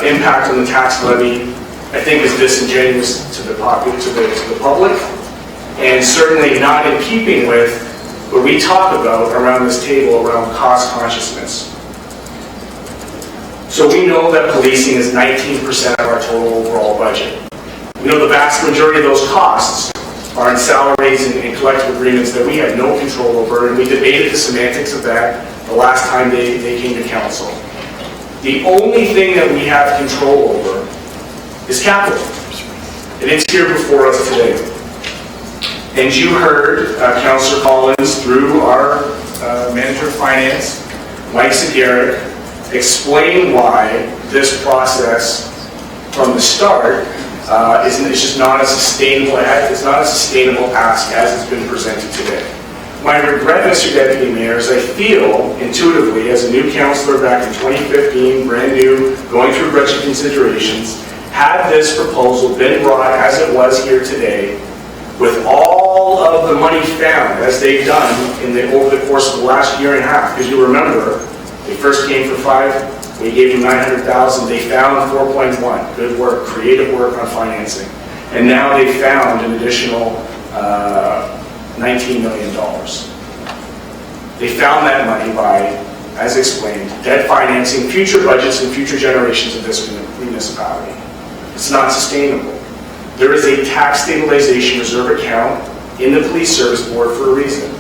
impact on the tax levy, I think is disingenuous to the public, and certainly not in keeping with what we talk about around this table around cost consciousness. So we know that policing is 19% of our total overall budget. We know the vast majority of those costs are in salaries and collective agreements that we have no control over, and we debated the semantics of that the last time they came to council. The only thing that we have control over is capital, and it's here before us today. And you heard Councillor Collins, through our Manager of Finance, Mike Segarek, explain why this process from the start it's just not a sustainable. It's not a sustainable ask as it's been presented today. My regret, Mr. Deputy Mayor, is I feel intuitively as a new councillor back in 2015, brand new, going through budget considerations, had this proposal been brought as it was here today, with all of the money found as they've done over the course of the last year and a half, because you remember they first came for 5. We gave them 900,000. They found 4.1. Good work, creative work on financing. And now they found an additional $19 million. They found that money by, as explained, debt financing future budgets and future generations of this municipality. It's not sustainable. There is a tax stabilization reserve account in the police service board for a reason.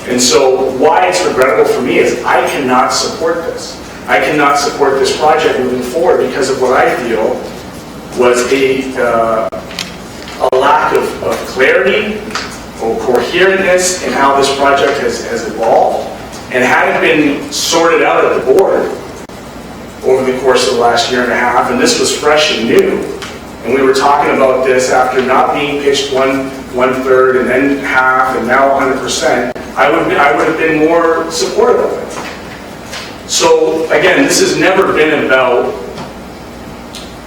And so why it's regrettable for me is I cannot support this. I cannot support this project moving forward because of what I feel was a lack of clarity or coherentness in how this project has evolved, and hadn't been sorted out at the board over the course of the last year and a half, and this was fresh and new. And we were talking about this after not being pitched one third and then half and now 100%. I would have been more supportive of it. So again, this has never been about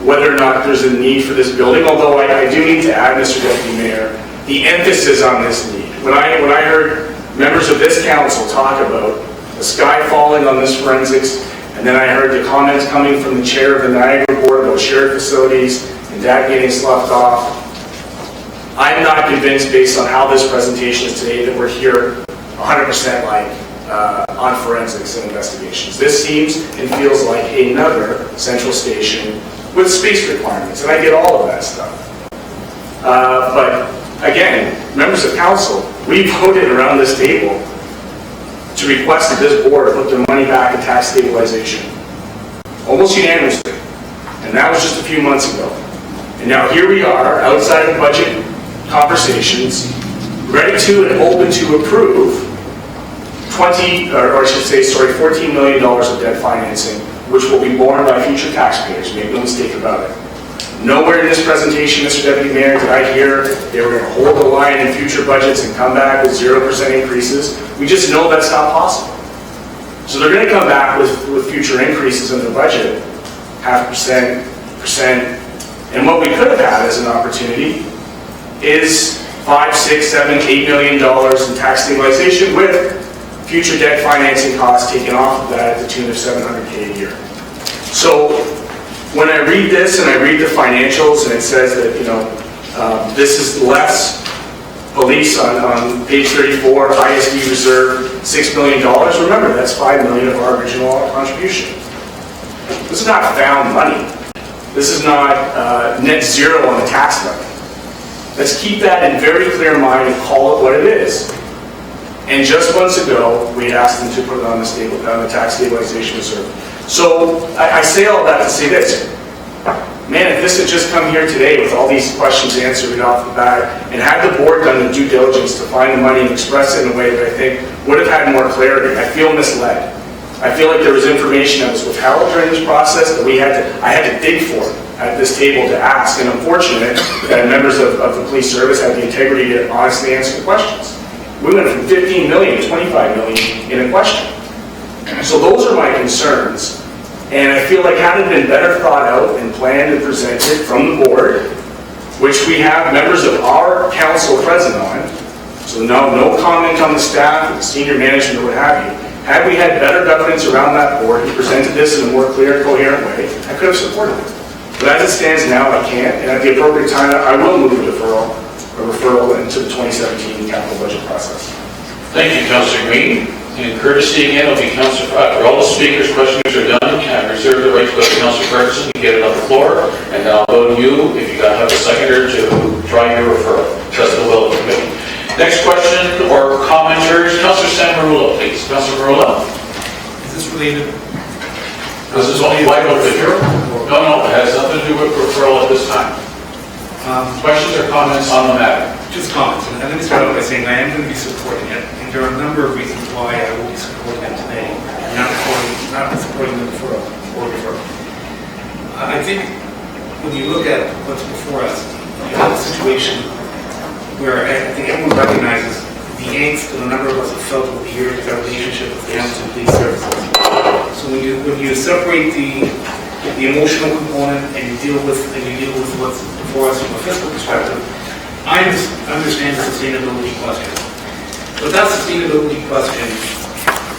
whether or not there's a need for this building, although I do need to add, Mr. Deputy Mayor, the emphasis on this need. When I heard members of this council talk about the sky falling on this forensics, and then I heard the comments coming from the chair of the Niagara Board about shared facilities and that getting sloughed off, I'm not convinced based on how this presentation is today that we're here 100% on forensics and investigations. This seems and feels like another central station with space requirements, and I get all of that stuff. But again, members of council, we voted around this table to request that this board put their money back in tax stabilization, almost unanimously, and that was just a few months ago. And now here we are, outside of budget conversations, ready to and open to approve $14 million of debt financing, which will be borne by future taxpayers. Make no mistake about it. Nowhere in this presentation, Mr. Deputy Mayor, did I hear they were going to hold the line in future budgets and come back with 0% increases. We just know that's not possible. So they're going to come back with future increases in their budget, 0.5%. And what we could have had as an opportunity is $5, $6, $7, $8 million in tax stabilization with future debt financing costs taken off of that at the tune of $700K a year. So when I read this and I read the financials and it says that, this is less police on page 34, ISD reserve $6 million, remember that's $5 million of our original contribution. This is not found money. This is not net zero on the tax levy. Let's keep that in very clear mind and call it what it is. And just months ago, we asked them to put it on the tax stabilization reserve. So I say all that to say this. man, if this had just come here today with all these questions answered off the bat, and had the board done the due diligence to find the money and express it in a way that I think would have had more clarity, I feel misled. I feel like there was information that was withheld during this process that I had to dig for at this table to ask, and unfortunate that members of the police service had the integrity to honestly answer the questions. We went from 15 million to 25 million in a question. So those are my concerns. And I feel like had it been better thought out and planned and presented from the board, which we have members of our council present on, so no comment on the staff, the senior management, or what have you. Had we had better governance around that board who presented this in a more clear, coherent way, I could have supported it. But as it stands now, I can't, and at the appropriate time, I will move a referral into the 2017 capital budget process. Thank you, Councillor Green. And courtesy again will be Councillor, for all the speakers, questions are done. I reserve the right to go to Councillor Ferguson and get it on the floor, and then I'll go to you if you have a seconder to try your referral. That's the will of the committee. Next question or commenters, Councillor Sam Marula, please. Councillor Marula? Is this related? This is only wide open. No, it has nothing to do with referral at this time. Questions or comments on the matter? Just comments. And let me start off by saying I am going to be supporting it. And there are a number of reasons why I will be supporting it today. Not supporting the referral or referral. I think when you look at what's before us, you have a situation where I think everyone recognizes the angst that a number of us have felt over the years with our relationship with the Hamilton Police Services. So when you separate the emotional component and you deal with what's before us from a fiscal perspective, I understand the sustainability question. But that sustainability question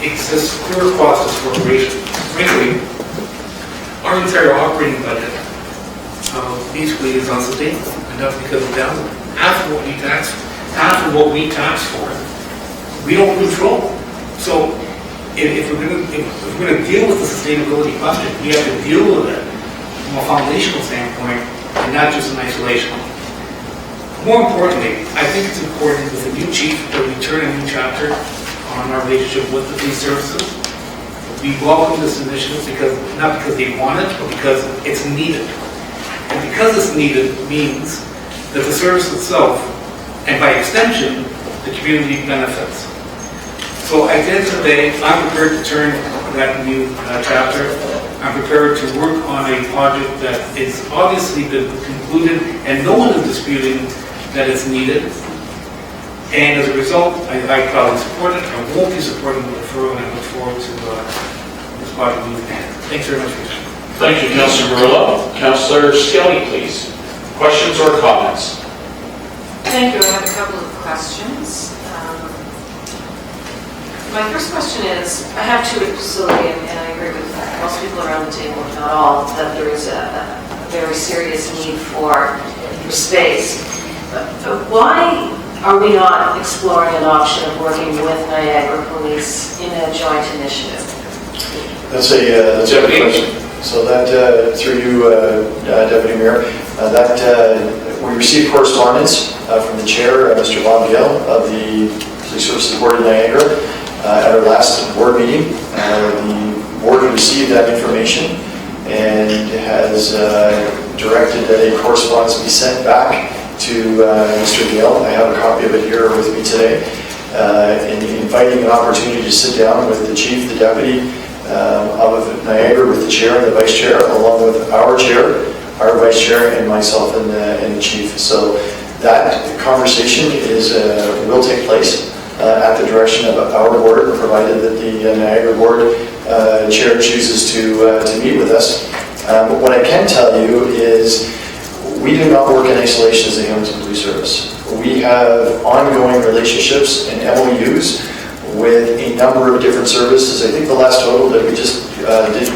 exists clear across this corporation. Frankly, our entire operating budget basically is unsustainable, and that's because of downward. Half of what we tax for, we don't control. So if we're going to deal with the sustainability question, we have to deal with it from a foundational standpoint and not just in isolation. More importantly, I think it's important with the new chief that we turn a new chapter on our relationship with the police services. We welcome this initiative not because they want it, but because it's needed. And because it's needed means that the service itself, and by extension, the community benefits. So at the end of the day, I'm prepared to turn that new chapter. I'm prepared to work on a project that is obviously been concluded and no one is disputing that it's needed. And as a result, I probably support it. I won't be supporting the referral, and I look forward to this project moving ahead. Thanks very much for your time. Thank you, Councillor Marilla. Councillor Skelly, please. Questions or comments? Thank you. I have a couple of questions. My first question is, I have two absolutely, and I agree with most people around the table, if not all, that there is a very serious need for space. But why are we not exploring an option of working with Niagara Police in a joint initiative? That's a good question. So that, through you, Deputy Mayor, we received correspondence from the chair, Mr. Bob Gale, of the Police Services Board of Niagara at our last board meeting. The board received that information and has directed that a correspondence be sent back to Mr. Gale. I have a copy of it here with me today, and inviting an opportunity to sit down with the chief, the deputy of Niagara, with the chair and the vice chair, along with our chair, our vice chair, and myself and the chief. So that conversation will take place at the direction of our board, provided that the Niagara board chair chooses to meet with us. But what I can tell you is we do not work in isolation as the Hamilton Police Service. We have ongoing relationships and MOUs with a number of different services. I think the last total that we just did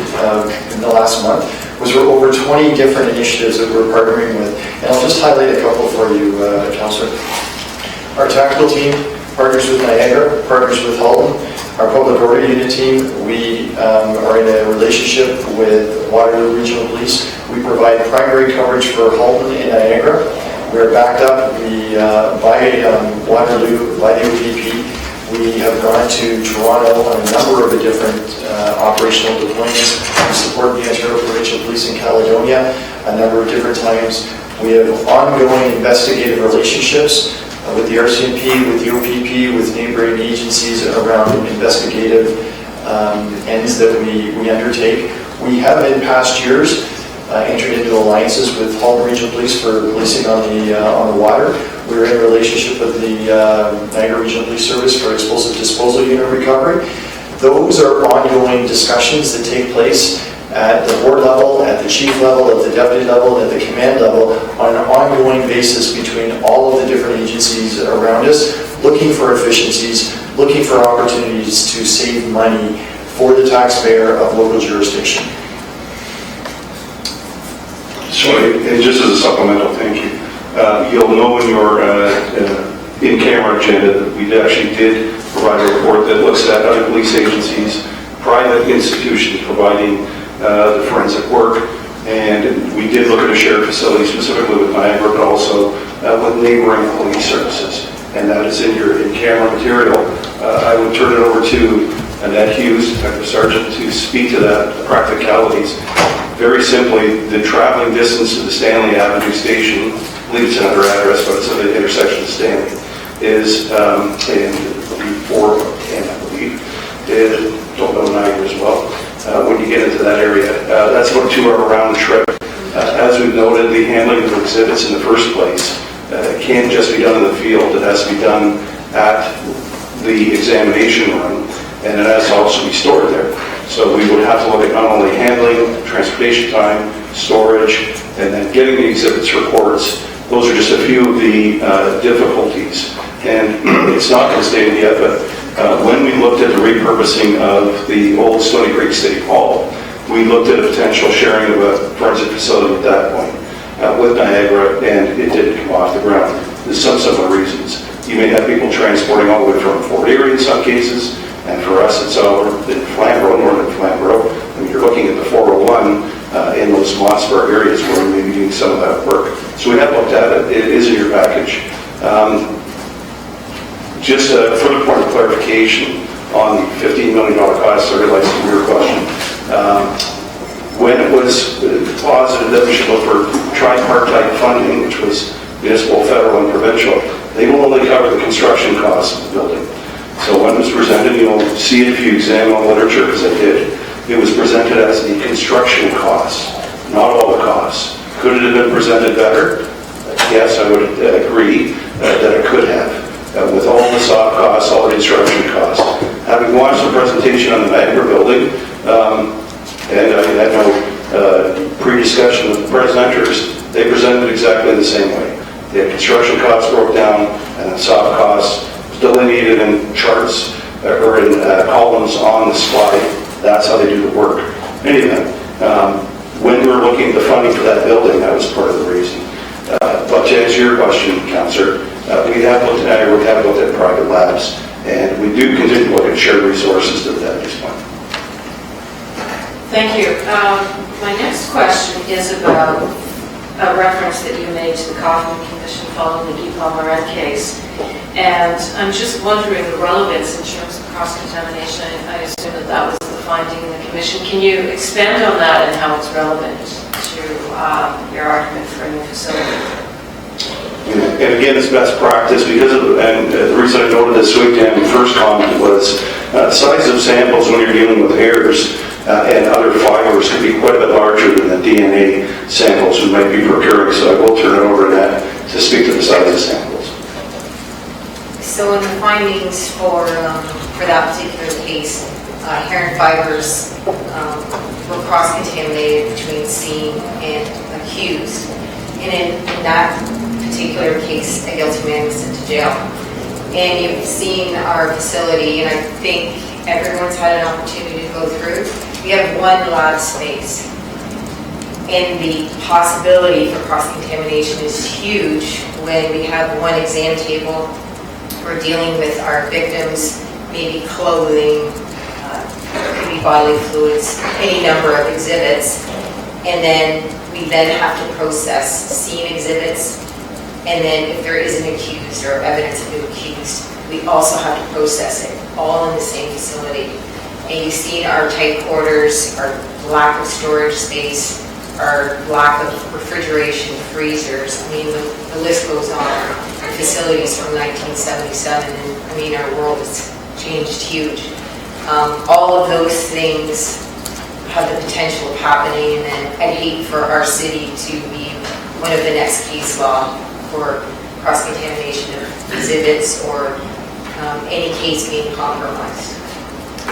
in the last month was over 20 different initiatives that we're partnering with. And I'll just highlight a couple for you, Councillor. Our tactical team partners with Niagara, partners with Halton. Our public order unit team, we are in a relationship with Waterloo Regional Police. We provide primary coverage for Halton and Niagara. We are backed up by Waterloo, by the OPP, We have gone to Toronto on a number of different operational deployments. We support the Ontario Provincial Police in Caledonia a number of different times. We have ongoing investigative relationships with the RCMP, with the OPP, with neighboring agencies around investigative ends that we undertake. We have in past years entered into alliances with Halton Regional Police for policing on the water. We're in a relationship with the Niagara Regional Police Service for explosive disposal unit recovery. Those are ongoing discussions that take place at the board level, at the chief level, at the deputy level, at the command level, on an ongoing basis between all of the different agencies around us, looking for efficiencies, looking for opportunities to save money for the taxpayer of local jurisdiction. Sorry, and just as a supplemental, thank you. You'll know in your in-camera agenda that we actually did provide a report that looks at other police agencies, private institutions providing the forensic work, and we did look at a shared facility specifically with Niagara, but also with neighboring police services, and that is in your in-camera material. I would turn it over to Annette Hughes, Detective Sergeant, to speak to that, the practicalities. Very simply, the traveling distance to the Stanley Avenue station, I believe it's another address, but it's at the intersection of Stanley, is, and 410, I believe, don't know Niagara as well. When you get into that area, that's about a 2-hour round trip. As we've noted, the handling of exhibits in the first place can't just be done in the field. It has to be done at the examination room, and it has to also be stored there. So we would have to look at not only handling, transportation time, storage, and then getting the exhibits reports. Those are just a few of the difficulties. And it's not been stated yet, but when we looked at the repurposing of the old Stony Creek City Hall, we looked at a potential sharing of a forensic facility at that point with Niagara, and it didn't come off the ground. There's some similar reasons. You may have people transporting all the way from Fort Erie in some cases, and for us it's over in Flamborough, northern Flamborough, and you're looking at the 401 in those Mossburg areas where we may be doing some of that work. So we have looked at it. It is in your package. Just a further point of clarification on the $15 million cost, I realized from your question. When it was posited that we should look for tripartite funding, which was municipal, federal, and provincial, they will only cover the construction costs of the building. So when it was presented, you'll see it if you examine the literature, as I did, it was presented as the construction costs, not all the costs. Could it have been presented better? Yes, I would agree that it could have. With all the soft costs, all the construction costs. Having watched the presentation on the Niagara building, and I had no pre-discussion with the presenters, they presented it exactly the same way. The construction costs broke down, and the soft costs delineated in charts or in columns on the slide. That's how they do the work. In any event, when we were looking at the funding for that building, that was part of the reason. But to answer your question, Councillor, we have looked at private labs, and we do continue to look at shared resources to that point. Thank you. My next question is about a reference that you made to the Kaufman Commission following the Guy Pomerant case. And I'm just wondering the relevance in terms of cross-contamination. I assume that was the finding in the Commission. Can you expand on that and how it's relevant to your argument for a new facility? And again, it's best practice because of, and the reason I noted this week, Dan, the first comment was size of samples when you're dealing with hairs and other fibers can be quite a bit larger than the DNA samples we might be procuring. So I will turn it over to Nat to speak to the size of samples. So in the findings for that particular case, hair and fibers were cross-contaminated between scene and accused. And in that particular case, a guilty man was sent to jail. And you've seen our facility, and I think everyone's had an opportunity to go through. We have one lab space, and the possibility for cross-contamination is huge when we have one exam table. We're dealing with our victims, maybe clothing, could be bodily fluids, any number of exhibits, and then we then have to process scene exhibits, and then if there is an accused or evidence of an accused, we also have to process it all in the same facility. And you've seen our tight quarters, our lack of storage space, our lack of refrigeration, freezers. I mean, the list goes on. The facilities from 1977, and I mean, our world has changed huge. All of those things have the potential of happening, and then I'd hate for our city to be one of the next case law for cross-contamination of exhibits or any case being compromised.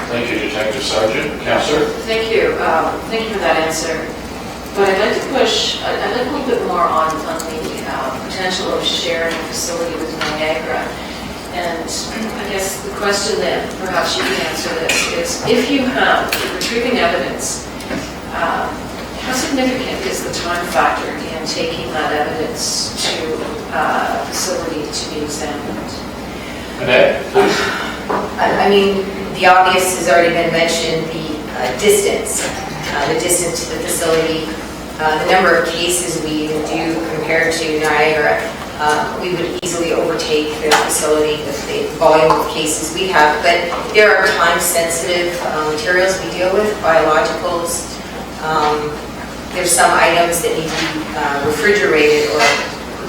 Thank you, Detective Sergeant. Councillor? Thank you. Thank you for that answer. But I'd like to push, I'd like a little bit more on the potential of sharing a facility with Niagara. And I guess the question that perhaps you can answer this is, if you have retrieving evidence, how significant is the time factor in taking that evidence to a facility to be examined? Annette, please. I mean, the obvious has already been mentioned, the distance to the facility, the number of cases we do compared to Niagara. We would easily overtake their facility with the volume of cases we have, but there are time-sensitive materials we deal with, biologicals. There's some items that need to be refrigerated or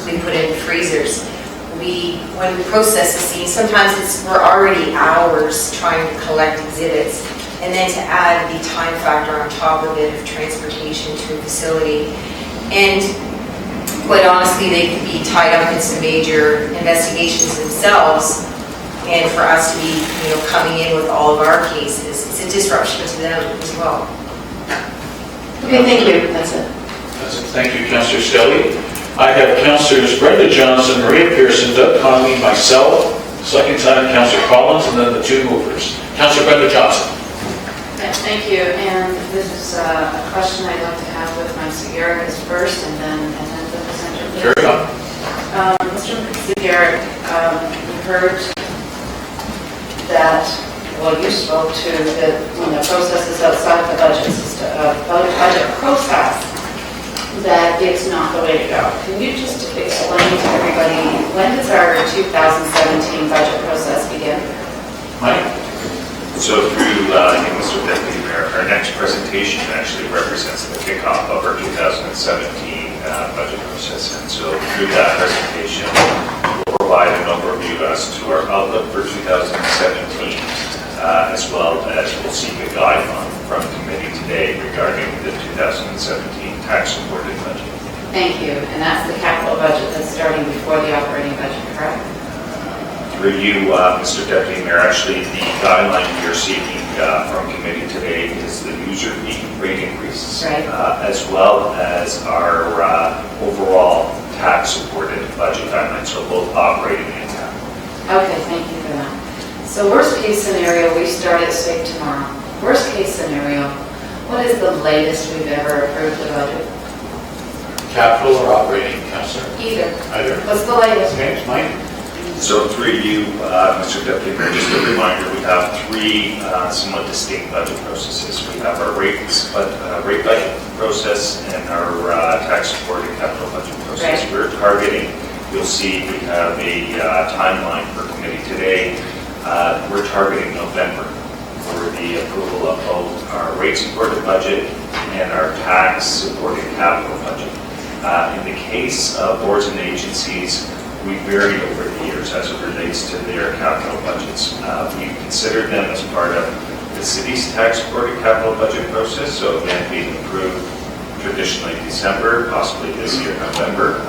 we put in freezers. When we process the scene, sometimes we're already hours trying to collect exhibits, and then to add the time factor on top of it of transportation to a facility. And quite honestly, they could be tied up in some major investigations themselves, and for us to be, coming in with all of our cases, it's a disruption to them as well. Okay, thank you. That's it. That's it. Thank you, Councillor Skelly. I have Councillors Brenda Johnson, Maria Pearson, Doug Conley, myself, second time Councillor Collins, and then the two movers. Councillor Brenda Johnson. Thank you, and this is a question I'd like to have with my Garrett first, and then the presenter. Carry on. Mr. Garrett, we heard that, well, you spoke to that when the process is outside the budget system, budget process, that it's not the way to go. Can you just explain to everybody, when does our 2017 budget process begin? Mike? So through, Mr. Deputy Mayor, our next presentation actually represents the kickoff of our 2017 budget process. And so through that presentation, we'll provide an overview as to our outlook for 2017, as well as we'll seek a guideline from the committee today regarding the 2017 tax-supported budget. Thank you. And that's the capital budget that's starting before the operating budget, correct? Through you, Mr. Deputy Mayor, actually the guideline we are seeking from committee today is the user fee rate increases, right, as well as our overall tax-supported budget guidelines, so both operating and capital. Okay, thank you for that. So worst case scenario, we start at SIG tomorrow. Worst case scenario, what is the latest we've ever approved the budget? Capital or operating, Councillor? Either. What's the latest? Okay, Mike? So through you, Mr. Deputy Mayor, just a reminder, we have three somewhat distinct budget processes. We have our rate budget process and our tax-supported capital budget process. Right. We're targeting, you'll see we have a timeline for committee today. We're targeting November for the approval of both our rate-supported budget and our tax-supported capital budget. In the case of boards and agencies, we varied over the years as it relates to their capital budgets. We've considered them as part of the city's tax-supported capital budget process, so again, being approved traditionally December, possibly this year November.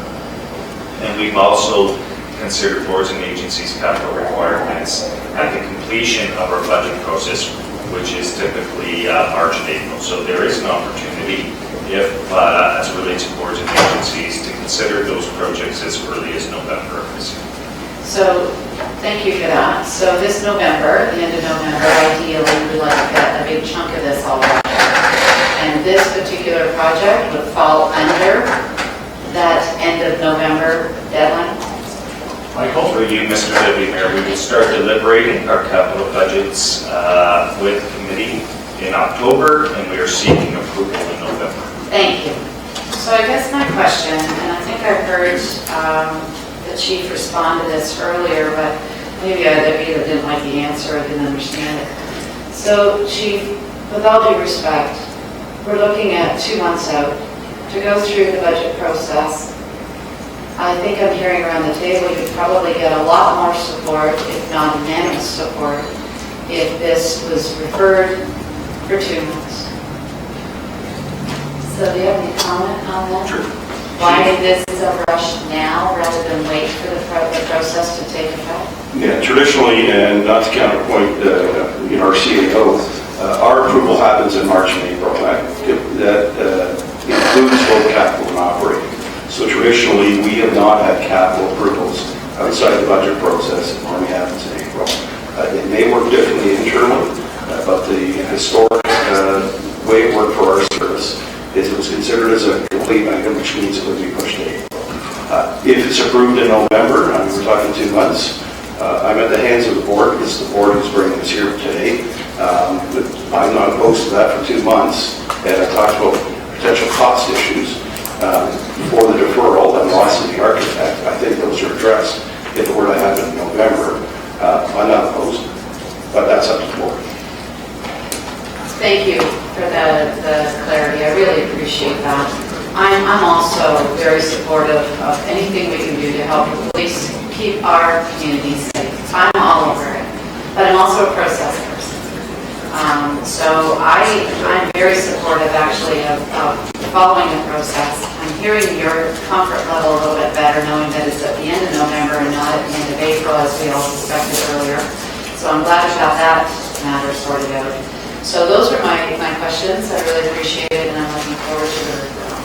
And we've also considered boards and agencies' capital requirements at the completion of our budget process, which is typically March and April. So there is an opportunity, if, as it relates to boards and agencies, to consider those projects as early as November of this year. So, thank you for that. So this November, the end of November, ideally, we'd like to get a big chunk of this all wrapped up. And this particular project would fall under that end of November deadline? Michael? For you, Mr. Deputy Mayor, we will start deliberating our capital budgets with committee in October, and we are seeking approval in November. Thank you. So I guess my question, and I think I heard the chief respond to this earlier, but maybe I either didn't like the answer or didn't understand it. So, Chief, with all due respect, we're looking at 2 months out to go through the budget process. I think I'm hearing around the table you'd probably get a lot more support, if not unanimous support, if this was referred for 2 months. So do you have any comment on that? Sure. Why this is a rush now rather than wait for the process to take effect? Yeah, traditionally, and not to counterpoint our CEO, our approval happens in March and April. That includes both capital and operating. So traditionally, we have not had capital approvals outside the budget process, it normally happens in April. It may work differently internally, but the historic way it worked for our service is it was considered as a complete item, which means it would be pushed to April. If it's approved in November, we're talking 2 months, I'm at the hands of the board, because the board is bringing us here today. I'm not opposed to that for 2 months, and I talked about potential cost issues for the deferral and loss of the architect. I think those are addressed if it were to happen in November. I'm not opposed, but that's up to the board. Thank you for the clarity. I really appreciate that. I'm also very supportive of anything we can do to help the police keep our communities safe. I'm all over it, but I'm also a process person. So I'm very supportive actually of following the process. I'm hearing your comfort level a little bit better knowing that it's at the end of November and not at the end of April as we all suspected earlier. So I'm glad about that matter sorted out. So those are my questions. I really appreciate it, and I'm looking forward to the referral.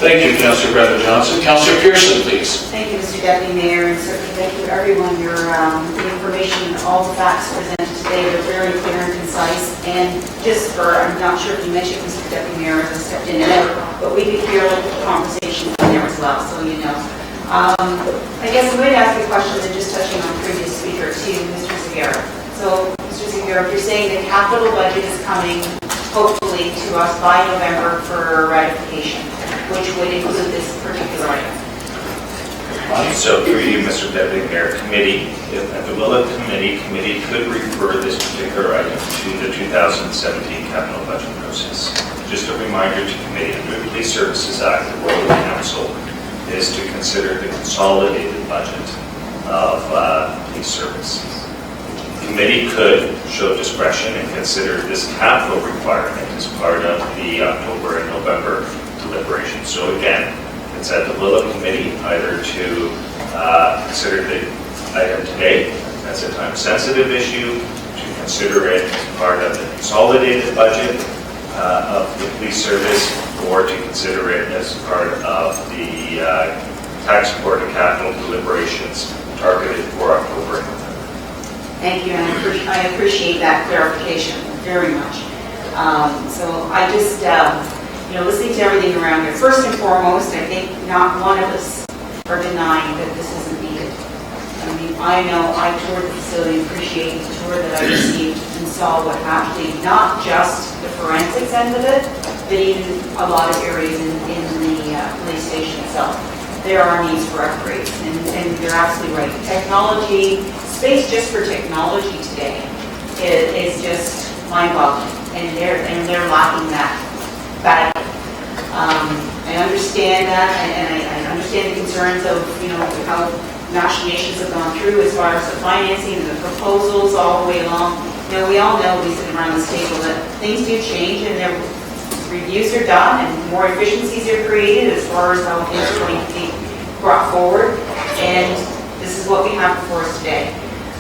Thank you, Councillor Brenda Johnson. Councillor Pearson, please. Thank you, Mr. Deputy Mayor, and certainly thank you everyone. Your the information, all the facts presented today are very clear and concise. And just for, I'm not sure if you mentioned Mr. Deputy Mayor as I stepped in and out, but we could hear the conversation in there as well, so you know. I guess I'm going to ask you a question and just touching on previous speaker to Mr. Zagira. So, Mr. Zagira, if you're saying the capital budget is coming hopefully to us by November for ratification, which would include this particular item. So through you, Mr. Deputy Mayor, committee, at the will of the committee could refer this particular item to the 2017 capital budget process. Just a reminder to committee, under the Police Services Act, the role of the council is to consider the consolidated budget of police services. The committee could show discretion and consider this capital requirement as part of the October and November deliberation. So again, it's at the will of the committee either to consider the item today as a time-sensitive issue, to consider it as part of the consolidated budget of the police service, or to consider it as part of the tax support and capital deliberations targeted for October and November. Thank you, and I appreciate that clarification very much. So I just, listening to everything around here, first and foremost, I think not one of us are denying that this isn't needed. I mean, I know I toured the facility, appreciate the tour that I received and saw what actually, not just the forensics end of it, but even a lot of areas in the police station itself. There are needs for upgrades, and you're absolutely right. Technology, space just for technology today is just mind-boggling, and they're lacking that badly. I understand that, and I understand the concerns of how machinations have gone through as far as the financing and the proposals all the way along. We all know, we sit around this table, that things do change and their reviews are done and more efficiencies are created as far as how things are going to be brought forward. And this is what we have before us today.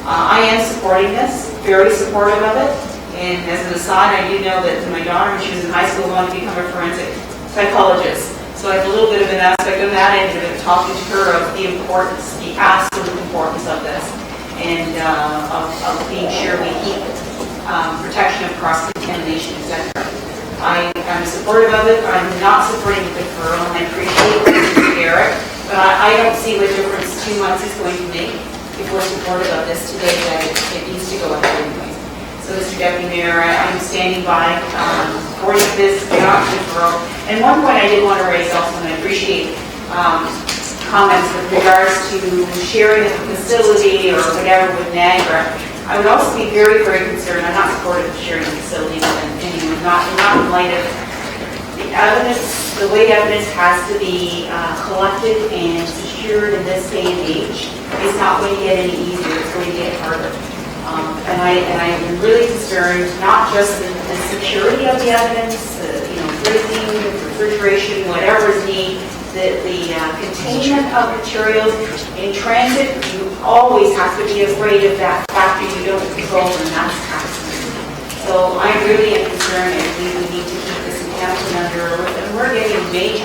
I am supporting this, very supportive of it. And as an aside, I do know that my daughter, when she was in high school, wanted to become a forensic psychologist. So I have a little bit of an aspect of that and talking to her of the importance, the absolute importance of this, and of being sure we keep protection of cross-contamination, etc. I'm supportive of it. I'm not supporting the deferral, and I appreciate Mr. Garrett, but I don't see what difference 2 months is going to make if we're supportive of this today, that it needs to go ahead anyway. So, Mr. Deputy Mayor, I'm standing by supporting this deferral. And one point I did want to raise also, and I appreciate comments with regards to sharing a facility or whatever with Niagara, I would also be very, very concerned. I'm not supportive of sharing a facility with anyone, not in light of the evidence, the way evidence has to be collected and secured in this day and age. It's not going to get any easier, it's going to get harder. And I'm really concerned, not just the security of the evidence, freezing, refrigeration, whatever is needed, the containment of materials in transit. You always have to be afraid of that factor you don't control, and that's accident. So I really am concerned, and we need to keep this encampment under, and we're getting major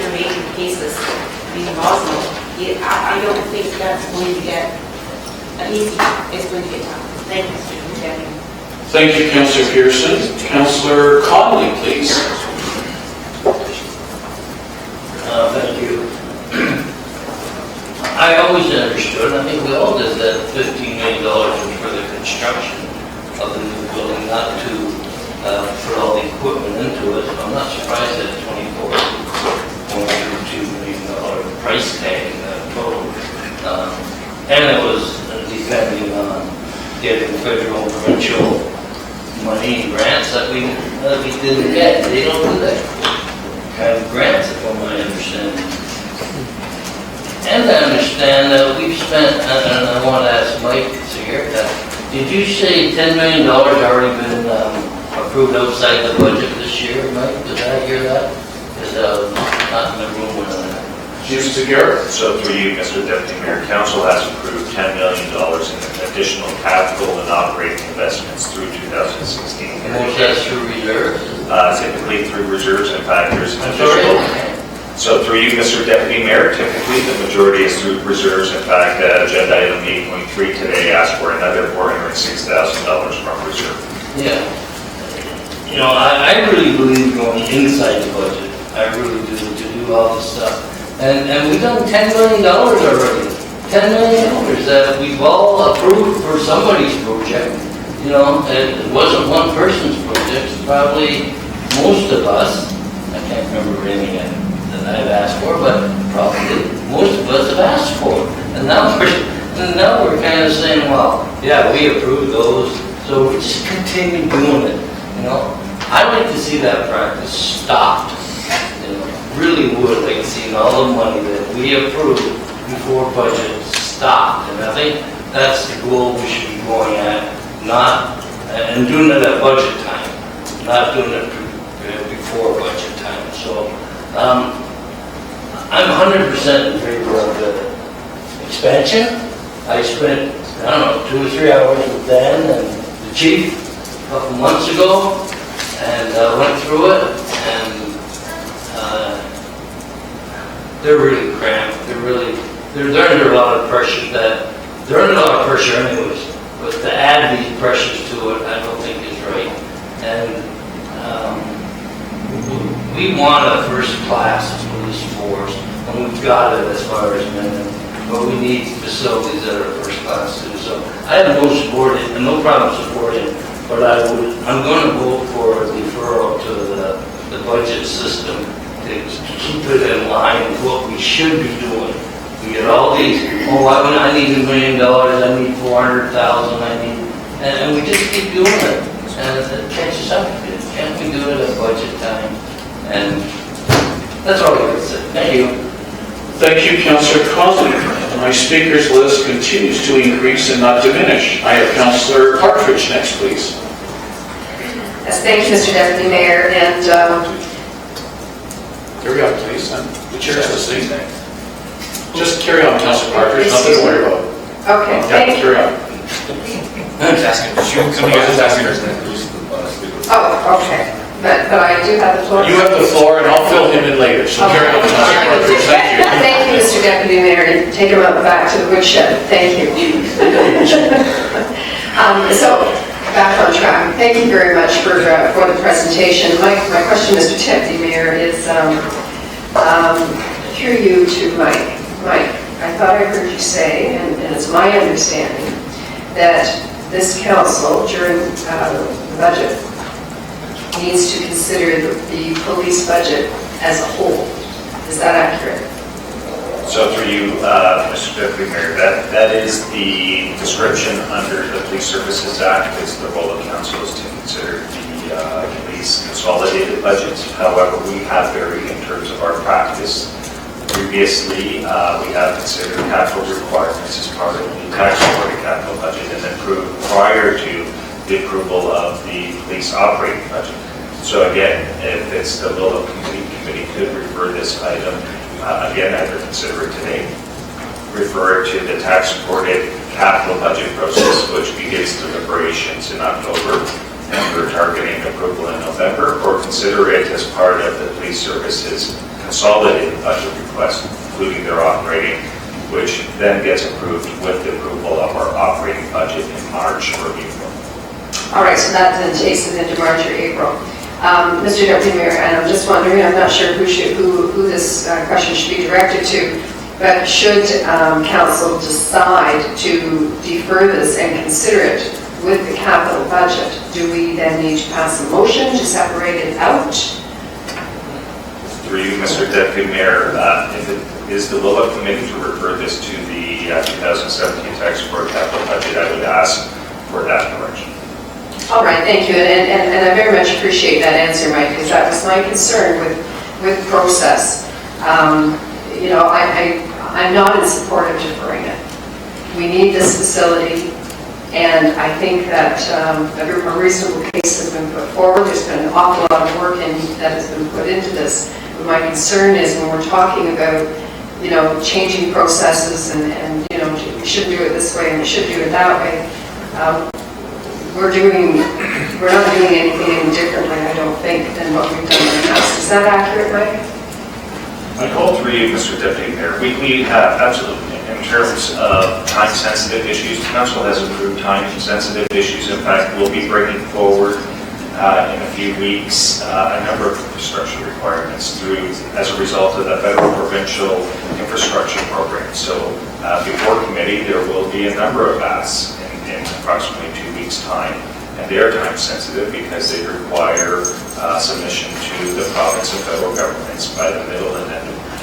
cases. I mean, Oslo, I don't think that's going to get easy. It's going to get tough. Thank you, Mr. Chairman. Thank you, Councillor Pearson. Councillor Connolly, please. Thank you. I always understood, and I think we all did, that $15 million was for the construction of the new building, not to put all the equipment into it. So I'm not surprised at $24.2 million price tag total. And it was depending on getting federal and provincial money and grants that we didn't get. They don't do that kind of grants, from my understanding. And I understand that we've spent, and I want to ask Mike here, did you say $10 million already been approved outside the budget this year, Mike? Did I hear that? Because I was not in the room when that. Mr. Garrett. So through you, Mr. Deputy Mayor, Council has approved $10 million in additional capital and operating investments through 2016. And most that's through reserves? Typically through reserves. In fact, there's an additional. So through you, Mr. Deputy Mayor, typically the majority is through reserves. In fact, agenda item 8.3 today asked for another $406,000 from reserve. Yeah. I really believe going inside the budget. I really do, to do all this stuff. And we've done $10 million already. $10 million that we've all approved for somebody's project. It wasn't one person's project. It's probably most of us. I can't remember any that I've asked for, but probably most of us have asked for. And now we're kind of saying, well, yeah, we approved those, so we just continue doing it. I'd like to see that practice stopped. Really would like to see all the money that we approved before budget stopped. And I think that's the goal we should be going at, and doing it at budget time, not doing it before budget time. So I'm 100% in favor of the expansion. I spent, 2 or 3 hours with Dan and the chief a couple months ago, and went through it, and they're really cramped. They're under a lot of pressure. They're under a lot of pressure anyways. But to add these pressures to it, I don't think is right. And we want a first-class police force, and we've got it as far as men. But we need facilities that are first-class too. So I have no problem supporting, but I'm going to vote for a deferral to the budget system to keep it in line with what we should be doing. We get all these, I need $1 million, I need $400,000, and we just keep doing it. And it catches up. Can't we do it at budget time? And that's all I got to say. Thank you. Thank you, Councillor Connolly. My speakers list continues to increase and not diminish. I have Councillor Partridge next, please. Yes, thank you, Mr. Deputy Mayor, and carry on, please. The chair has to say things. Just carry on, Councillor Partridge. Nothing to worry about. Okay, thank you. Carry on. Oh, okay. But I do have the floor. You have the floor, and I'll fill him in later. So carry on, Councillor Partridge. Thank you. Thank you, Mr. Deputy Mayor, and take him up back to the woodshed. Thank you. So, back on track. Thank you very much for the presentation. My question, Mr. Deputy Mayor, is through you to Mike. Mike, I thought I heard you say, and it's my understanding, that this council, during the budget, needs to consider the police budget as a whole. Is that accurate? So through you, Mr. Deputy Mayor, that is the description under the Police Services Act. It's the role of council is to consider the police consolidated budgets. However, we have varied in terms of our practice. Previously, we have considered capital requirements as part of the tax supported capital budget and then approved prior to the approval of the police operating budget. So again, if it's the will of committee could refer this item, again, after consider it today, refer it to the tax supported capital budget process, which begins deliberations in October, and we're targeting approval in November, or consider it as part of the police services consolidated budget request, including their operating, which then gets approved with the approval of our operating budget in March or April. All right, so that then takes it into March or April. Mr. Deputy Mayor, and I'm just wondering, I'm not sure who this question should be directed to, but should council decide to defer this and consider it with the capital budget, do we then need to pass a motion to separate it out? Through you, Mr. Deputy Mayor, if it is the will of committee to refer this to the 2017 tax support capital budget, I would ask for that direction. All right, thank you, and I very much appreciate that answer, Mike, because that was my concern with process. You know, I'm not in support of deferring it. We need this facility, and I think that a reasonable case has been put forward. There's been an awful lot of work that has been put into this. But my concern is when we're talking about, you know, changing processes and you know, we should do it this way and we should do it that way. We're not doing anything differently, I don't think, than what we've done in the past. Is that accurate, Mike? I call through you, Mr. Deputy Mayor. We have absolutely, in terms of time-sensitive issues, the council has approved time-sensitive issues. In fact, we'll be bringing forward in a few weeks a number of infrastructure requirements as a result of the federal provincial infrastructure program. So before committee, there will be a number of asks in approximately 2 weeks' time, and they are time sensitive because they require submission to the province and federal governments by the middle and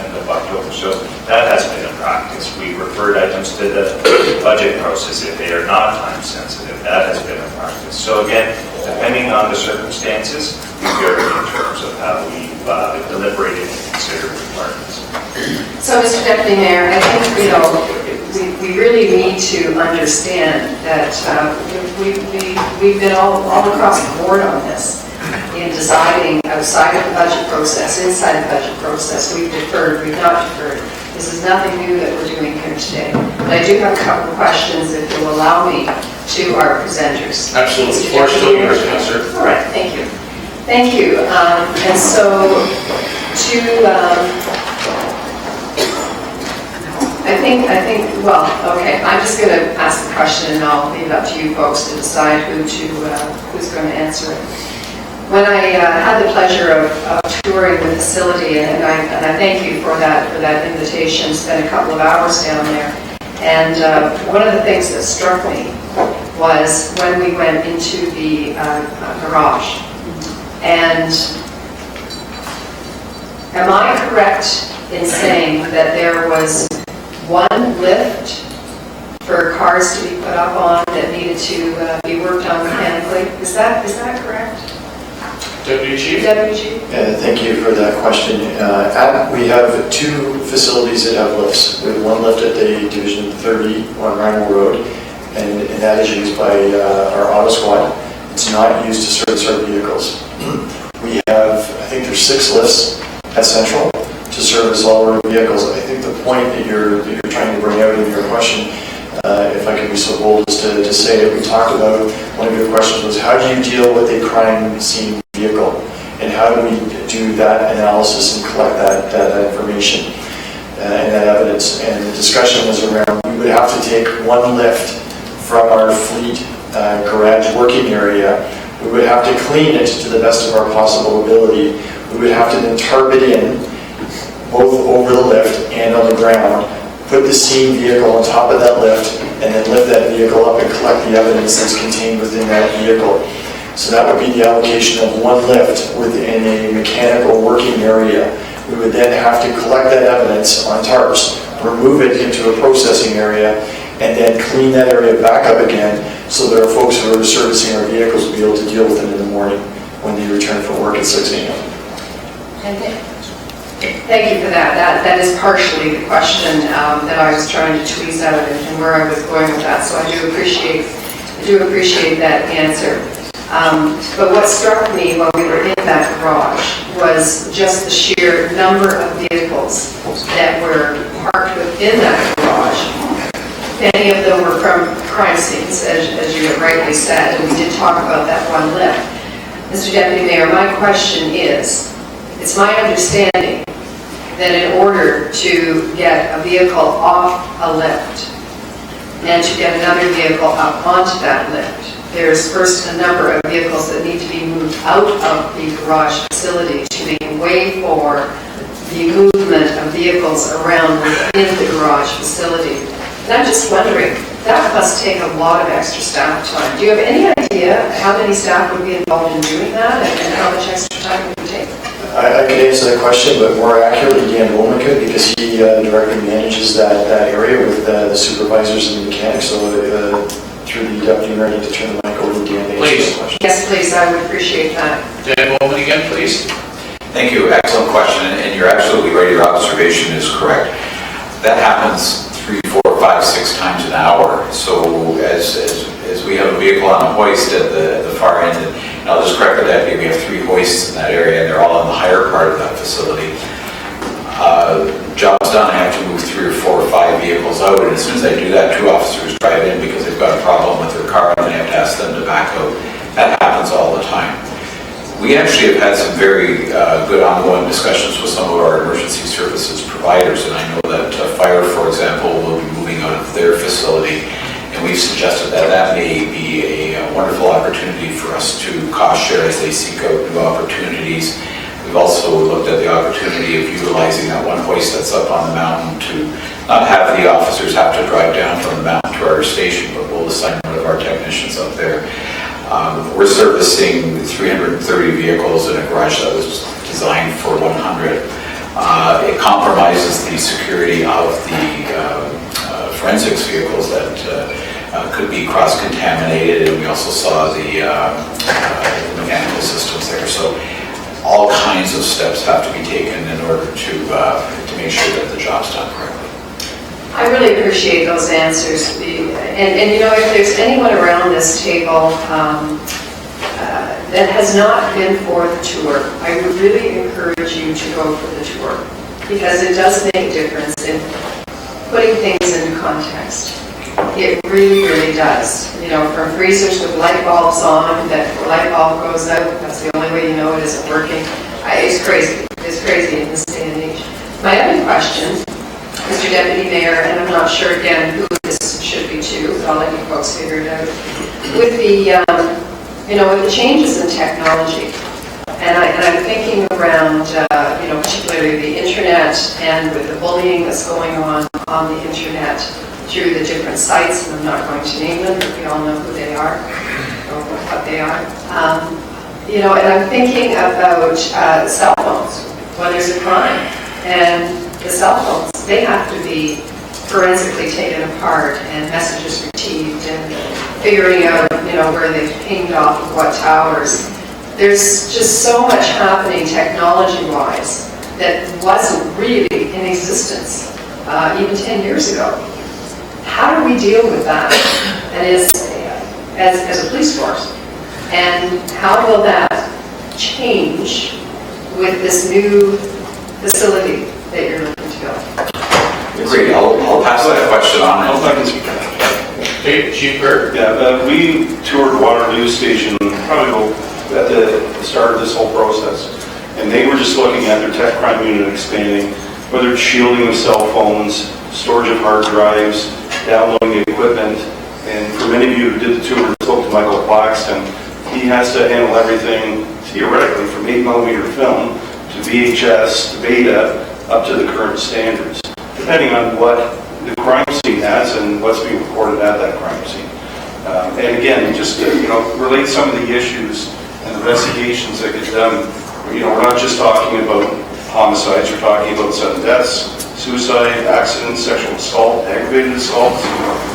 end of October. So that has been a practice. We referred items to the budget process if they are not time sensitive. That has been a practice. So again, depending on the circumstances, we vary in terms of how we deliberated and considered requirements. So, Mr. Deputy Mayor, I think, you know, we really need to understand that we've been all across the board on this in deciding outside of the budget process, inside the budget process. We've deferred, we've not deferred. This is nothing new that we're doing here today. But I do have a couple of questions, if you'll allow me, to our presenters. Absolutely. Mr. Floor is still Deputy yours, Mayor. Councillor. All right, thank you. Thank you. And so well, okay, I'm just going to ask the question and I'll leave it up to you folks to decide who's going to answer it. When I had the pleasure of touring the facility, and I thank you for that invitation, spent a couple of hours down there, and one of the things that struck me was when we went into the garage. And am I correct in saying that there was one lift for cars to be put up on that needed to be worked on mechanically? Is that correct? Deputy Chief? Deputy Chief? Thank you for that question. We have two facilities that have lifts. We have one lift at the Division 30 on Rhinewell Road, and that is used by our auto squad. It's not used to service our vehicles. We have, I think there's 6 lifts at Central to service all our vehicles. I think the point that you're trying to bring out in your question, if I could be so bold as to say it, we talked about, one of your questions was, how do you deal with a crime scene vehicle? And how do we do that analysis and collect that information and that evidence? And the discussion was around, we would have to take one lift from our fleet garage working area. We would have to clean it to the best of our possible ability. We would have to then tarp it in, both over the lift and on the ground, put the scene vehicle on top of that lift, and then lift that vehicle up and collect the evidence that's contained within that vehicle. So that would be the allocation of one lift within a mechanical working area. We would then have to collect that evidence on tarps, remove it into a processing area, and then clean that area back up again so that our folks who are servicing our vehicles will be able to deal with them in the morning when they return from work at 6 a.m. Thank you for that. That is partially the question that I was trying to tweeze out and where I was going with that. So I do appreciate that answer. But what struck me while we were in that garage was just the sheer number of vehicles that were parked within that garage. Many of them were from crime scenes, as you had rightly said, and we did talk about that one lift. Mr. Deputy Mayor, my question is, it's my understanding that in order to get a vehicle off a lift and to get another vehicle up onto that lift, there's first a number of vehicles that need to be moved out of the garage facility to make way for the movement of vehicles around within the garage facility. And I'm just wondering, that must take a lot of extra staff time. Do you have any idea how many staff would be involved in doing that and how much extra time it would take? I could answer that question, but more accurately, Dan Bowman could, because he directly manages that area with the supervisors and the mechanics. So through the deputy mayor, I need to turn the mic over to Dan to answer that question. Yes, please, I would appreciate that. Dan Bowman again, please. Thank you. Excellent question, and you're absolutely right. Your observation is correct. That happens 3, 4, 5, 6 times an hour. So as we have a vehicle on a hoist at the far end, and I'll just correct the deputy, we have 3 hoists in that area, and they're all in the higher part of that facility. Job's done, I have to move 3 or 4 or 5 vehicles out, and as soon as I do that, 2 officers drive in because they've got a problem with their car, and I have to ask them to back out. That happens all the time. We actually have had some very good ongoing discussions with some of our emergency services providers, and I know that fire, for example, will be moving out of their facility, and we've suggested that that may be a wonderful opportunity for us to cost share as they seek out new opportunities. We've also looked at the opportunity of utilizing that one hoist that's up on the mountain to not have the officers have to drive down from the mountain to our station, but we'll assign one of our technicians up there. We're servicing 330 vehicles in a garage that was designed for 100. It compromises the security of the forensics vehicles that could be cross-contaminated, and we also saw the mechanical systems there. So all kinds of steps have to be taken in order to make sure that the job's done correctly. I really appreciate those answers. And you know, if there's anyone around this table that has not been for the tour, I would really encourage you to go for the tour, because it does make a difference in putting things in context. It really, really does. You know, from freezers with light bulbs on, that the light bulb goes out, that's the only way you know it isn't working. It's crazy. It's crazy in this day and age. My other question, Mr. Deputy Mayor, and I'm not sure again who this should be to, but I'll let you folks figure it out. With the, you know, with the changes in technology, and I'm thinking around, you know, particularly the internet and with the bullying that's going on the internet through the different sites, and I'm not going to name them, but we all know who they are or what they are. You know, and I'm thinking about cell phones when there's a crime, and the cell phones, they have to be forensically taken apart and messages retrieved and figuring out, you know, where they've pinged off of what towers. There's just so much happening technology-wise that wasn't really in existence even 10 years ago. How do we deal with that and as a police force? And how will that change with this new facility that you're looking to build? Great, I'll pass that question on. Okay, Chief Bird. Yeah, we toured Waterloo Station probably at the start of this whole process, and they were just looking at their tech crime unit expanding, whether it's shielding of cell phones, storage of hard drives, downloading the equipment. And for many of you who did the tour and spoke to Michael Claxton, he has to handle everything theoretically from 8mm film to VHS to beta up to the current standards, depending on what the crime scene has and what's being recorded at that crime scene. And again, just to, you know, relate some of the issues and investigations that get done. You know, we're not just talking about homicides, we're talking about sudden deaths, suicide, accidents, sexual assault, aggravated assaults,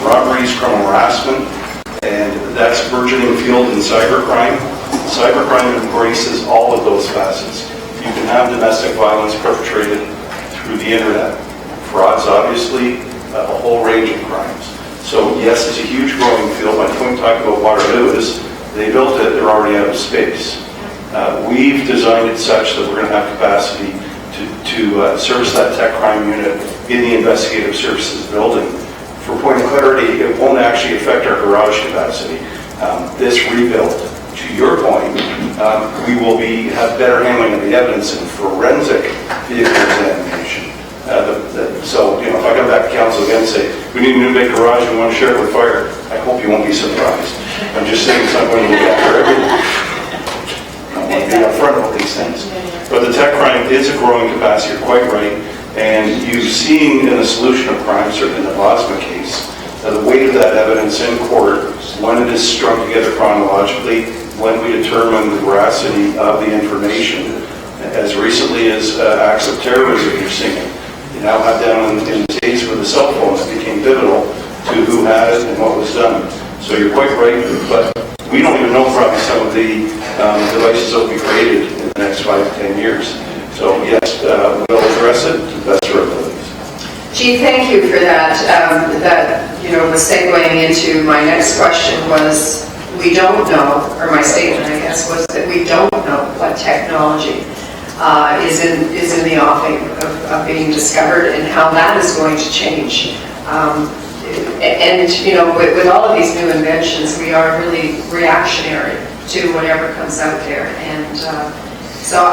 robberies, criminal harassment, and that's burgeoning field in cybercrime. Cybercrime embraces all of those facets. You can have domestic violence perpetrated through the internet. Frauds, obviously, a whole range of crimes. So yes, it's a huge growing field. My point talking about Waterloo is they built it, they're already out of space. We've designed it such that we're going to have capacity to service that tech crime unit in the investigative services building. For point of clarity, it won't actually affect our garage capacity. This rebuild, to your point, we will have better handling of the evidence and forensic vehicle examination. So, if I come back to council again and say, we need a new big garage, we want to share it with fire, I hope you won't be surprised. I'm just saying it's not going to look after everything. I want to be upfront about these things. But the tech crime is a growing capacity, you're quite right. And you've seen in the solution of crime, certainly in the Bosma case, the weight of that evidence in court, when it is strung together chronologically, when we determine the veracity of the information, as recently as acts of terrorism you're seeing. You now have down in the days with the cell phones that became pivotal to who had it and what was done. So you're quite right, but we don't even know probably some of the devices that will be created in the next 5 to 10 years. So yes, we'll address it to the best of our abilities. Chief, thank you for that. Was segueing into my next question was, we don't know, or my statement, I guess, was that we don't know what technology is in the offing of being discovered and how that is going to change. With all of these new inventions, we are really reactionary to whatever comes out there. And so,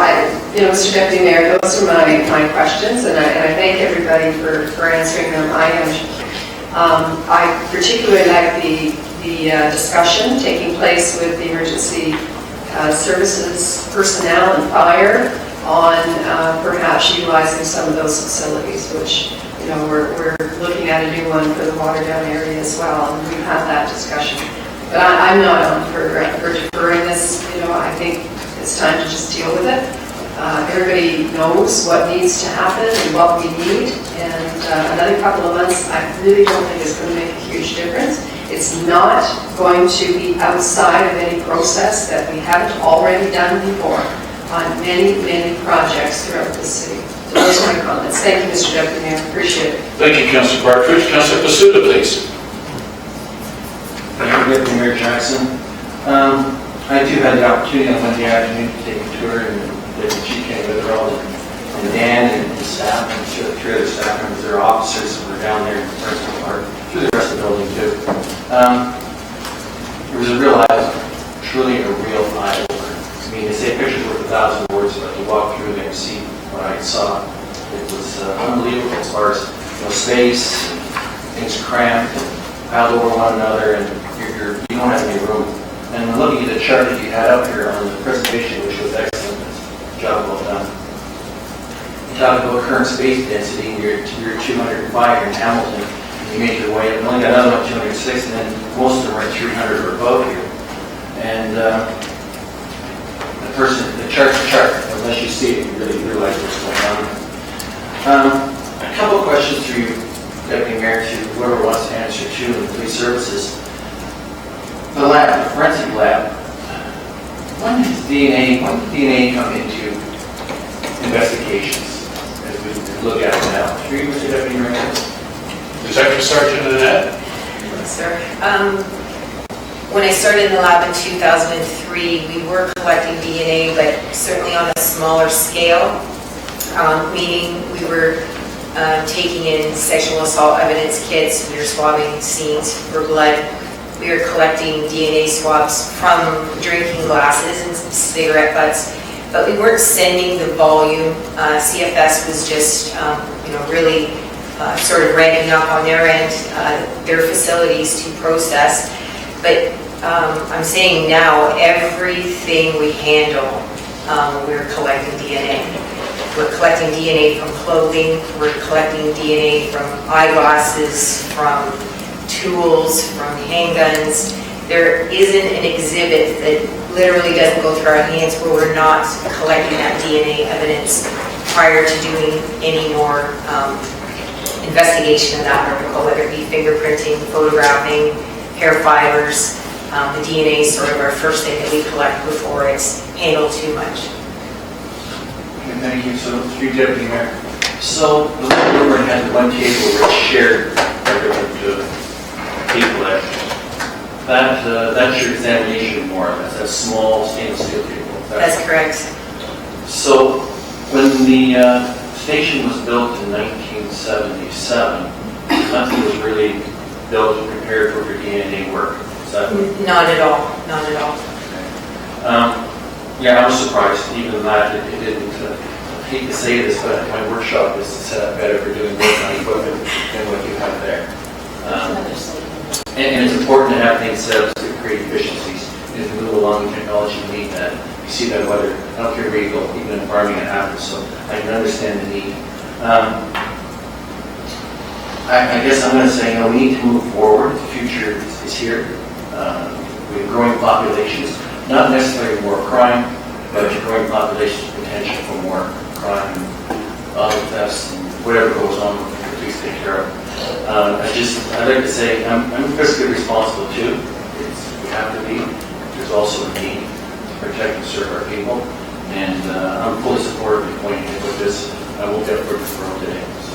Mr. Deputy Mayor, those are my questions, and I thank everybody for answering them. I particularly like the discussion taking place with the emergency services personnel and fire on perhaps utilizing some of those facilities, which we're looking at a new one for the Waterdown area as well, and we've had that discussion. But I'm not on for deferring this. I think it's time to just deal with it. Everybody knows what needs to happen and what we need, and another couple of months I really don't think is going to make a huge difference. It's not going to be outside of any process that we haven't already done before on many, many projects throughout the city. So those are my comments. Thank you, Mr. Deputy Mayor. Appreciate it. Thank you, Councillor Partridge. Councillor Pasuta, please. Thank you, Deputy Mayor Jackson. I too had the opportunity on Monday afternoon to take a tour, and the chief came with her all, and Dan and his staff, and three other staff members, their officers were down there through the rest of the building too. It was truly a real eye-opener. I mean, they say pictures worth 1,000 words, but to walk through there and see what I saw, it was unbelievable as far as space, things cramped, piled over one another, and you don't have any room. And looking at the chart that you had up here on the presentation, which was excellent, job well done. You talked about current space density, and you're 205 in Hamilton, and you made your way up, you only got another one 206, and then most of them are at 300 or above here. And the chart's a chart, unless you see it, you really realize what's going on. A couple questions for you, Deputy Mayor, to whoever wants to answer to in police services. The lab, the forensic lab, when did DNA come into investigations as we look at it now? Through you, Mr. Deputy Mayor? Detective Sergeant Annette? Yes, sir. When I started in the lab in 2003, we were collecting DNA, but certainly on a smaller scale, meaning we were taking in sexual assault evidence kits, we were swabbing scenes for blood. We were collecting DNA swabs from drinking glasses and cigarette butts, but we weren't sending the volume. CFS was just, really sort of ramping up on their end, their facilities to process. But I'm saying now, everything we handle, we're collecting DNA. We're collecting DNA from clothing, we're collecting DNA from eyeglasses, from tools, from handguns. There isn't an exhibit that literally doesn't go through our hands where we're not collecting that DNA evidence prior to doing any more investigation of that article, whether it be fingerprinting, photographing, hair fibers. The DNA is sort of our first thing that we collect before it's handled too much. Okay, thank you. So, through Deputy Mayor. So, the room had one table which shared by different people there. That's your examination more or less, that small stainless steel table. That's correct. So, when the station was built in 1977, nothing was really built and prepared for your DNA work. Is that Not at all. Not at all. Yeah, I was surprised. Even that, it didn't. I hate to say this, but my workshop is set up better for doing work on equipment than what you have there. And it's important to have things set up to create efficiencies. As we move along in technology, we need that. You see that whether, I don't care where you go, even in farming it happens, so I can understand the need. I guess I'm going to say, we need to move forward. The future is here. We have growing populations, not necessarily more crime, but a growing population potential for more crime, auto thefts, and whatever goes on with it, please take care of. I'd like to say, I'm fiscally responsible too. We have to be. There's also a need to protect and serve our people. And I'm fully supportive of pointing with this. I will get for referral today. So,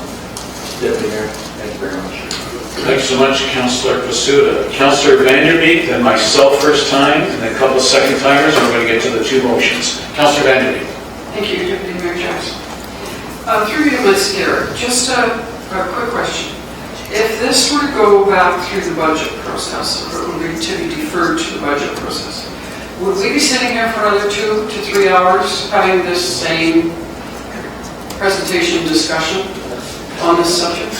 Deputy Mayor, thank you very much. Thanks so much, Councillor Pasuta. Councillor Vanderbeek, then myself first time, and then a couple of second timers, and we're going to get to the two motions. Councillor Vanderbeek. Thank you, Deputy Mayor Jackson. Through you, Ms. Garrett, just a quick question. If this were to go back through the budget process, or it were to be deferred to the budget process, would we be sitting here for another 2 to 3 hours having this same presentation discussion on this subject?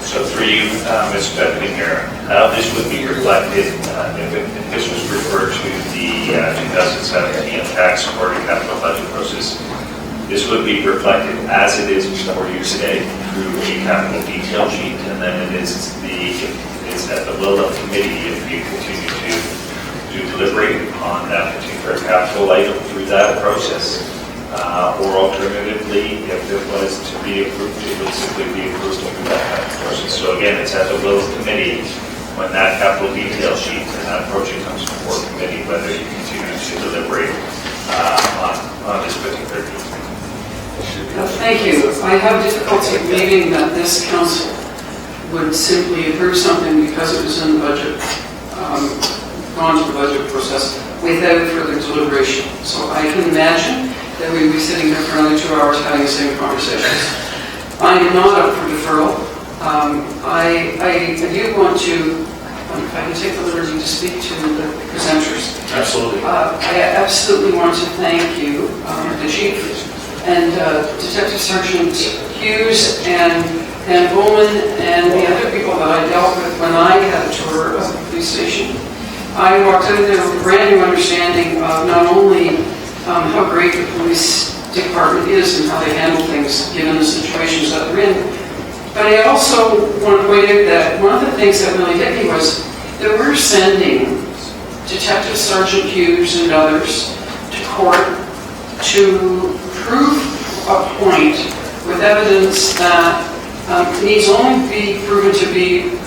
So through you, Mr. Deputy Mayor, this would be reflected, if this was referred to the 2017 tax support and capital budget process, this would be reflected as it is before you today through a capital detail sheet, and then it's at the will of committee if you continue to deliberate on that particular capital item through that process. Or alternatively, if it was to be approved, it would simply be approved through that capital process. So again, it's at the will of committee when that capital detail sheet and that project comes before committee, whether you continue to deliberate on this particular piece. Thank you. I have difficulty believing that this council would simply approve something because it was in the budget, gone to the budget process without further deliberation. So I can imagine that we'd be sitting here for another 2 hours having the same conversations. I am not up for deferral. I do want to, if I can take the liberty to speak to the presenters. Absolutely. I absolutely want to thank you, the chief, and Detective Sergeant Hughes and Bowman and the other people that I dealt with when I had a tour of the police station. I walked out of there with a brand new understanding of not only how great the police department is and how they handle things given the situations that they're in, but I also want to point out that one of the things that really hit me was that we're sending Detective Sergeant Hughes and others to court to prove a point with evidence that needs only be proven to be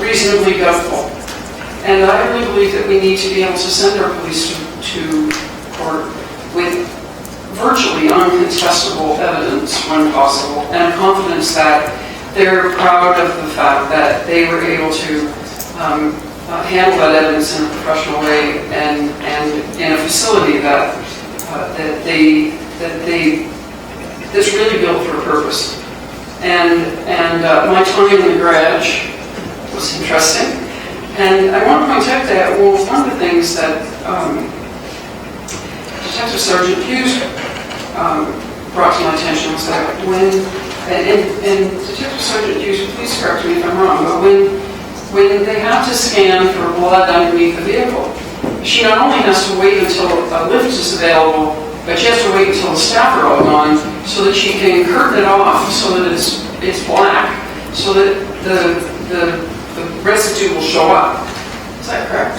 reasonably doubtful. And I really believe that we need to be able to send our police to court with virtually uncontestable evidence when possible, and confidence that they're proud of the fact that they were able to handle that evidence in a professional way and in a facility that's really built for a purpose. And my time in the garage was interesting. And I want to point out that one of the things that Detective Sergeant Hughes brought to my attention was that and Detective Sergeant Hughes, please correct me if I'm wrong, but when they have to scan for blood underneath the vehicle, she not only has to wait until a lift is available, but she has to wait until the staff are all gone so that she can curtain it off so that it's black, so that the residue will show up. Is that correct?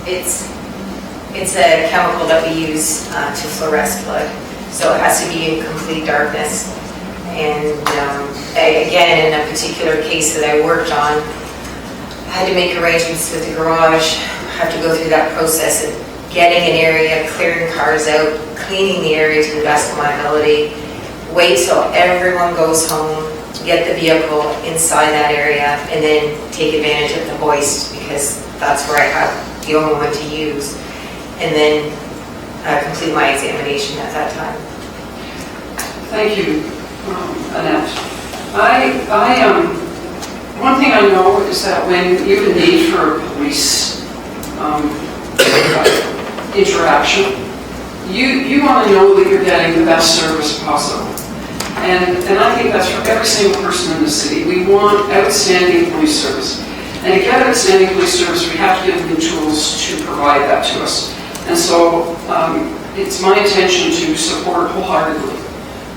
It's a chemical that we use to fluoresce blood, so it has to be in complete darkness. And again, in a particular case that I worked on, I had to make arrangements with the garage, have to go through that process of getting an area, clearing cars out, cleaning the area to the best of my ability, wait till everyone goes home, get the vehicle inside that area, and then take advantage of the hoist, because that's where I have the only one to use, and then complete my examination at that time. Thank you, Annette. One thing I know is that when you have a need for a police interaction, you want to know that you're getting the best service possible. And I think that's for every single person in the city. We want outstanding police service. And to get outstanding police service, we have to give them the tools to provide that to us. And so it's my intention to support wholeheartedly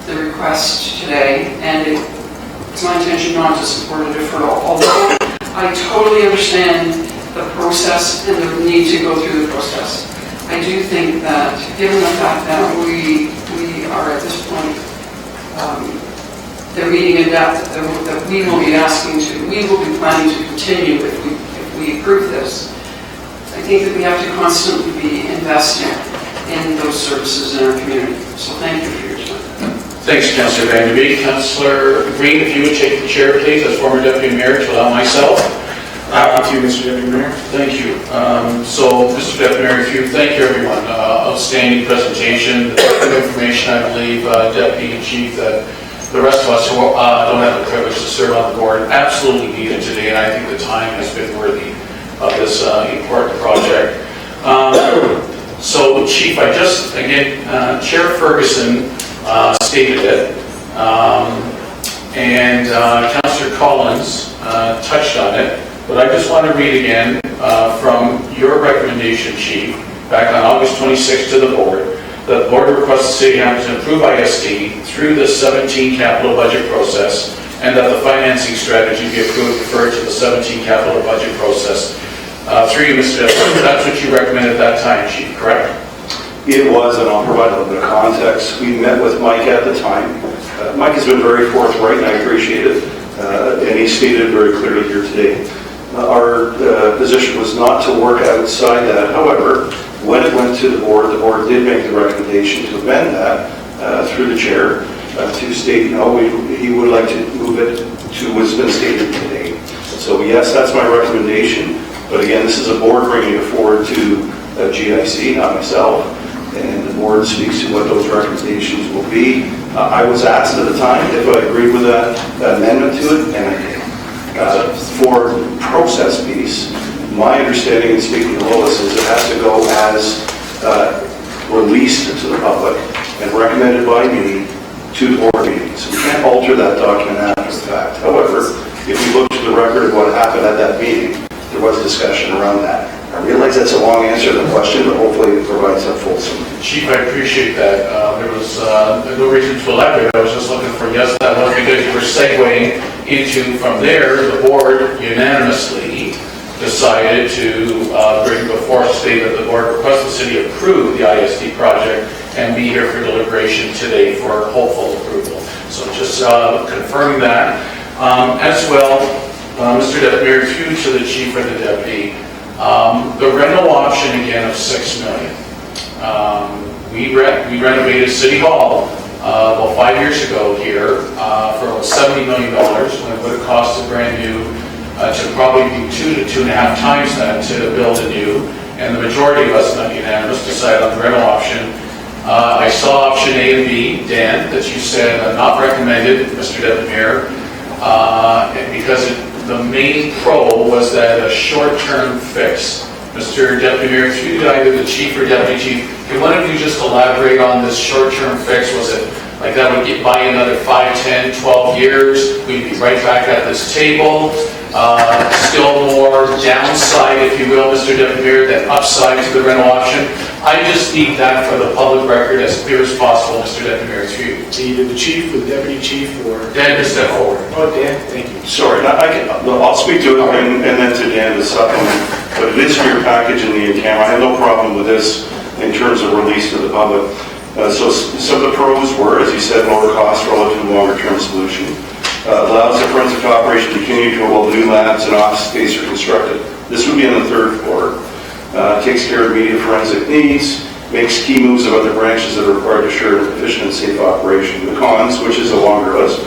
the request today, and it's my intention not to support a deferral, although I totally understand the process and the need to go through the process. I do think that, given the fact that we are at this point, the meeting in depth that we will be planning to continue if we approve this, I think that we have to constantly be investing in those services in our community. So thank you for your time. Thanks, Councillor Van Der Beek. Councillor Green, if you would take the chair, please, as former Deputy Mayor, to allow myself. Happy to, Mr. Deputy Mayor. Thank you. So, Mr. Deputy Mayor, thank you, everyone. Outstanding presentation, the information, I believe, Deputy Chief, that the rest of us who don't have the privilege to serve on the board absolutely needed today, and I think the time has been worthy of this important project. So, Chief, Chair Ferguson stated it, and Councillor Collins touched on it, but I just want to read again from your recommendation, Chief, back on August 26th to the board. The board requests the City of Hamilton approve ISD through the 17 capital budget process, and that the financing strategy be approved referred to the 17 capital budget process. Through you, Mr. Deputy, that's what you recommended at that time, Chief, correct? It was, and I'll provide a little bit of context. We met with Mike at the time. Mike has been very forthright, and I appreciate it, and he stated very clearly here today. Our position was not to work outside that. However, when it went to the board did make the recommendation to amend that through the chair to state, he would like to move it to what's been stated today. So yes, that's my recommendation. But again, this is a board bringing it forward to GIC, not myself. And the board speaks to what those recommendations will be. I was asked at the time if I agreed with that amendment to it, and I did. For process piece, my understanding in speaking to Lois is it has to go as released to the public and recommended by me to the board meetings. We can't alter that document after the fact. However, if you look to the record of what happened at that meeting, there was discussion around that. I realize that's a long answer to the question, but hopefully it provides a fulsome. Chief, I appreciate that. There was no reason to elaborate. I was just looking for yes, that was because you were segueing into, from there, the board unanimously decided to bring before us today that the board requests the city approve the ISD project and be here for deliberation today for hopeful approval. So just confirming that. As well, Mr. Deputy Mayor, through to the chief or the deputy, the rental option again of $6 million. We renovated City Hall about 5 years ago here for about $70 million, when it would have costed brand new to probably be 2 to 2.5 times that to build a new. And the majority of us, not unanimous, decided on the rental option. I saw option A and B, Dan, that you said not recommended, Mr. Deputy Mayor, because the main pro was that a short-term fix. Mr. Deputy Mayor, through either the chief or deputy chief, can one of you just elaborate on this short-term fix? Was it like that would get by another 5, 10, 12 years? We'd be right back at this table. Still more downside, if you will, Mr. Deputy Mayor, than upside to the rental option. I just need that for the public record as clear as possible, Mr. Deputy Mayor, through you. Either the chief or the deputy chief or... Dan, just step forward. Oh, Dan, thank you. Sorry, I'll speak to it and then to Dan to supplement. But it is for your package in the in-camera. I have no problem with this in terms of release to the public. So some of the pros were, as you said, lower cost relative to longer-term solution. Allows the forensic operation to continue while new labs and office space are constructed. This would be on the third floor. Takes care of immediate forensic needs, makes key moves of other branches that are required to ensure efficient and safe operation. The cons, which is a longer list,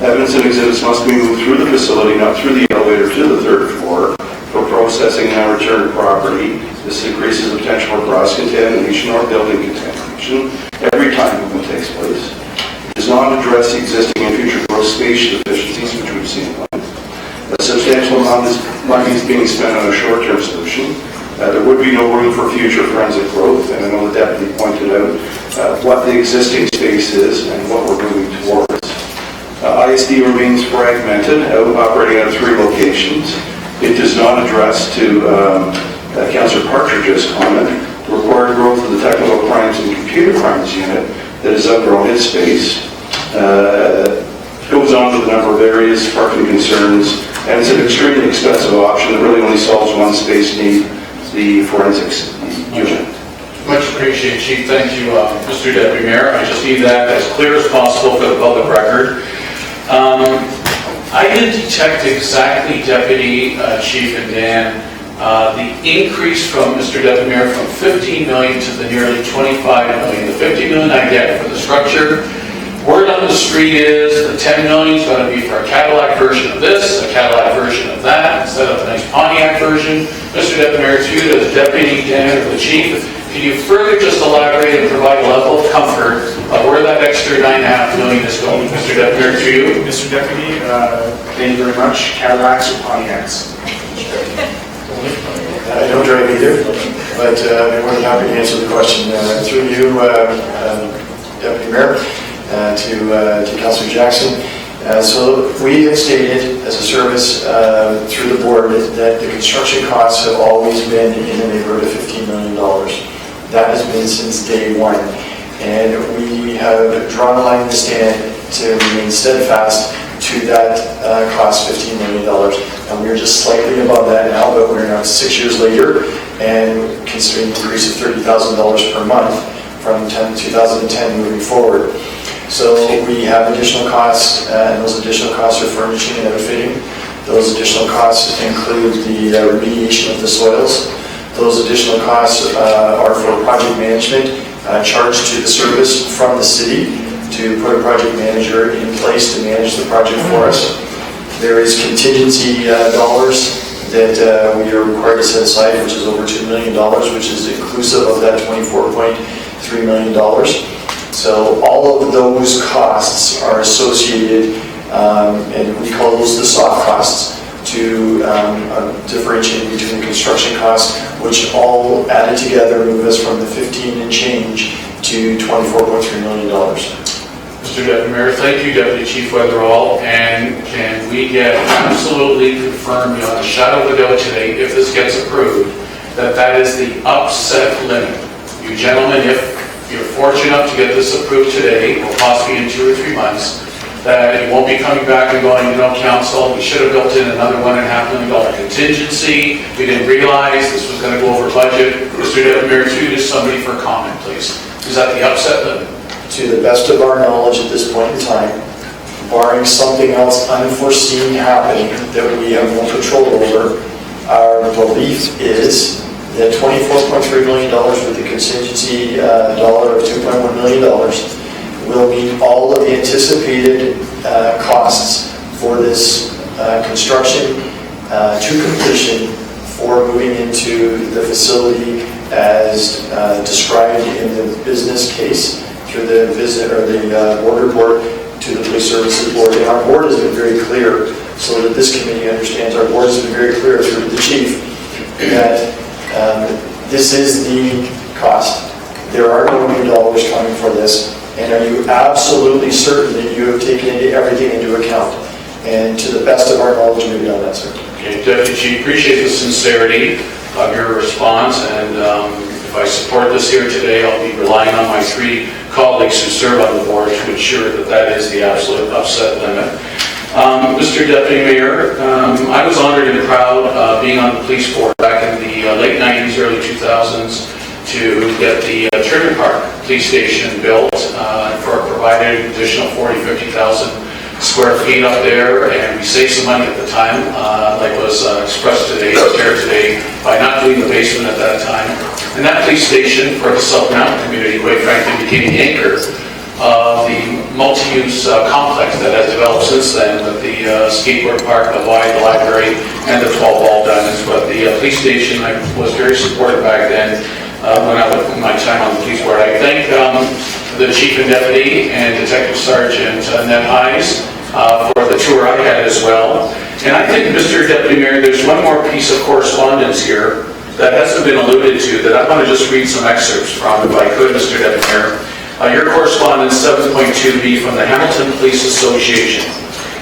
evidence and exhibits must be moved through the facility, not through the elevator to the third floor for processing and return property. This increases the potential for cross-contamination or building contamination every time movement takes place. It does not address the existing and future growth space deficiencies, which we've seen. A substantial amount of money is being spent on a short-term solution. There would be no room for future forensic growth, and I know the deputy pointed out what the existing space is and what we're moving towards. ISD remains fragmented, operating out of 3 locations. It does not address, to Councillor Partridge's comment, the required growth of the technical crimes and computer crimes unit that is outgrown its space. Goes on with a number of areas, parking concerns, and it's an extremely expensive option that really only solves one space need, the forensics unit. Much appreciated, Chief. Thank you, Mr. Deputy Mayor. I just need that as clear as possible for the public record. I didn't detect exactly, Deputy Chief and Dan, the increase from Mr. Deputy Mayor from 15 million to the nearly 25 million. The 50 million I get for the structure. Word on the street is the 10 million is going to be for a Cadillac version of this, a Cadillac version of that, instead of a nice Pontiac version. Mr. Deputy Mayor, to you, the Deputy Dan or the Chief, can you further just elaborate and provide a level of comfort of where that extra 9.5 million is going? Mr. Deputy Mayor, to you. Mr. Deputy, thank you very much. Cadillacs or Pontiacs? I don't drive either, but I'm more than happy to answer the question. Through you, Deputy Mayor, to Councillor Jackson. So we have stated as a service through the board that the construction costs have always been in the neighborhood of $15 million. That has been since day one. And we have drawn a line in the sand to remain steadfast to that cost, $15 million. And we're just slightly above that now, but we're now 6 years later and considering an increase of $30,000 per month from 2010 moving forward. So we have additional costs, and those additional costs are furnishing and outfitting. Those additional costs include the remediation of the soils. Those additional costs are for project management charged to the service from the city to put a project manager in place to manage the project for us. There is contingency dollars that we are required to set aside, which is over $2 million, which is inclusive of that $24.3 million. So all of those costs are associated, and we call those the soft costs, to differentiate between the construction costs, which all added together move us from the 15 and change to $24.3 million. Mr. Deputy Mayor, thank you, Deputy Chief Weatherall, and can we get absolutely confirmed beyond a shadow of a doubt today, if this gets approved, that that is the upset limit? You gentlemen, if you're fortunate enough to get this approved today, or possibly in 2 or 3 months, that you won't be coming back and going, you know, council, we should have built in another $1.5 million contingency. We didn't realize this was going to go over budget. Mr. Deputy Mayor, to somebody for comment, please. Is that the upset limit? To the best of our knowledge at this point in time, barring something else unforeseen happening that we have no control over, our belief is that $24.3 million with the contingency dollar of $2.1 million will meet all of the anticipated costs for this construction to completion for moving into the facility as described in the business case through the visit or the border board to the police services board. And our board has been very clear, so that this committee understands, our board has been very clear through the chief that this is the cost. There are no new dollars coming for this. And are you absolutely certain that you have taken everything into account? And to the best of our knowledge, we've done that, sir. Okay, Deputy Chief, appreciate the sincerity of your response, and if I support this here today, I'll be relying on my 3 colleagues who serve on the board to ensure that that is the absolute upset limit. Mr. Deputy Mayor, I was honored and proud being on the police force back in the late 90s, early 2000s, to get the Trigger Park Police Station built for provided additional 50,000 square feet up there, and we saved some money at the time, like was expressed today, shared today, by not doing the basement at that time. And that police station for the South Mountain community, quite frankly, became the anchor of the multi-use complex that has developed since then, with the skateboard park, the Y, the library, and the 12 ball diamonds. But the police station, I was very supportive back then when I was my time on the police board. I thank the chief and deputy and Detective Sergeant Ned Hayes for the tour I had as well. And I think, Mr. Deputy Mayor, there's one more piece of correspondence here that hasn't been alluded to that I want to just read some excerpts from, if I could, Mr. Deputy Mayor. Your correspondence 7.2b from the Hamilton Police Association.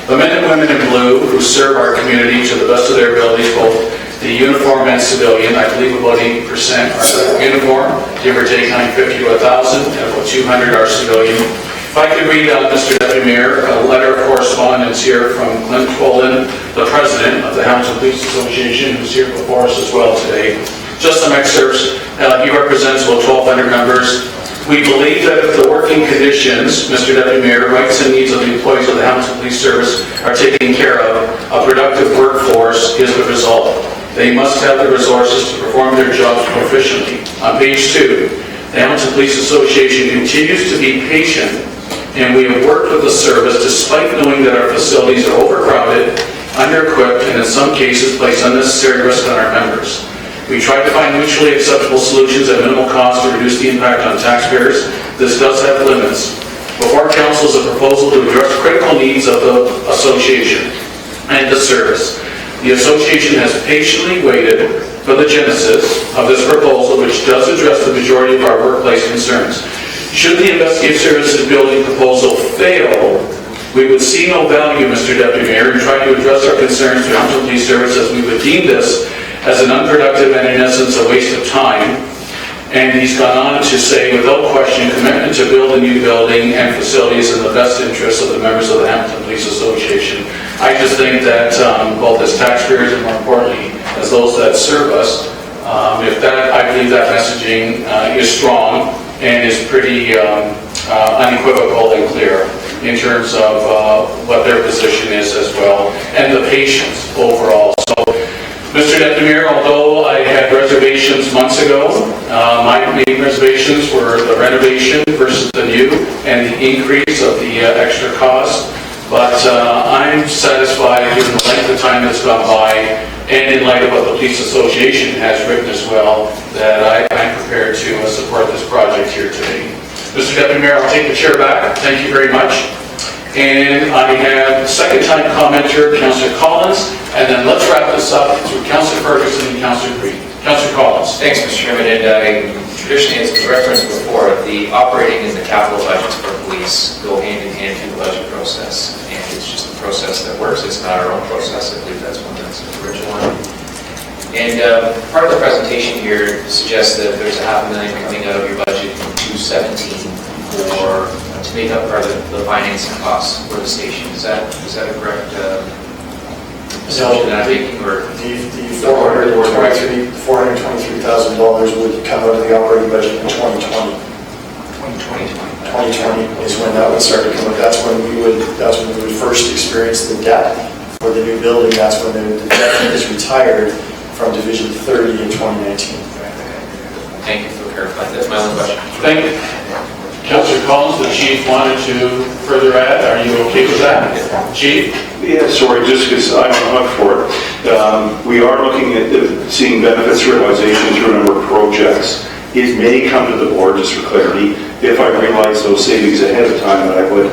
The men and women in blue who serve our community to the best of their abilities, both the uniform and civilian, I believe about 80% are uniform, give or take 950 to 1,000, and about 200 are civilian. If I could read, Mr. Deputy Mayor, a letter of correspondence here from Clint Twolin, the president of the Hamilton Police Association, who's here before us as well today. Just some excerpts. He represents about 1,200 members. We believe that if the working conditions, Mr. Deputy Mayor, rights and needs of the employees of the Hamilton Police Service are taken care of, a productive workforce is the result. They must have the resources to perform their jobs proficiently. On page 2, the Hamilton Police Association continues to be patient, and we have worked with the service despite knowing that our facilities are overcrowded, under-equipped, and in some cases place unnecessary risk on our members. We tried to find mutually acceptable solutions at minimal cost to reduce the impact on taxpayers. This does have limits. Before council is a proposal to address critical needs of the association and the service. The association has patiently waited for the genesis of this proposal, which does address the majority of our workplace concerns. Should the investigative services building proposal fail, we would see no value, Mr. Deputy Mayor, in trying to address our concerns to Hamilton Police Service, as we would deem this as an unproductive and in essence a waste of time. And he's gone on to say, without question, commitment to build a new building and facilities in the best interest of the members of the Hamilton Police Association. I just think that both as taxpayers and more importantly as those that serve us, if that, I believe that messaging is strong and is pretty unequivocal and clear in terms of what their position is as well, and the patience overall. So, Mr. Deputy Mayor, although I had reservations months ago, my main reservations were the renovation versus the new and the increase of the extra cost. But I'm satisfied, given the length of time that's gone by, and in light of what the Police Association has written as well, that I'm prepared to support this project here today. Mr. Deputy Mayor, I'll take the chair back. Thank you very much. And I have second-time commenter, Councillor Collins, and then let's wrap this up through Councillor Ferguson and Councillor Green. Councillor Collins. Thanks, Mr. Chairman. And traditionally, as was referenced before, the operating and the capital budgets for police go hand in hand through the budget process. And it's just a process that works. It's not our own process. I believe that's one that's original. And part of the presentation here suggests that there's $500,000 coming out of your budget in 2017 for to make up part of the financing costs for the station. Is that a correct assumption that I'm making? Or the $423,000 would come out of the operating budget in 2020. 2020 is when that would start to come out. That's when we would first experience the debt for the new building. That's when the debt is retired from Division 30 in 2019. Thank you for clarifying. That's my only question. Thank you. Councillor Collins, the chief wanted to further add. Are you okay with that? Chief? Yeah, sorry, just because I'm up for it. We are looking at seeing benefits realization through a number of projects. It may come to the board, just for clarity, if I realize those savings ahead of time, that I would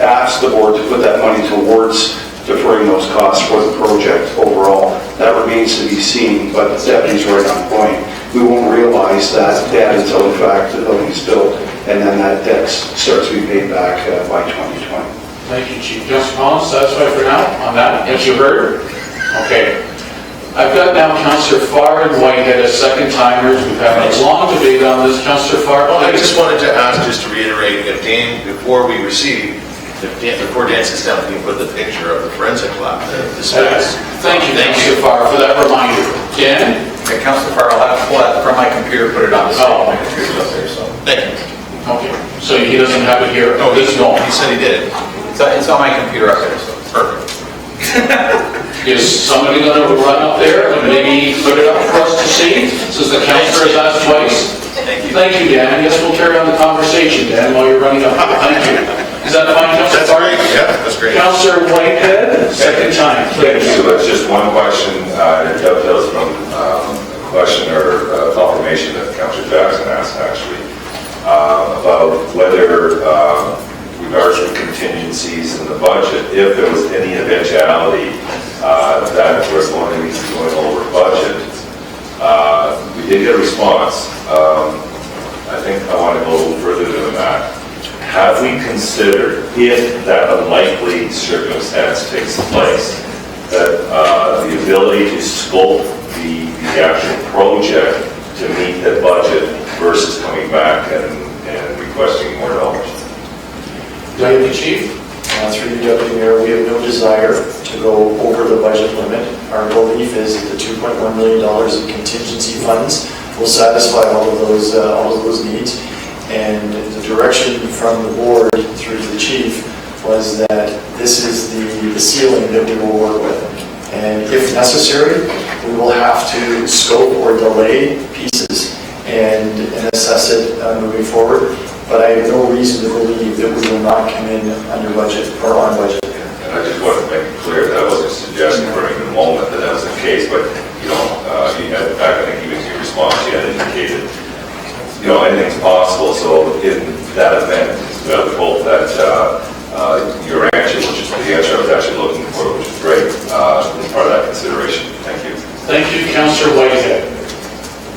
ask the board to put that money towards deferring those costs for the project overall. That remains to be seen, but the deputy's right on point. We won't realize that debt until, in fact, the building's built, and then that debt starts to be paid back by 2020. Thank you, Chief. Councillor Collins, satisfied for now on that? Yes, you heard? Okay. I've got now Councillor Farr and Whitehead as second timers. We've had a long debate on this. Councillor Farr, well, I just wanted to ask, just to reiterate, again, before we receive Before Dan sits down, we can put the picture of the forensic lab, the specs. Thank you, Councilor Farr, for that reminder. Dan? Okay, Councilor Farr, I'll have to pull that from my computer, put it on the screen. My computer's up there, so, thank you. Okay, so he doesn't have it here? No, he said he did. It's on my computer up there, so, perfect. Is somebody going to run up there and maybe put it up for us to see, since the councilor has asked twice? Thank you. Thank you, Dan. Yes, we'll carry on the conversation, Dan, while you're running up. Thank you. Is that fine, Councilor? That's great, yeah, that's great. Councilor Whitehead, second time. Thank you. It's just one question. It dovetails from a question or confirmation that Councilor Jackson asked, actually, about whether, regards to contingencies in the budget, if there was any eventuality that we're going to be going over budget. We did get a response. I think I want to go a little further than that. Have we considered, if that unlikely circumstance takes place, that the ability to scope the actual project to meet the budget versus coming back and requesting more dollars? Deputy Chief? Through you, Deputy Mayor, we have no desire to go over the budget limit. Our belief is that the $2.1 million in contingency funds will satisfy all of those needs. And the direction from the board through to the chief was that this is the ceiling that we will work with. And if necessary, we will have to scope or delay pieces and assess it moving forward. But I have no reason to believe that we will not come in under budget or on budget. And I just want to make it clear that I wasn't suggesting for the moment that was the case, but, you know, you had, in fact, I think even your response, you had indicated, you know, anything's possible. So in that event, we hope that your answer, which is the answer I was actually looking for, which is great, is part of that consideration. Thank you. Thank you, Councilor Whitehead.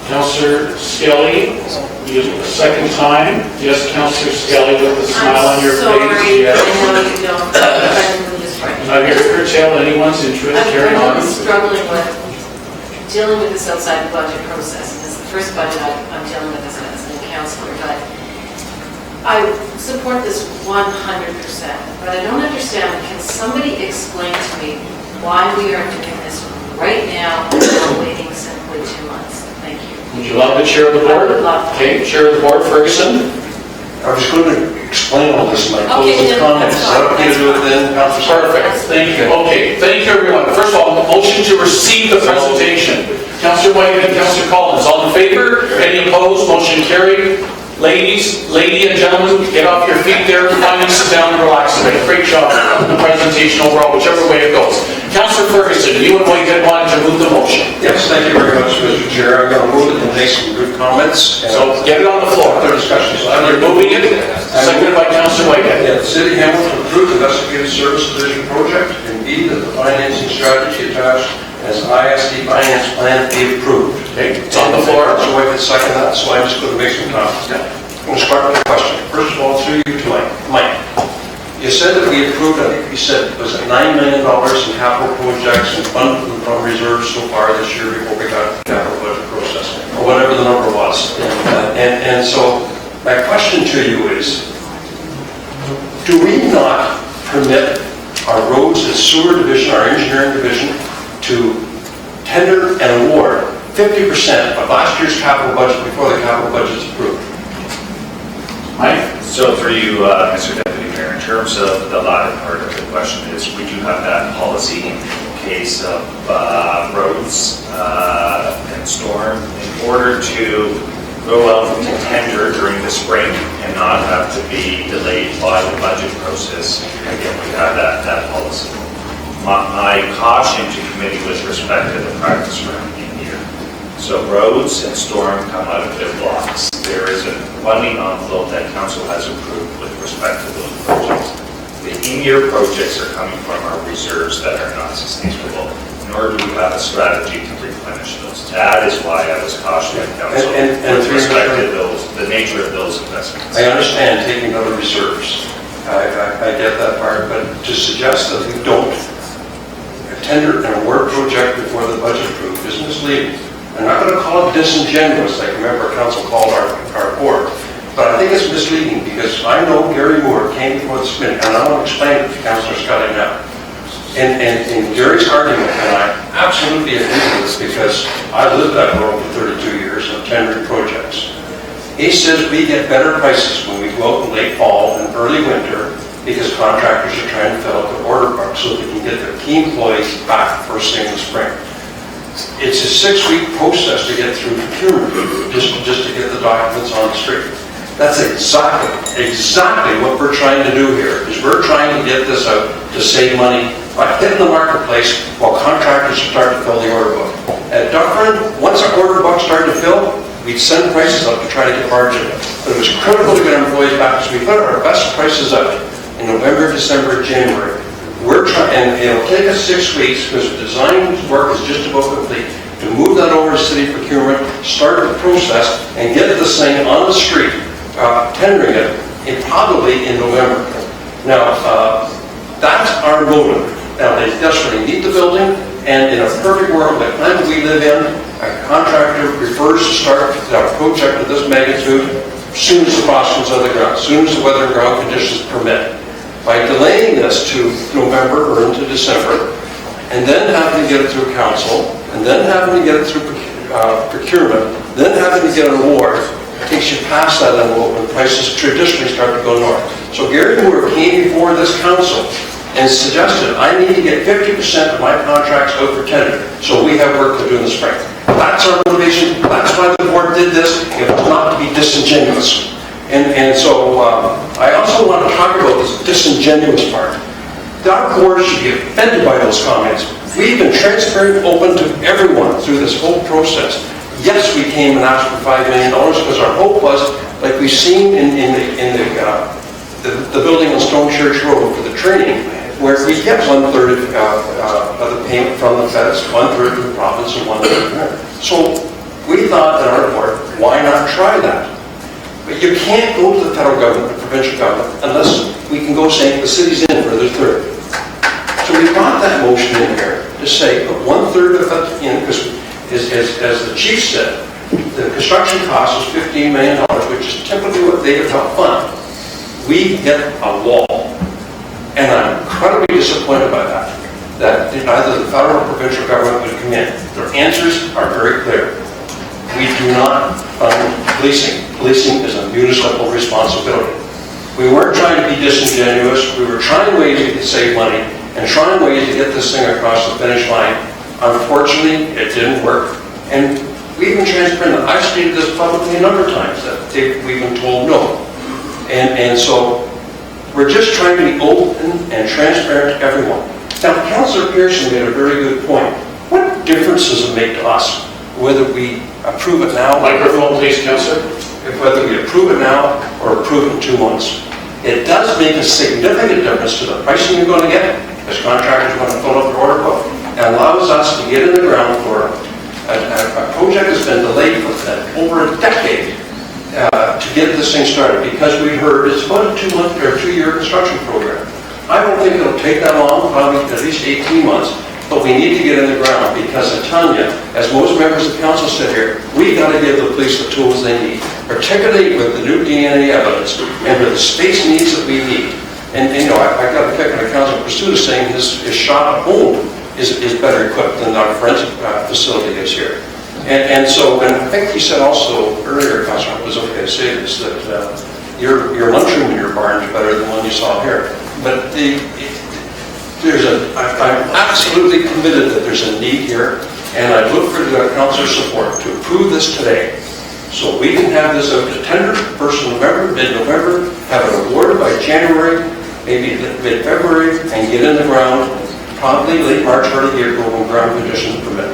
Councilor Skelly, you second time. Yes, Councilor Skelly with a smile on your face. Yes. I know you don't. I'm just right. I'm here to curtail anyone's interest. Carry I'm on. really struggling with dealing with this outside the budget process. This is the first budget I'm dealing with as a councillor, but I support this 100%, but I don't understand. Can somebody explain to me why we are doing this right now and not waiting simply 2 months? Thank you. Would you love the chair of the board? I would love to. Okay, chair of the board, Ferguson. I was going to explain all this in my Okay, closing then comments. that's Is that okay to do it then, Councilor? Perfect, thank you. Okay, thank you everyone. First of all, the motion to receive the presentation. Councilor Whitehead and Councilor Collins, all in favor? Any opposed? Motion carried. Ladies and gentlemen, get off your feet there, finally sit down and relax a bit. Great job on the presentation overall, whichever way it goes. Councilor Ferguson, you and Whitehead wanted to move the motion. Yes, thank you very much, Mr. Chair. I'm going to move it and make some good comments. So get it on the floor. Other discussions. You're moving it, seconded by Councilor Whitehead. Yeah, the City of Hamilton approved the Investigative Service Division project, and B, that the financing strategy attached as ISD finance plan be approved. Okay, it's on the floor. So I can second that, so I'm just going to make some comments. I'm going to start with a question. First of all, through you to Mike. You said that we approved, I think you said, was it $9 million in capital projects and funded them from reserves so far this year before we got the capital budget process, or whatever the number was. And so my question to you is, do we not permit our roads and sewer division, our engineering division, to tender and award 50% of last year's capital budget before the capital budget is approved? Mike? So for you, Mr. Deputy Mayor, in terms of the latter part of the question is, we do have that policy in case of roads and storm, in order to go out to tender during the spring and not have to be delayed by the budget process. Again, we have that policy. My caution to committee with respect to the practice around in here. So roads and storm come out of their blocks. There is a funding envelope that council has approved with respect to those projects. The in-year projects are coming from our reserves that are not sustainable, nor do we have a strategy to replenish those. That is why I was cautioning council with respect to those, the nature of those investments. I understand taking out of reserves. I get that part, but to suggest that we don't tender and award project before the budget approved is misleading. I'm not going to call it disingenuous, like remember council called our board, But I think it's misleading because I know Gary Moore came before this committee, and I want to explain it to Councillor Scully now. And Gary's argument, and I absolutely agree with this because I lived that world for 32 years of tendering projects. He says we get better prices when we go out in late fall and early winter because contractors are trying to fill up their order book so they can get their key employees back first thing in the spring. It's a 6-week process to get through procurement, just to get the documents on the street. That's exactly what we're trying to do here, is we're trying to get this out to save money by hitting the marketplace while contractors start to fill the order book. At Dufferin, once our order book started to fill, we'd send prices up to try to get margin. But it was critical to get our employees back, so we put our best prices out in November, December, January. We're trying, and it'll take us 6 weeks because the design work is just about complete, to move that over to city procurement, start the process, and get this thing on the street, tendering it, probably in November. Now, that's our motive. Now, they desperately need the building, and in a perfect world, the climate we live in, a contractor prefers to start a project of this magnitude as soon as the cost comes out of the ground, as soon as the weather and ground conditions permit. By delaying this to November or into December, and then having to get it through council, and then having to get it through procurement, then having to get an award, takes you past that envelope when prices traditionally start to go north. So Gary Moore came before this council and suggested I need to get 50% of my contracts out for tender, so we have work to do in the spring. That's our motivation. That's why the board did this. It was not to be disingenuous. And so I also want to talk about this disingenuous part. Our board should be offended by those comments. We've been transparent, open to everyone through this whole process. Yes, we came and asked for $5 million because our hope was, like we've seen in the building on Stone Church Road for the training, where we get 1/3 of the payment from the feds, 1/3 from the province, and 1/3 from there. So we thought that our board, why not try that? But you can't go to the federal government, the provincial government, unless we can go saying the city's in for the third. So we brought that motion in here to say put 1/3 of that in, because as the chief said, the construction cost is $15 million, which is typically what they have helped fund. We hit a wall. And I'm incredibly disappointed by that either the federal or provincial government would come in. Their answers are very clear. We do not fund policing. Policing is a municipal responsibility. We weren't trying to be disingenuous. We were trying ways to save money and trying ways to get this thing across the finish line. Unfortunately, it didn't work. And we've been transparent. I've stated this publicly a number of times that we've been told no. And so we're just trying to be open and transparent to everyone. Now, Councillor Pearson made a very good point. What difference does it make to us whether we approve it now? Microphone, please, Councillor. Whether we approve it now or approve it in 2 months. It does make a significant difference to the pricing you're going to get, as contractors want to fill up their order book, and allows us to get in the ground for a project that's been delayed for over a decade. To get this thing started, because we heard it's about a 2-month or 2-year construction program. I don't think it'll take that long, probably at least 18 months, but we need to get in the ground because I'm telling you, as most members of council said here, we got to give the police the tools they need, particularly with the new DNA evidence and with the space needs that we need. And you know, I got a kick on a Councilor Pursuit saying his shop at home is better equipped than our forensic facility is here. And I think you said also earlier, Councilor, it was okay to say this, that your lunchroom in your barn is better than the one you saw here. But I'm absolutely committed that there's a need here, and I look for the council's support to approve this today, so we can have this out to tender 1st of November, mid-November, have it awarded by January, maybe mid-February, and get in the ground probably late March, early April when ground conditions permit.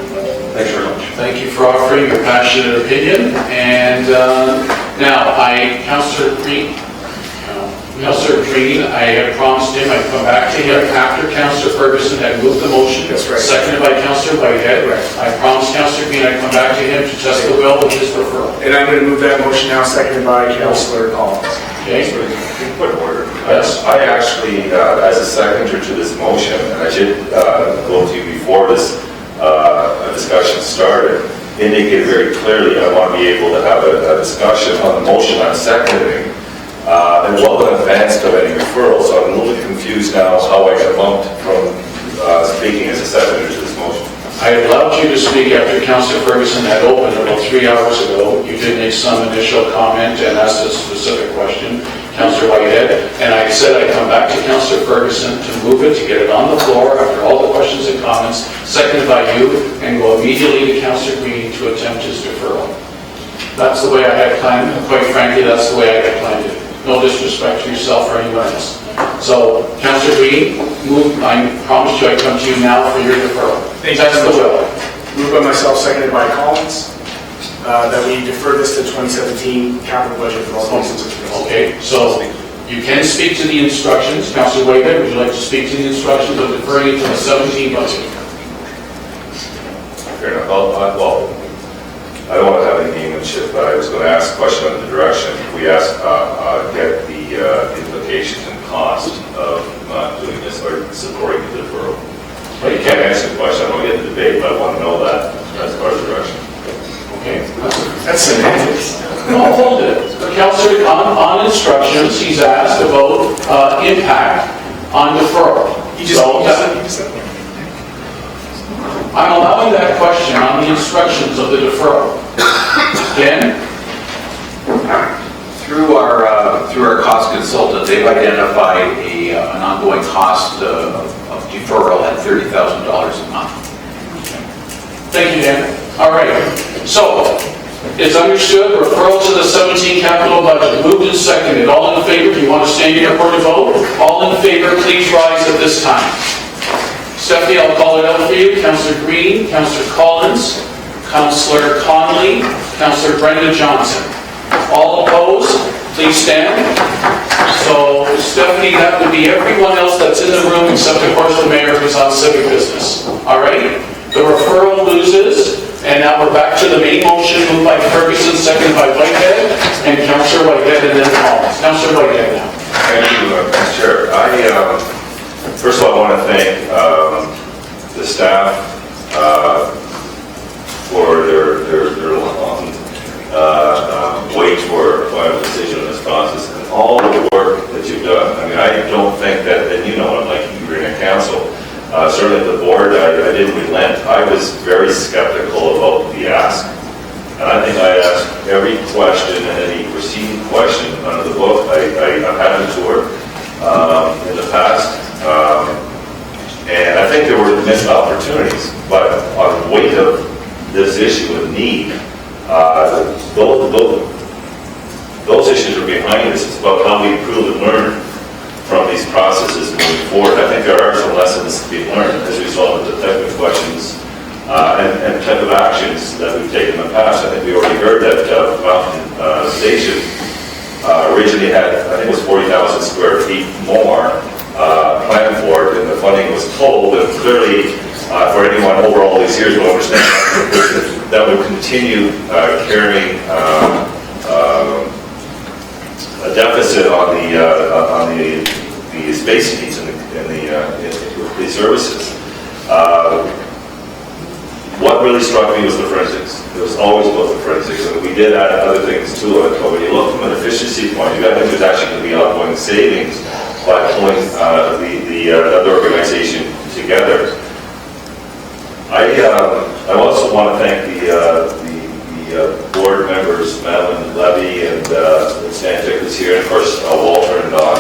Thanks very much. Thank you for offering your passionate opinion. And now, Councillor Green, I had promised him I'd come back to him after Councillor Ferguson had moved the motion. That's right. Seconded by Councillor Whitehead. Right. I promised Councillor Green I'd come back to him to test the will with his referral. And I'm going to move that motion now, seconded by Councillor Collins. Okay. Point of order. Yes. I actually, as a seconder to this motion, and I did go to you before this discussion started, indicated very clearly I want to be able to have a discussion on the motion I'm seconding, and well in advance of any referral. So I'm a little bit confused now how I got bumped from speaking as a seconder to this motion. I allowed you to speak after Councillor Ferguson had opened about 3 hours ago. You did make some initial comment and asked a specific question, Councillor Whitehead, and I said I'd come back to Councillor Ferguson to move it, to get it on the floor after all the questions and comments, seconded by you, and go immediately to Councillor Green to attempt his deferral. That's the way I had planned, and quite frankly, that's the way I had planned it. No disrespect to yourself or anyone else. So, Councillor Green, I promised you I'd come to you now for your deferral. That's the will. Moved by myself, seconded by Collins, that we defer this to 2017 capital budget for all reasons. Okay, so you can speak to the instructions. Councillor Whitehead, would you like to speak to the instructions of deferring it to the 17 budget? Fair enough. Well, I don't want to have any gamemanship, but I was going to ask a question on the direction. We ask, get the implications and cost of not doing this or supporting the deferral. But you can't answer the question. I don't get the debate, but I want to know that as part of the direction. Okay. That's semantics. No, hold it. Councillor, on instructions, he's asked about impact on deferral. I'm allowing that question on the instructions of the deferral. Dan? Through our cost consultant, they've identified an ongoing cost of deferral at $30,000 a month. Thank you, Dan. All right. So, it's understood, referral to the 17 capital budget. Moved and seconded. All in favor? Do you want to stand here for the vote? All in favor, please rise at this time. Stephanie, I'll call it out for you. Councillor Green, Councillor Collins, Councillor Connolly, Councillor Brenda Johnson. All opposed, please stand. So, Stephanie, that would be everyone else that's in the room except, of course, the mayor who's on civic business. All right? The referral loses, and now we're back to the main motion, moved by Ferguson, seconded by Whitehead, and Councillor Whitehead, and then Collins. Councillor Whitehead now. Thank you, Mr. Chair. First of all, I want to thank the staff for their long wait for a final decision on this process and all the work that you've done. I mean, I don't think that, and you know, like you were in council, certainly the board, I didn't relent. I was very skeptical about the ask. And I think I asked every question and any preceding question under the book. I've had a tour in the past. And I think there were missed opportunities. But on the weight of this issue of need, those issues are behind us. It's about how we improve and learn from these processes moving forward. I think there are some lessons to be learned as a result of the type of questions and type of actions that we've taken in the past. I think we already heard that Mountain Station originally had, I think it was 40,000 square feet more planned for it, and the funding was pulled, and clearly for anyone over all these years will understand that will continue carrying a deficit on the space needs in the services. What really struck me was the forensics. It was always about the forensics, and we did add other things to it. But when you look from an efficiency point of view, I think there's actually going to be ongoing savings by pulling the other organization together. I also want to thank the board members, Madeline Levy and Stantic who's here, and of course Walter and Don,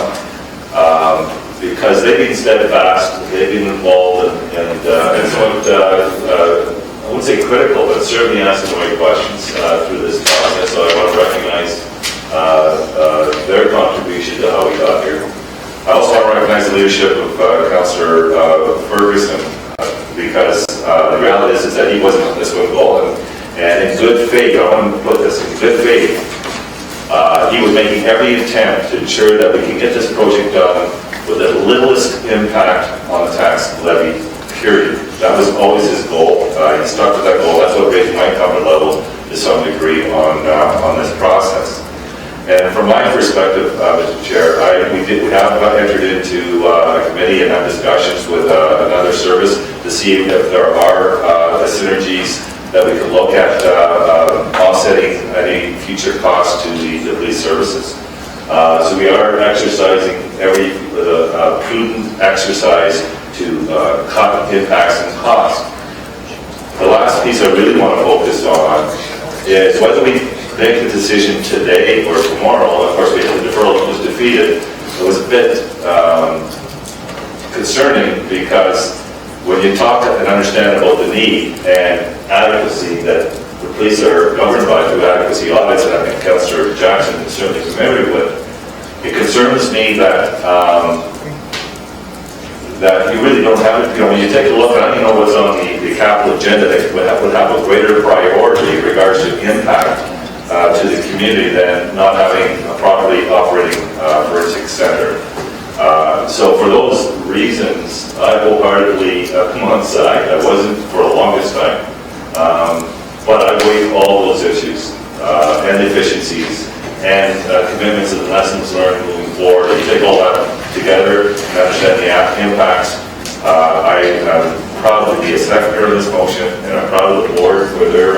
because they've been steadfast, they've been involved, and somewhat, I wouldn't say critical, but certainly asking the right questions through this process. So I want to recognize their contribution to how we got here. I also want to recognize the leadership of Councillor Ferguson, because the reality is that he wasn't on this one goal, and in good faith, I want to put this in good faith, he was making every attempt to ensure that we can get this project done with the littlest impact on the tax levy, period. That was always his goal. He stuck to that goal. That's what raised my comfort level to some degree on this process. And from my perspective, Mr. Chair, we have entered into a committee and have discussions with another service to see if there are the synergies that we could look at offsetting any future costs to the police services. So we are exercising every prudent exercise to cut impacts and costs. The last piece I really want to focus on is whether we make the decision today or tomorrow. Of course, the deferral was defeated. It was a bit concerning because when you talk and understand about the need and adequacy that the police are governed by through adequacy audits, and I think Councillor Jackson is certainly familiar with, it concerns me that that you really don't have it. When you take a look at what's on the capital agenda, that would have a greater priority in regards to impact to the community than not having a properly operating forensic center. So for those reasons, I wholeheartedly come on side. I wasn't for the longest time, but I weigh all those issues and efficiencies and commitments and lessons learned moving forward. You take all that together and understand the impacts. I am proud to be a seconder of this motion, and I'm proud of the board for their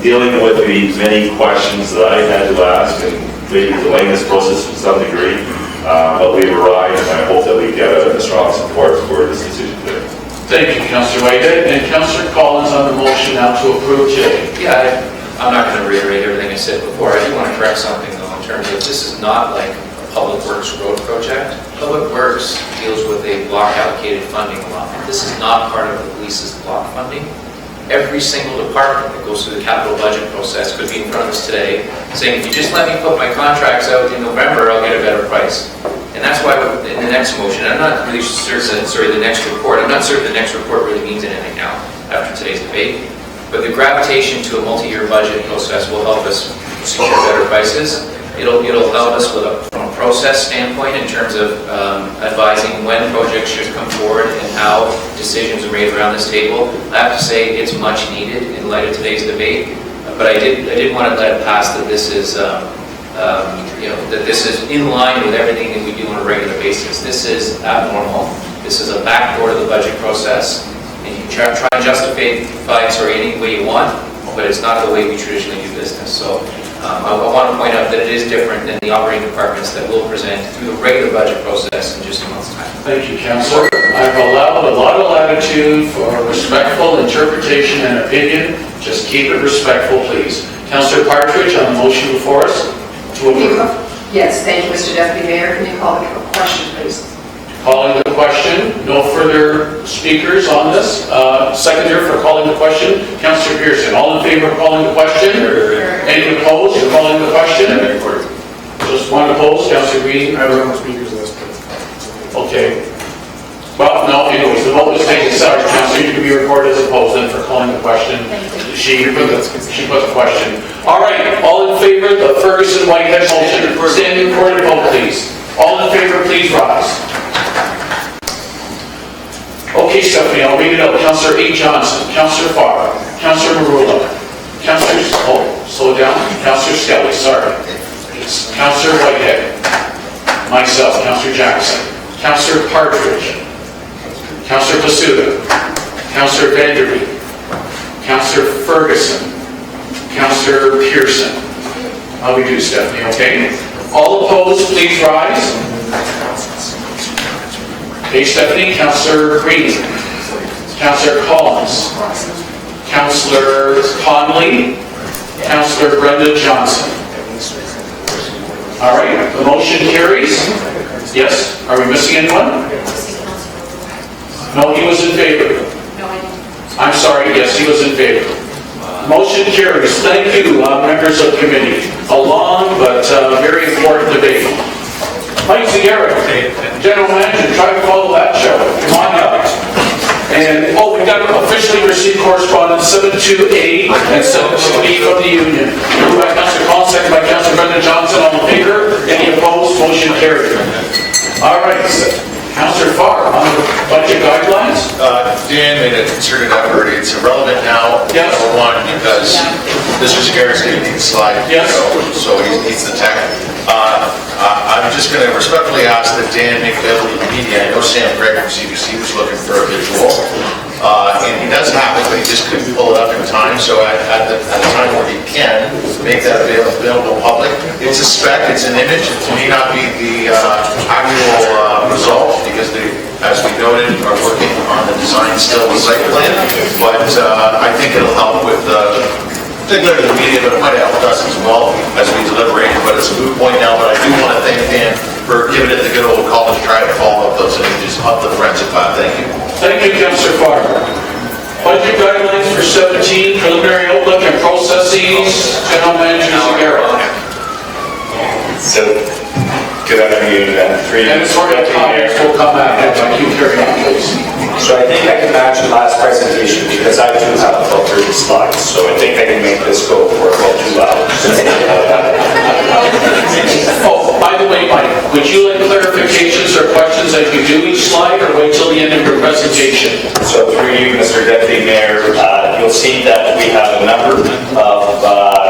dealing with the many questions that I had to ask and maybe delaying this process to some degree. But we've arrived, and I hope that we get a strong support for this decision today. Thank you, Councillor Whitehead. And Councillor Collins on the motion now to approve today. Yeah, I'm not going to reiterate everything I said before. I do want to correct something, though, in terms of this is not like a Public Works road project. Public Works deals with a block allocated funding lot. This is not part of the police's block funding. Every single department that goes through the capital budget process could be in front of us today saying, if you just let me put my contracts out in November, I'll get a better price. And that's why in the next motion, I'm not really certain, the next report, I'm not certain the next report really means anything now after today's debate. But the gravitation to a multi-year budget process will help us secure better prices. It'll help us from a process standpoint in terms of advising when projects should come forward and how decisions are made around this table. I have to say it's much needed in light of today's debate. But I did want to let it pass that this is that this is in line with everything that we do on a regular basis. This is abnormal. This is a backdoor to the budget process. And you can try and justify any way you want, but it's not the way we traditionally do business. So I want to point out that it is different than the operating departments that will present through the regular budget process in just a month's time. Thank you, Councillor. I've allowed a lot of latitude for respectful interpretation and opinion. Just keep it respectful, please. Councillor Partridge on the motion before us to approve. Yes, thank you, Mr. Deputy Mayor. Can you call the question, please? Calling the question. No further speakers on this. Seconder for calling the question, Councillor Pearson. All in favor of calling the question? Any opposed to calling the question? Just one opposed, Councillor Green. I was on the speakers list. Okay. Well, no, anyways, the vote was taken. Sorry, Councillor, you can be recorded as opposed then for calling the question. She put the question. All right, all in favor of the Ferguson-Whitehead motion? Stand recorded vote, please. All in favor, please rise. Okay, Stephanie, I'll read it out. Councillor A. Johnson, Councillor Farr, Councillor Marula, Councillor, slow down, Councillor Skelly, sorry. Councillor Whitehead, myself, Councillor Jackson, Councillor Partridge, Councillor Pasuda, Councillor Vanderbeek, Councillor Ferguson, Councillor Pearson. How we do, Stephanie, okay? All opposed, please rise. Okay, Stephanie. Councillor Green, Councillor Collins, Councillor Conley, Councillor Brenda Johnson. All right, the motion carries. Yes, are we missing anyone? No, he was in favor. I'm sorry, yes, he was in favor. Motion carries. Thank you, members of committee. A long but very important debate. Mike Zagara, General Manager, try to follow that show. Come on up. And, we've got to officially receive correspondence 72A and 72B from the Union. Moved by Councillor Collins, second by Councillor Brenda Johnson. All in favor? Any opposed? Motion carried. All right, Councillor Farr on the budget guidelines. Dan made a concerted effort. It's irrelevant now, yes. Number one, because Mr. Zagara's going to need the slide, yes. So he's the tech. I'm just going to respectfully ask that Dan make available to the media. I know Sam Gregg from CBC was looking for a visual. And he does have it, but he just couldn't pull it up in time, so at the time where he can, make that available public. It's a spec, it's an image, it may not be the actual result, because they, as we noted, are working on the design still, the site plan, but I think it'll help with particularly the media, but it might help us as well as we deliberate. But it's a moot point now, but I do want to thank Dan for giving it the good old college try to follow up those images up the forensic lab. Thank you. Thank you, Councillor Farr. Budget guidelines for 17, preliminary outlook and processes, General Manager Zagara. So, good afternoon, And sort of comments will come after, but you carry on, please. So I think I can match the last presentation because I do have about 30 slides, so I think I can make this go for about 2 hours. Oh, by the way, Mike, would you like clarifications or questions as you do each slide, or wait till the end of your presentation? So through you, Mr. Deputy Mayor, you'll see that we have a number of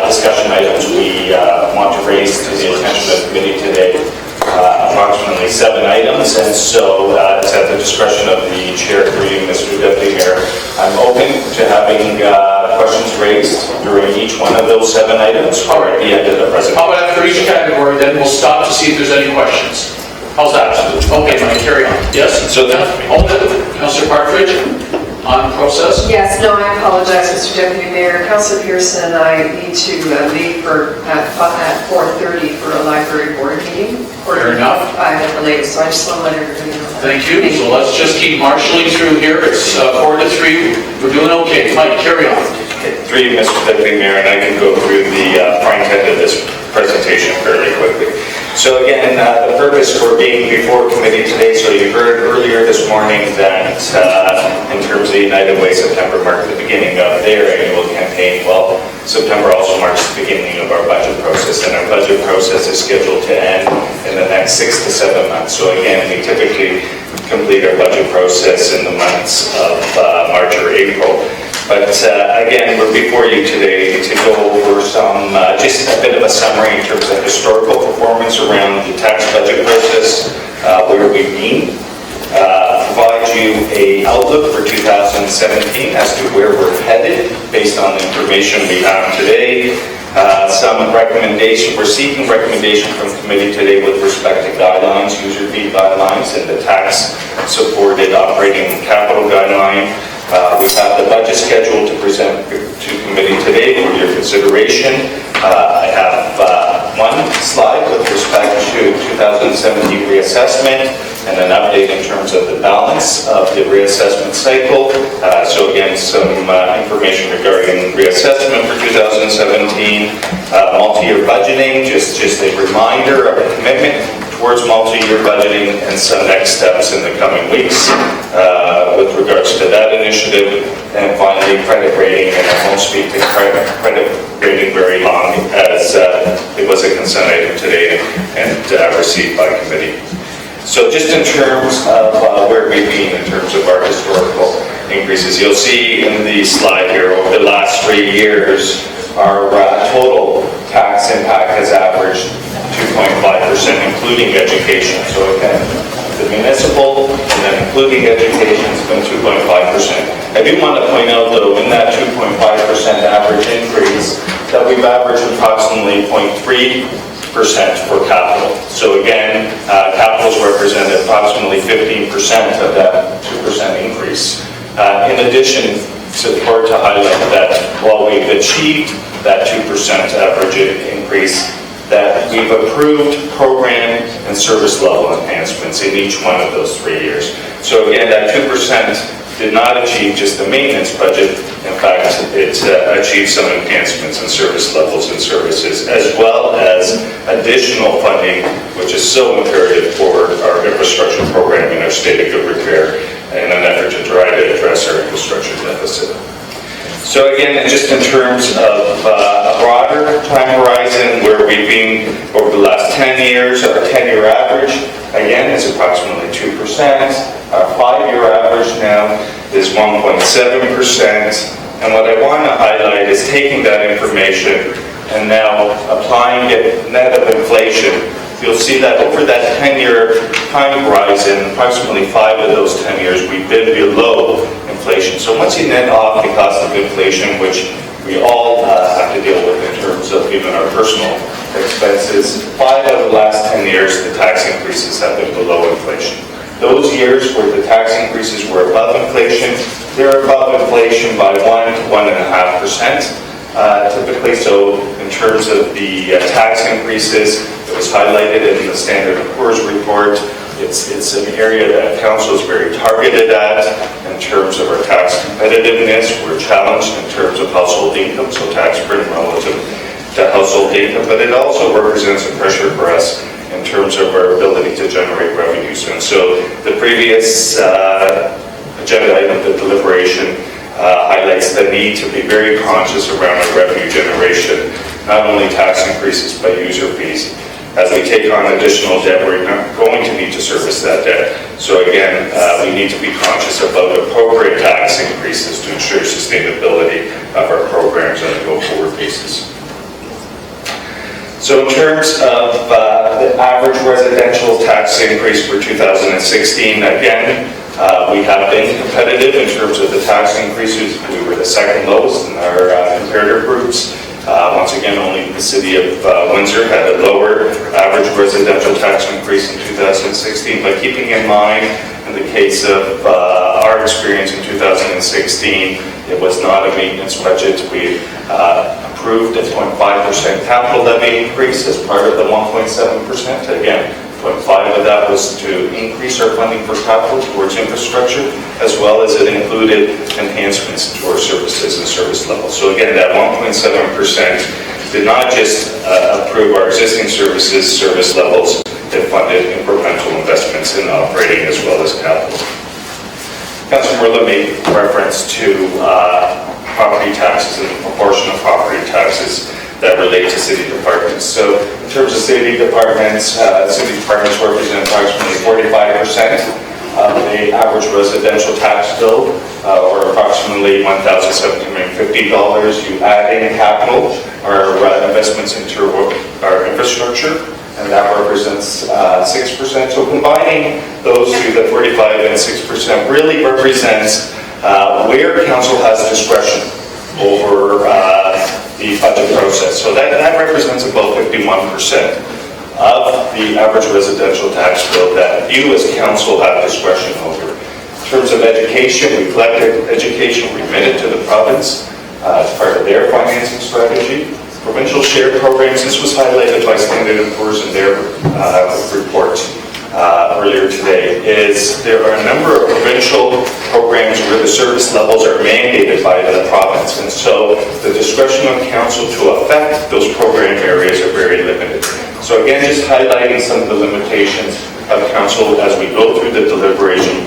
discussion items we want to raise to the attention of the committee today. Approximately 7 items, and so it's at the discretion of the chair through you, Mr. Deputy Mayor. I'm open to having questions raised during each one of those 7 items or at the end of the presentation. How about after each category, then we'll stop to see if there's any questions. How's that? Okay, Mike, carry on. Yes? So then, Councillor Partridge, on process? Yes, no, I apologize, Mr. Deputy Mayor. Councillor Pearson and I need to leave at 4:30 for a library board meeting. Fair enough. 5 at the latest, so I just want to let everybody know that. Thank you. So let's just keep marshalling through here. It's 4 to 3. We're doing okay. Mike, carry on. Through you, Mr. Deputy Mayor, and I can go through the front end of this presentation fairly quickly. So again, the purpose for being before committee today, so you heard earlier this morning that in terms of the United Way, September marked the beginning of their annual campaign. Well, September also marks the beginning of our budget process, and our budget process is scheduled to end in the next 6 to 7 months. So again, we typically complete our budget process in the months of March or April. But again, we're before you today to go over some, just a bit of a summary in terms of historical performance around the tax budget process, where we've been, provide you an outlook for 2017 as to where we're headed based on the information we have today. Some recommendation, we're seeking recommendation from committee today with respect to guidelines, user fee guidelines, and the tax supported operating capital guideline. We have the budget schedule to present to committee today for your consideration. I have one slide with respect to 2017 reassessment and an update in terms of the balance of the reassessment cycle. So again, some information regarding reassessment for 2017, multi-year budgeting, just a reminder of a commitment towards multi-year budgeting and some next steps in the coming weeks with regards to that initiative. And finally, credit rating, and I won't speak to credit rating very long as it was a consent item today and received by committee. So just in terms of where we've been in terms of our historical increases, you'll see in the slide here over the last 3 years, our total tax impact has averaged 2.5%, including education. So again, the municipal and then including education has been 2.5%. I do want to point out though, in that 2.5% average increase, that we've averaged approximately 0.3% for capital. So again, capitals represent approximately 15% of that 2% increase. In addition, it's important to highlight that while we've achieved that 2% average increase, that we've approved program and service level enhancements in each one of those 3 years. So again, that 2% did not achieve just the maintenance budget. In fact, it achieved some enhancements in service levels and services, as well as additional funding, which is so imperative for our infrastructure program and our state of good repair in an effort to try to address our infrastructure deficit. So again, just in terms of a broader time horizon, where we've been over the last 10 years, our 10-year average, again, is approximately 2%. Our 5-year average now is 1.7%. And what I want to highlight is taking that information and now applying it net of inflation. You'll see that over that 10-year time horizon, approximately 5 of those 10 years, we've been below inflation. So once you net off the cost of inflation, which we all have to deal with in terms of even our personal expenses, 5 out of the last 10 years, the tax increases have been below inflation. Those years where the tax increases were above inflation, they're above inflation by 1 to 1.5%. Typically, so in terms of the tax increases, it was highlighted in the Standard & Poor's report. It's an area that council is very targeted at in terms of our tax competitiveness. We're challenged in terms of household income, so tax burden relative to household income, but it also represents a pressure for us in terms of our ability to generate revenues. And so the previous agenda item, the deliberation, highlights the need to be very conscious around our revenue generation, not only tax increases, but user fees. As we take on additional debt, we're not going to need to service that debt. So again, we need to be conscious about appropriate tax increases to ensure sustainability of our programs on a go-forward basis. So in terms of the average residential tax increase for 2016, again, we have been competitive in terms of the tax increases. We were the second lowest in our comparator groups. Once again, only the city of Windsor had a lower average residential tax increase in 2016, but keeping in mind, in the case of our experience in 2016, it was not a maintenance budget. We approved a 0.5% capital levy increase as part of the 1.7%. Again, 0.5 of that was to increase our funding for capital towards infrastructure, as well as it included enhancements to our services and service levels. So again, that 1.7% did not just approve our existing services, service levels, it funded incremental investments in operating as well as capital. Councilor Merla made reference to property taxes and the proportion of property taxes that relate to city departments. So in terms of city departments represent approximately 45% of the average residential tax bill, or approximately $1,750. You add in capital, or investments into our infrastructure, and that represents 6%. So combining those two, the 45 and 6%, really represents where council has discretion over the budget process. So that represents about 51% of the average residential tax bill that you as council have discretion over. In terms of education, we collected education remitted to the province as part of their financing strategy. Provincial shared programs, this was highlighted by Standard & Poor's in their report earlier today, is there are a number of provincial programs where the service levels are mandated by the province, and so the discretion of council to affect those program areas are very limited. So again, just highlighting some of the limitations of council as we go through the deliberation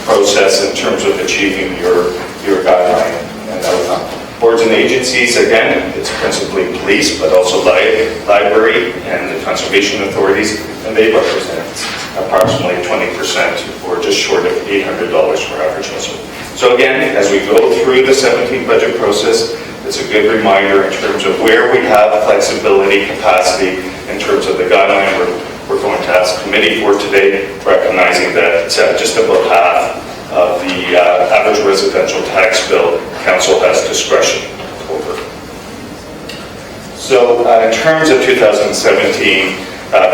process in terms of achieving your guideline and outcome. Boards and agencies, again, it's principally police, but also library and the conservation authorities, and they represent approximately 20%, or just short of $800 per average household. So again, as we go through the 17 budget process, it's a good reminder in terms of where we have flexibility, capacity, in terms of the guideline we're going to ask committee for today, recognizing that just about half of the average residential tax bill, council has discretion over. So in terms of 2017,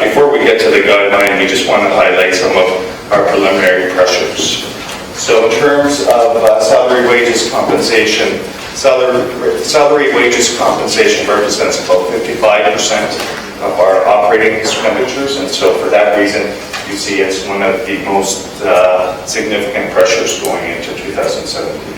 before we get to the guideline, we just want to highlight some of our preliminary pressures. So in terms of salary wages compensation, salary wages compensation represents about 55% of our operating expenditures, and so for that reason, you see it's one of the most significant pressures going into 2017.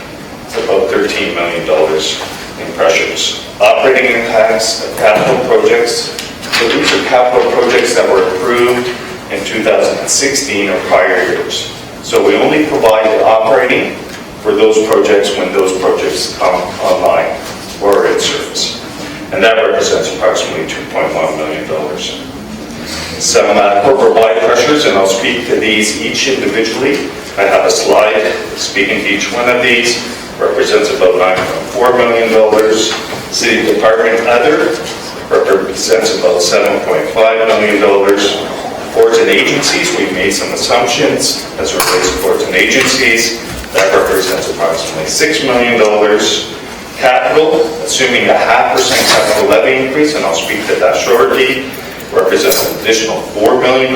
It's about $13 million in pressures. Operating impacts of capital projects. So these are capital projects that were approved in 2016 or prior years. So we only provide the operating for those projects when those projects come online or in service. And that represents approximately $2.1 million. Some corporate-wide pressures, and I'll speak to these each individually. I have a slide speaking to each one of these. Represents about $9.4 million. City Department Other represents about $7.5 million. Boards and agencies, we've made some assumptions as it relates to boards and agencies. That represents approximately $6 million. Capital, assuming a 0.5% capital levy increase, and I'll speak to that shortly, represents an additional $4 million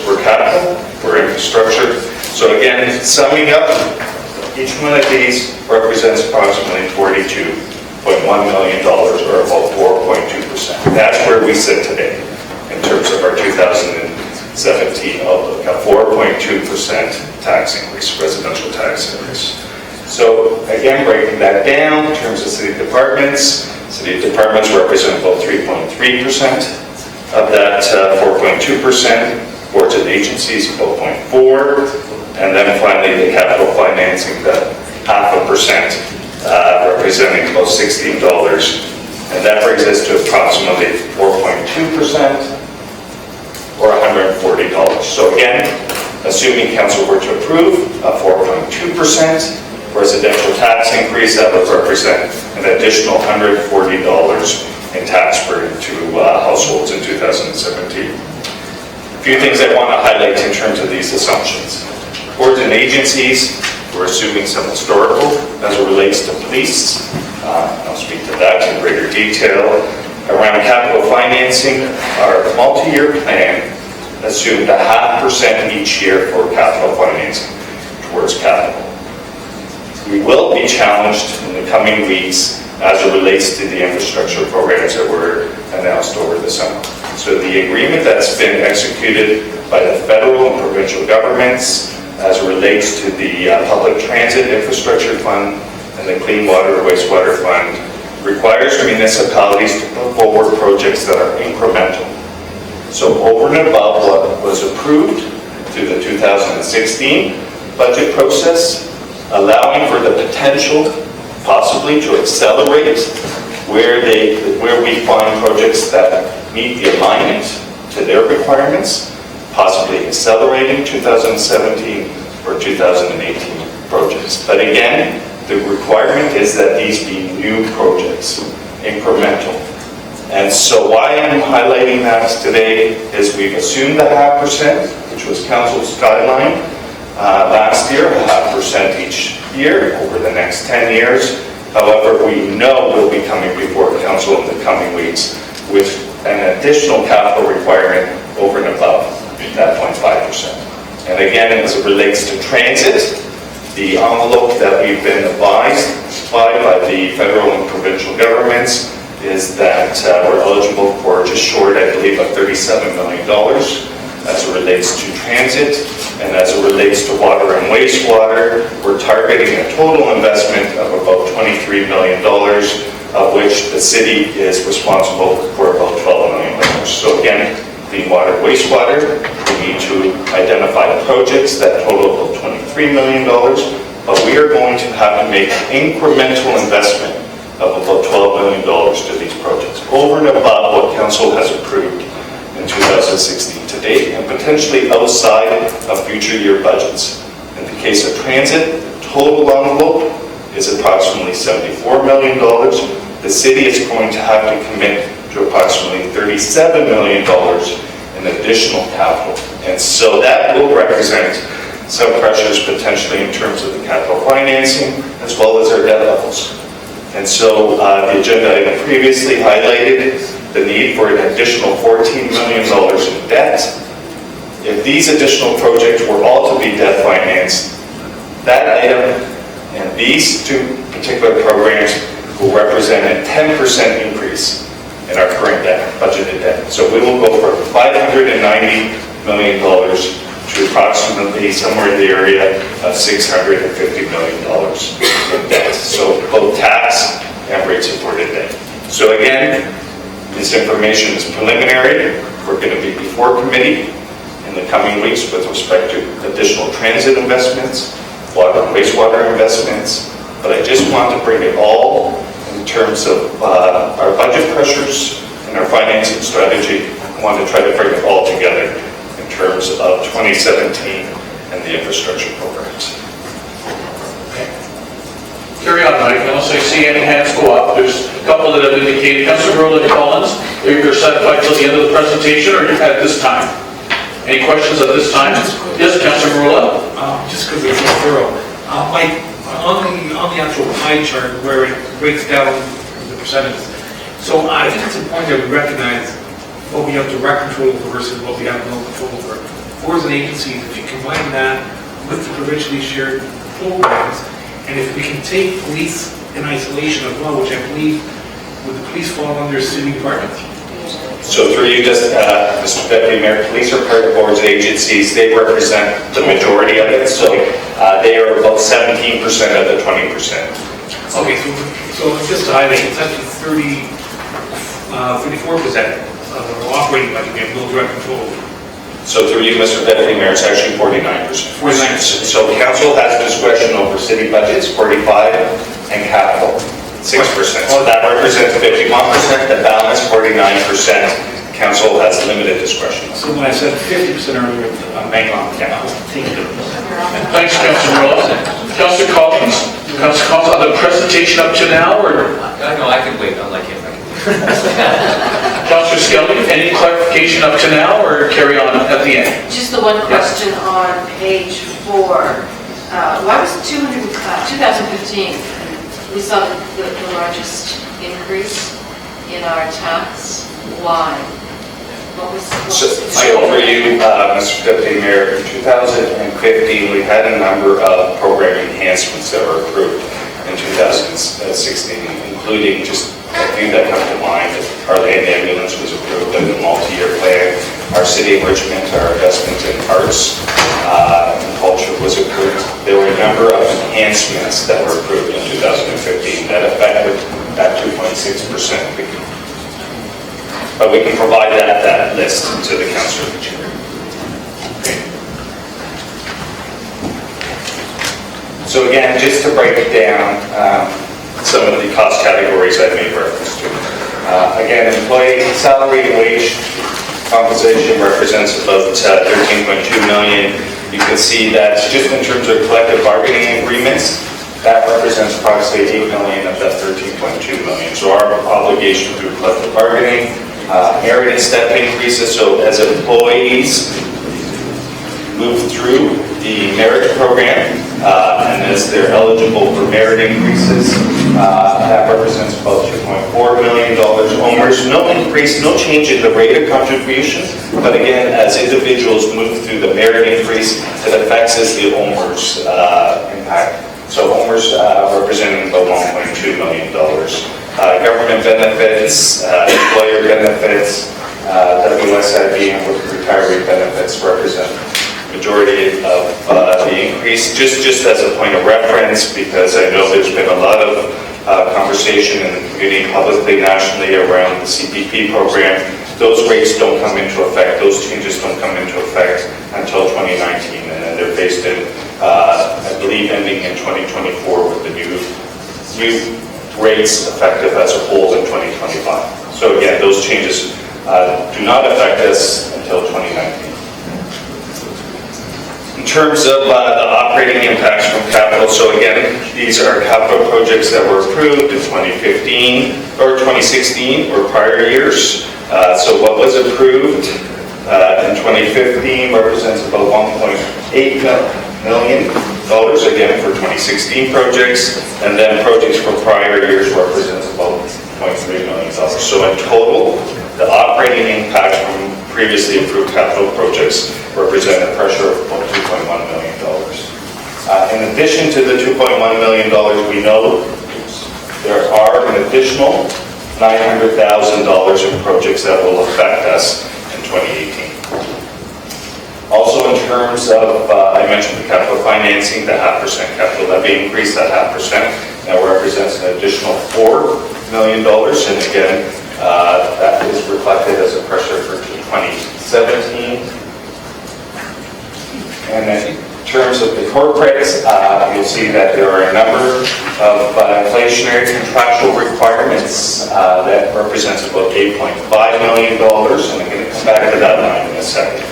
for capital, for infrastructure. So again, summing up, each one of these represents approximately $42.1 million, or about 4.2%. That's where we sit today in terms of our 2017 outlook, a 4.2% tax increase, residential tax increase. So again, breaking that down in terms of city departments represent about 3.3% of that 4.2%, boards and agencies about 0.4%, and then finally the capital financing, the 0.5%, representing about $16, and that brings us to approximately 4.2%, or $140. So again, assuming council were to approve a 4.2% residential tax increase, that would represent an additional $140 in tax burden to households in 2017. A few things I want to highlight in terms of these assumptions. Boards and agencies, we're assuming some historical as it relates to police. I'll speak to that in greater detail. Around capital financing, our multi-year plan assumed a 0.5% each year for capital financing towards capital. We will be challenged in the coming weeks as it relates to the infrastructure programs that were announced over the summer. So the agreement that's been executed by the federal and provincial governments as it relates to the Public Transit Infrastructure Fund and the Clean Water Wastewater Fund requires municipalities to put forward projects that are incremental. So over and above what was approved through the 2016 budget process, allowing for the potential possibly to accelerate where we find projects that meet the alignment to their requirements, possibly accelerating 2017 or 2018 projects. But again, the requirement is that these be new projects, incremental. And so why I'm highlighting that today is we've assumed the 0.5%, which was council's guideline last year, 0.5% each year over the next 10 years. However, we know we'll be coming before council in the coming weeks with an additional capital requirement over and above that 0.5%. And again, as it relates to transit, the envelope that we've been advised by the federal and provincial governments is that we're eligible for just short, I believe, of $37 million as it relates to transit. And as it relates to water and wastewater, we're targeting a total investment of about $23 million, of which the city is responsible for about $12 million. So again, clean water, wastewater, we need to identify projects that total about $23 million, but we are going to have to make incremental investment of about $12 million to these projects, over and above what council has approved in 2016 to date, and potentially outside of future year budgets. In the case of transit, the total envelope is approximately $74 million. The city is going to have to commit to approximately $37 million in additional capital. And so that will represent some pressures potentially in terms of the capital financing as well as our debt levels. And so the agenda item previously highlighted the need for an additional $14 million in debt. If these additional projects were all to be debt financed, that item and these two particular programs will represent a 10% increase in our current debt, budgeted debt. So we will go from $590 million to approximately somewhere in the area of $650 million in debt. So both tax and rate supported debt. So again, this information is preliminary. We're going to be before committee in the coming weeks with respect to additional transit investments, water and wastewater investments. But I just want to bring it all in terms of our budget pressures and our financing strategy. I want to try to bring it all together in terms of 2017 and the infrastructure programs. Carry on, Mike, unless I see any hands go up. There's a couple that have indicated. Councilor Rowland Collins, are you satisfied till the end of the presentation, or at this time? Any questions at this time? Yes, Councilor Rowland? Just because it's so thorough. Mike, on the actual pie chart where it breaks down the percentages, so I think it's important that we recognize what we have direct control over versus what we have no control over. For as an agency, if you combine that with the provincially shared programs, and if we can take police in isolation as well, which I believe, would the police fall under city departments? So through you, just, Mr. Deputy Mayor, police are part of boards agencies. They represent the majority of it, so they are about 17% of the 20%. Okay, so just to highlight, it's actually 34% of our operating budget, we have no direct control over. So through you, Mr. Deputy Mayor, it's actually 49%. 49%. So council has discretion over city budgets, 45%, and capital, 6%. So that represents 51%, the balance 49%. Council has limited discretion. So when I said 50% earlier, I'm bang on. Yeah. Thanks, Councilor Ross. Councilor Collins, Councilor Collins, on the presentation up to now, or? No, I can wait, unlike him. Councilor Skelly, any clarification up to now, or carry on at the end? Just the one question on page 4. Why was it 2015? We saw the largest increase in our tax. Why? So for you, Mr. Deputy Mayor, in 2015, we had a number of program enhancements that were approved in 2016, including just a few that come to mind. Our land ambulance was approved as a multi-year plan. Our city enrichment, our investment in arts and culture was approved. There were a number of enhancements that were approved in 2015 that affected that 2.6% figure. But we can provide that list to the council. So again, just to break it down, some of the cost categories I made reference to. Again, employee salary and wage compensation represents about 13.2 million. You can see that just in terms of collective bargaining agreements, that represents approximately 8 million of that 13.2 million. So our obligation through collective bargaining, merit and step increases. So as employees move through the merit program, and as they're eligible for merit increases, that represents about $2.4 million. OMERS, no increase, no change in the rate of contribution, but again, as individuals move through the merit increase, it affects us the OMERS impact. So OMERS representing about $1.2 million. Government benefits, employer benefits, WSIB and retiree benefits represent majority of the increase. Just as a point of reference, because I know there's been a lot of conversation in the community, publicly, nationally, around the CPP program. Those rates don't come into effect, those changes don't come into effect until 2019, and they're based in, I believe, ending in 2024 with the new rates effective as a whole in 2025. So again, those changes do not affect us until 2019. In terms of the operating impacts from capital, so again, these are capital projects that were approved in 2015 or 2016 or prior years. So what was approved in 2015 represents about $1.8 million, again, for 2016 projects, and then projects for prior years represents about $0.3 million. So in total, the operating impact from previously approved capital projects represent a pressure of about $2.1 million. In addition to the $2.1 million, we know there are an additional $900,000 in projects that will affect us in 2018. Also, in terms of, I mentioned the capital financing, the 0.5% capital levy increase, that 0.5%, that represents an additional $4 million. And again, that is reflected as a pressure for 2017. And then in terms of the corporates, you'll see that there are a number of inflationary contractual requirements that represents about $8.5 million. And I'm going to come back to that line in a second.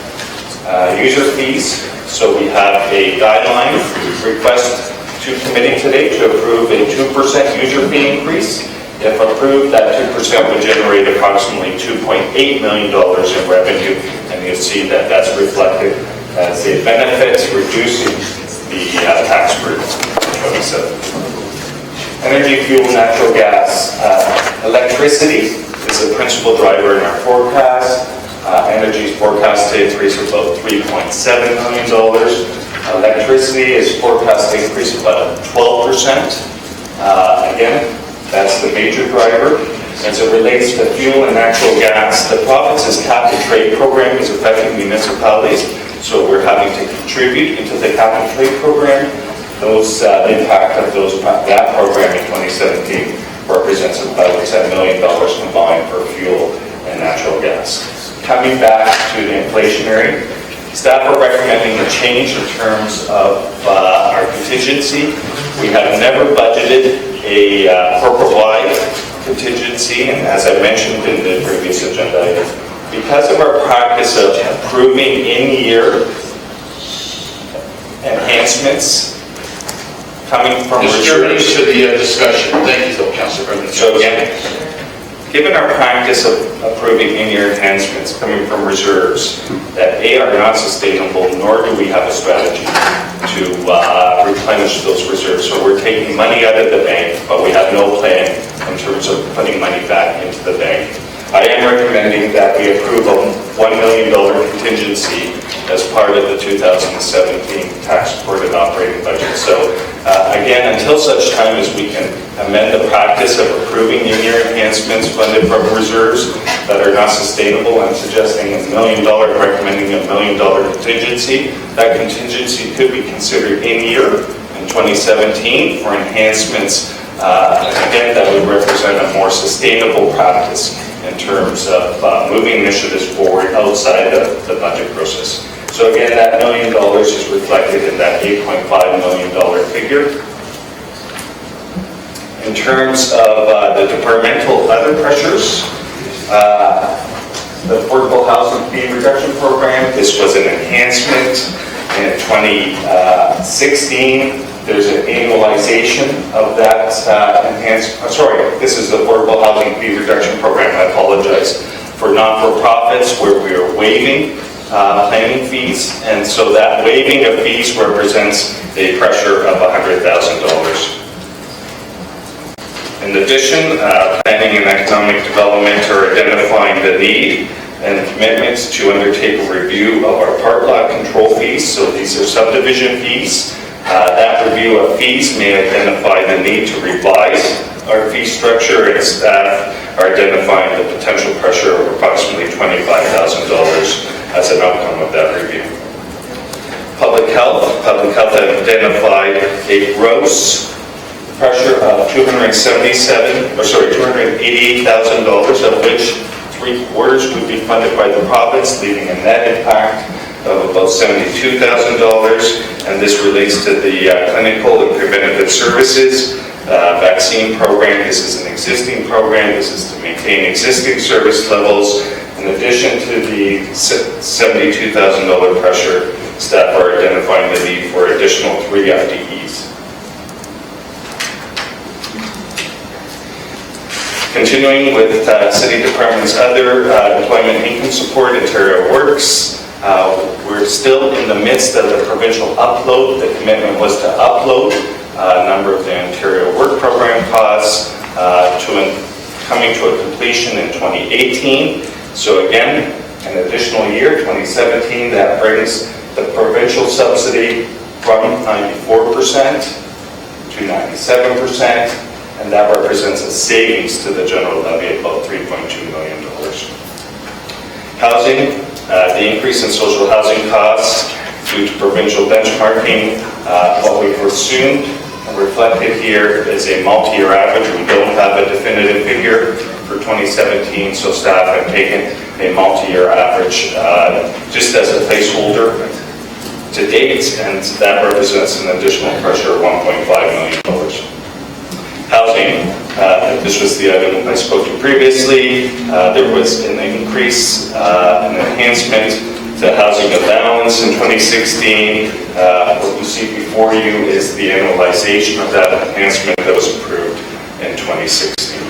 User fees. So we have a guideline request to committee today to approve a 2% user fee increase. If approved, that 2% would generate approximately $2.8 million in revenue, and you'll see that that's reflected as a benefit, reducing the tax burden. 2017. Energy, fuel, natural gas, electricity is the principal driver in our forecast. Energy is forecast to increase about $3.7 million. Electricity is forecast to increase about 12%. Again, that's the major driver. As it relates to fuel and natural gas, the province's cap and trade program is affecting municipalities, so we're having to contribute into the cap and trade program. The impact of that program in 2017 represents about $10 million combined for fuel and natural gas. Coming back to the inflationary, staff are recommending a change in terms of our contingency. We have never budgeted a corporate-wide contingency, and as I mentioned in the previous agenda item, because of our practice of approving in-year enhancements coming from reserves to the discussion. Thank you, Councilor President. So again, given our practice of approving in-year enhancements coming from reserves that are not sustainable, nor do we have a strategy to replenish those reserves. So we're taking money out of the bank, but we have no plan in terms of putting money back into the bank. I am recommending that we approve a $1 million contingency as part of the 2017 tax supported operating budget. So again, until such time as we can amend the practice of approving in-year enhancements funded from reserves that are not sustainable, I'm suggesting $1 million, recommending $1 million contingency. That contingency could be considered in-year in 2017 for enhancements, again, that would represent a more sustainable practice in terms of moving initiatives forward outside the budget process. So again, that $1 million is reflected in that $8.5 million figure. In terms of the departmental other pressures, the Affordable Housing Fee Reduction Program, this was an enhancement in 2016. There's an annualization of that this is the Affordable Housing Fee Reduction Program, I apologize, for not-for-profits where we are waiving planning fees, and so that waiving of fees represents a pressure of $100,000. In addition, planning and economic development are identifying the need and commitments to undertake a review of our part lot control fees, so these are subdivision fees. That review of fees may identify the need to revise our fee structure, and staff are identifying the potential pressure of approximately $25,000 as an outcome of that review. Public health identified a gross pressure of $288,000, of which 3/4 would be funded by the province, leaving a net impact of about $72,000, and this relates to the clinical and preventative services vaccine program. This is an existing program. This is to maintain existing service levels. In addition to the $72,000 pressure, staff are identifying the need for additional 3 FTEs. Continuing with City Department's other employment income support, Ontario Works. We're still in the midst of the provincial upload. The commitment was to upload a number of the Ontario Work Program costs coming to a completion in 2018. So again, an additional year, 2017, that brings the provincial subsidy from 94% to 97%, and that represents a savings to the general levy of about $3.2 million. Housing, the increase in social housing costs due to provincial benchmarking, what we've assumed and reflected here is a multi-year average. We don't have a definitive figure for 2017, so staff have taken a multi-year average just as a placeholder to date, and that represents an additional pressure of $1.5 million. Housing, this was the item I spoke to previously. There was an increase, an enhancement to housing allowance in 2016. What you see before you is the annualization of that enhancement that was approved in 2016.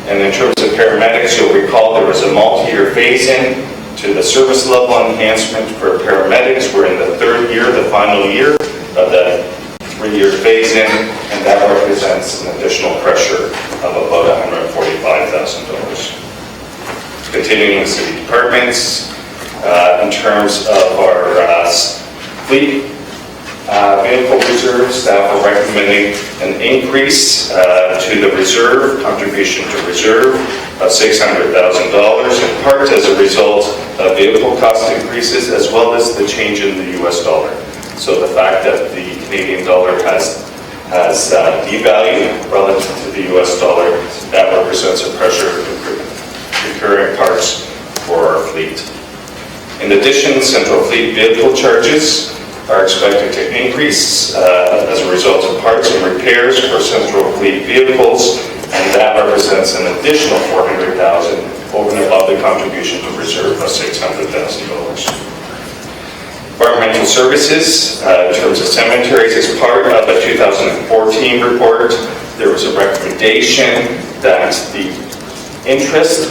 And in terms of paramedics, you'll recall there was a multi-year phase-in to the service level enhancement for paramedics. We're in the 3rd year, the final year of the 3-year phase-in, and that represents an additional pressure of about $145,000. Continuing with city departments, in terms of our fleet vehicle reserve, staff are recommending an increase to the reserve, contribution to reserve of $600,000, in part as a result of vehicle cost increases as well as the change in the US dollar. So the fact that the Canadian dollar has devalued relative to the US dollar, that represents a pressure in procuring parts for our fleet. In addition, central fleet vehicle charges are expected to increase as a result of parts and repairs for central fleet vehicles, and that represents an additional $400,000 over and above the contribution to reserve of $600,000. Environmental services, in terms of cemeteries, as part of a 2014 report, there was a recommendation that the interest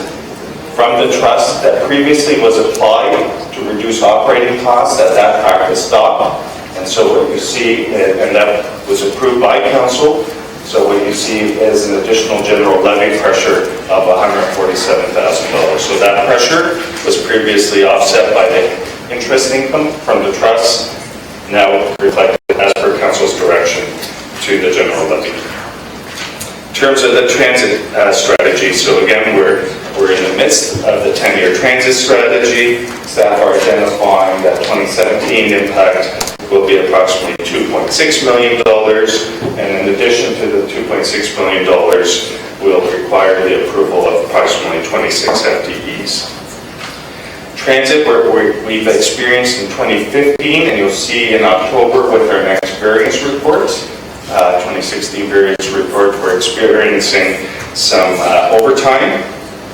from the trust that previously was applied to reduce operating costs, that practice stopped. And so what you see, and that was approved by council, so what you see is an additional general levy pressure of $147,000. So that pressure was previously offset by the interest income from the trust, now reflected as per council's direction to the general levy. In terms of the transit strategy, so again, we're in the midst of the 10-year transit strategy. Staff are identifying that 2017 impact will be approximately $2.6 million, and in addition to the $2.6 million, will require the approval of approximately 26 FTEs. Transit, we've experienced in 2015, and you'll see in October with our next variance report, 2016 variance report, we're experiencing some overtime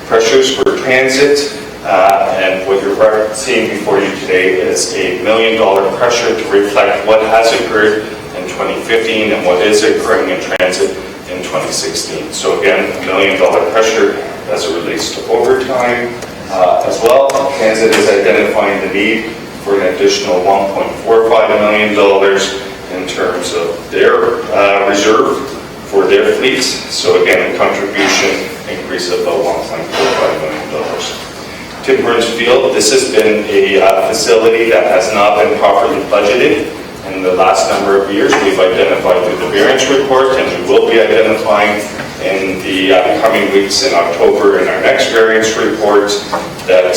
pressures for transit, and what you're seeing before you today is a $1 million pressure to reflect what has occurred in 2015 and what is occurring in transit in 2016. So again, $1 million pressure as it relates to overtime. As well, transit is identifying the need for an additional $1.45 million in terms of their reserve for their fleets. So again, a contribution increase of about $1.45 million. Tim Hortons Field, this has been a facility that has not been properly budgeted in the last number of years. We've identified through the variance report, and we will be identifying in the coming weeks in October in our next variance report that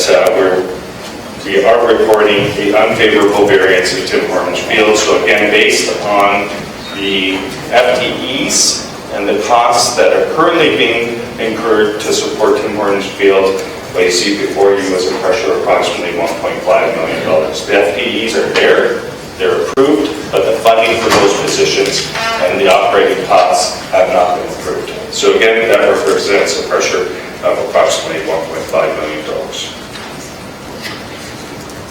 we are reporting the unfavorable variance of Tim Hortons Field. So again, based on the FTEs and the costs that are currently being incurred to support Tim Hortons Field, what you see before you is a pressure of approximately $1.5 million. The FTEs are there, they're approved, but the funding for those positions and the operating costs have not been approved. So again, that represents a pressure of approximately $1.5 million.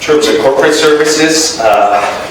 In terms of corporate services,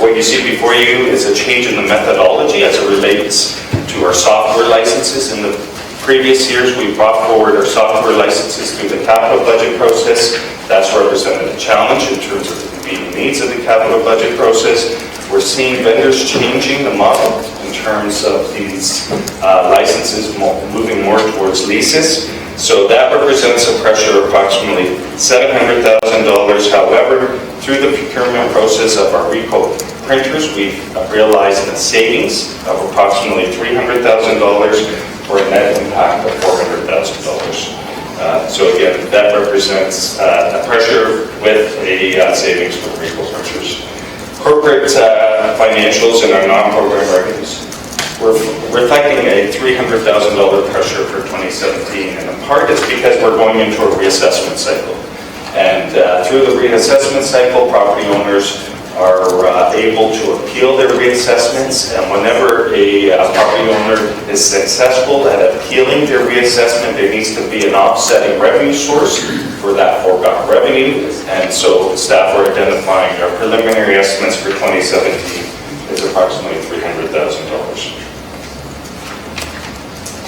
what you see before you is a change in the methodology as it relates to our software licenses. In the previous years, we brought forward our software licenses through the capital budget process. That's represented a challenge in terms of meeting needs of the capital budget process. We're seeing vendors changing the model in terms of these licenses moving more towards leases. So that represents a pressure of approximately $700,000. However, through the procurement process of our RICO printers, we've realized a savings of approximately $300,000 for a net impact of $400,000. So again, that represents a pressure with a savings for RICO printers. Corporate financials and our non-program revenues. We're reflecting a $300,000 pressure for 2017, and in part it's because we're going into a reassessment cycle. And through the reassessment cycle, property owners are able to appeal their reassessments, and whenever a property owner is successful at appealing their reassessment, there needs to be an offsetting revenue source for that foregone revenue. And so staff are identifying our preliminary estimates for 2017 is approximately $300,000.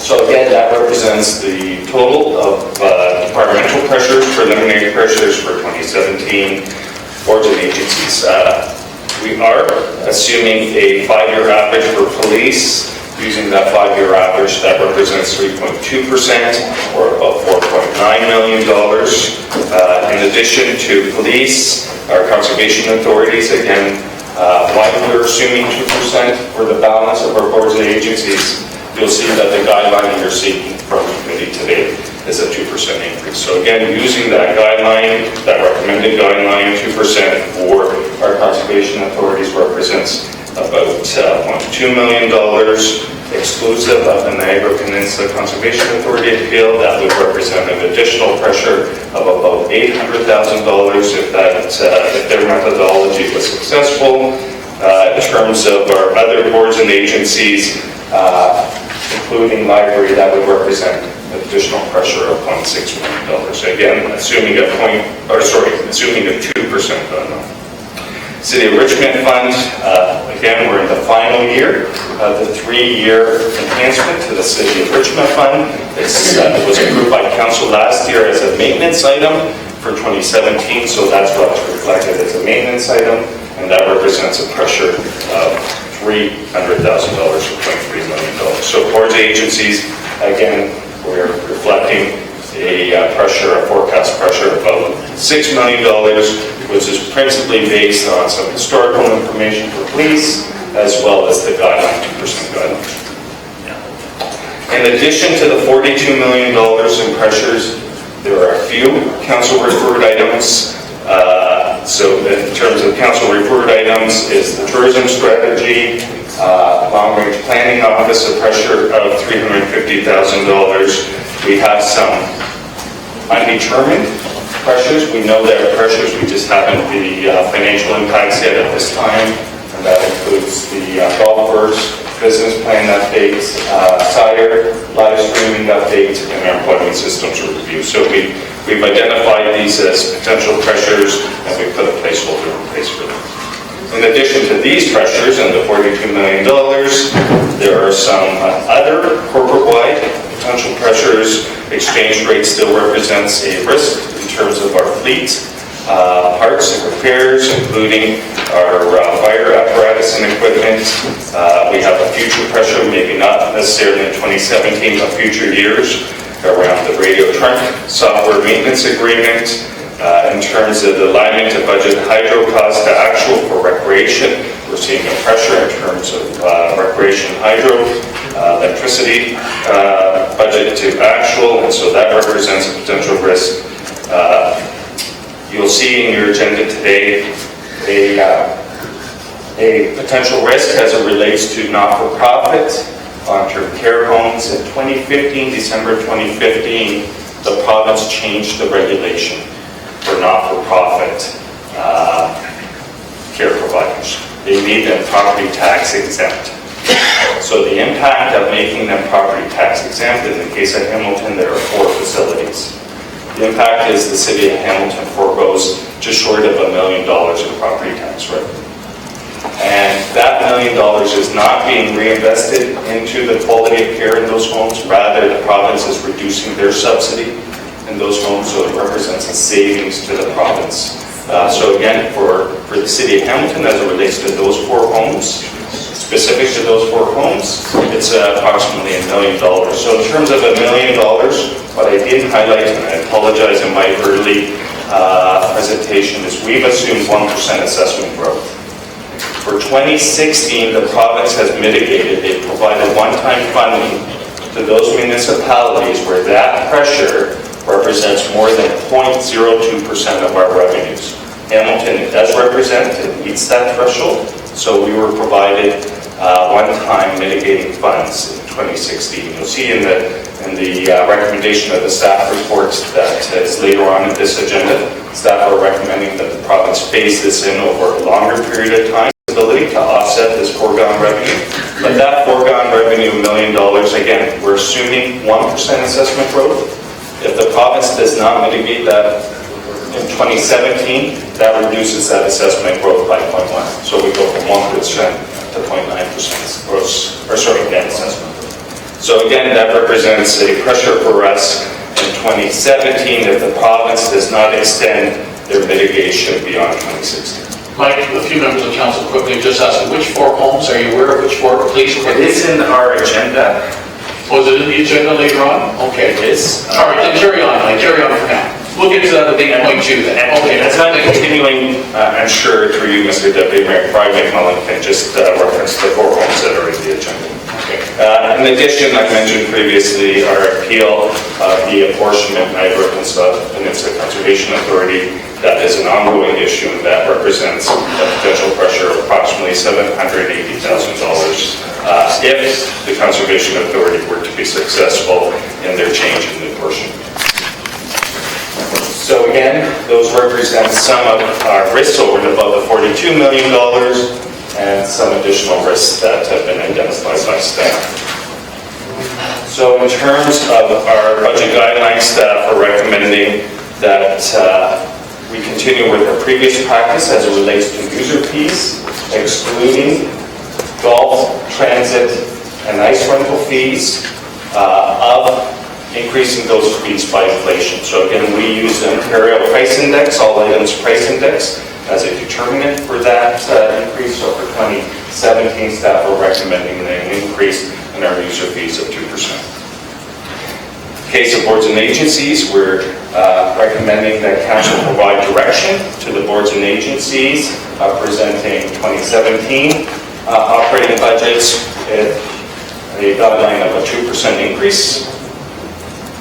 So again, that represents the total of departmental pressures, preliminary pressures for 2017 boards and agencies. We are assuming a 5-year average for police. Using that 5-year average, that represents 3.2%, or about $4.9 million. In addition to police, our conservation authorities, again, why we're assuming 2% for the balance of our boards and agencies, you'll see that the guideline that you're seeking from the committee today is a 2% increase. So again, using that guideline, that recommended guideline, 2% for our conservation authorities represents about $0.2 million, exclusive of the Niagara Peninsula Conservation Authority appeal. That would represent an additional pressure of about $800,000 if their methodology was successful. In terms of our other boards and agencies, including library, that would represent an additional pressure of $0.6 million. Again, assuming a 2% guideline. City of Richmond Fund, again, we're in the final year of the 3-year enhancement to the City of Richmond Fund. It was approved by council last year as a maintenance item for 2017, so that's what's reflected as a maintenance item, and that represents a pressure of $300,000 or $0.3 million. So boards agencies, again, we're reflecting a forecast pressure of about $6 million, which is principally based on some historical information for police, as well as the guideline, 2% guideline. In addition to the $42 million in pressures, there are a few council-referred items. So in terms of council-referred items is the tourism strategy, long-range planning office, a pressure of $350,000. We have some undetermined pressures. We know there are pressures, we just haven't the financial impacts yet at this time, and that includes the golf course, business plan updates, SIRE, live streaming updates, and our employment systems review. So we've identified these as potential pressures, and we put a placeholder in place for them. In addition to these pressures and the $42 million, there are some other corporate-wide potential pressures. Exchange rate still represents a risk in terms of our fleet, parts and repairs, including our fire apparatus and equipment. We have a future pressure, maybe not necessarily in 2017, but future years, around the radio trunk software maintenance agreement. In terms of the alignment of budget hydro cost to actual for recreation, we're seeing a pressure in terms of recreation hydro, electricity budget to actual, and so that represents a potential risk. You'll see in your agenda today a potential risk as it relates to not-for-profit long-term care homes. In 2015, December 2015, the province changed the regulation for not-for-profit care providers. They made them property tax exempt. So the impact of making them property tax exempt, in the case of Hamilton, there are 4 facilities. The impact is the city of Hamilton foregoes just short of $1 million in property tax revenue. And that $1 million is not being reinvested into the quality of care in those homes. Rather, the province is reducing their subsidy in those homes, so it represents a savings to the province. So again, for the city of Hamilton, as it relates to those 4 homes, specific to those 4 homes, it's approximately $1 million. So in terms of $1 million, what I did highlight, and I apologize in my early presentation, is we've assumed 1% assessment growth. For 2016, the province has mitigated, they provided one-time funding to those municipalities where that pressure represents more than 0.02% of our revenues. Hamilton does represent, it meets that threshold, so we were provided one-time mitigating funds in 2016. You'll see in the recommendation of the staff reports that is later on in this agenda, staff are recommending that the province phase this in over a longer period of time, ability to offset this foregone revenue. But that foregone revenue, $1 million, again, we're assuming 1% assessment growth. If the province does not mitigate that in 2017, that reduces that assessment growth by 0.1. So we go from 1% to 0.9% net assessment. So again, that represents a pressure for us in 2017 if the province does not extend their mitigation beyond 2016. Mike, a few members of council quickly just asking, which four homes, are you aware of which four, please? It is in our agenda. Was it in the agenda later on? Okay. It is. All right, then carry on for now. We'll get to that at 8.2 then. Okay. As I'm continuing, I'm sure through you, Mr. Deputy Mayor, Brian McMullen can just reference the four homes that are in the agenda. Okay. In addition, I mentioned previously our appeal of the apportionment Niagara Peninsula Conservation Authority. That is an ongoing issue, and that represents a potential pressure of approximately $780,000 if the Conservation Authority were to be successful in their change in the apportionment. So again, those represent some of our risks over and above the $42 million and some additional risks that have been identified by staff. So in terms of our budget guidelines, staff are recommending that we continue with our previous practice as it relates to user fees, excluding golf, transit, and ice rental fees of increasing those fees by inflation. So again, we use the Ontario Price Index, all items price index, as a determinant for that increase. So for 2017, staff are recommending an increase in our user fees of 2%. In case of boards and agencies, we're recommending that council provide direction to the boards and agencies presenting 2017 operating budgets at a guideline of a 2% increase.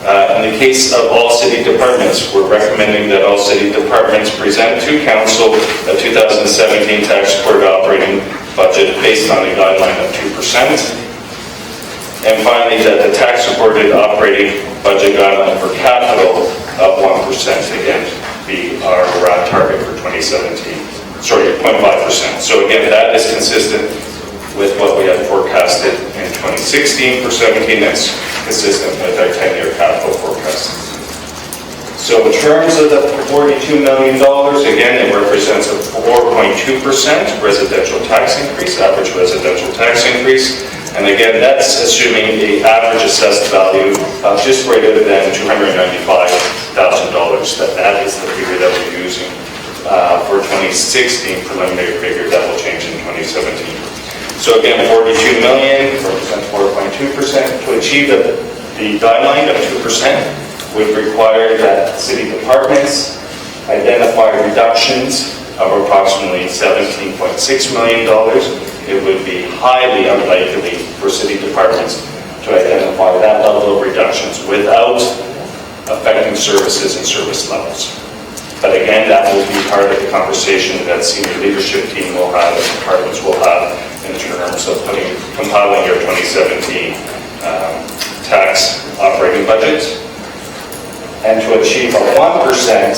In the case of all city departments, we're recommending that all city departments present to council a 2017 tax-supported operating budget based on a guideline of 2%. And finally, that the tax-supported operating budget guideline for capital of 1% again be our target for 2017. Sorry, 0.5%. So again, that is consistent with what we had forecasted in 2016 for 17. That's consistent with our 10-year capital forecast. So in terms of the $42 million, again, it represents a 4.2% residential tax increase, average residential tax increase. And again, that's assuming the average assessed value of just greater than $295,000. That is the figure that we're using for 2016 preliminary figure that will change in 2017. So again, 42 million represents 4.2%. To achieve the guideline of 2% would require that city departments identify reductions of approximately $17.6 million. It would be highly unlikely for city departments to identify that level of reductions without affecting services and service levels. But again, that will be part of the conversation that senior leadership team will have and departments will have in terms of compiling your 2017 tax operating budget. And to achieve a 1%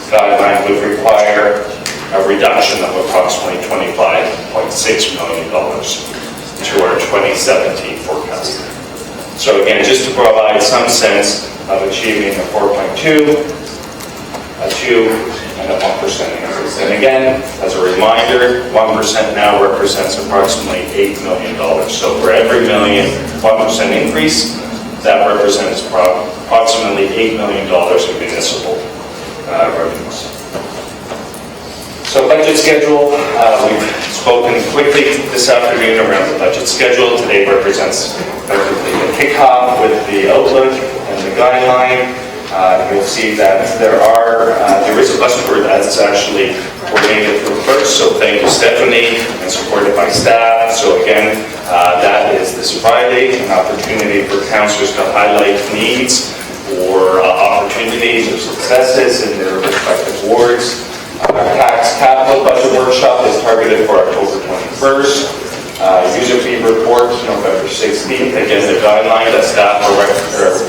guideline would require a reduction of approximately $25.6 million to our 2017 forecast. So again, just to provide some sense of achieving a 4.2, a 2, and a 1% increase. And again, as a reminder, 1% now represents approximately $8 million. So for every million, 1% increase, that represents approximately $8 million in municipal revenues. So budget schedule, we've spoken quickly this afternoon around the budget schedule. Today represents effectively the kickoff with the outlook and the guideline. You'll see that there is a bus tour that's actually coordinated through first. So thank you, Stephanie, and supported by staff. So again, that is this Friday, an opportunity for councillors to highlight needs or opportunities or successes in their respective wards. Our tax capital budget workshop is targeted for October 21st. User fee report, November 16th. Again, the guideline that staff are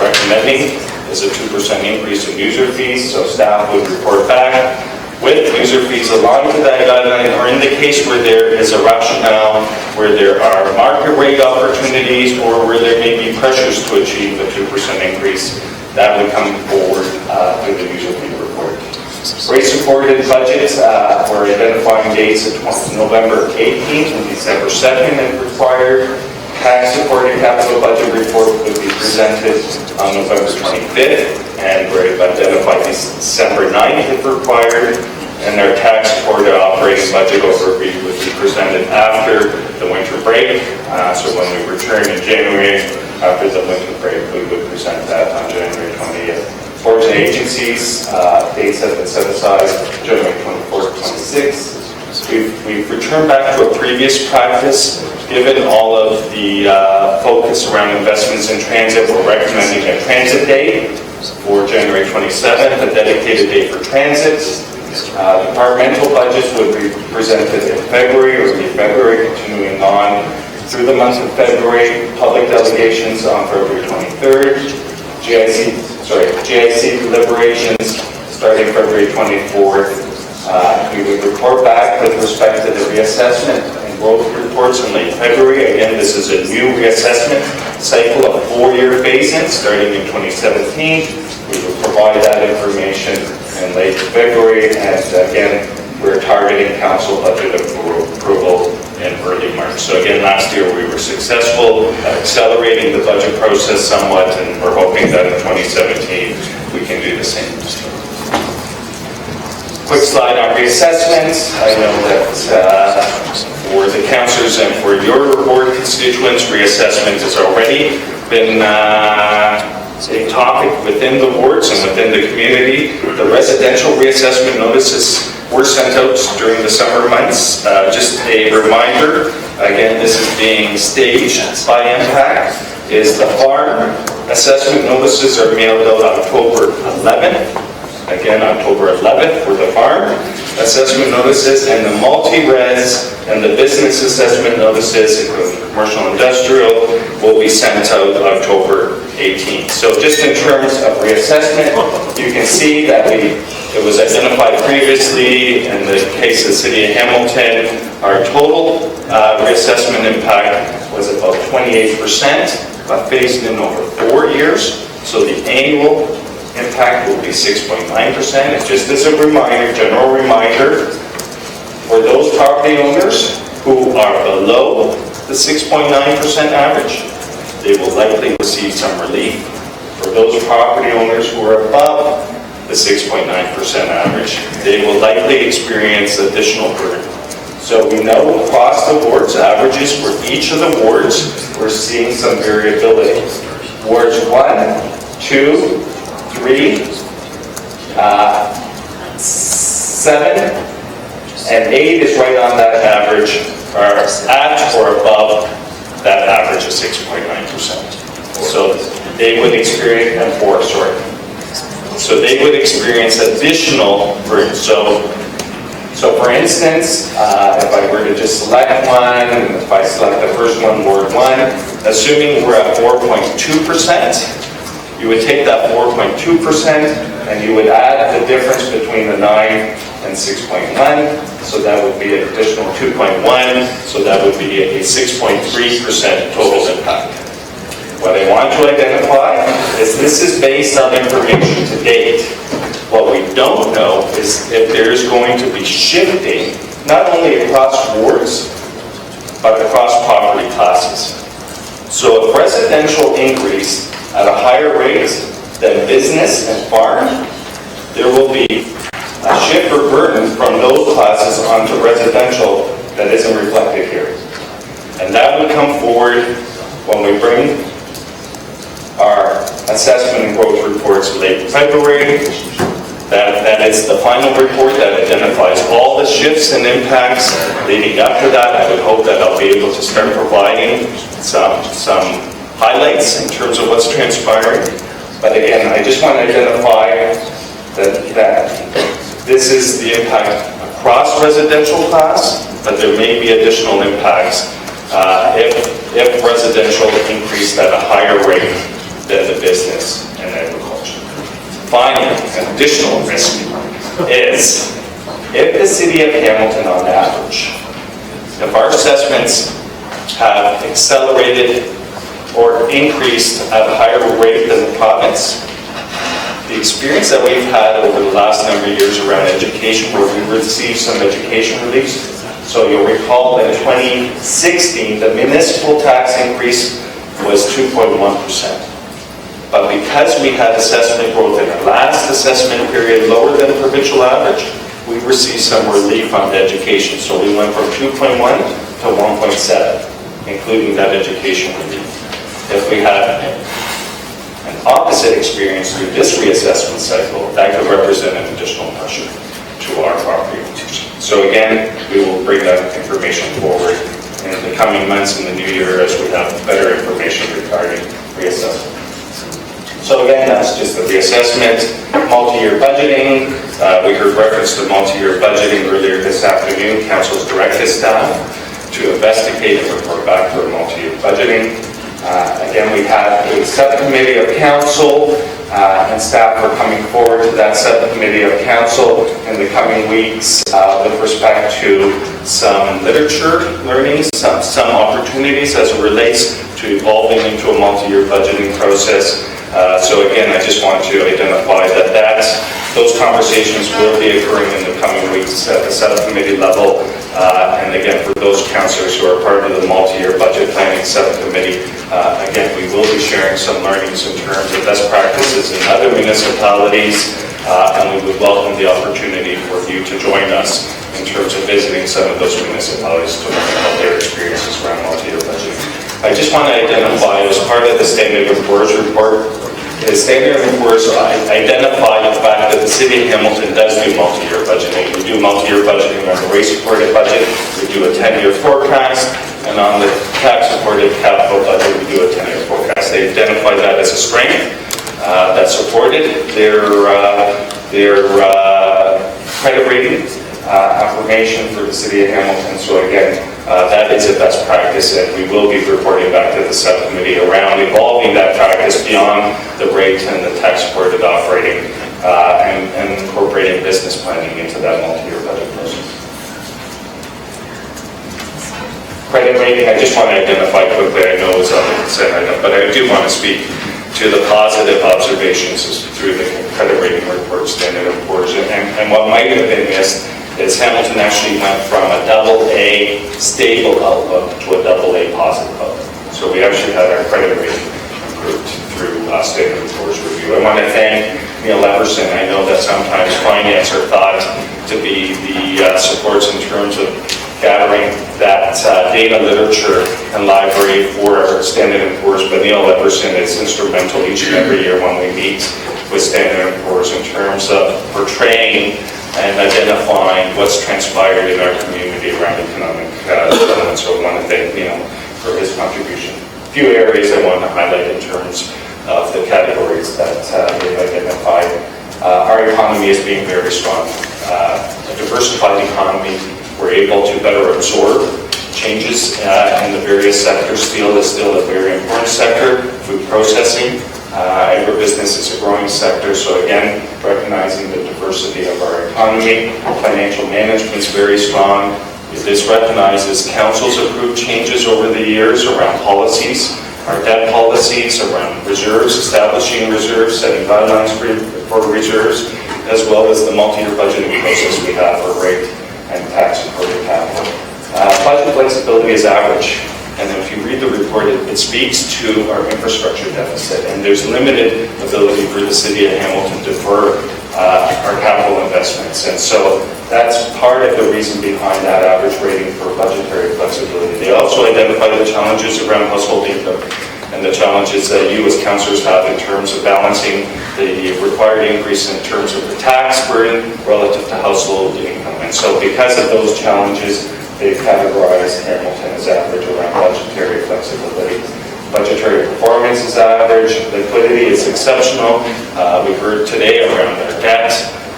recommending is a 2% increase in user fees. So staff would report back with user fees aligned to that guideline, or in the case where there is a rationale, where there are market rate opportunities, or where there may be pressures to achieve a 2% increase, that would come forward through the user fee report. Rate-supported budgets, we're identifying dates of November 18th and December 2nd if required. Tax-supported capital budget report would be presented on November 25th, and we've identified December 9th if required. and our tax-supported operating budget overview would be presented after the winter break. So when we return in January, after the winter break, we would present that on January 20th. Boards and agencies, dates have been set aside, January 24th, 26th. We've returned back to a previous practice. Given all of the focus around investments in transit, we're recommending a transit day for January 27th, a dedicated day for transit. Departmental budgets would be presented in February, or be February, continuing on through the month of February. Public delegations on February 23rd. GIC deliberations starting February 24th. We would report back with respect to the reassessment and growth reports in late February. Again, this is a new reassessment cycle of 4-year phase-in starting in 2017. We will provide that information in late February, and again, we're targeting council budget approval in early March. So again, last year we were successful at accelerating the budget process somewhat, and we're hoping that in 2017 we can do the same. Quick slide on reassessments. I know that for the councillors and for your board constituents, reassessment has already been a topic within the wards and within the community. The residential reassessment notices were sent out during the summer months. Just a reminder, again, this is being staged by impact, is the farm assessment notices are mailed out October 11th. Again, October 11th for the farm assessment notices, and the multi-res and the business assessment notices, including commercial industrial, will be sent out October 18th. So just in terms of reassessment, you can see that it was identified previously in the case of the City of Hamilton. Our total reassessment impact was about 28%, but phased in over 4 years. So the annual impact will be 6.9%. And just as a reminder, general reminder, for those property owners who are below the 6.9% average, they will likely receive some relief. For those property owners who are above the 6.9% average, they will likely experience additional burden. So we know across the wards, averages for each of the wards, we're seeing some variability. Wards 1, 2, 3, 7, and 8 is right on that average, or at or above that average of 6.9%. So they would experience, and 4, sorry. So they would experience additional burden. So for instance, if I were to just select one, and if I select the first one, Ward 1, assuming we're at 4.2%, you would take that 4.2% and you would add the difference between the 9 and 6.1, so that would be an additional 2.1, so that would be a 6.3% total impact. What I want to identify is this is based on information to date. What we don't know is if there is going to be shifting, not only across wards, but across property classes. So if residential increase at a higher rate than business and farm, there will be a shift or burden from those classes onto residential that isn't reflected here. And that would come forward when we bring our assessment and growth reports late February. That is the final report that identifies all the shifts and impacts. Leading up to that, I would hope that I'll be able to start providing some highlights in terms of what's transpiring. But again, I just want to identify that this is the impact across residential class, but there may be additional impacts if residential increased at a higher rate than the business and agriculture. Finally, an additional risk is if the City of Hamilton on average, if our assessments have accelerated or increased at a higher rate than the province, the experience that we've had over the last number of years around education, where we received some education reliefs. So you'll recall that in 2016, the municipal tax increase was 2.1%. But because we had assessment growth in our last assessment period lower than the provincial average, we received some relief on the education. So we went from 2.1 to 1.7, including that education relief. If we had an opposite experience through this reassessment cycle, that could represent an additional pressure to our property. So again, we will bring that information forward in the coming months in the new year as we have better information regarding reassessment. So again, that's just the reassessment, multi-year budgeting. We heard reference to multi-year budgeting earlier this afternoon. Council's directed staff to investigate and report back to a multi-year budgeting. Again, we had a subcommittee of council and staff are coming forward to that subcommittee of council in the coming weeks with respect to some literature learnings, some opportunities as it relates to evolving into a multi-year budgeting process. So again, I just want to identify that those conversations will be occurring in the coming weeks at the subcommittee level. And again, for those councillors who are part of the multi-year budget planning subcommittee, again, we will be sharing some learnings in terms of best practices in other municipalities, and we would welcome the opportunity for you to join us in terms of visiting some of those municipalities to learn about their experiences around multi-year budgeting. I just want to identify as part of the Standard & Poor's report, the Standard & Poor's identified the fact that the City of Hamilton does do multi-year budgeting. We do multi-year budgeting on the rate-supported budget, we do a 10-year forecast, and on the tax-supported capital budget, we do a 10-year forecast. They identify that as a strength that supported their credit rating affirmation for the City of Hamilton. So again, that is a best practice, and we will be reporting back to the subcommittee around evolving that practice beyond the rate and the tax-supported operating and incorporating business planning into that multi-year budget process. Credit rating, I just want to identify quickly, I know it's on the consent item, but I do want to speak to the positive observations through the credit rating report, Standard & Poor's, and what might have been missed is Hamilton actually went from a AA stable outlook to a AA positive outlook. So we actually had our credit rating improved through Standard & Poor's review. I want to thank Neil Everson. I know that sometimes finance are thought to be the supports in terms of gathering that data, literature, and library for our Standard & Poor's, but Neil Everson is instrumental each and every year when we meet with Standard & Poor's in terms of portraying and identifying what's transpired in our community around economic development. So I want to thank Neil for his contribution. A few areas I want to highlight in terms of the categories that they've identified. Our economy is being very strong. A diversified economy, we're able to better absorb changes in the various sectors. Steel is still a very important sector. Food processing, agribusiness is a growing sector. So again, recognizing the diversity of our economy. Financial management is very strong. This recognizes council's approved changes over the years around policies, our debt policies, around reserves, establishing reserves, setting guidelines for reserves, as well as the multi-year budgeting process we have for rate and tax-supported capital. Budget flexibility is average, and if you read the report, it speaks to our infrastructure deficit, and there's limited ability for the City of Hamilton to defer our capital investments, and so that's part of the reason behind that average rating for budgetary flexibility. They also identify the challenges around household income and the challenges that you as councillors have in terms of balancing the required increase in terms of the tax burden relative to household income. And so because of those challenges, they've categorized Hamilton as average around budgetary flexibility. Budgetary performance is average, liquidity is exceptional. We heard today around our debt.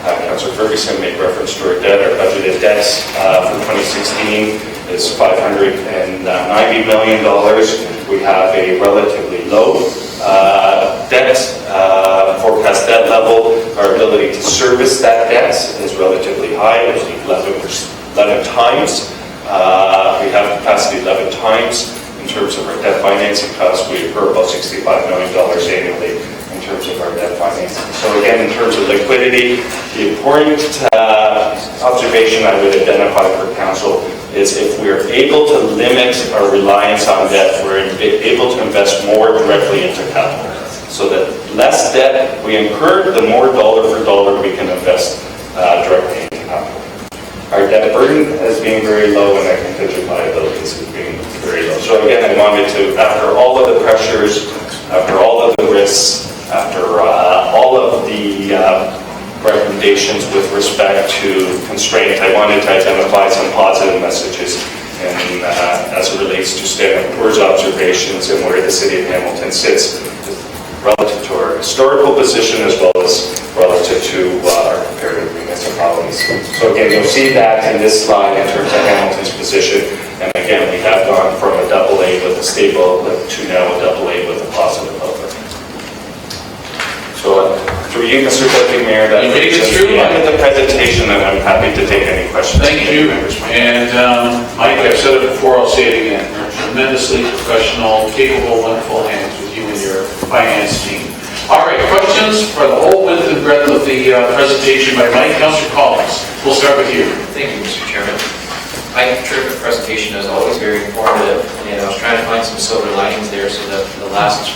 Councillor Ferguson made reference to our debt. Our budgeted debts for 2016 is $590 million. We have a relatively low forecast debt level. Our ability to service that debt is relatively high. It's 11 times. We have capacity 11 times in terms of our debt financing costs. We incur about $65 million annually in terms of our debt financing. So again, in terms of liquidity, the important observation I would identify for council is if we're able to limit our reliance on debt, we're able to invest more directly into capital. So that less debt we incur, the more dollar for dollar we can invest directly into capital. our debt burden as being very low and our contingent liabilities as being very low. So again, I wanted to, after all of the pressures, after all of the risks, after all of the recommendations with respect to constraint, I wanted to identify some positive messages and as it relates to Standard & Poor's observations and where the city of Hamilton sits relative to our historical position as well as relative to our comparative municipalities. So again, you'll see that in this slide in terms of Hamilton's position. And again, we have gone from a AA with a stable outlook to now a AA with a positive outlook. So through you, Mr. Deputy Mayor, that brings us to the end of the presentation, and I'm happy to take any questions. Thank you. And Mike, I've said it before, I'll say it again. You're tremendously professional, capable, wonderful hands with you and your finance team. All right, questions for the whole width and breadth of the presentation by Mike. Councillor Collins, we'll start with you. Thank you, Mr. Chairman. Mike, terrific presentation as always, very informative. And I was trying to find some silver linings there, so that the last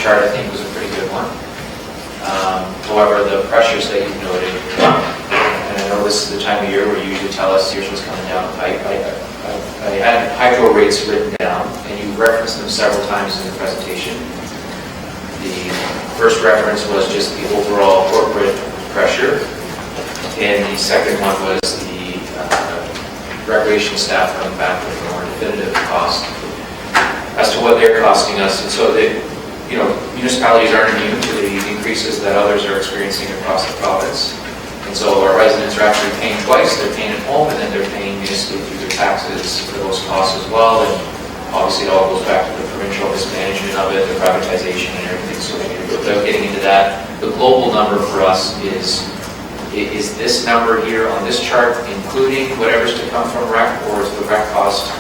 chart I think was a pretty good one. However, the pressures that you've noted, and I know this is the time of year where you usually tell us here's what's coming down the pipe. I had hydro rates written down, and you referenced them several times in the presentation. The first reference was just the overall corporate pressure, and the second one was the recreation staff coming back with a more definitive cost as to what they're costing us. And so they, municipalities aren't immune to the increases that others are experiencing across the province. And so our residents are actually paying twice. They're paying at home, and then they're paying municipally through their taxes for those costs as well. And obviously it all goes back to the provincial mismanagement of it, the privatization and everything. So without getting into that, the global number for us is this number here on this chart including whatever's to come from REC, or is the REC cost?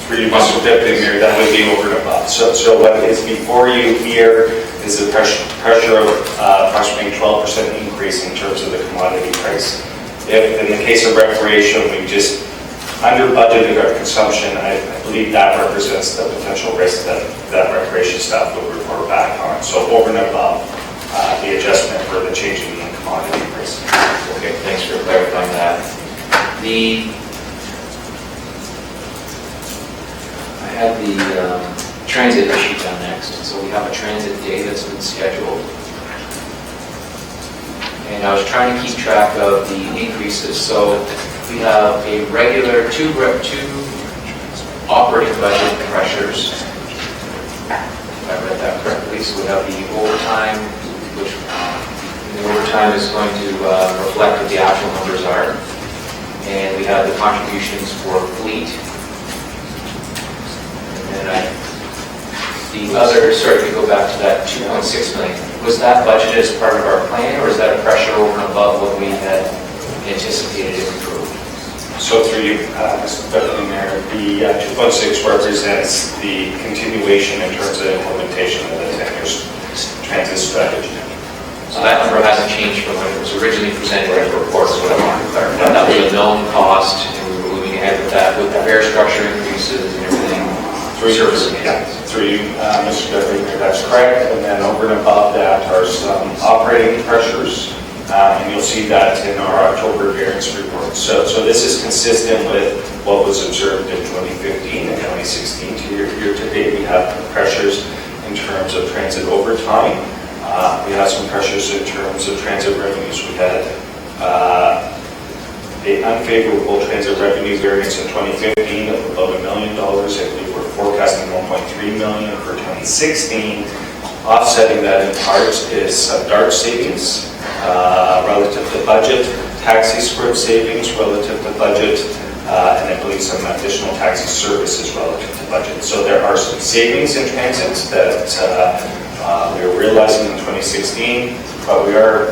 For you, Mr. Deputy Mayor, that would be over and above. So what is before you here is the pressure of approximately 12% increase in terms of the commodity price. If in the case of recreation, we just under budgeted our consumption, I believe that represents the potential risk that recreation staff will report back on. So over and above the adjustment for the change in the commodity price. Okay, thanks for clarifying that. I had the transit issue down next. So we have a transit day that's been scheduled. And I was trying to keep track of the increases. So we have a regular two operating budget pressures. If I read that correctly. So we have the overtime, which the overtime is going to reflect what the actual numbers are. And we have the contributions for fleet. And the other, sorry, to go back to that 2.6 million, was that budgeted as part of our plan, or is that a pressure over and above what we had anticipated if approved? So through you, Mr. Deputy Mayor, the 2.6 represents the continuation in terms of implementation of the 10-year transit strategy. So that number hasn't changed from when it was originally presented in the report, so what I wanted to clarify. That was a known cost, and we were moving ahead with that, with the fare structure increases and everything. Through you, Mr. Deputy Mayor, that's correct. And then over and above that are some operating pressures, and you'll see that in our October variance report. So this is consistent with what was observed in 2015 and 2016. Year to date, we have pressures in terms of transit overtime. We have some pressures in terms of transit revenues. We had an unfavorable transit revenue variance in 2015 of about $1 million. I believe we're forecasting 1.3 million for 2016. Offsetting that in part is some DART savings relative to budget, taxi script savings relative to budget, and I believe some additional taxi services relative to budget. So there are some savings in transit that we are realizing in 2016, but we are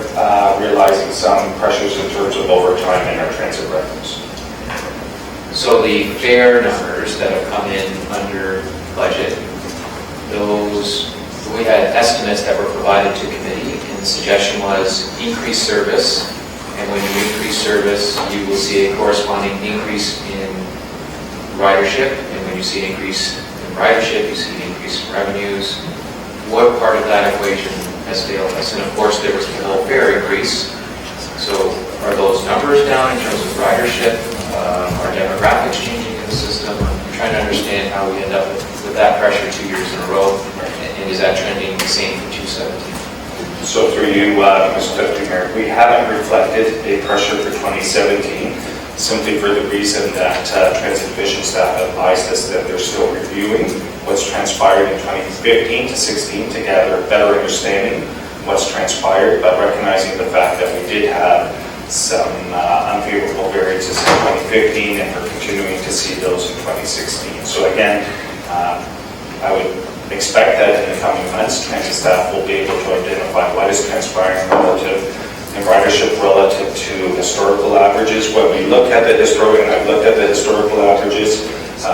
realizing some pressures in terms of overtime in our transit revenues. So the fare numbers that have come in under budget, those, we had estimates that were provided to committee, and the suggestion was increase service, and when you increase service, you will see a corresponding increase in ridership, and when you see an increase in ridership, you see an increase in revenues. What part of that equation has failed us? And of course, there was the whole fare increase. So Are those numbers down in terms of ridership? Are demographics changing in the system? I'm trying to understand how we end up with that pressure 2 years in a row, and is that trending the same for 2017? So through you, Mr. Deputy Mayor, we haven't reflected a pressure for 2017, simply for the reason that Transit Division staff advised us that they're still reviewing what's transpired in 2015 to 16 to gather a better understanding of what's transpired, but recognizing the fact that we did have some unfavorable variances in 2015 and we're continuing to see those in 2016. So again, I would expect that in the coming months, transit staff will be able to identify what is transpiring relative in ridership relative to historical averages. When we look at the historical, and I've looked at the historical averages,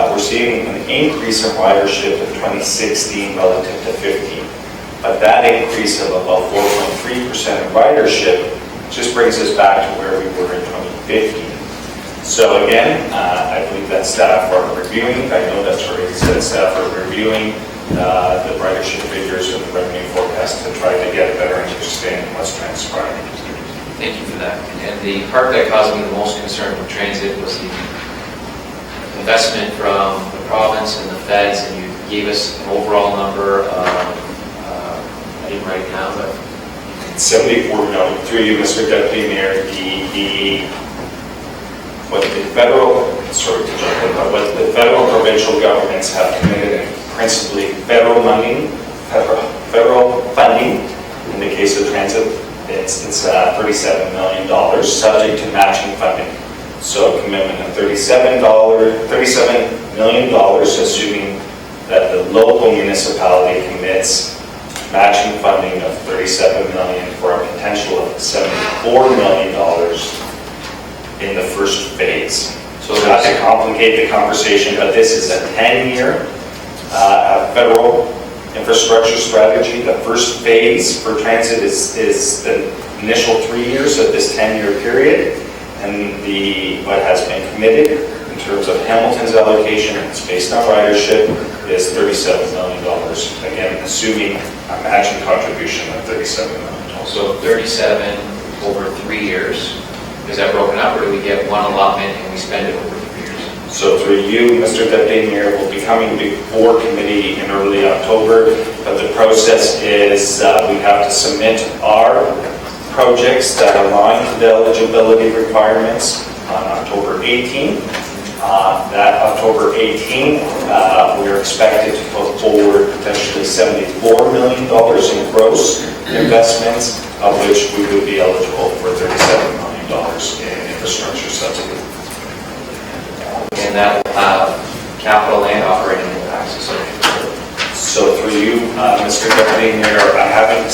we're seeing an increase in ridership in 2016 relative to 15. But that increase of about 4.3% in ridership just brings us back to where we were in 2015. So again, I believe that staff are reviewing, I know that's already said, staff are reviewing the ridership figures and the revenue forecast to try to get a better understanding of what's transpiring. Thank you for that. And the part that caused me the most concern with transit was the investment from the province and the feds, and you gave us an overall number of, I didn't write it down, but 74 million, through you, Mr. Deputy Mayor, what the federal, sorry to jump in, but what the federal and provincial governments have committed, and principally federal funding, in the case of transit, it's $37 million, subject to matching funding. So a commitment of $37 million, assuming that the local municipality commits matching funding of $37 million for a potential of $74 million in the first phase. So not to complicate the conversation, but this is a 10-year federal infrastructure strategy. The first phase for transit is the initial 3 years of this 10-year period, and what has been committed in terms of Hamilton's allocation, it's based on ridership, is $37 million. Again, assuming a matching contribution of $37 million. So 37 over 3 years. Is that broken up, or do we get one allotment and we spend it over 3 years? So through you, Mr. Deputy Mayor, will be coming before committee in early October, but the process is we have to submit our projects that align to the eligibility requirements on October 18th. That October 18th, we're expected to put forward potentially $74 million in gross investments, of which we would be eligible for $37 million in infrastructure subsidy. And that will have capital and operating impacts associated with it. So through you, Mr. Deputy Mayor, I haven't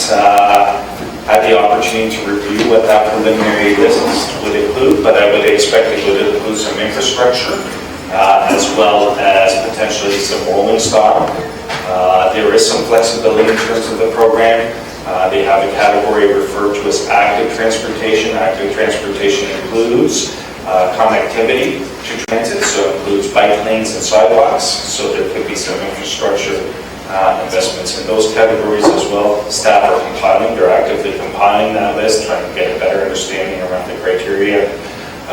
had the opportunity to review what that preliminary list would include, but I would expect it would include some infrastructure, as well as potentially some rolling stock. There is some flexibility in terms of the program. They have a category referred to as active transportation. Active transportation includes connectivity to transit, so it includes bike lanes and sidewalks. So there could be some infrastructure investments in those categories as well. Staff are compiling, they're actively compiling that list, trying to get a better understanding around the criteria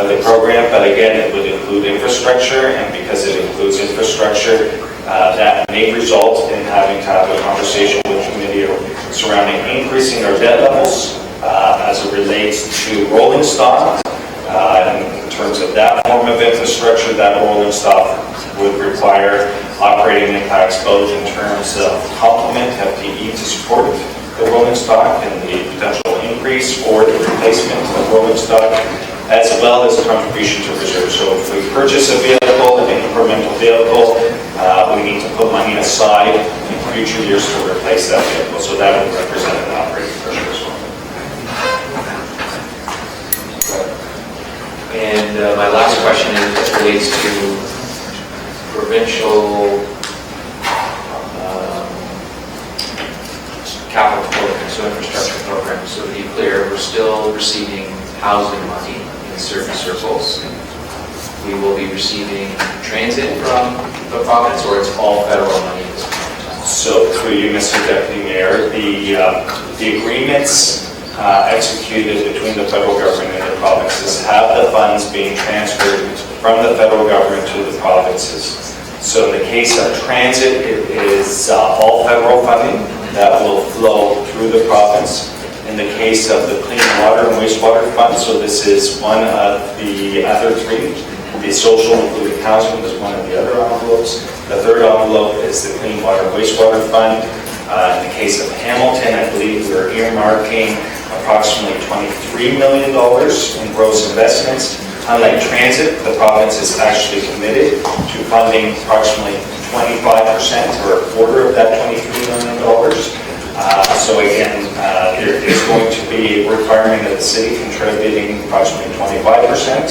of the program. But again, it would include infrastructure, and because it includes infrastructure, that may result in having to have a conversation with the committee surrounding increasing our debt levels as it relates to rolling stock. In terms of that form of infrastructure, that rolling stock would require operating impacts both in terms of complement FTE to support the rolling stock and the potential increase or the replacement of rolling stock, as well as contribution to reserve. So if we purchase a vehicle, an incremental vehicle, we need to put money aside in future years to replace that vehicle. So that would represent an operating pressure as well. And my last question relates to provincial capital programs, so infrastructure programs. So to be clear, we're still receiving housing money in certain circles. We will be receiving transit from the province, or it's all federal money at this point? So through you, Mr. Deputy Mayor, the agreements executed between the federal government and the provinces have the funds being transferred from the federal government to the provinces. So in the case of transit, it is all federal funding that will flow through the province. In the case of the Clean Water and Wastewater Fund, so this is one of the other three. The social including housing is one of the other envelopes. The third envelope is the Clean Water and Wastewater Fund. In the case of Hamilton, I believe we're earmarking approximately $23 million in gross investments. Unlike transit, the province is actually committed to funding approximately 25% or a quarter of that $23 million. So again, there is going to be a requirement of the city contributing approximately 25%,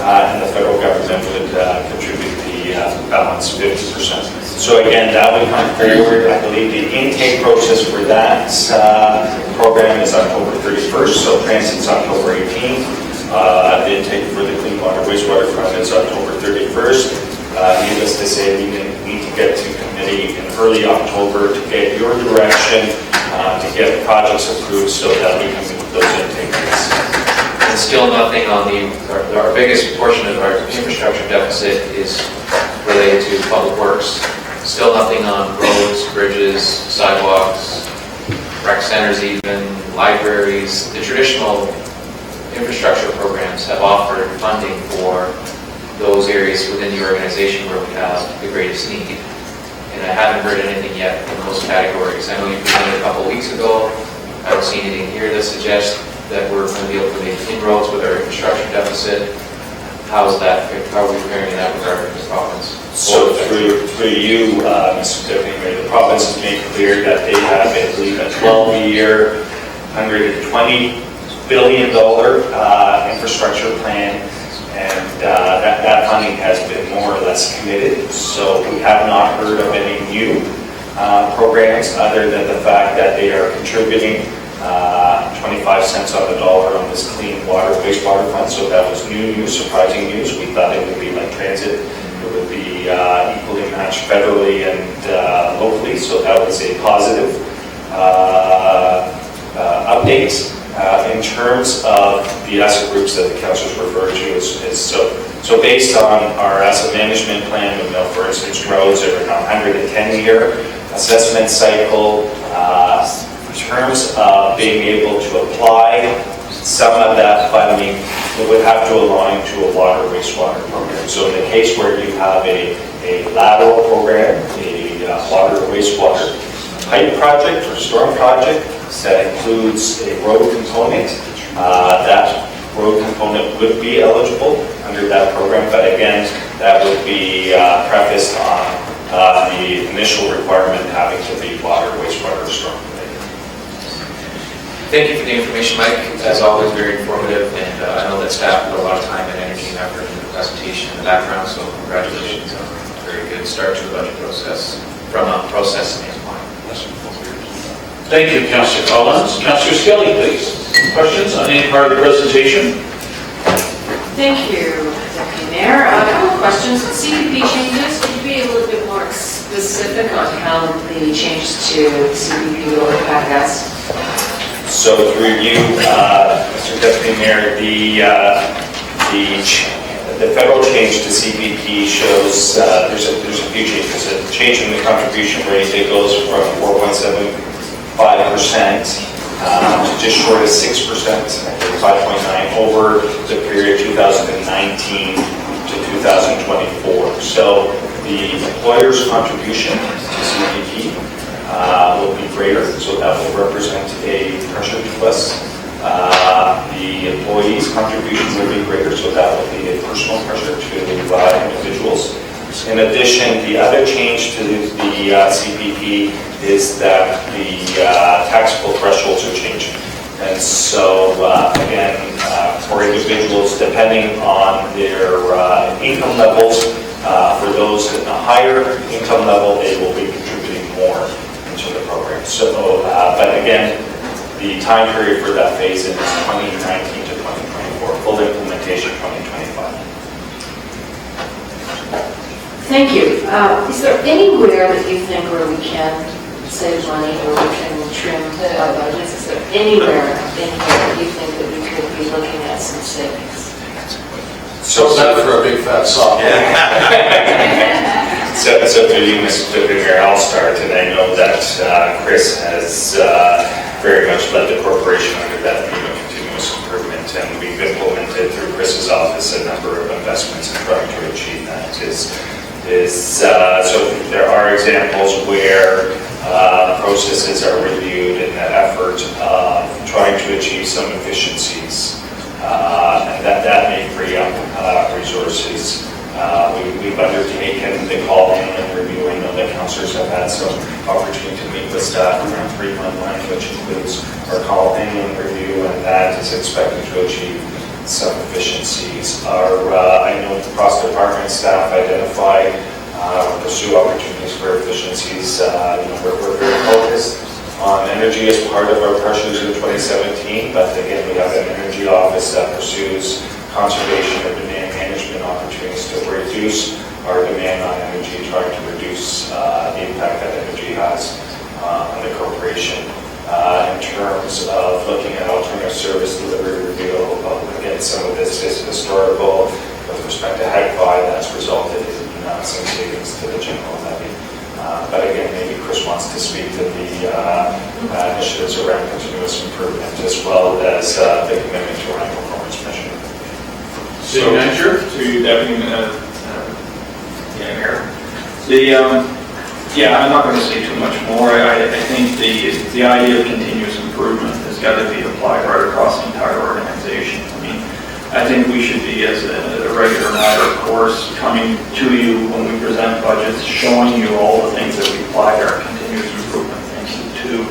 and the federal government would contribute the balance 50%. So again, that would come forward. I believe the intake process for that program is October 31st, so transit's October 18th. The intake for the Clean Water Wastewater Fund is October 31st. Needless to say, we need to get to committee in early October to get your direction, to get projects approved so that we can move those intake dates. And still nothing on our biggest portion of our infrastructure deficit is related to public works. Still nothing on roads, bridges, sidewalks, rec centers even, libraries. The traditional infrastructure programs have offered funding for those areas within the organization where we have the greatest need. And I haven't heard anything yet in those categories. I know you presented a couple of weeks ago. I don't see anything here that suggests that we're going to be able to make inroads with our infrastructure deficit. How are we comparing that with our province? So through you, Mr. Deputy Mayor, the province has made clear that they have, I believe, a 12-year, $120 billion infrastructure plan, and that funding has been more or less committed. So we have not heard of any new programs other than the fact that they are contributing 25 cents on the dollar on this Clean Water Wastewater Fund. So that was new news, surprising news. We thought it would be like transit. It would be equally matched federally and locally. So that was a positive update. In terms of the asset groups that the councilors referred to, so based on our asset management plan, we know, for instance, roads are in a 110-year assessment cycle. In terms of being able to apply some of that funding, it would have to align to a water wastewater program. So in the case where you have a lateral program, a water wastewater pipe project or storm project that includes a road component, that road component would be eligible under that program, but again, that would be prefaced on the initial requirement having to be water, wastewater, or storm related. Thank you for the information, Mike. As always, very informative, and I know that staff put a lot of time and energy and effort into the presentation and the background, so congratulations on a very good start to the budget process from a process standpoint. Thank you, Councillor Collins. Councillor Skelly, please. Questions on any part of the presentation? Thank you, Deputy Mayor. A couple of questions. CPP changes, could you be a little bit more specific on how the changes to CPP will impact us? So through you, Mr. Deputy Mayor, the federal change to CPP shows there's a few changes. A change in the contribution rate, it goes from 4.75% to just short of 6%, 5.9 over the period 2019 to 2024. So the employer's contribution to CPP will be greater, so that will represent a pressure to us. The employee's contribution will be greater, so that will be a personal pressure to individuals. In addition, the other change to the CPP is that the taxable thresholds are changing. And so, again, for individuals, depending on their income levels, for those at a higher income level, they will be contributing more into the program. So, but again, the time period for that phase in is 2019 to 2024, full implementation 2025. Thank you. Is there anywhere that you think where we can save money or we can trim budgets? Is there anywhere in here that you think that we could be looking at some savings? So that for a big fat soft. So through you, Mr. Deputy Mayor, I'll start, and I know that Chris has very much led the corporation under that theme of continuous improvement, and we've implemented through Chris's office a number of investments in trying to achieve that. So there are examples where processes are reviewed in that effort of trying to achieve some efficiencies, and that may free up resources. We've undertaken the call-in and review. I know that councillors have had some opportunity to meet with staff around 311, which includes our call-in and review, and that is expected to achieve some efficiencies. I know cross-department staff identify pursue opportunities for efficiencies. We're very focused on energy as part of our pressures in 2017, but again, we have an energy office that pursues conservation or demand management opportunities to reduce our demand on energy, trying to reduce the impact that energy has on the corporation. In terms of looking at alternative service delivery review, again, some of this is historical. With respect to HECFI, that's resulted in some savings to the general levy. But again, maybe Chris wants to speak to the initiatives around continuous improvement as well as the commitment to around performance measurement. City Manager, to Deputy Mayor. I'm not going to say too much more. I think the idea of continuous improvement has got to be applied right across the entire organization. I mean, I think we should be, as a regular matter of course, coming to you when we present budgets, showing you all the things that we applied our continuous improvement thinking to.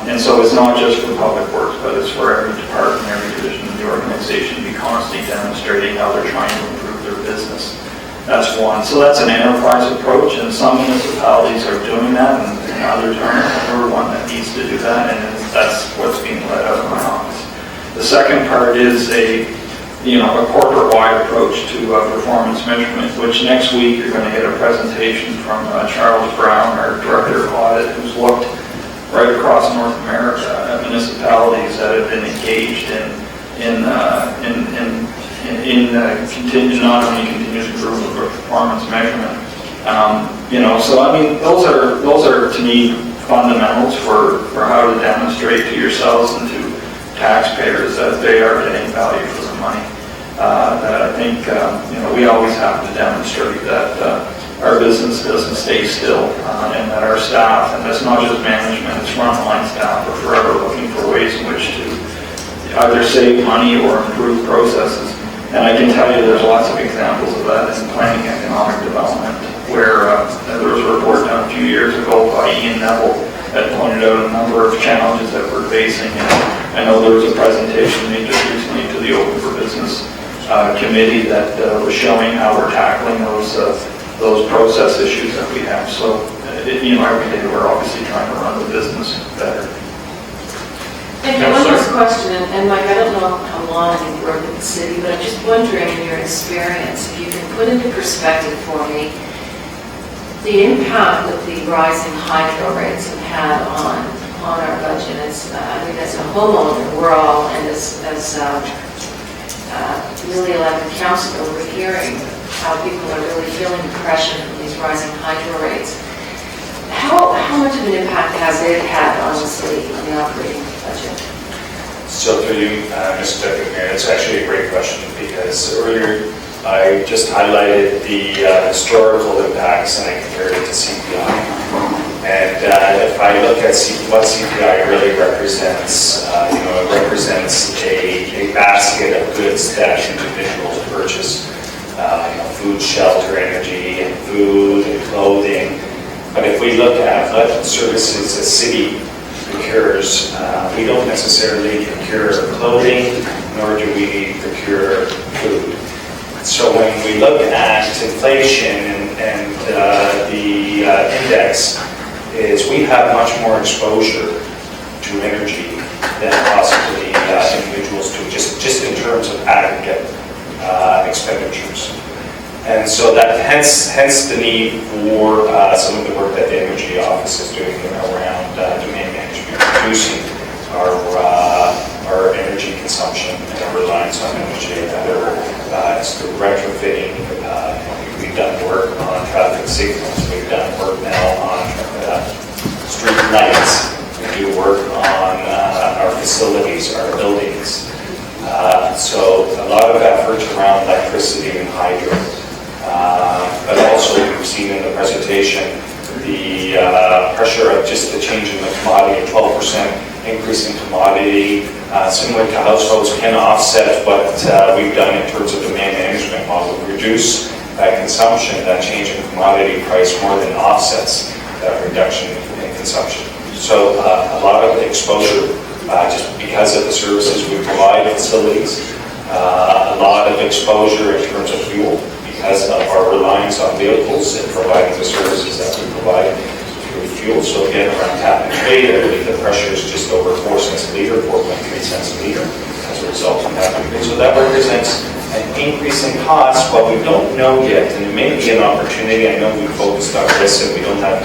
And so it's not just for public works, but it's for every department, every division of the organization to be constantly demonstrating how they're trying to improve their business. That's one. So that's an enterprise approach, and some municipalities are doing that, and others aren't. We're one that needs to do that, and that's what's being led out of my office. The second part is a corporate-wide approach to performance measurement, which next week you're going to get a presentation from Charles Brown, our Director of Audit, who's looked right across North America at municipalities that have been engaged in not only continuous improvement but performance measurement. So I mean, those are to me fundamentals for how to demonstrate to yourselves and to taxpayers that they are getting value for the money. That I think we always have to demonstrate that our business doesn't stay still, and that our staff, and it's not just management, it's frontline staff, are forever looking for ways in which to either save money or improve processes. And I can tell you there's lots of examples of that in planning economic development, where there was a report done a few years ago by Ian Neville that pointed out a number of challenges that we're facing. And I know there was a presentation made just recently to the Open for Business committee that was showing how we're tackling those process issues that we have. So, every day we're obviously trying to run the business better. Thank you. One last question, and Mike, I don't know how long you've worked in the city, but I'm just wondering, in your experience, if you can put into perspective for me the impact that the rising hydro rates have had on our budget. As a homeowner, we're all, and as newly elected councillor, we're hearing how people are really feeling the pressure from these rising hydro rates. How much of an impact has it had on the city, on the operating budget? So through you, Mr. Deputy Mayor, it's actually a great question, because earlier I just highlighted the historical impacts and I compared it to CPI. And if I look at what CPI really represents, it represents a basket of goods that individuals purchase, food, shelter, energy, and food, and clothing. But if we look at what services a city procures, we don't necessarily procure clothing, nor do we procure food. So when we look at inflation and the index, is we have much more exposure to energy than possibly individuals do, just in terms of aggregate expenditures. And so that hence the need for some of the work that the Energy Office is doing around demand management, reducing our energy consumption and our reliance on energy, whether it's through retrofitting. We've done work on traffic signals. We've done work now on street lights. We do work on our facilities, our buildings. So a lot of efforts around electricity and hydro. But also we've seen in the presentation the pressure of just the change in the commodity, a 12% increase in commodity, similar to households, can offset what we've done in terms of demand management model. Reduce that consumption, that change in commodity price more than offsets that reduction in consumption. So a lot of exposure just because of the services we provide facilities, a lot of exposure in terms of fuel because of our reliance on vehicles and providing the services that we provide through fuel. So again, around tap and trade, I believe the pressure is just over 4 cents a liter, 4.3 cents a liter as a result of tap and trade. So that represents an increase in cost, but we don't know yet, and it may be an opportunity. I know we focused on this and we don't have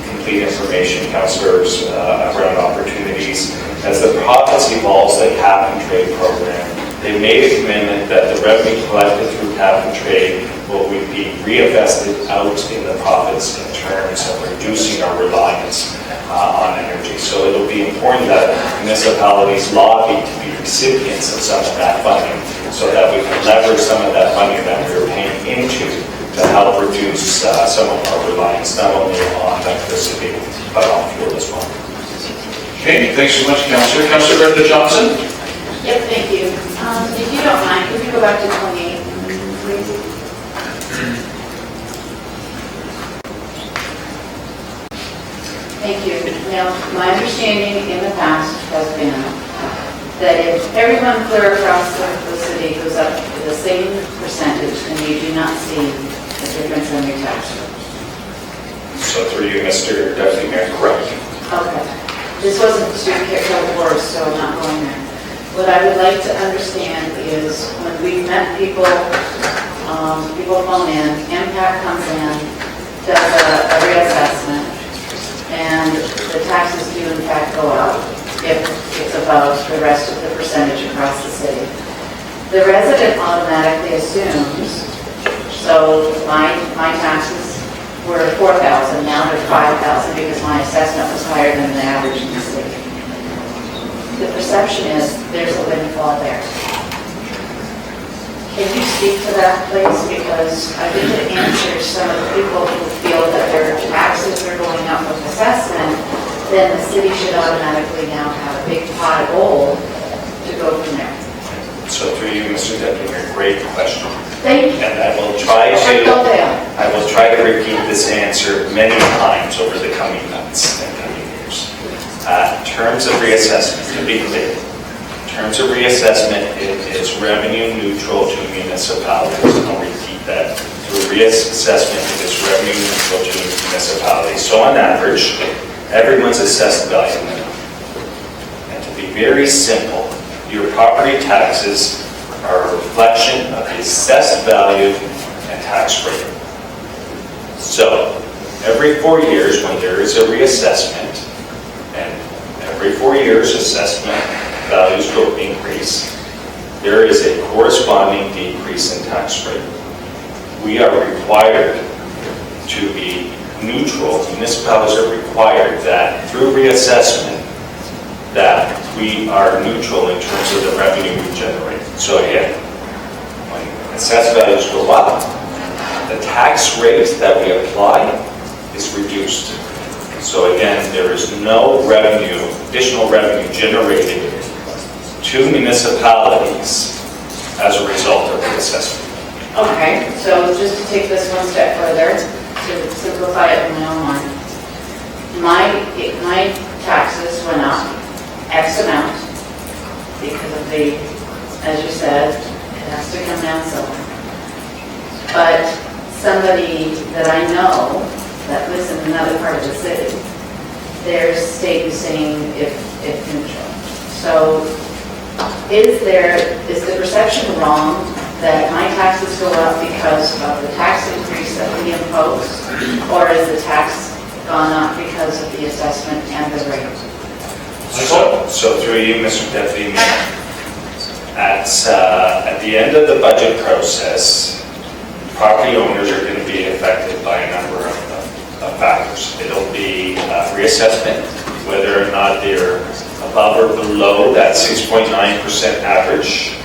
complete information, councillors, around opportunities. As the province evolves the cap and trade program, they made a commitment that the revenue collected through cap and trade will be reinvested out in the province in terms of reducing our reliance on energy. So it'll be important that municipalities lobby to be recipients of some of that funding so that we can leverage some of that money that we're paying into to help reduce some of our reliance, not only on electricity, but on fuel as well. Okay, thanks so much, Councillor. Councillor Brenda Johnson? Yep, thank you. If you don't mind, could you go back to 28, please? Thank you. Now, my understanding in the past has been that if everyone clear across the city goes up to the same percentage, then you do not see a difference in your tax rate. So through you, Mr. Deputy Mayor, correct. Okay. This wasn't to kick out worse, so I'm not going there. What I would like to understand is when we've met people, people phone in, MPAC comes in, does a reassessment, and the taxes do in fact go up if it's above the rest of the percentage across the city. The resident automatically assumes, so my taxes were 4,000, now they're 5,000 because my assessment was higher than the average in the city. The perception is there's a windfall there. Can you speak to that, please? Because I think it answers some of the people who feel that their taxes are going up with assessment, then the city should automatically now have a big pot of gold to go from there. So through you, Mr. Deputy Mayor, great question. Thank you. And I will try to repeat this answer many times over the coming months and coming years. In terms of reassessment, to be clear, in terms of reassessment, it is revenue neutral to municipalities. I'll repeat that. Through reassessment, it is revenue neutral to municipalities. So on average, everyone's assessed value minimum. And to be very simple, your property taxes are a reflection of the assessed value and tax rate. So every 4 years when there is a reassessment, and every 4 years assessment values will increase, there is a corresponding decrease in tax rate. We are required to be neutral. Municipalities are required that through reassessment that we are neutral in terms of the revenue we generate. So again, when assessed values go up, the tax rate that we apply is reduced. So again, there is no revenue, additional revenue generated to municipalities as a result of the assessment. Okay, so just to take this one step further, to simplify it in my own mind, my taxes went up X amount because of the, as you said, it has to come down somewhere. But somebody that I know that lives in another part of the city, their state is saying it's neutral. So is the perception wrong that my taxes go up because of the tax increase that we impose, or is the tax gone up because of the assessment and the rate? So through you, Mr. Deputy Mayor, at the end of the budget process, property owners are going to be affected by a number of factors. It'll be reassessment, whether or not they're above or below that 6.9% average.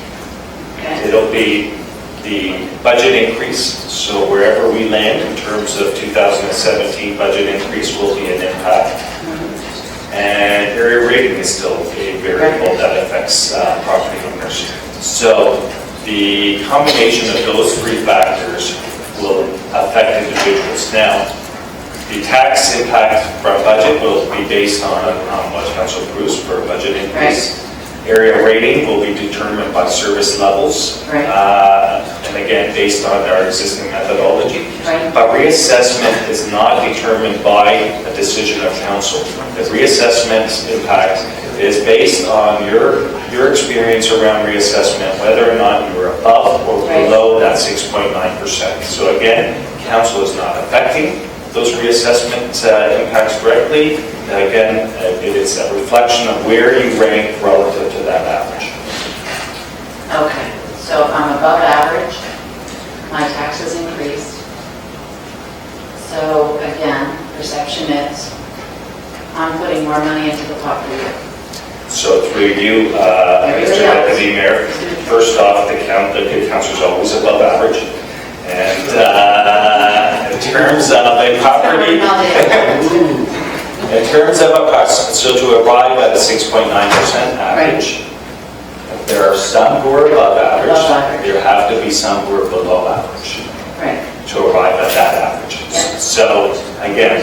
Okay. It'll be the budget increase, so wherever we land in terms of 2017 budget increase will be an impact. And area rating is still a variable that affects property owners. So the combination of those three factors will affect individuals. Now, the tax impact from budget will be based on what Council approves for a budget increase. Area rating will be determined by service levels, and again, based on our existing methodology. But reassessment is not determined by a decision of council. The reassessment impact is based on your experience around reassessment, whether or not you are above or below that 6.9%. So again, council is not affecting those reassessment impacts directly. Again, it is a reflection of where you rank relative to that average. Okay, so if I'm above average, my taxes increased. So again, perception is I'm putting more money into the pot for you. So through you, Mr. Deputy Mayor, first off, the good council is always above average. And in terms of a property, in terms of a cost, so to arrive at a 6.9% average, there are some who are above average, there have to be some who are below average to arrive at that average. So again,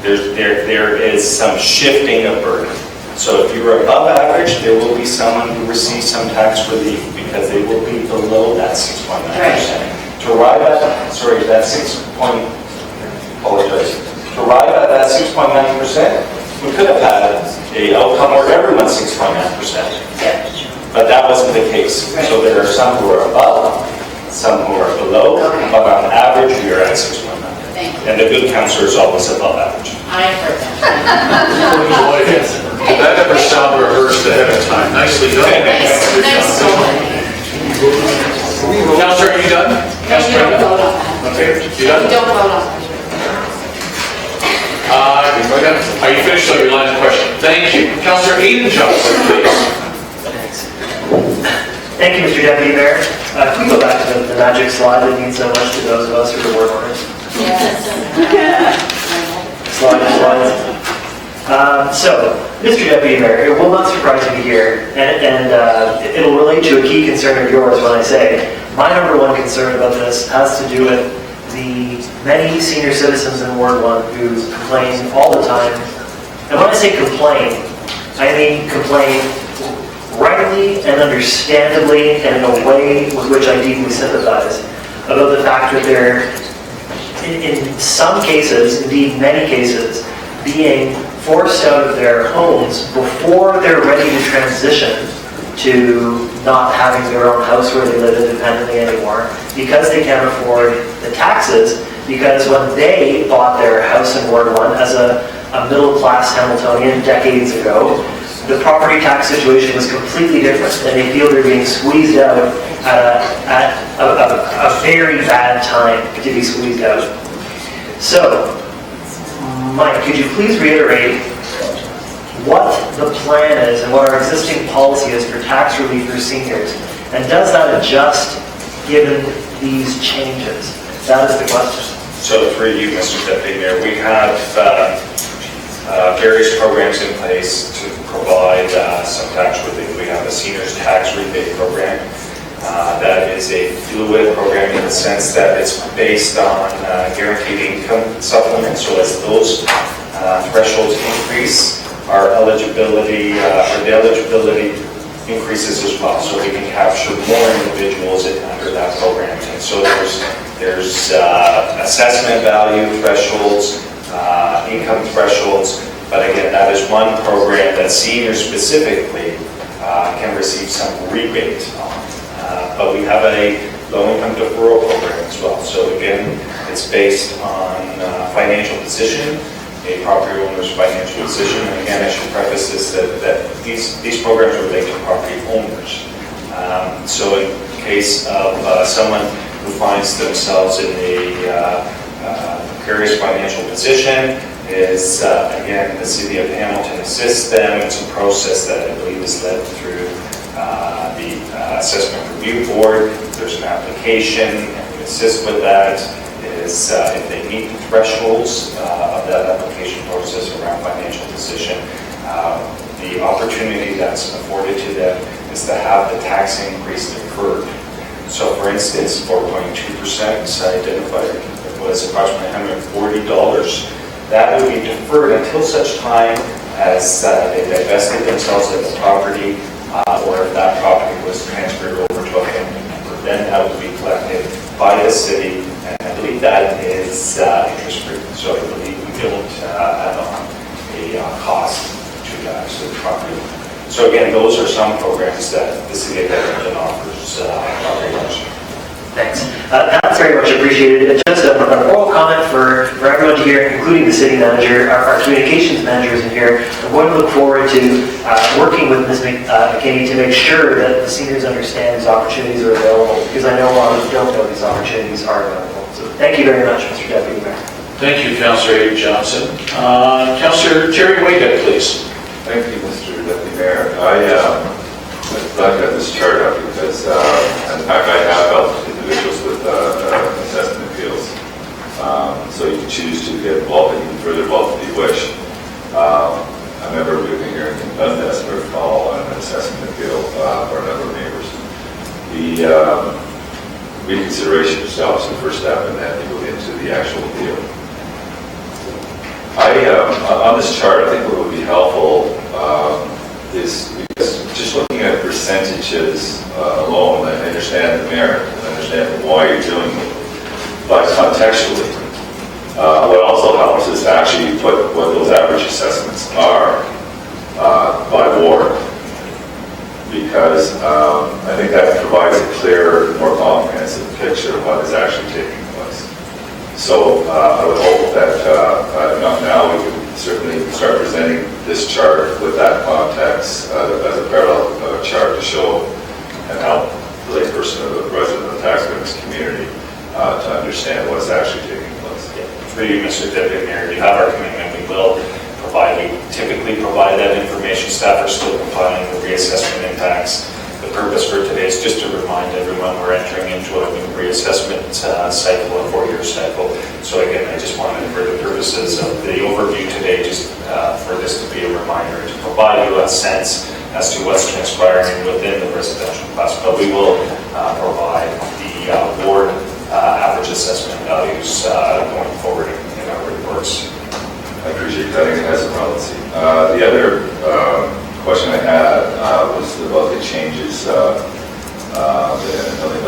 there is some shifting of burden. So if you are above average, there will be someone who receives some tax relief because they will be below that 6.9%. To arrive at, that 6.9%, we could have had an outcome where everyone's 6.9%. But that wasn't the case. So there are some who are above, some who are below, but on average, we are at 6.9%. And the good councillor is always above average. I heard that. Did that ever sound rehearsed ahead of time? Nicely done. Nice. Councillor, are you done? No, you don't vote on that. Okay, you done? You don't vote on that. Are you finished on your line of question? Thank you. Councillor Aidan Johnson, please. Thank you, Mr. Deputy Mayor. Can we go back to the magic slide that means so much to those of us who are ward owners? Slide. So, Mr. Deputy Mayor, it will not surprise you to hear, and it'll relate to a key concern of yours when I say, my number one concern about this has to do with the many senior citizens in Ward 1 who complain all the time. And when I say complain, I mean complain rightly and understandably and in a way with which I deeply sympathize about the fact that they're, in some cases, indeed many cases, being forced out of their homes before they're ready to transition to not having their own house where they live independently anymore because they can't afford the taxes, because when they bought their house in Ward 1 as a middle-class Hamiltonian decades ago, the property tax situation was completely different, and they feel they're being squeezed out at a very bad time to be squeezed out. So, Mike, could you please reiterate what the plan is and what our existing policy is for tax relief for seniors? And does that adjust given these changes? That is the question. So through you, Mr. Deputy Mayor, we have various programs in place to provide some tax relief. We have a seniors tax rebate program. That is a fluid program in the sense that it's based on guaranteed income supplements. So as those thresholds increase, our eligibility, the eligibility increases as well. So we can capture more individuals under that program. And so there's assessment value thresholds, income thresholds. But again, that is one program that seniors specifically can receive some rebate on. But we have a low-income deferral program as well. So again, it's based on financial position, a property owner's financial position. And again, I should preface this that these programs relate to property owners. So in case of someone who finds themselves in a precarious financial position, is again, the City of Hamilton assists them. It's a process that I believe is led through the Assessment Review Board. There's an application, and we assist with that. Is if they meet the thresholds of that application process around financial position, the opportunity that's afforded to them is to have the tax increase deferred. So for instance, 4.2% identified was approximately $140. That would be deferred until such time as they divested themselves of the property, or if that property was transferred over to a family member. Then that would be collected by the city, and I believe that is interest-free. So I believe we don't add on a cost to that, to the property. So again, those are some programs that the City of Hamilton offers property owners. Thanks. That's very much appreciated. Just an oral comment for everyone to hear, including the city manager. Our communications manager is in here. I'm going to look forward to working with Ms. McKinney to make sure that the seniors understand these opportunities are available, because I know a lot of them don't know these opportunities are available. So thank you very much, Mr. Deputy Mayor. Thank you, Councillor Abe Johnson. Councillor Terry Whitehead, please. Thank you, Mr. Deputy Mayor. I'm glad to have this chart up because, in fact, I have helped individuals with assessment appeals. So you can choose to get involved and even further involved if you wish. I remember living here in Dundas for a call on an assessment appeal for a number of neighbors. The reconsideration itself is the first step, and then you go into the actual appeal. On this chart, I think what would be helpful is because just looking at percentages alone, I understand the merit, I understand why you're doing it, but contextually, what also helps is to actually put what those average assessments are by ward, because I think that provides a clearer, more comprehensive picture of what is actually taking place. So I would hope that now we can certainly start presenting this chart with that context as a parallel chart to show and help the layperson or the resident of the taxpayers community to understand what's actually taking place. Through you, Mr. Deputy Mayor, you have our commitment. We will provide, we typically provide that information. Staff are still compiling the reassessment impacts. The purpose for today is just to remind everyone we're entering into a new reassessment cycle, a 4-year cycle. So again, I just wanted, for the purposes of the overview today, just for this to be a reminder, to provide you a sense as to what's transpiring within the residential class. But we will provide the ward average assessment values going forward in our reports. I appreciate that. I think it has some relevancy. The other question I had was about the changes, the $1 million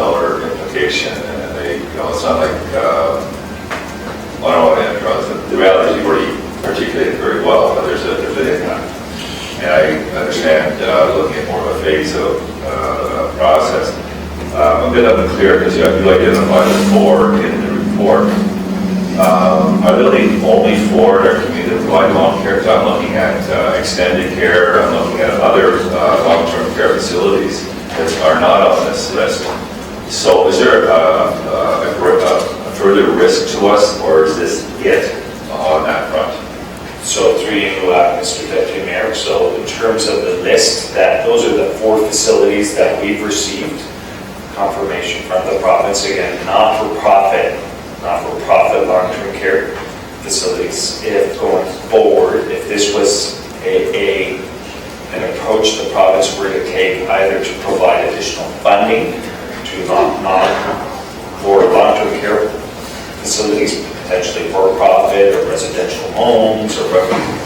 implication, and it's not like, I don't want to interrupt, the reality is you've already articulated very well, but there's an impact. And I understand looking at more of a phase of process. I'm a bit unclear because you identified the 4 in the report. Are really only 4 that are community provided long care? Because I'm looking at extended care, I'm looking at other long-term care facilities that are not on this list. So is there a further risk to us, or is this it on that front? So through you, Mr. Deputy Mayor, so in terms of the list, those are the 4 facilities that we've received confirmation from the province. Again, not-for-profit long-term care facilities. If going forward, if this was an approach the province were to take, either to provide additional funding to for long-term care facilities, potentially for-profit or residential homes, or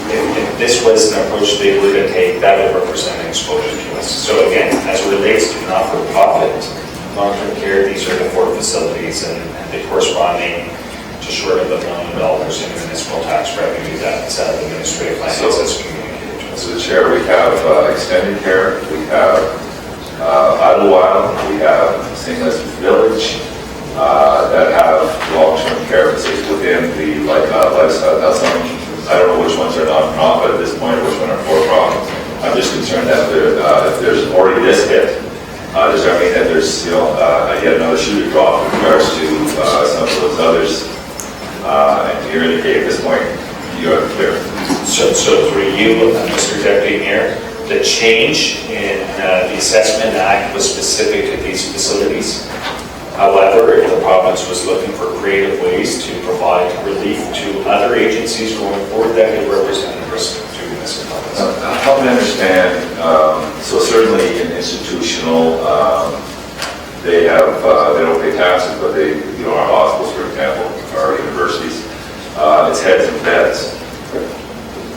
if this was an approach they were to take, that would represent an exposure to us. So again, as it relates to not-for-profit long-term care, these are the 4 facilities, and the corresponding to short of $1 million in municipal tax revenue that the Ministry of Finance has communicated to us. So, Chair, we have extended care, we have Idlewild, we have referencing as village, that have long-term care facilities within the lifestyle. Now, I don't know which ones are non-profit at this point, or which one are for-profit. I'm just concerned that if there's already this hit, does that mean that there's, yet another shoe to drop in regards to some of those others? And you're indicating at this point, you are clear. So through you, Mr. Deputy Mayor, the change in the Assessment Act was specific to these facilities. However, if the province was looking for creative ways to provide relief to other agencies going forward, that could represent a risk to municipalities. Help me understand, so certainly in institutional, they don't pay taxes, but they, our hospitals, for example, our universities, it's heads and beds.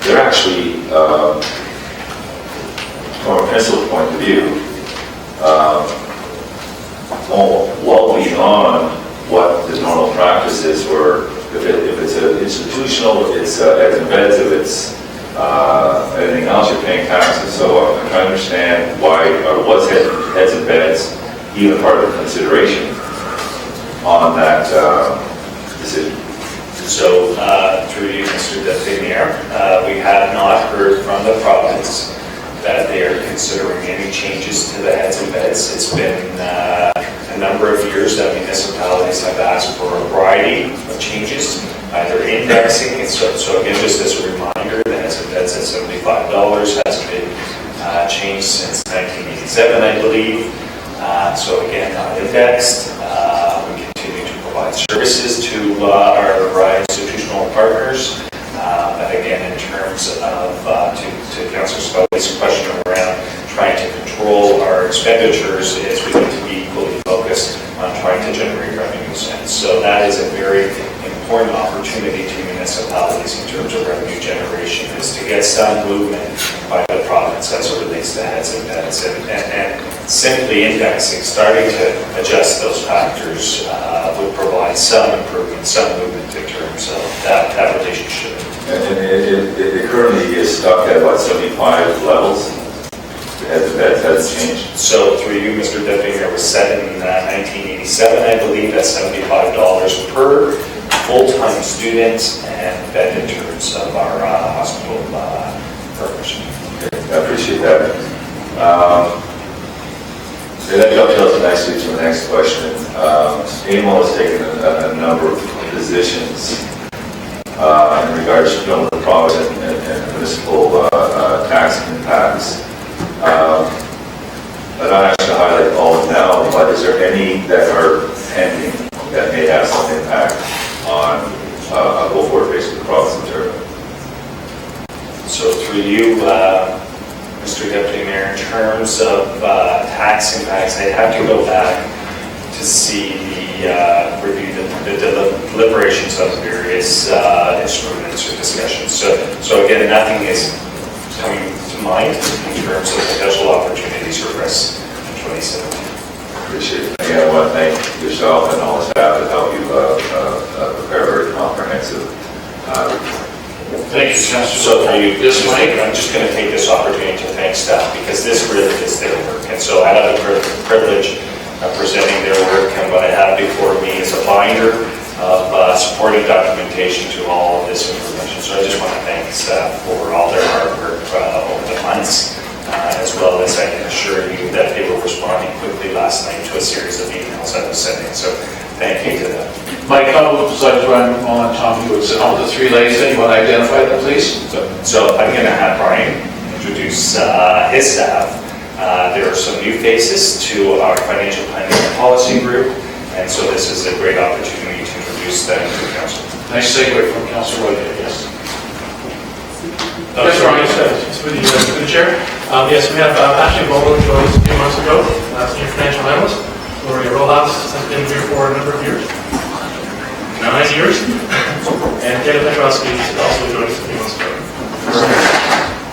They're actually, from a principal point of view, well beyond what the normal practice is, where if it's an institutional, it's heads and beds. If it's anything else, you're paying taxes. So I'm trying to understand why, or was heads and beds even part of the consideration on that decision? So through you, Mr. Deputy Mayor, we have not heard from the province that they are considering any changes to the heads and beds. It's been a number of years that municipalities have asked for a variety of changes, either indexing. So again, just as a reminder, the heads and beds at $75 has been changed since 1987, I believe. So again, not indexed. We continue to provide services to our institutional partners. But again, in terms of, to Councillor Spelly's question around trying to control our expenditures, is we need to be equally focused on trying to generate revenues. And so that is a very important opportunity to municipalities in terms of revenue generation, is to get some movement by the province as it relates to heads and beds. And simply indexing, starting to adjust those factors would provide some improvement, some movement in terms of that relationship. And it currently is stuck at about 75 levels. Has changed. So through you, Mr. Deputy Mayor, was set in 1987, I believe, at $75 per full-time student and bed in terms of our hospital partnership. Okay, I appreciate that. That dovetails nicely to the next question. AMO has taken a number of positions in regards to the province and municipal tax impacts. I'm not actually highlight all of them now, but is there any that are pending that may have some impact on a go-forward basis with the province of Ontario? So through you, Mr. Deputy Mayor, in terms of tax impacts, I have to go back to see review the deliberations of various instruments or discussions. So again, nothing is coming to mind in terms of potential opportunities or risks in 2017. Appreciate it. Again, I want to thank yourself and all the staff that helped you prepare a very comprehensive Thank you, Councillor. So for you, this Mike, I'm just going to take this opportunity to thank staff, because this really is their work. And so I have the privilege of presenting their work, and what I have before me is a binder of supporting documentation to all of this information. So I just want to thank staff for all their hard work over the months, as well as I can assure you that they were responding quickly last night to a series of emails I was sending. So thank you to them. Mike, how besides Brian on Tom Hewitt, all the three ladies, you want to identify them, please? So I'm going to have Brian introduce his staff. There are some new faces to our financial planning and policy group, and so this is a great opportunity to introduce them to the council. Nice segue from Councillor White, yes. Yes, Brian, for the chair. Yes, we have Ashley Bowman joined us a few months ago, senior financial analyst. Gloria Rojas has been here for a number of years. 9 years. And Kevin Petrovsky also joined us a few months ago.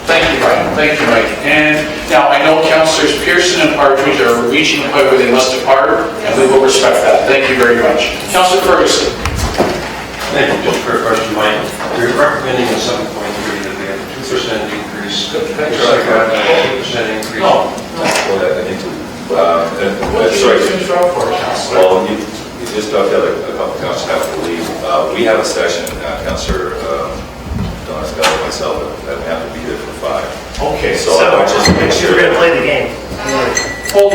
Thank you, Brian. Thank you, Mike. And now I know Councillors Pearson and Partridge are reaching a point where they must depart, and we will respect that. Thank you very much. Councillor Ferguson. Thank you. Just for a question, Mike. We're recommending a 7.3 that we have a 2% increase. Looks like a 2% increase. Well, I think, sorry. we have a session, Councillor Donegal and myself, that we have to be there for 5. Okay, So I want to just make sure. We're gonna play the game. hold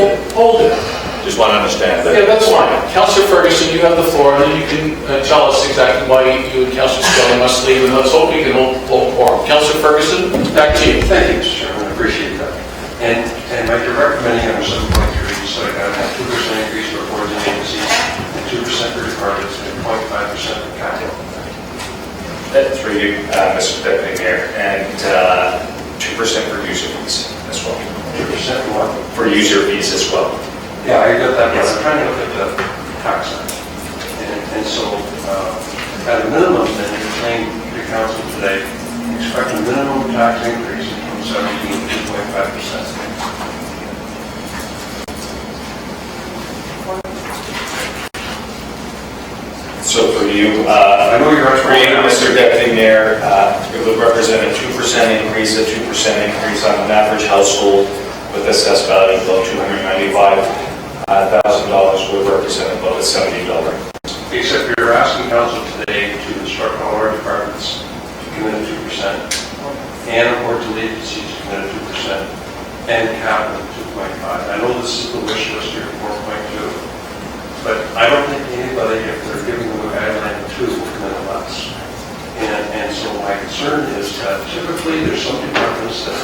it. Just want to understand that. Yeah, that's fine. Councillor Ferguson, you have the floor, and then you can tell us exactly why you and Councillor Skelly must leave, and let's hope we can hold quorum. Councillor Ferguson, back to you. Thank you, Mr. Chairman, I appreciate that. And Mike, you're recommending under 7.3, so I gotta have 2% increase for boards and agencies, and 2% for departments, and 0.5% for capital. That's for you, Mr. Deputy Mayor, and 2% for user fees as well. 2% more? For user fees as well. Yeah, I got that, but I'm trying to look at the tax side. And so, at a minimum, then you're saying to the council today, expect a minimum tax increase from 17 to 2.5%. So for you, I know you're for you, Mr. Deputy Mayor, it would represent a 2% increase, a 2% increase on an average household with assessed value below $295,000 would represent about a $70. Except you're asking council today to instruct all our departments to commit to 2%, and boards and agencies to commit to 2%, and capital 2.5. I know this is the wish list here, 4.2, but I don't think anybody, if they're giving them a guideline of 2, will commit less. And so my concern is that typically there's some departments that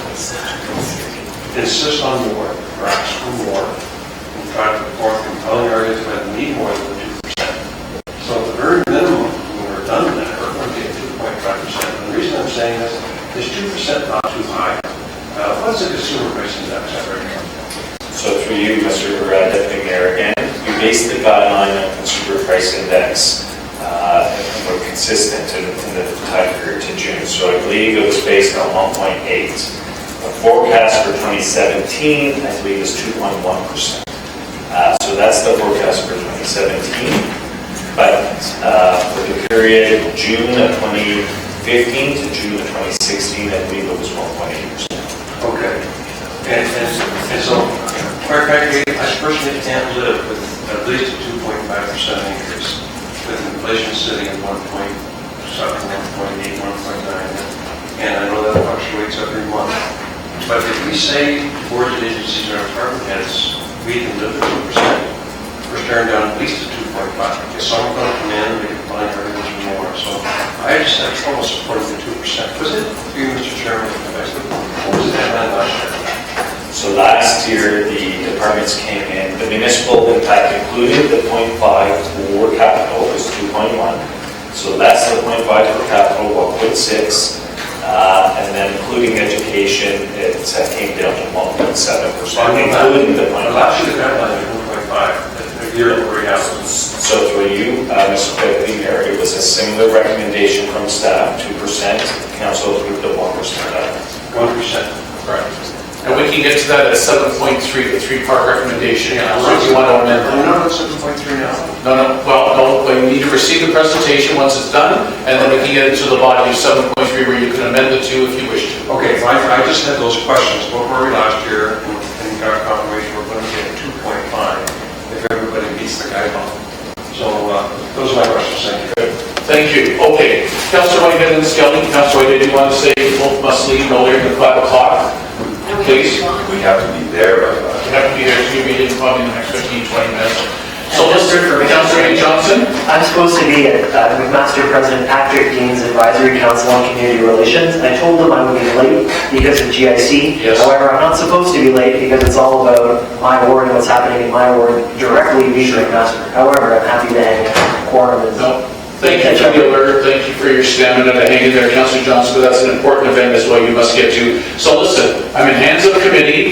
insist on more, or ask for more, and try to perform compelling arguments that need more than 2%. So at the very minimum, when we're done that, we're going to get 2.5%. And the reason I'm saying this, is 2% not too high? What's the consumer price index at right now? So through you, Mr. Deputy Mayor, again, you based the guideline on consumer price index and were consistent in the time period to June. So I believe it was based on 1.8. The forecast for 2017, I believe, is 2.1%. So that's the forecast for 2017. But for the period June of 2015 to June of 2016, I believe it was 1.8%. Okay. And so, quite frankly, I personally can't live with at least a 2.5% increase, with inflation sitting at 1.7, 1.8, 1.9, and I know that fluctuates every month. But if we say boards and agencies and our department heads, we can live at 2%, we're staring down at least a 2.5. Because someone's going to come in and they can find everything more. So I just have trouble supporting the 2%. Was it you, Mr. Chairman? What was the deadline last year? So last year, the departments came in, the municipal impact included the 0.5 for capital was 2.1. So that's the 0.5 for capital, 1.6. And then including education, it came down to 1.7%, including the 0.5. Last year, the deadline was 1.5, a year over half. So through you, Mr. Deputy Mayor, it was a similar recommendation from staff, 2%. Council approved the 1%. 1%. Correct. And we can get to that at 7.3, the 3-part recommendation. Yeah, So if you want to amend we're that. not at 7.3 now. No, but you need to receive the presentation once it's done, and then we can get into the body of 7.3 where you can amend the 2 if you wish to. Okay, I just had those questions. What were we last year? And got confirmation we're going to get 2.5 if everybody meets the guideline. So those are my questions. Thank you. Thank you. Okay. Councillor Whitehead and Skelly, Councillor Whitehead, do you want to say both must leave no later than 5 o'clock? Please. We have to be there by You have to be there to be reading probably in the next 15, 20 minutes. So Councillor Johnson? I'm supposed to be with Master President Patrick Dean's Advisory Council on Community Relations. I told him I would be late because of GIC. Yes. However, I'm not supposed to be late because it's all about my ward and what's happening in my ward directly featuring Master. However, I'm happy to hang quorum. No. Thank you for the alert. Thank you for your stamina to hang in there, Councillor Johnson, but that's an important event as well you must get to. So listen, I'm in hands of the committee.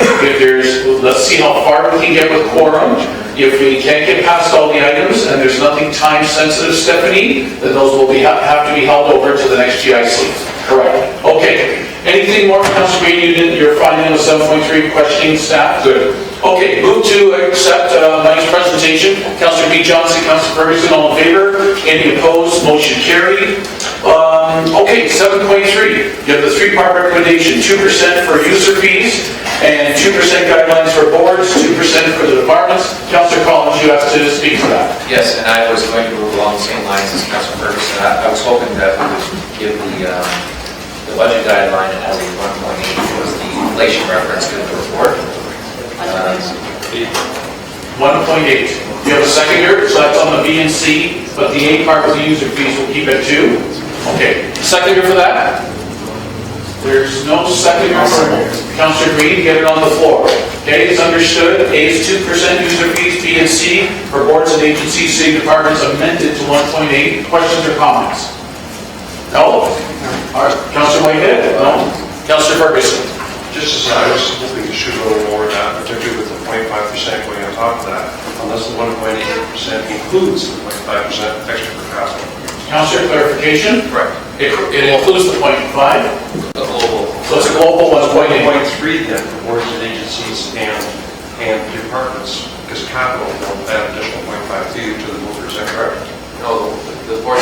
Let's see how far we can get with quorum. If we can't get past all the items and there's nothing time sensitive, Stephanie, then those will have to be held over to the next GIC. Correct. Okay. Anything more, Councillor Green? You're finding the 7.3 questioning staff? Good. Okay, move to accept Mike's presentation. Councillor B. Johnson, Councillor Ferguson, all in favor? Any opposed? Motion carried. Okay, 7.3, you have the three-part recommendation, 2% for user fees and 2% guidelines for boards, 2% for the departments. Councillor Collins, you have to speak to that. Yes, and I was going to move along the same lines as Councilor Ferguson. I was hoping that we would give the budget guideline as a 1.8 was the inflation reference to the report. 1.8. You have a seconder, so that's on the B and C, but the A part with the user fees will keep it 2. Okay, seconder for that? There's no seconder for Councillor Green, get it on the floor. Okay, it's understood. A is 2% user fees, B and C for boards and agencies, city departments amended to 1.8. Questions or comments? No? All right, Councillor Whitehead? No? Councillor Ferguson? Just as I was hoping to shoot a little more that, particularly with the 0.5% going on top of that, unless the 1.8% includes the 0.5% extra for capital. Councillor, clarification? Correct. It includes the 0.5? The global. So it's a global 1.8. 1.3 then for boards and agencies and departments, because capital will add additional 0.5 to you to the mover, is that correct? No, the boards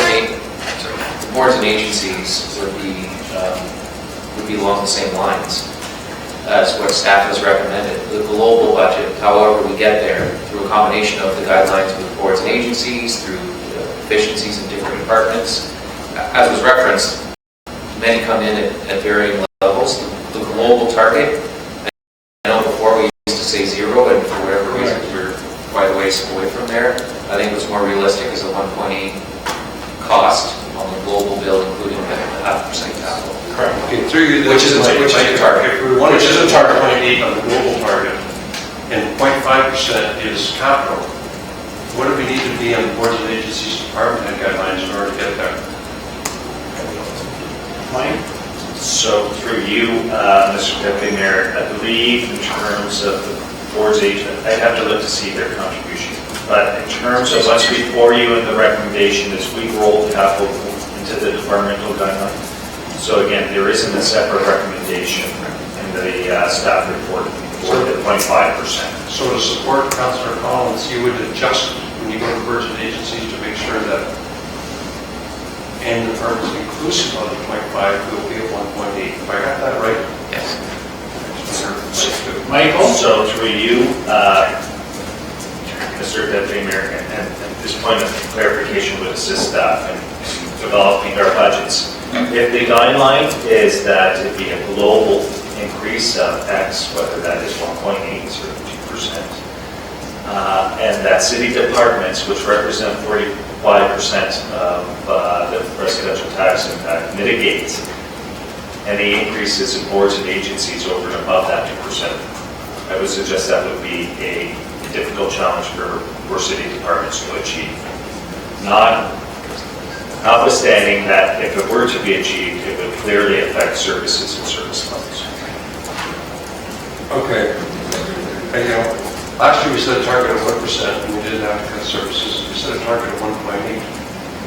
and agencies would be along the same lines as what staff has recommended. The global budget, however we get there, through a combination of the guidelines with boards and agencies, through efficiencies in different departments. As was referenced, many come in at varying levels. The global target, I know before we used to say 0, and for whatever reason we're quite a ways away from there. I think it was more realistic as a 1.8 cost on the global bill, including the 0.5% capital. Correct. Okay, which is a target. If we wanted to 0.8 on the global target, and 0.5% is capital, what do we need to be on the boards and agencies department head guidelines in order to get there? Mike? So through you, Mr. Deputy Mayor, I believe in terms of the board's agent, I'd have to look to see their contribution. But in terms of what's before you and the recommendation is we roll capital into the departmental guideline. So again, there isn't a separate recommendation in the staff report for the 0.5%. So to support Councillor Collins, you would adjust when you go to boards and agencies to make sure that and departments inclusive of the 0.5 will be at 1.8. If I got that right? Yes. Michael? So through you, Mr. Deputy Mayor, and at this point of clarification would assist staff in developing our budgets. If the guideline is that it be a global increase of X, whether that is 1.8 or 2%, and that city departments, which represent 45% of the residential tax impact, mitigates any increases in boards and agencies over and above that 2%. I would suggest that would be a difficult challenge for city departments to achieve. Notwithstanding that, if it were to be achieved, it would clearly affect services and service levels. Okay. And, last year we set a target of 1% and we didn't have to cut services. We set a target of 1.8.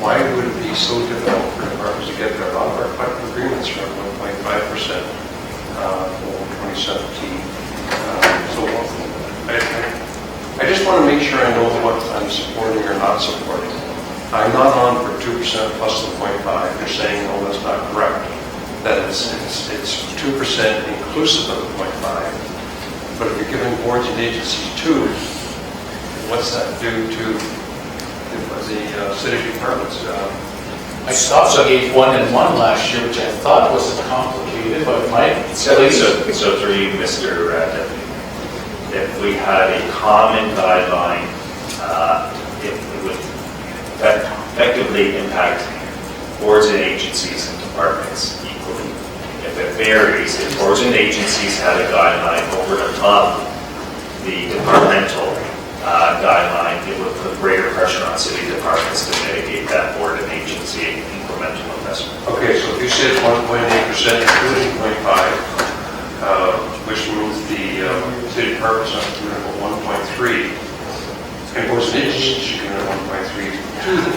Why would it be so difficult for departments to get there? A lot of our collective agreements are 1.5% for 2017. I just want to make sure I know what I'm supporting or not supporting. I'm not on for 2% plus the 0.5. You're saying, no, that's not correct. That it's 2% inclusive of the 0.5. But if you're giving boards and agencies 2, what's that do to the city departments? I also gave 1 and 1 last year, which I thought was complicated, but Mike, So through you, Mr. Deputy, if we had a common guideline, it would effectively impact boards and agencies and departments equally. If it varies, if boards and agencies had a guideline over and above the departmental guideline, it would put greater pressure on city departments to mitigate that board and agency incremental investment. Okay, so if you said 1.8% including 0.5, which means the city departments are about 1.3, and boards and agencies should be at 1.3.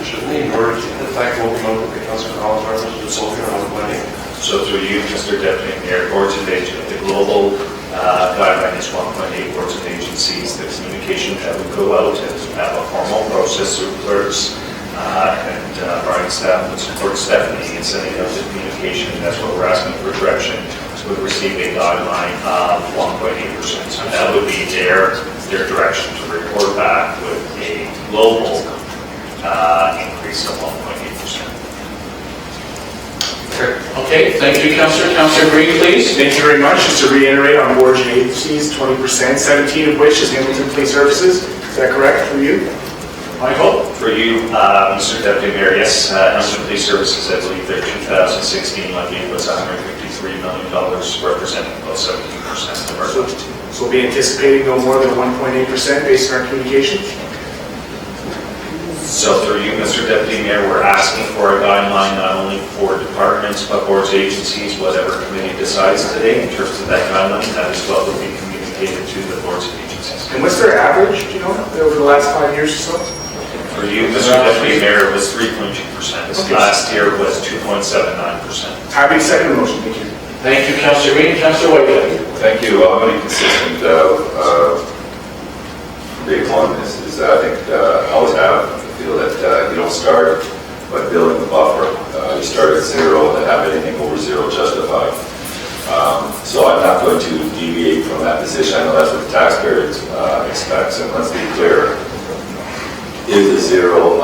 Shouldn't they, in order to hit the fact what we know that the Council Collins reference was looking at 1.8? So through you, Mr. Deputy Mayor, boards and agencies, the global guideline is 1.8 boards and agencies. The communication that would go out and have a formal process through clerks and Brian's staff would support Stephanie in sending out the communication. That's what we're asking for direction. Would receive a guideline of 1.8%. So that would be their direction to report back with a global increase of 1.8%. Okay, thank you, Councillor. Councillor Green, please. Thank you very much. Just to reiterate on boards and agencies, 20%, 17 of which is Hamilton Police Services. Is that correct for you? Michael? For you, Mr. Deputy Mayor, yes, Hamilton Police Services, I believe their 2016 levy was $153 million, representing about 17% of our budget. So we'll be anticipating no more than 1.8% based on our communications? So through you, Mr. Deputy Mayor, we're asking for a guideline not only for departments, but boards, agencies, whatever committee decides today in terms of that guideline, that is what will be communicated to the boards and agencies. And what's their average, do you know, over the last 5 years or so? For you, Mr. Deputy Mayor, it was 3.2%. Okay. Last year was 2.79%. Happy to second the motion, thank you. Thank you, Councillor Green. Councillor Whitehead. Thank you. I'm going to be consistent. Day one is I think I always have. I feel that you don't start by building the buffer. You start at zero and then have anything over zero justified. So I'm not going to deviate from that position. I know that's what the taxpayer expects, and let's be clear. Is a zero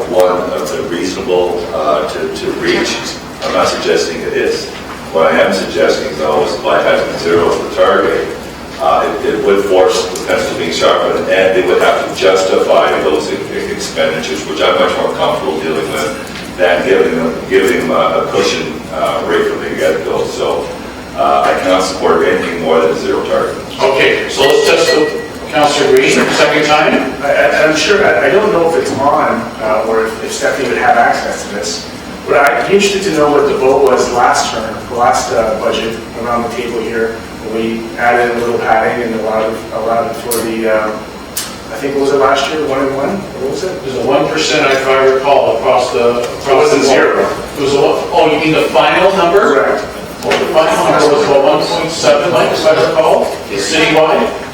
one of the reasonable to reach? I'm not suggesting it is. What I am suggesting, though, is by having zero as the target, it would force the pencil being sharpened, and they would have to justify those expenditures, which I'm much more comfortable dealing with than giving them a cushion right from the get-go. So I cannot support anything more than a zero target. Okay, so let's test the Councillor Green, second time. I'm sure, I don't know if it's on, or if Stephanie would have access to this, but I'd be interested to know what the vote was last term, the last budget around the table here, when we added a little padding and allowed for the, I think, what was it last year, 1 and 1? What was it? It was a 1%, if I recall, across the... It wasn't zero. It was a, oh, you mean the final number? Correct. Well, the final number was about 1.7, Mike, if I recall, citywide.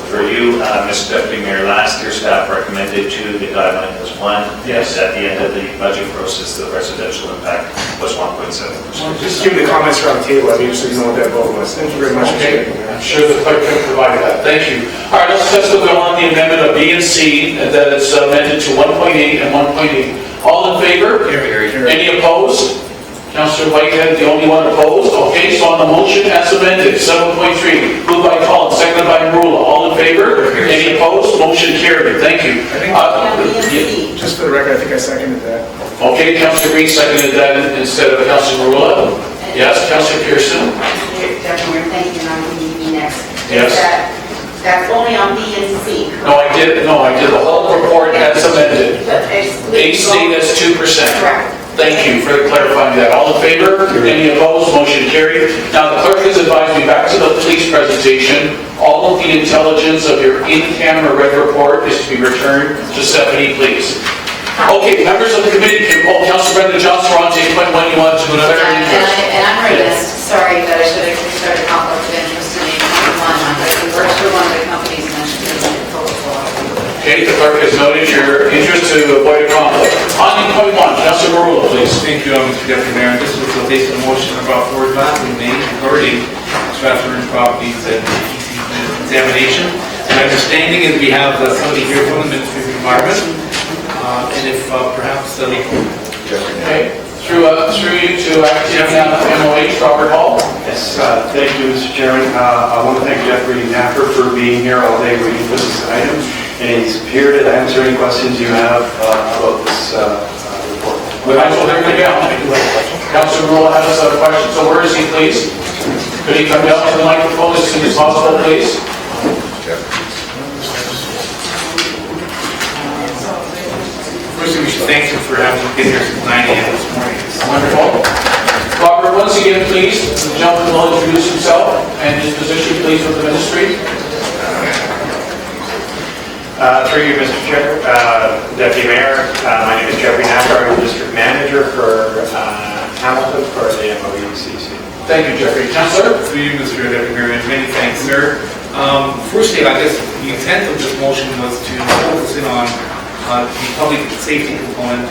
For you, Mr. Deputy Mayor, last year staff recommended 2, the guideline was 1. Yes. At the end of the budget process, the residential impact was 1.7%. Just give me the comments around the table, I'd be interested to know what that vote was. Thank you very much. Okay, I'm sure the clerk can provide that. Thank you. All right, let's test the will on the amendment of B and C, that it's amended to 1.8 and 1.8. All in favor? Any opposed? Councillor Whitehead, the only one opposed. Okay, so on the motion as amended, 7.3, moved by Collins, seconded by Marula. All in favor? Any opposed? Motion carried. Thank you. Just for the record, I think I seconded that. Okay, Councillor Green seconded that instead of Councillor Marula. Yes, Councillor Pearson. Deputy Mayor, thank you, and I'm going to be next. Yes. That's only on B and C. No, I did the whole report as amended. AC, that's 2%. Correct. Thank you for clarifying that. All in favor? Any opposed? Motion carried. Now, the clerk has advised me back to the police presentation. All of the intelligence of your in-camera red report is to be returned to Stephanie, please. Okay, members of the committee, Councilor Brendan Johnson, we're on to 8.1. You want to do another? And I'm remiss, sorry, that I should have started conflict of interest in 8.1. I worked for one of the companies mentioned in the protocol. Okay, the clerk has noted your interest to avoid a conflict. On 8.1, Councilor Marula, please. Thank you, Mr. Deputy Mayor. This was based on a motion about board last May regarding transferring properties and examination. My understanding is we have somebody here from the Ministry of Environment, and if perhaps okay, through you to acting MOH, Robert Hall. Yes, thank you, Mr. Chairman. I want to thank Jeffrey Napper for being here all day waiting for this item, and he's here to answer any questions you have about this report. Councilor Marula has a question, so where is he, please? Could he come down to the microphone as soon as possible, please? First, we should thank you for having me get here since 9 a.m. this morning. Wonderful. Robert, once again, please, the gentleman will introduce himself and his position, please, with the ministry. Through you, Mr. Chair, Deputy Mayor, my name is Jeffrey Napper. I'm the District Manager for Hamilton for the MOECC. Thank you, Jeffrey. Councillor? Through you, Mr. Deputy Mayor, and many thanks, sir. Firstly, I guess the intent of this motion was to focus in on the public safety component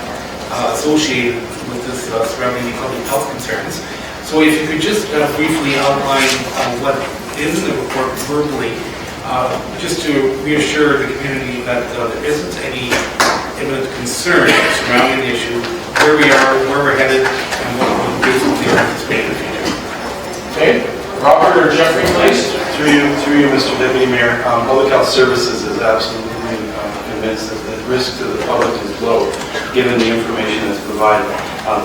associated with this surrounding the public health concerns. So if you could just briefly outline what is in the report verbally, just to reassure the community that there isn't any imminent concern surrounding the issue, where we are, where we're headed, and what we basically anticipate in the future. Okay, Robert or Jeffrey, please. Through you, Mr. Deputy Mayor, Public Health Services is absolutely convinced that the risk to the public is low, given the information that's provided.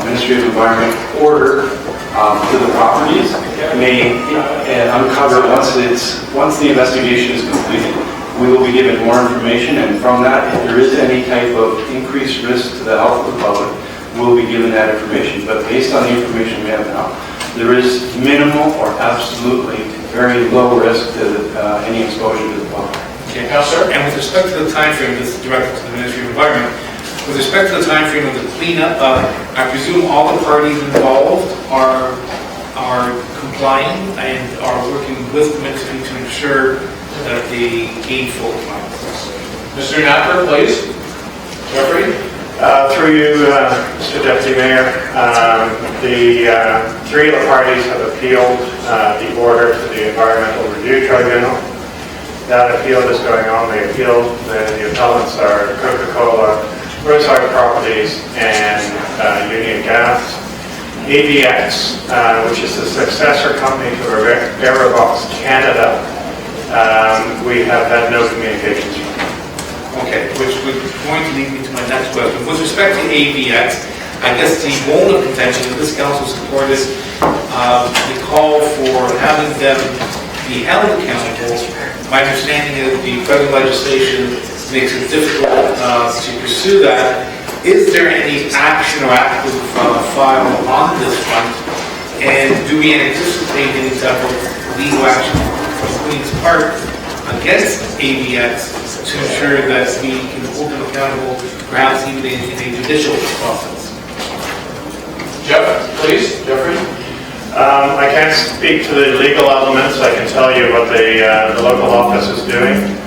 Ministry of Environment order to the properties may uncover once the investigation is completed. We will be given more information, and from that, if there is any type of increased risk to the health of the public, we'll be given that information. But based on the information we have now, there is minimal or absolutely very low risk to any exposure to the public. Okay, Councillor. And with respect to the time frame, this is directed to the Ministry of Environment. With respect to the time frame of the cleanup, I presume all the parties involved are complying and are working with the ministry to ensure that they gain full compliance. Mr. Napper, please. Jeffrey. Through you, Mr. Deputy Mayor, the three of the parties have appealed the order to the Environmental Review Tribunal. That appeal is going on. They appealed. The appellants are Coca-Cola, Roadside Properties, and Union Gas. AVX, which is the successor company to Verivox Canada, we have had no communications from. Okay, which was going to lead me to my next question. With respect to AVX, I guess the bone of contention of this council support is the call for having them be held accountable. My understanding is the federal legislation makes it difficult to pursue that. Is there any action or active file on this front? And do we anticipate any type of legal action from Queen's Park against AVX to ensure that we can hold them accountable, perhaps even in a judicial process? Jeff, please. Jeffrey. I can't speak to the legal elements. I can tell you what the local office is doing.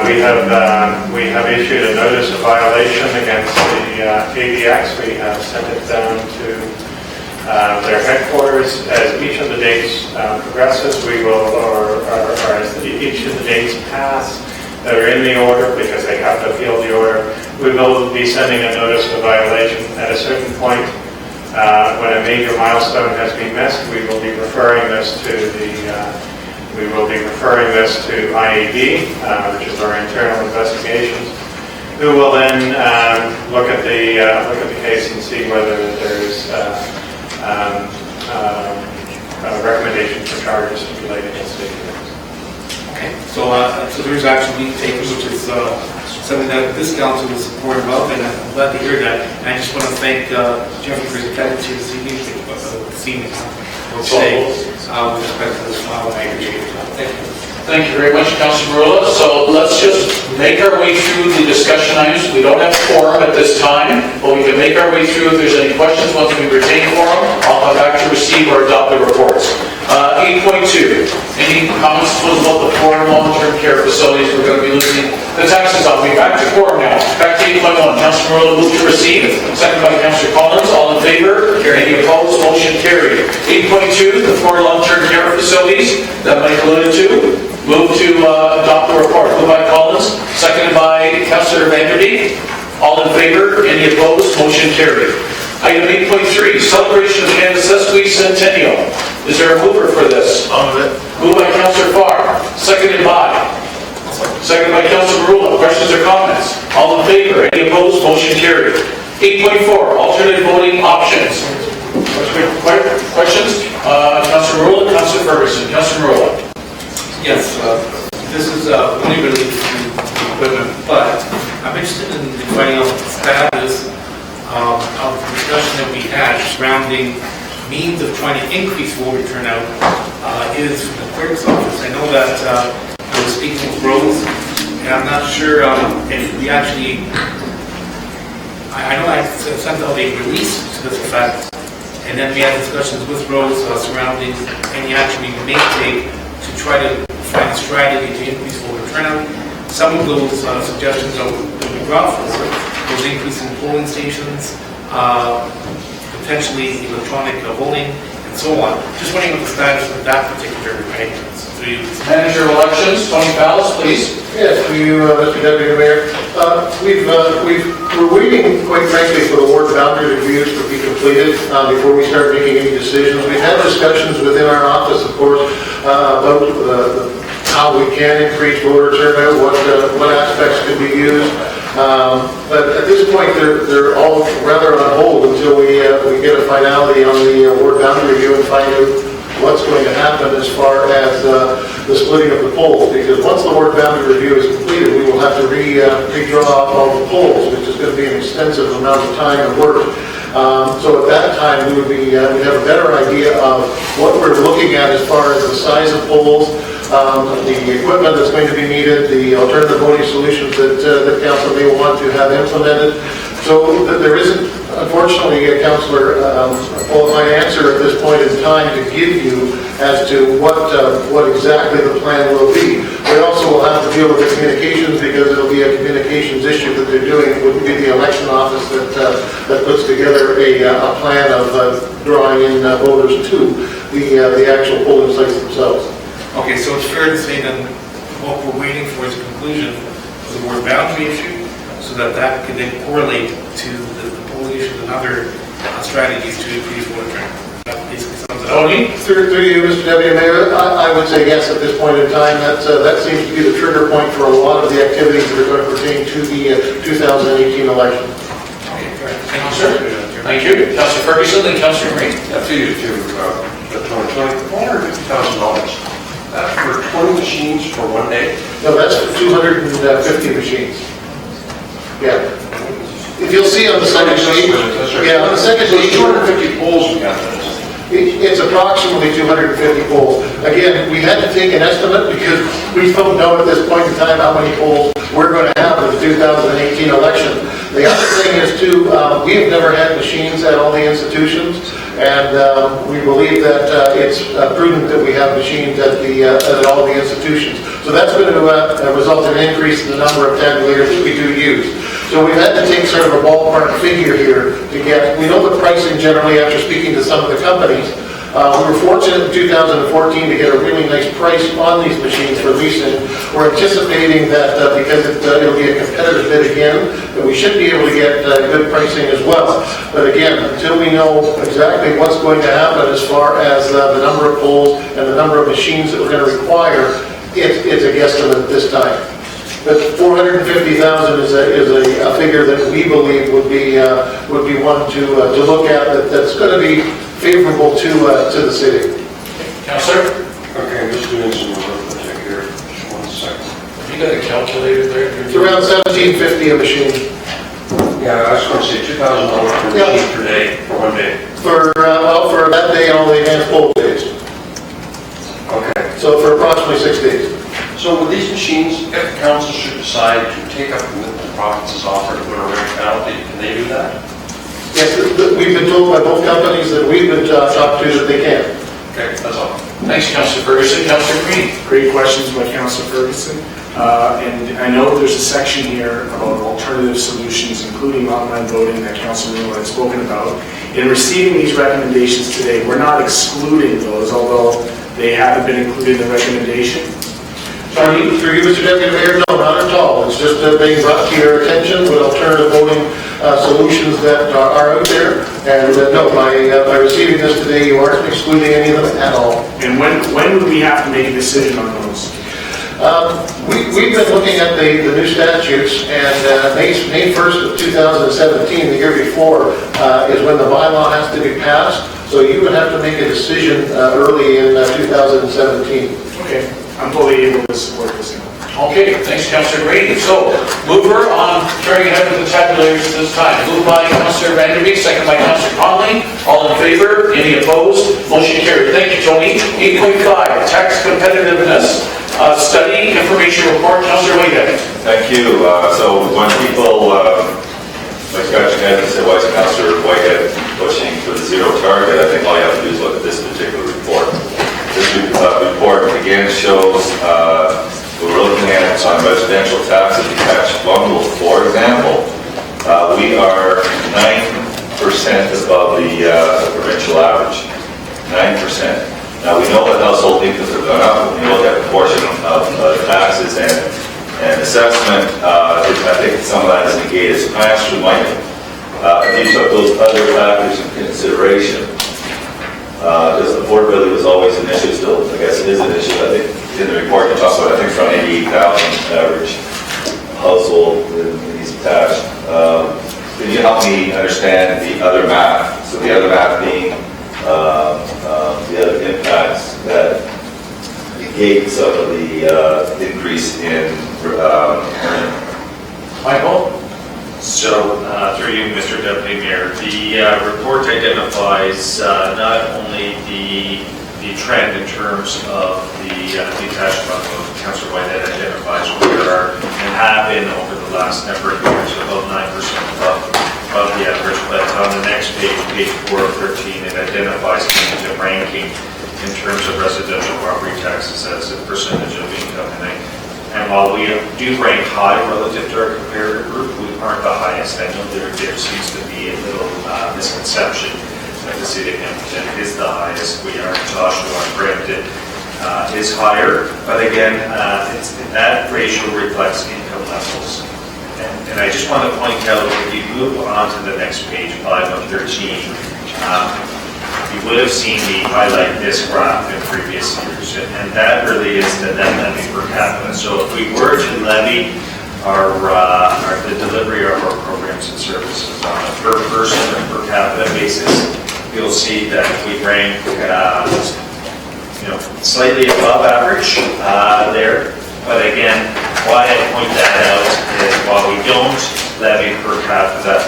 We have issued a notice of violation against the AVX. We have sent it down to their headquarters. As each of the dates progresses, we will, or as each of the dates pass that are in the order, because they have to appeal the order, we will be sending a notice of violation. At a certain point, when a major milestone has been missed, we will be referring this to IAB, which is our internal investigations, who will then look at the case and see whether there's a recommendation for charges related to state. Okay, so there's action being taken, which is something that this council is supportive of, and I'm glad to hear that. And I just want to thank Jeffrey for his attendance here this evening, today, with respect to this file. I appreciate it. Thank you. Thank you very much, Councilor Marula. So let's just make our way through the discussion items. We don't have quorum at this time, but we can make our way through. If there's any questions once we retain quorum, I'll come back to receive or adopt the reports. 8.2, any comments about the 4 long-term care facilities we're going to be losing the taxes on? We're back to quorum now. Back to 8.1. Councilor Marula moved to receive. Second by Councilor Collins. All in favor? Any opposed? Motion carried. 8.2, the 4 long-term care facilities that Mike alluded to. Move to adopt the report. Moved by Collins, seconded by Councillor Vanderbeek. All in favor? Any opposed? Motion carried. Item 8.3, celebration of Canada's sesquicentennial. Is there a mover for this? I'll move it. Moved by Councillor Farr, seconded by Councillor Marula. Questions or comments? All in favor? Any opposed? Motion carried. 8.4, alternate voting options. Questions? Councillor Marula, Councillor Ferguson. Councillor Marula. Yes, this is only related to equipment, but I'm interested in finding out the status of the discussion that we had surrounding means of trying to increase voter turnout is from the clerk's office. I know that I was speaking with Rose, and I'm not sure if we actually, I know I sent out a release to this effect, and then we had discussions with Rose surrounding any action we may take to try to find a strategy to increase voter turnout. Some of those suggestions that we brought forward those increasing polling stations, potentially electronic voting, and so on. Just wondering what the status of that particular item is. Manager of Elections, Tony Fallis, please. Yes, to you, Mr. Deputy Mayor. We're waiting, quite frankly, for the ward boundary reviews to be completed before we start making any decisions. We've had discussions within our office, of course, about how we can increase voter turnout, what aspects could be used. But at this point, they're all rather on hold until we get a finality on the ward boundary review and find out what's going to happen as far as the splitting of the polls. Because once the ward boundary review is completed, we will have to redraw all the polls, which is going to be an extensive amount of time and work. So at that time, we'd have a better idea of what we're looking at as far as the size of polls, the equipment that's going to be needed, the alternative voting solutions that council may want to have implemented. So there isn't, unfortunately, Councillor, a qualified answer at this point in time to give you as to what exactly the plan will be. We also will have to deal with the communications because it'll be a communications issue that they're doing. It wouldn't be the election office that puts together a plan of drawing in voters to the actual polling sites themselves. Okay, so it's fair to say then what we're waiting for is a conclusion of the ward boundary issue, so that can then correlate to the polling issues and other strategies to increase voter turnout. That basically sums it up. Through you, Mr. Deputy Mayor, I would say yes at this point in time. That seems to be the trigger point for a lot of the activities that are going to pertain to the 2018 election. Okay, fair. Thank you, sir. Thank you. Councillor Ferguson, then Councillor Green. To $450,000 for 20 machines for one day? No, that's for 250 machines. Yeah. If you'll see on the second page, yeah, on the second page, 250 polls we got this. It's approximately 250 polls. Again, we had to take an estimate because we don't know at this point in time how many polls we're going to have in the 2018 election. The other thing is too, we have never had machines at all the institutions, and we believe that it's prudent that we have machines at all the institutions. So that's going to result in an increase in the number of tabulators that we do use. So we've had to take sort of a ballpark figure here to get, we know the pricing generally after speaking to some of the companies. We were fortunate in 2014 to get a really nice price on these machines for leasing. We're anticipating that because it'll be a competitive bid again, that we should be able to get good pricing as well. But again, until we know exactly what's going to happen as far as the number of polls and the number of machines that we're going to require, it's a guesstimate at this time. But 450,000 is a figure that we believe would be one to look at that's going to be favorable to the city. Councillor? Okay, I'm just doing some arithmetic here. Just 1 second. Have you got a calculator there? It's around $17.50 a machine. Yeah, I was going to say $2,000 per machine per day for one day. For that day and all the advanced poll days. Okay. So for approximately 6 days. So with these machines, if the council should decide to take up the province's offer to put a rate penalty, can they do that? Yes, we've been told by both companies that we've been talked to that they can. Okay, that's all. Thanks, Councillor Ferguson. Councillor Green. Great questions by Councillor Ferguson. And I know there's a section here about alternative solutions, including online voting, that Councillor Moore had spoken about. In receiving these recommendations today, we're not excluding those, although they haven't been included in the recommendation. Through you, Mr. Deputy Mayor, no, not at all. It's just being brought to your attention with alternative voting solutions that are out there. And no, by receiving this today, you aren't excluding any of them at all. And when would we have to make a decision on those? We've been looking at the new statutes, and May 1st of 2017, the year before, is when the bylaw has to be passed. So you would have to make a decision early in 2017. Okay. I'm fully able to support this. Okay, thanks, Councillor Green. So, mover on carrying ahead with the tabulators this time. Moved by Councillor Vanderbeek, second by Councillor Conley. All in favor? Any opposed? Motion carried. Thank you, Tony. 8.5, tax competitiveness study information report. Councillor Whitehead. Thank you. So when people scratch your head and say, why is Councillor Whitehead pushing for the zero target? I think all you have to do is look at this particular report. This report again shows we're looking at on residential taxes, detached bungalows, for example. Now, we know that household incomes have gone up. When you look at the portion of taxes and assessment, I think some of that is negated. So can I ask you, Mike, if you took those other factors into consideration, because affordability was always an issue, still, I guess it is an issue. I think in the report you talk about, I think, around 88,000 average household in these attached. Can you help me understand the other math? So the other math being the other impacts that negate some of the increase in earning. Michael? So, through you, Mr. Deputy Mayor, the report identifies not only the trend in terms of the detached bungalows. Councillor Whitehead identifies where we are and have been over the last number of years, about 9% above the average. But on the next page, page 4 of 13, it identifies the ranking in terms of residential property taxes as a percentage of income. And while we do rank high relative to our comparator group, we aren't the highest. I know there seems to be a little misconception that the city of Hamilton is the highest. We are. Joshua and Brampton is higher, but again, that ratio reflects income levels. And I just want to point out, if you move on to the next page, 5 of 13, you would have seen me highlight this graph in previous years, and that really is the net levy per capita. So if we were to levy the delivery of our programs and services on a per person or per capita basis, you'll see that we rank slightly above average there. But again, why I point that out is while we don't levy per capita,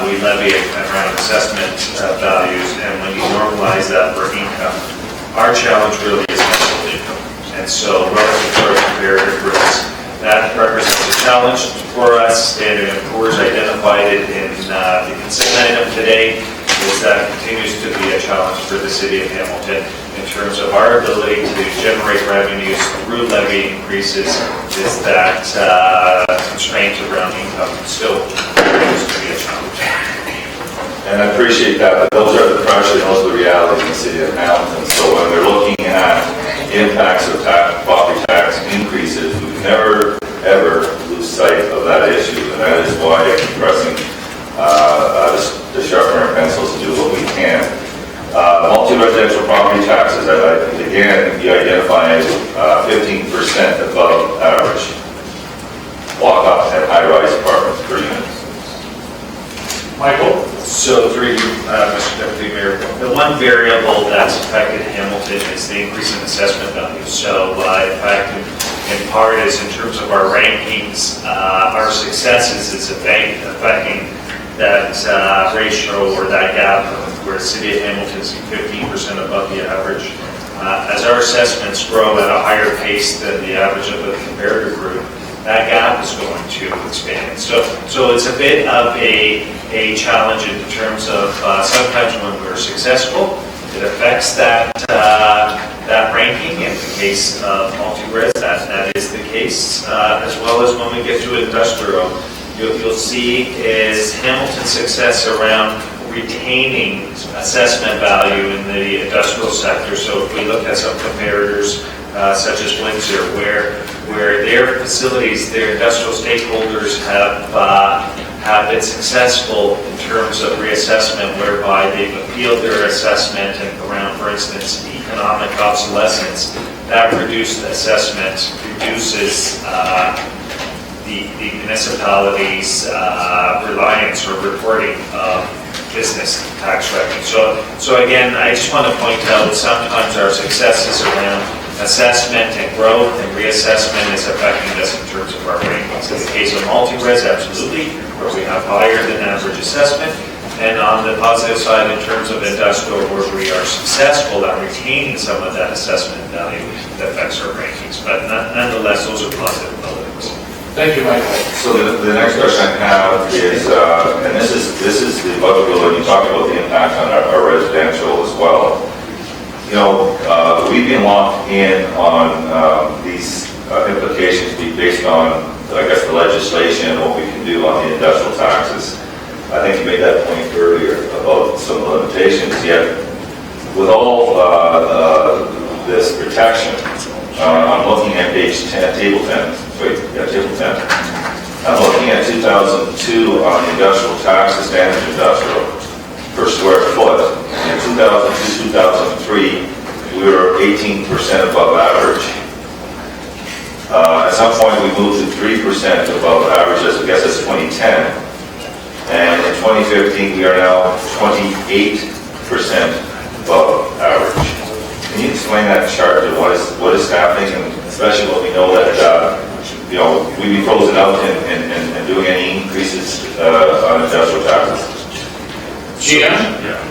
we levy around assessment values, and when you normalize that for income, our challenge really is household income. And so relative to our comparative groups, that represents a challenge for us. Standard & Poor's identified it in the consent item today, is that continues to be a challenge for the city of Hamilton in terms of our ability to generate revenues through levy increases, is that constraint around income still continues to be a challenge. And I appreciate that, but those are the pressures, those are the realities in the city of Hamilton. So when we're looking at impacts of property tax increases, we can never, ever lose sight of that issue. And that is why I keep pressing to sharpen our pencils to do what we can. Multi-residential property taxes, again, you identify as 15% above average. Walk-up and high-rise apartments per unit. Michael? So through you, Mr. Deputy Mayor, the one variable that's affected Hamilton is the increase in assessment value. So in fact, in part is in terms of our rankings, our successes is affecting that ratio or that gap where the city of Hamilton is 15% above the average. As our assessments grow at a higher pace than the average of the comparator group, that gap is going to expand. So it's a bit of a challenge in terms of sometimes when we're successful, it affects that ranking. In the case of multi-res, that is the case, as well as when we get to industrial. You'll see is Hamilton's success around retaining assessment value in the industrial sector. So if we look at some comparators such as Windsor, where their facilities, their industrial stakeholders have been successful in terms of reassessment, whereby they've appealed their assessment and around, for instance, economic obsolescence. That reduced assessment reduces the municipality's reliance or reporting of business tax revenue. So again, I just want to point out sometimes our successes around assessment and growth and reassessment is affecting us in terms of our rankings. In the case of multi-res, absolutely, where we have higher than average assessment. And on the positive side, in terms of industrial, where we are successful at retaining some of that assessment value, that affects our rankings. But nonetheless, those are positive developments. Thank you, Michael. So the next question I have is, and this is the budget bill, and you talked about the impact on our residential as well. You know, we've been locked in on these implications based on, I guess, the legislation and what we can do on the industrial taxes. I think you made that point earlier about some limitations, yet with all this protection, I'm looking at page 10, table 10, wait, yeah, table 10. I'm looking at 2002 on the industrial taxes, standard industrial, per square foot. In 2002, 2003, we were 18% above average. At some point, we moved to 3% above average, I guess it's 2010. And in 2015, we are now 28% above average. Can you explain that chart and what is happening, and especially when we know that we'd be closing out and doing any increases on industrial taxes? GM? Yeah.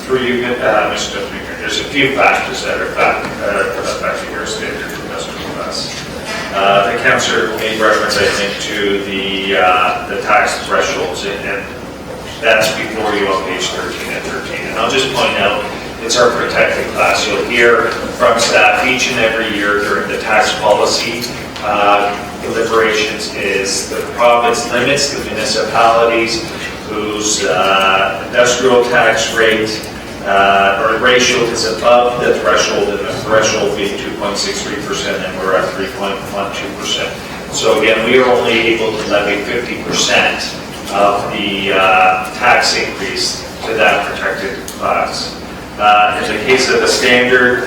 Through you, Mr. Speaker, there's a few factors that are affecting your standard industrial class. The councillor made reference, I think, to the tax thresholds, and that's before you on page 13 and 13. And I'll just point out, it's our protected class. You'll hear from staff each and every year during the tax policy deliberations is the province limits the municipalities whose industrial tax rate or ratio is above the threshold, and the threshold being 2.63%, and we're at 3.12%. So again, we are only able to levy 50% of the tax increase to that protected class. In the case of the standard,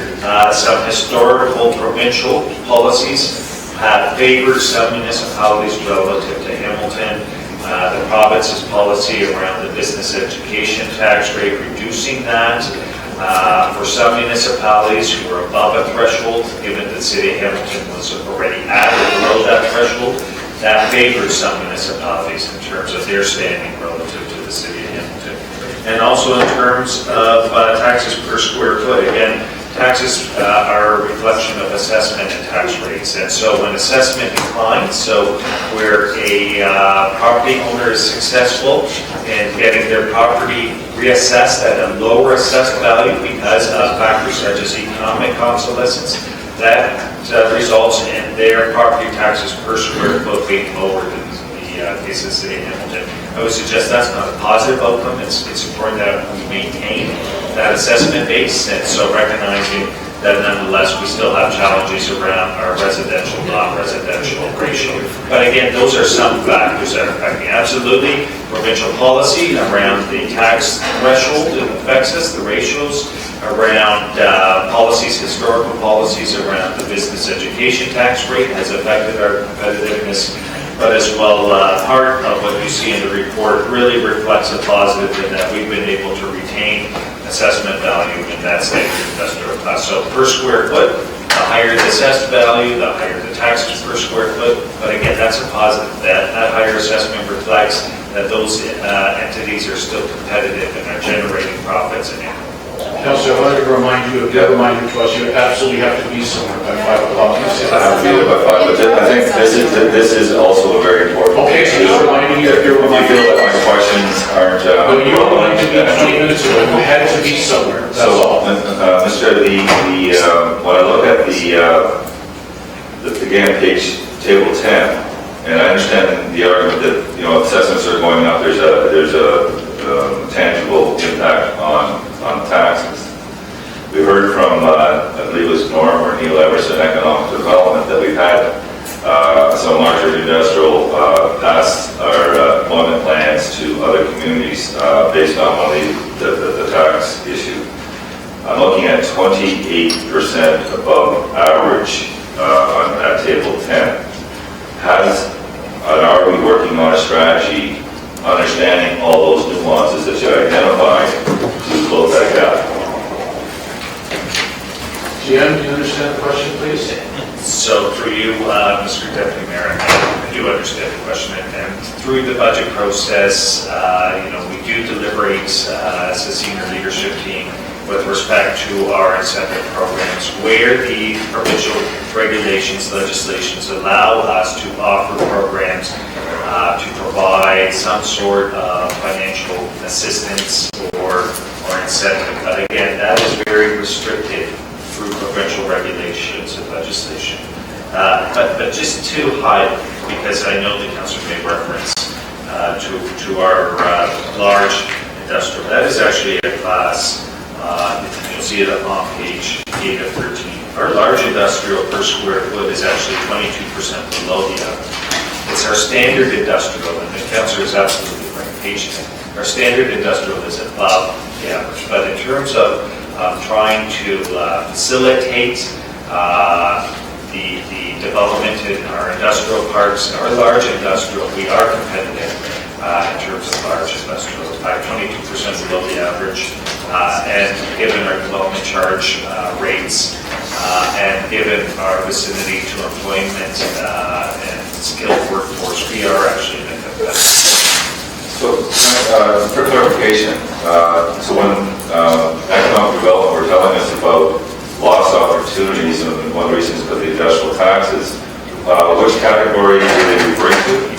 some historical provincial policies have favored some municipalities relative to Hamilton. The province's policy around the business education tax rate, reducing that for some municipalities who were above a threshold, given that the city of Hamilton was already at or below that threshold, that favored some municipalities in terms of their standing relative to the city of Hamilton. And also in terms of taxes per square foot, again, taxes are a reflection of assessment and tax rates. And so when assessment declines, so where a property owner is successful in getting their property reassessed at a lower assessed value because of factors such as economic obsolescence, that results in their property taxes per square foot being lower than the case of the city of Hamilton. I would suggest that's not a positive outcome. It's important that we maintain that assessment base, and so recognizing that nonetheless we still have challenges around our residential, non-residential ratio. But again, those are some factors that are affecting. Absolutely, provincial policy around the tax threshold that affects us, the ratios around policies, historical policies around the business education tax rate has affected our competitiveness. But as well, part of what you see in the report really reflects a positive in that we've been able to retain assessment value in that standard industrial class. So per square foot, the higher the assessed value, the higher the taxes per square foot. But again, that's a positive. That higher assessment reflects that those entities are still competitive and are generating profits and income. Councilor, I wanted to remind you, if you reminder to us, you absolutely have to be somewhere by 5 o'clock. I have to be there by 5, but I think this is also a very important. Okay, so just reminding you, if you're If you reminding feel that my questions aren't. when you were going to be 20 minutes ago, you had to be somewhere, that's all. Mr. When I look at again, page table 10, and I understand the argument that, assessments are going up, there's a tangible impact on taxes. We heard from, I believe it was Norm or Neil Everson, Economic Development, that we've had some larger industrial pass our employment plans to other communities based on the tax issue. I'm looking at 28% above average at table 10. Are we working on a strategy, understanding all those nuances that you identified to close that gap? GM, do you understand the question, please? So through you, Mr. Deputy Mayor, I do understand the question, and through the budget process, we do deliberate as a senior leadership team with respect to our incentive programs, where the provincial regulations, legislations allow us to offer programs to provide some sort of financial assistance or incentive. But again, that is very restricted through provincial regulations and legislation. But just to highlight, because I know the councillor made reference to our large industrial, that is actually a class You'll see it up on page 8 of 13. Our large industrial per square foot is actually 22% below the average. It's our standard industrial, and the councillor is absolutely right, page 10. Our standard industrial is above the average, but in terms of trying to facilitate the development in our industrial parks, our large industrial, we are competitive in terms of large industrial, by 22% below the average, and given our development charge rates, and given our vicinity to employment and skilled workforce, we are actually in a competitive. So, for clarification, so when economic development were telling us about lost opportunities, and one of the reasons for the industrial taxes, which category do they refer to?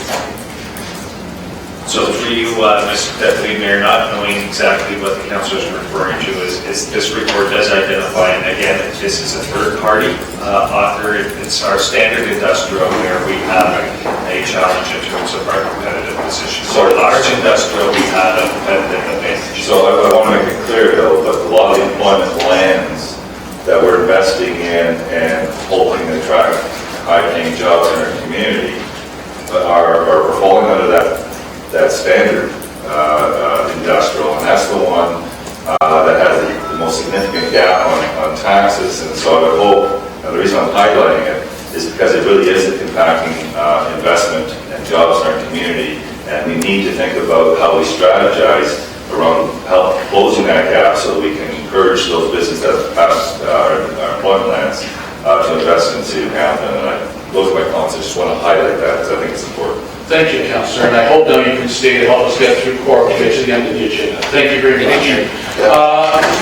So for you, Mr. Deputy Mayor, not knowing exactly what the councillor is referring to, is this report does identify, and again, this is a third-party author. It's our standard industrial where we have a challenge in terms of our competitive position. So large industrial, we have a competitive advantage. So I want to make it clear, though, but a lot of the employment lands that we're investing in and hoping to attract high-paying jobs in our community are falling under that standard industrial, and that's the one that has the most significant gap on taxes. And so I would hope, and the reason I'm highlighting it is because it really is impacting investment and jobs in our community, and we need to think about how we strategize around help closing that gap so that we can encourage those businesses that pass our employment lands to invest in the city of Hamilton. And those are my comments. I just want to highlight that because I think it's important. Thank you, Councillor, and I hope now you can stay to help us get through core to get to the end of the agenda. Thank you very much.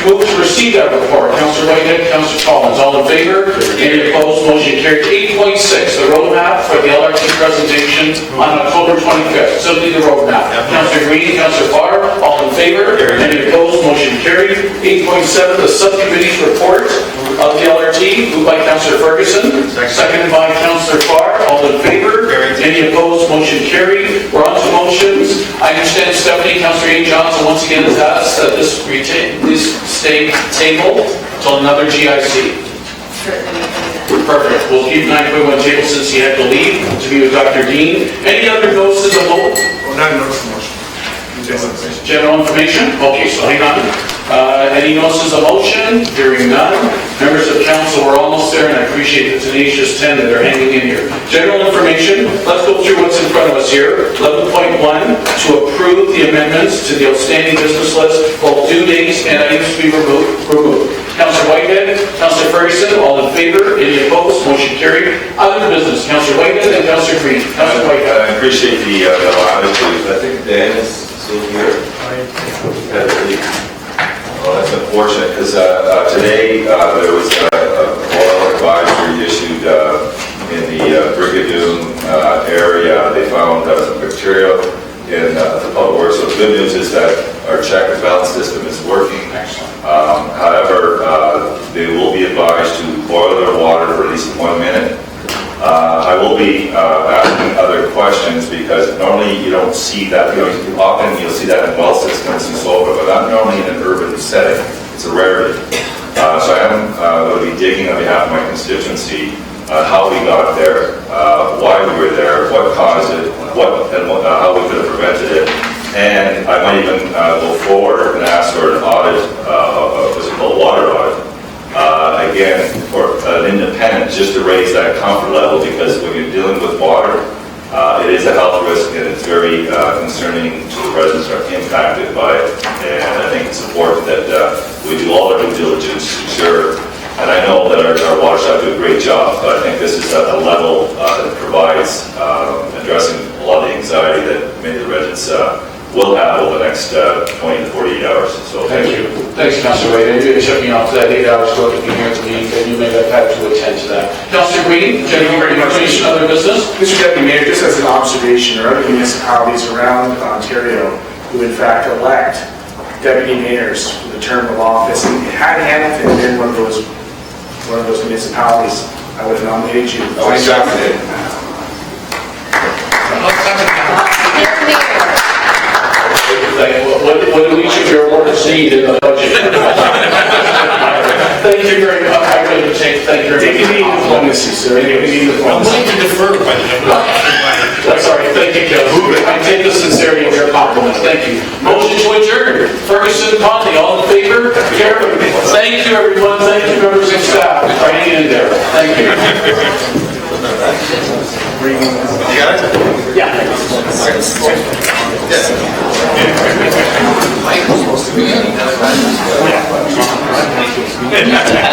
Move to receive that report. Councillor Whitehead, Councillor Collins, all in favor? Any opposed? Motion carried. 8.6, the roadmap for the LRT presentation on October 25th. Simply the roadmap. Councillor Green, Councillor Farr, all in favor? Any opposed? Motion carried. 8.7, the subcommittee's report of the LRT, moved by Councillor Ferguson, seconded by Councillor Farr, all in favor? Any opposed? Motion carried. We're on to motions. I understand Stephanie, Councillor A. Johnson once again has asked that this stay tabled until another GIC. Perfect. We'll keep 9.1 table since he had to leave to be with Dr. Dean. Any other notices of vote? Not notice of motion. General information? Okay, so hang on. Any notices of motion? Hearing none. Members of council, we're almost there, and I appreciate the tenacious 10 that are hanging in here. General information, let's go through what's in front of us here. 11.1, to approve the amendments to the outstanding business list, both due dates and items to be removed. Councillor Whitehead, Councillor Ferguson, all in favor? Any opposed? Motion carried. Other business, Councillor Whitehead and Councillor Green. Councillor Whitehead. I appreciate the latitude. I think Dan is still here. Well, that's unfortunate because today there was a oil advisory issued in the Brigadoon area. They found bacteria in the public works. So the good news is that our check and balance system is working. However, they will be advised to boil their water for at least 1 minute. I will be asking other questions because normally you don't see that. Often you'll see that in well systems and so forth, but not normally in an urban setting. It's a rarity. So I am going to be digging on behalf of my constituency how we got there, why we were there, what caused it, how we could have prevented it. And I might even go forward and ask for an audit, what's it called, water audit. Again, for an independent, just to raise that comfort level, because when you're dealing with water, it is a health risk and it's very concerning to the residents who are impacted by it. And I think it's important that we do all our due diligence to ensure, and I know that our water staff do a great job, but I think this is a level that provides addressing a lot of the anxiety that many of the residents will have over the next 20 to 48 hours. So thank you. Thanks, Councillor Wade. Maybe it took me off that 8 hours ago to be here at the meeting, and you may have had to attend to that. Councillor Green, general information, other business? Mr. Deputy Mayor, just as an observation, there are other municipalities around Ontario who in fact elect deputy mayors for the term of office. And had Hamilton been one of those municipalities, I would have nominated you. Oh, exactly. What do each of your workers need in the budget? Thank you very much. I really take, thank you very much. Take it easy, diplomacy, sir. Take it easy, I'm diplomacy. willing to defer, by the way. That's all right, thank you, Kevin. I take the sincerity of your compliments, thank you. Motion to adjourn, Ferguson, Conley, all in favor? Carried. Thank you, everyone, thank you, members of staff, for hanging in there, thank you. You got it? Yeah. Mike was supposed to be in.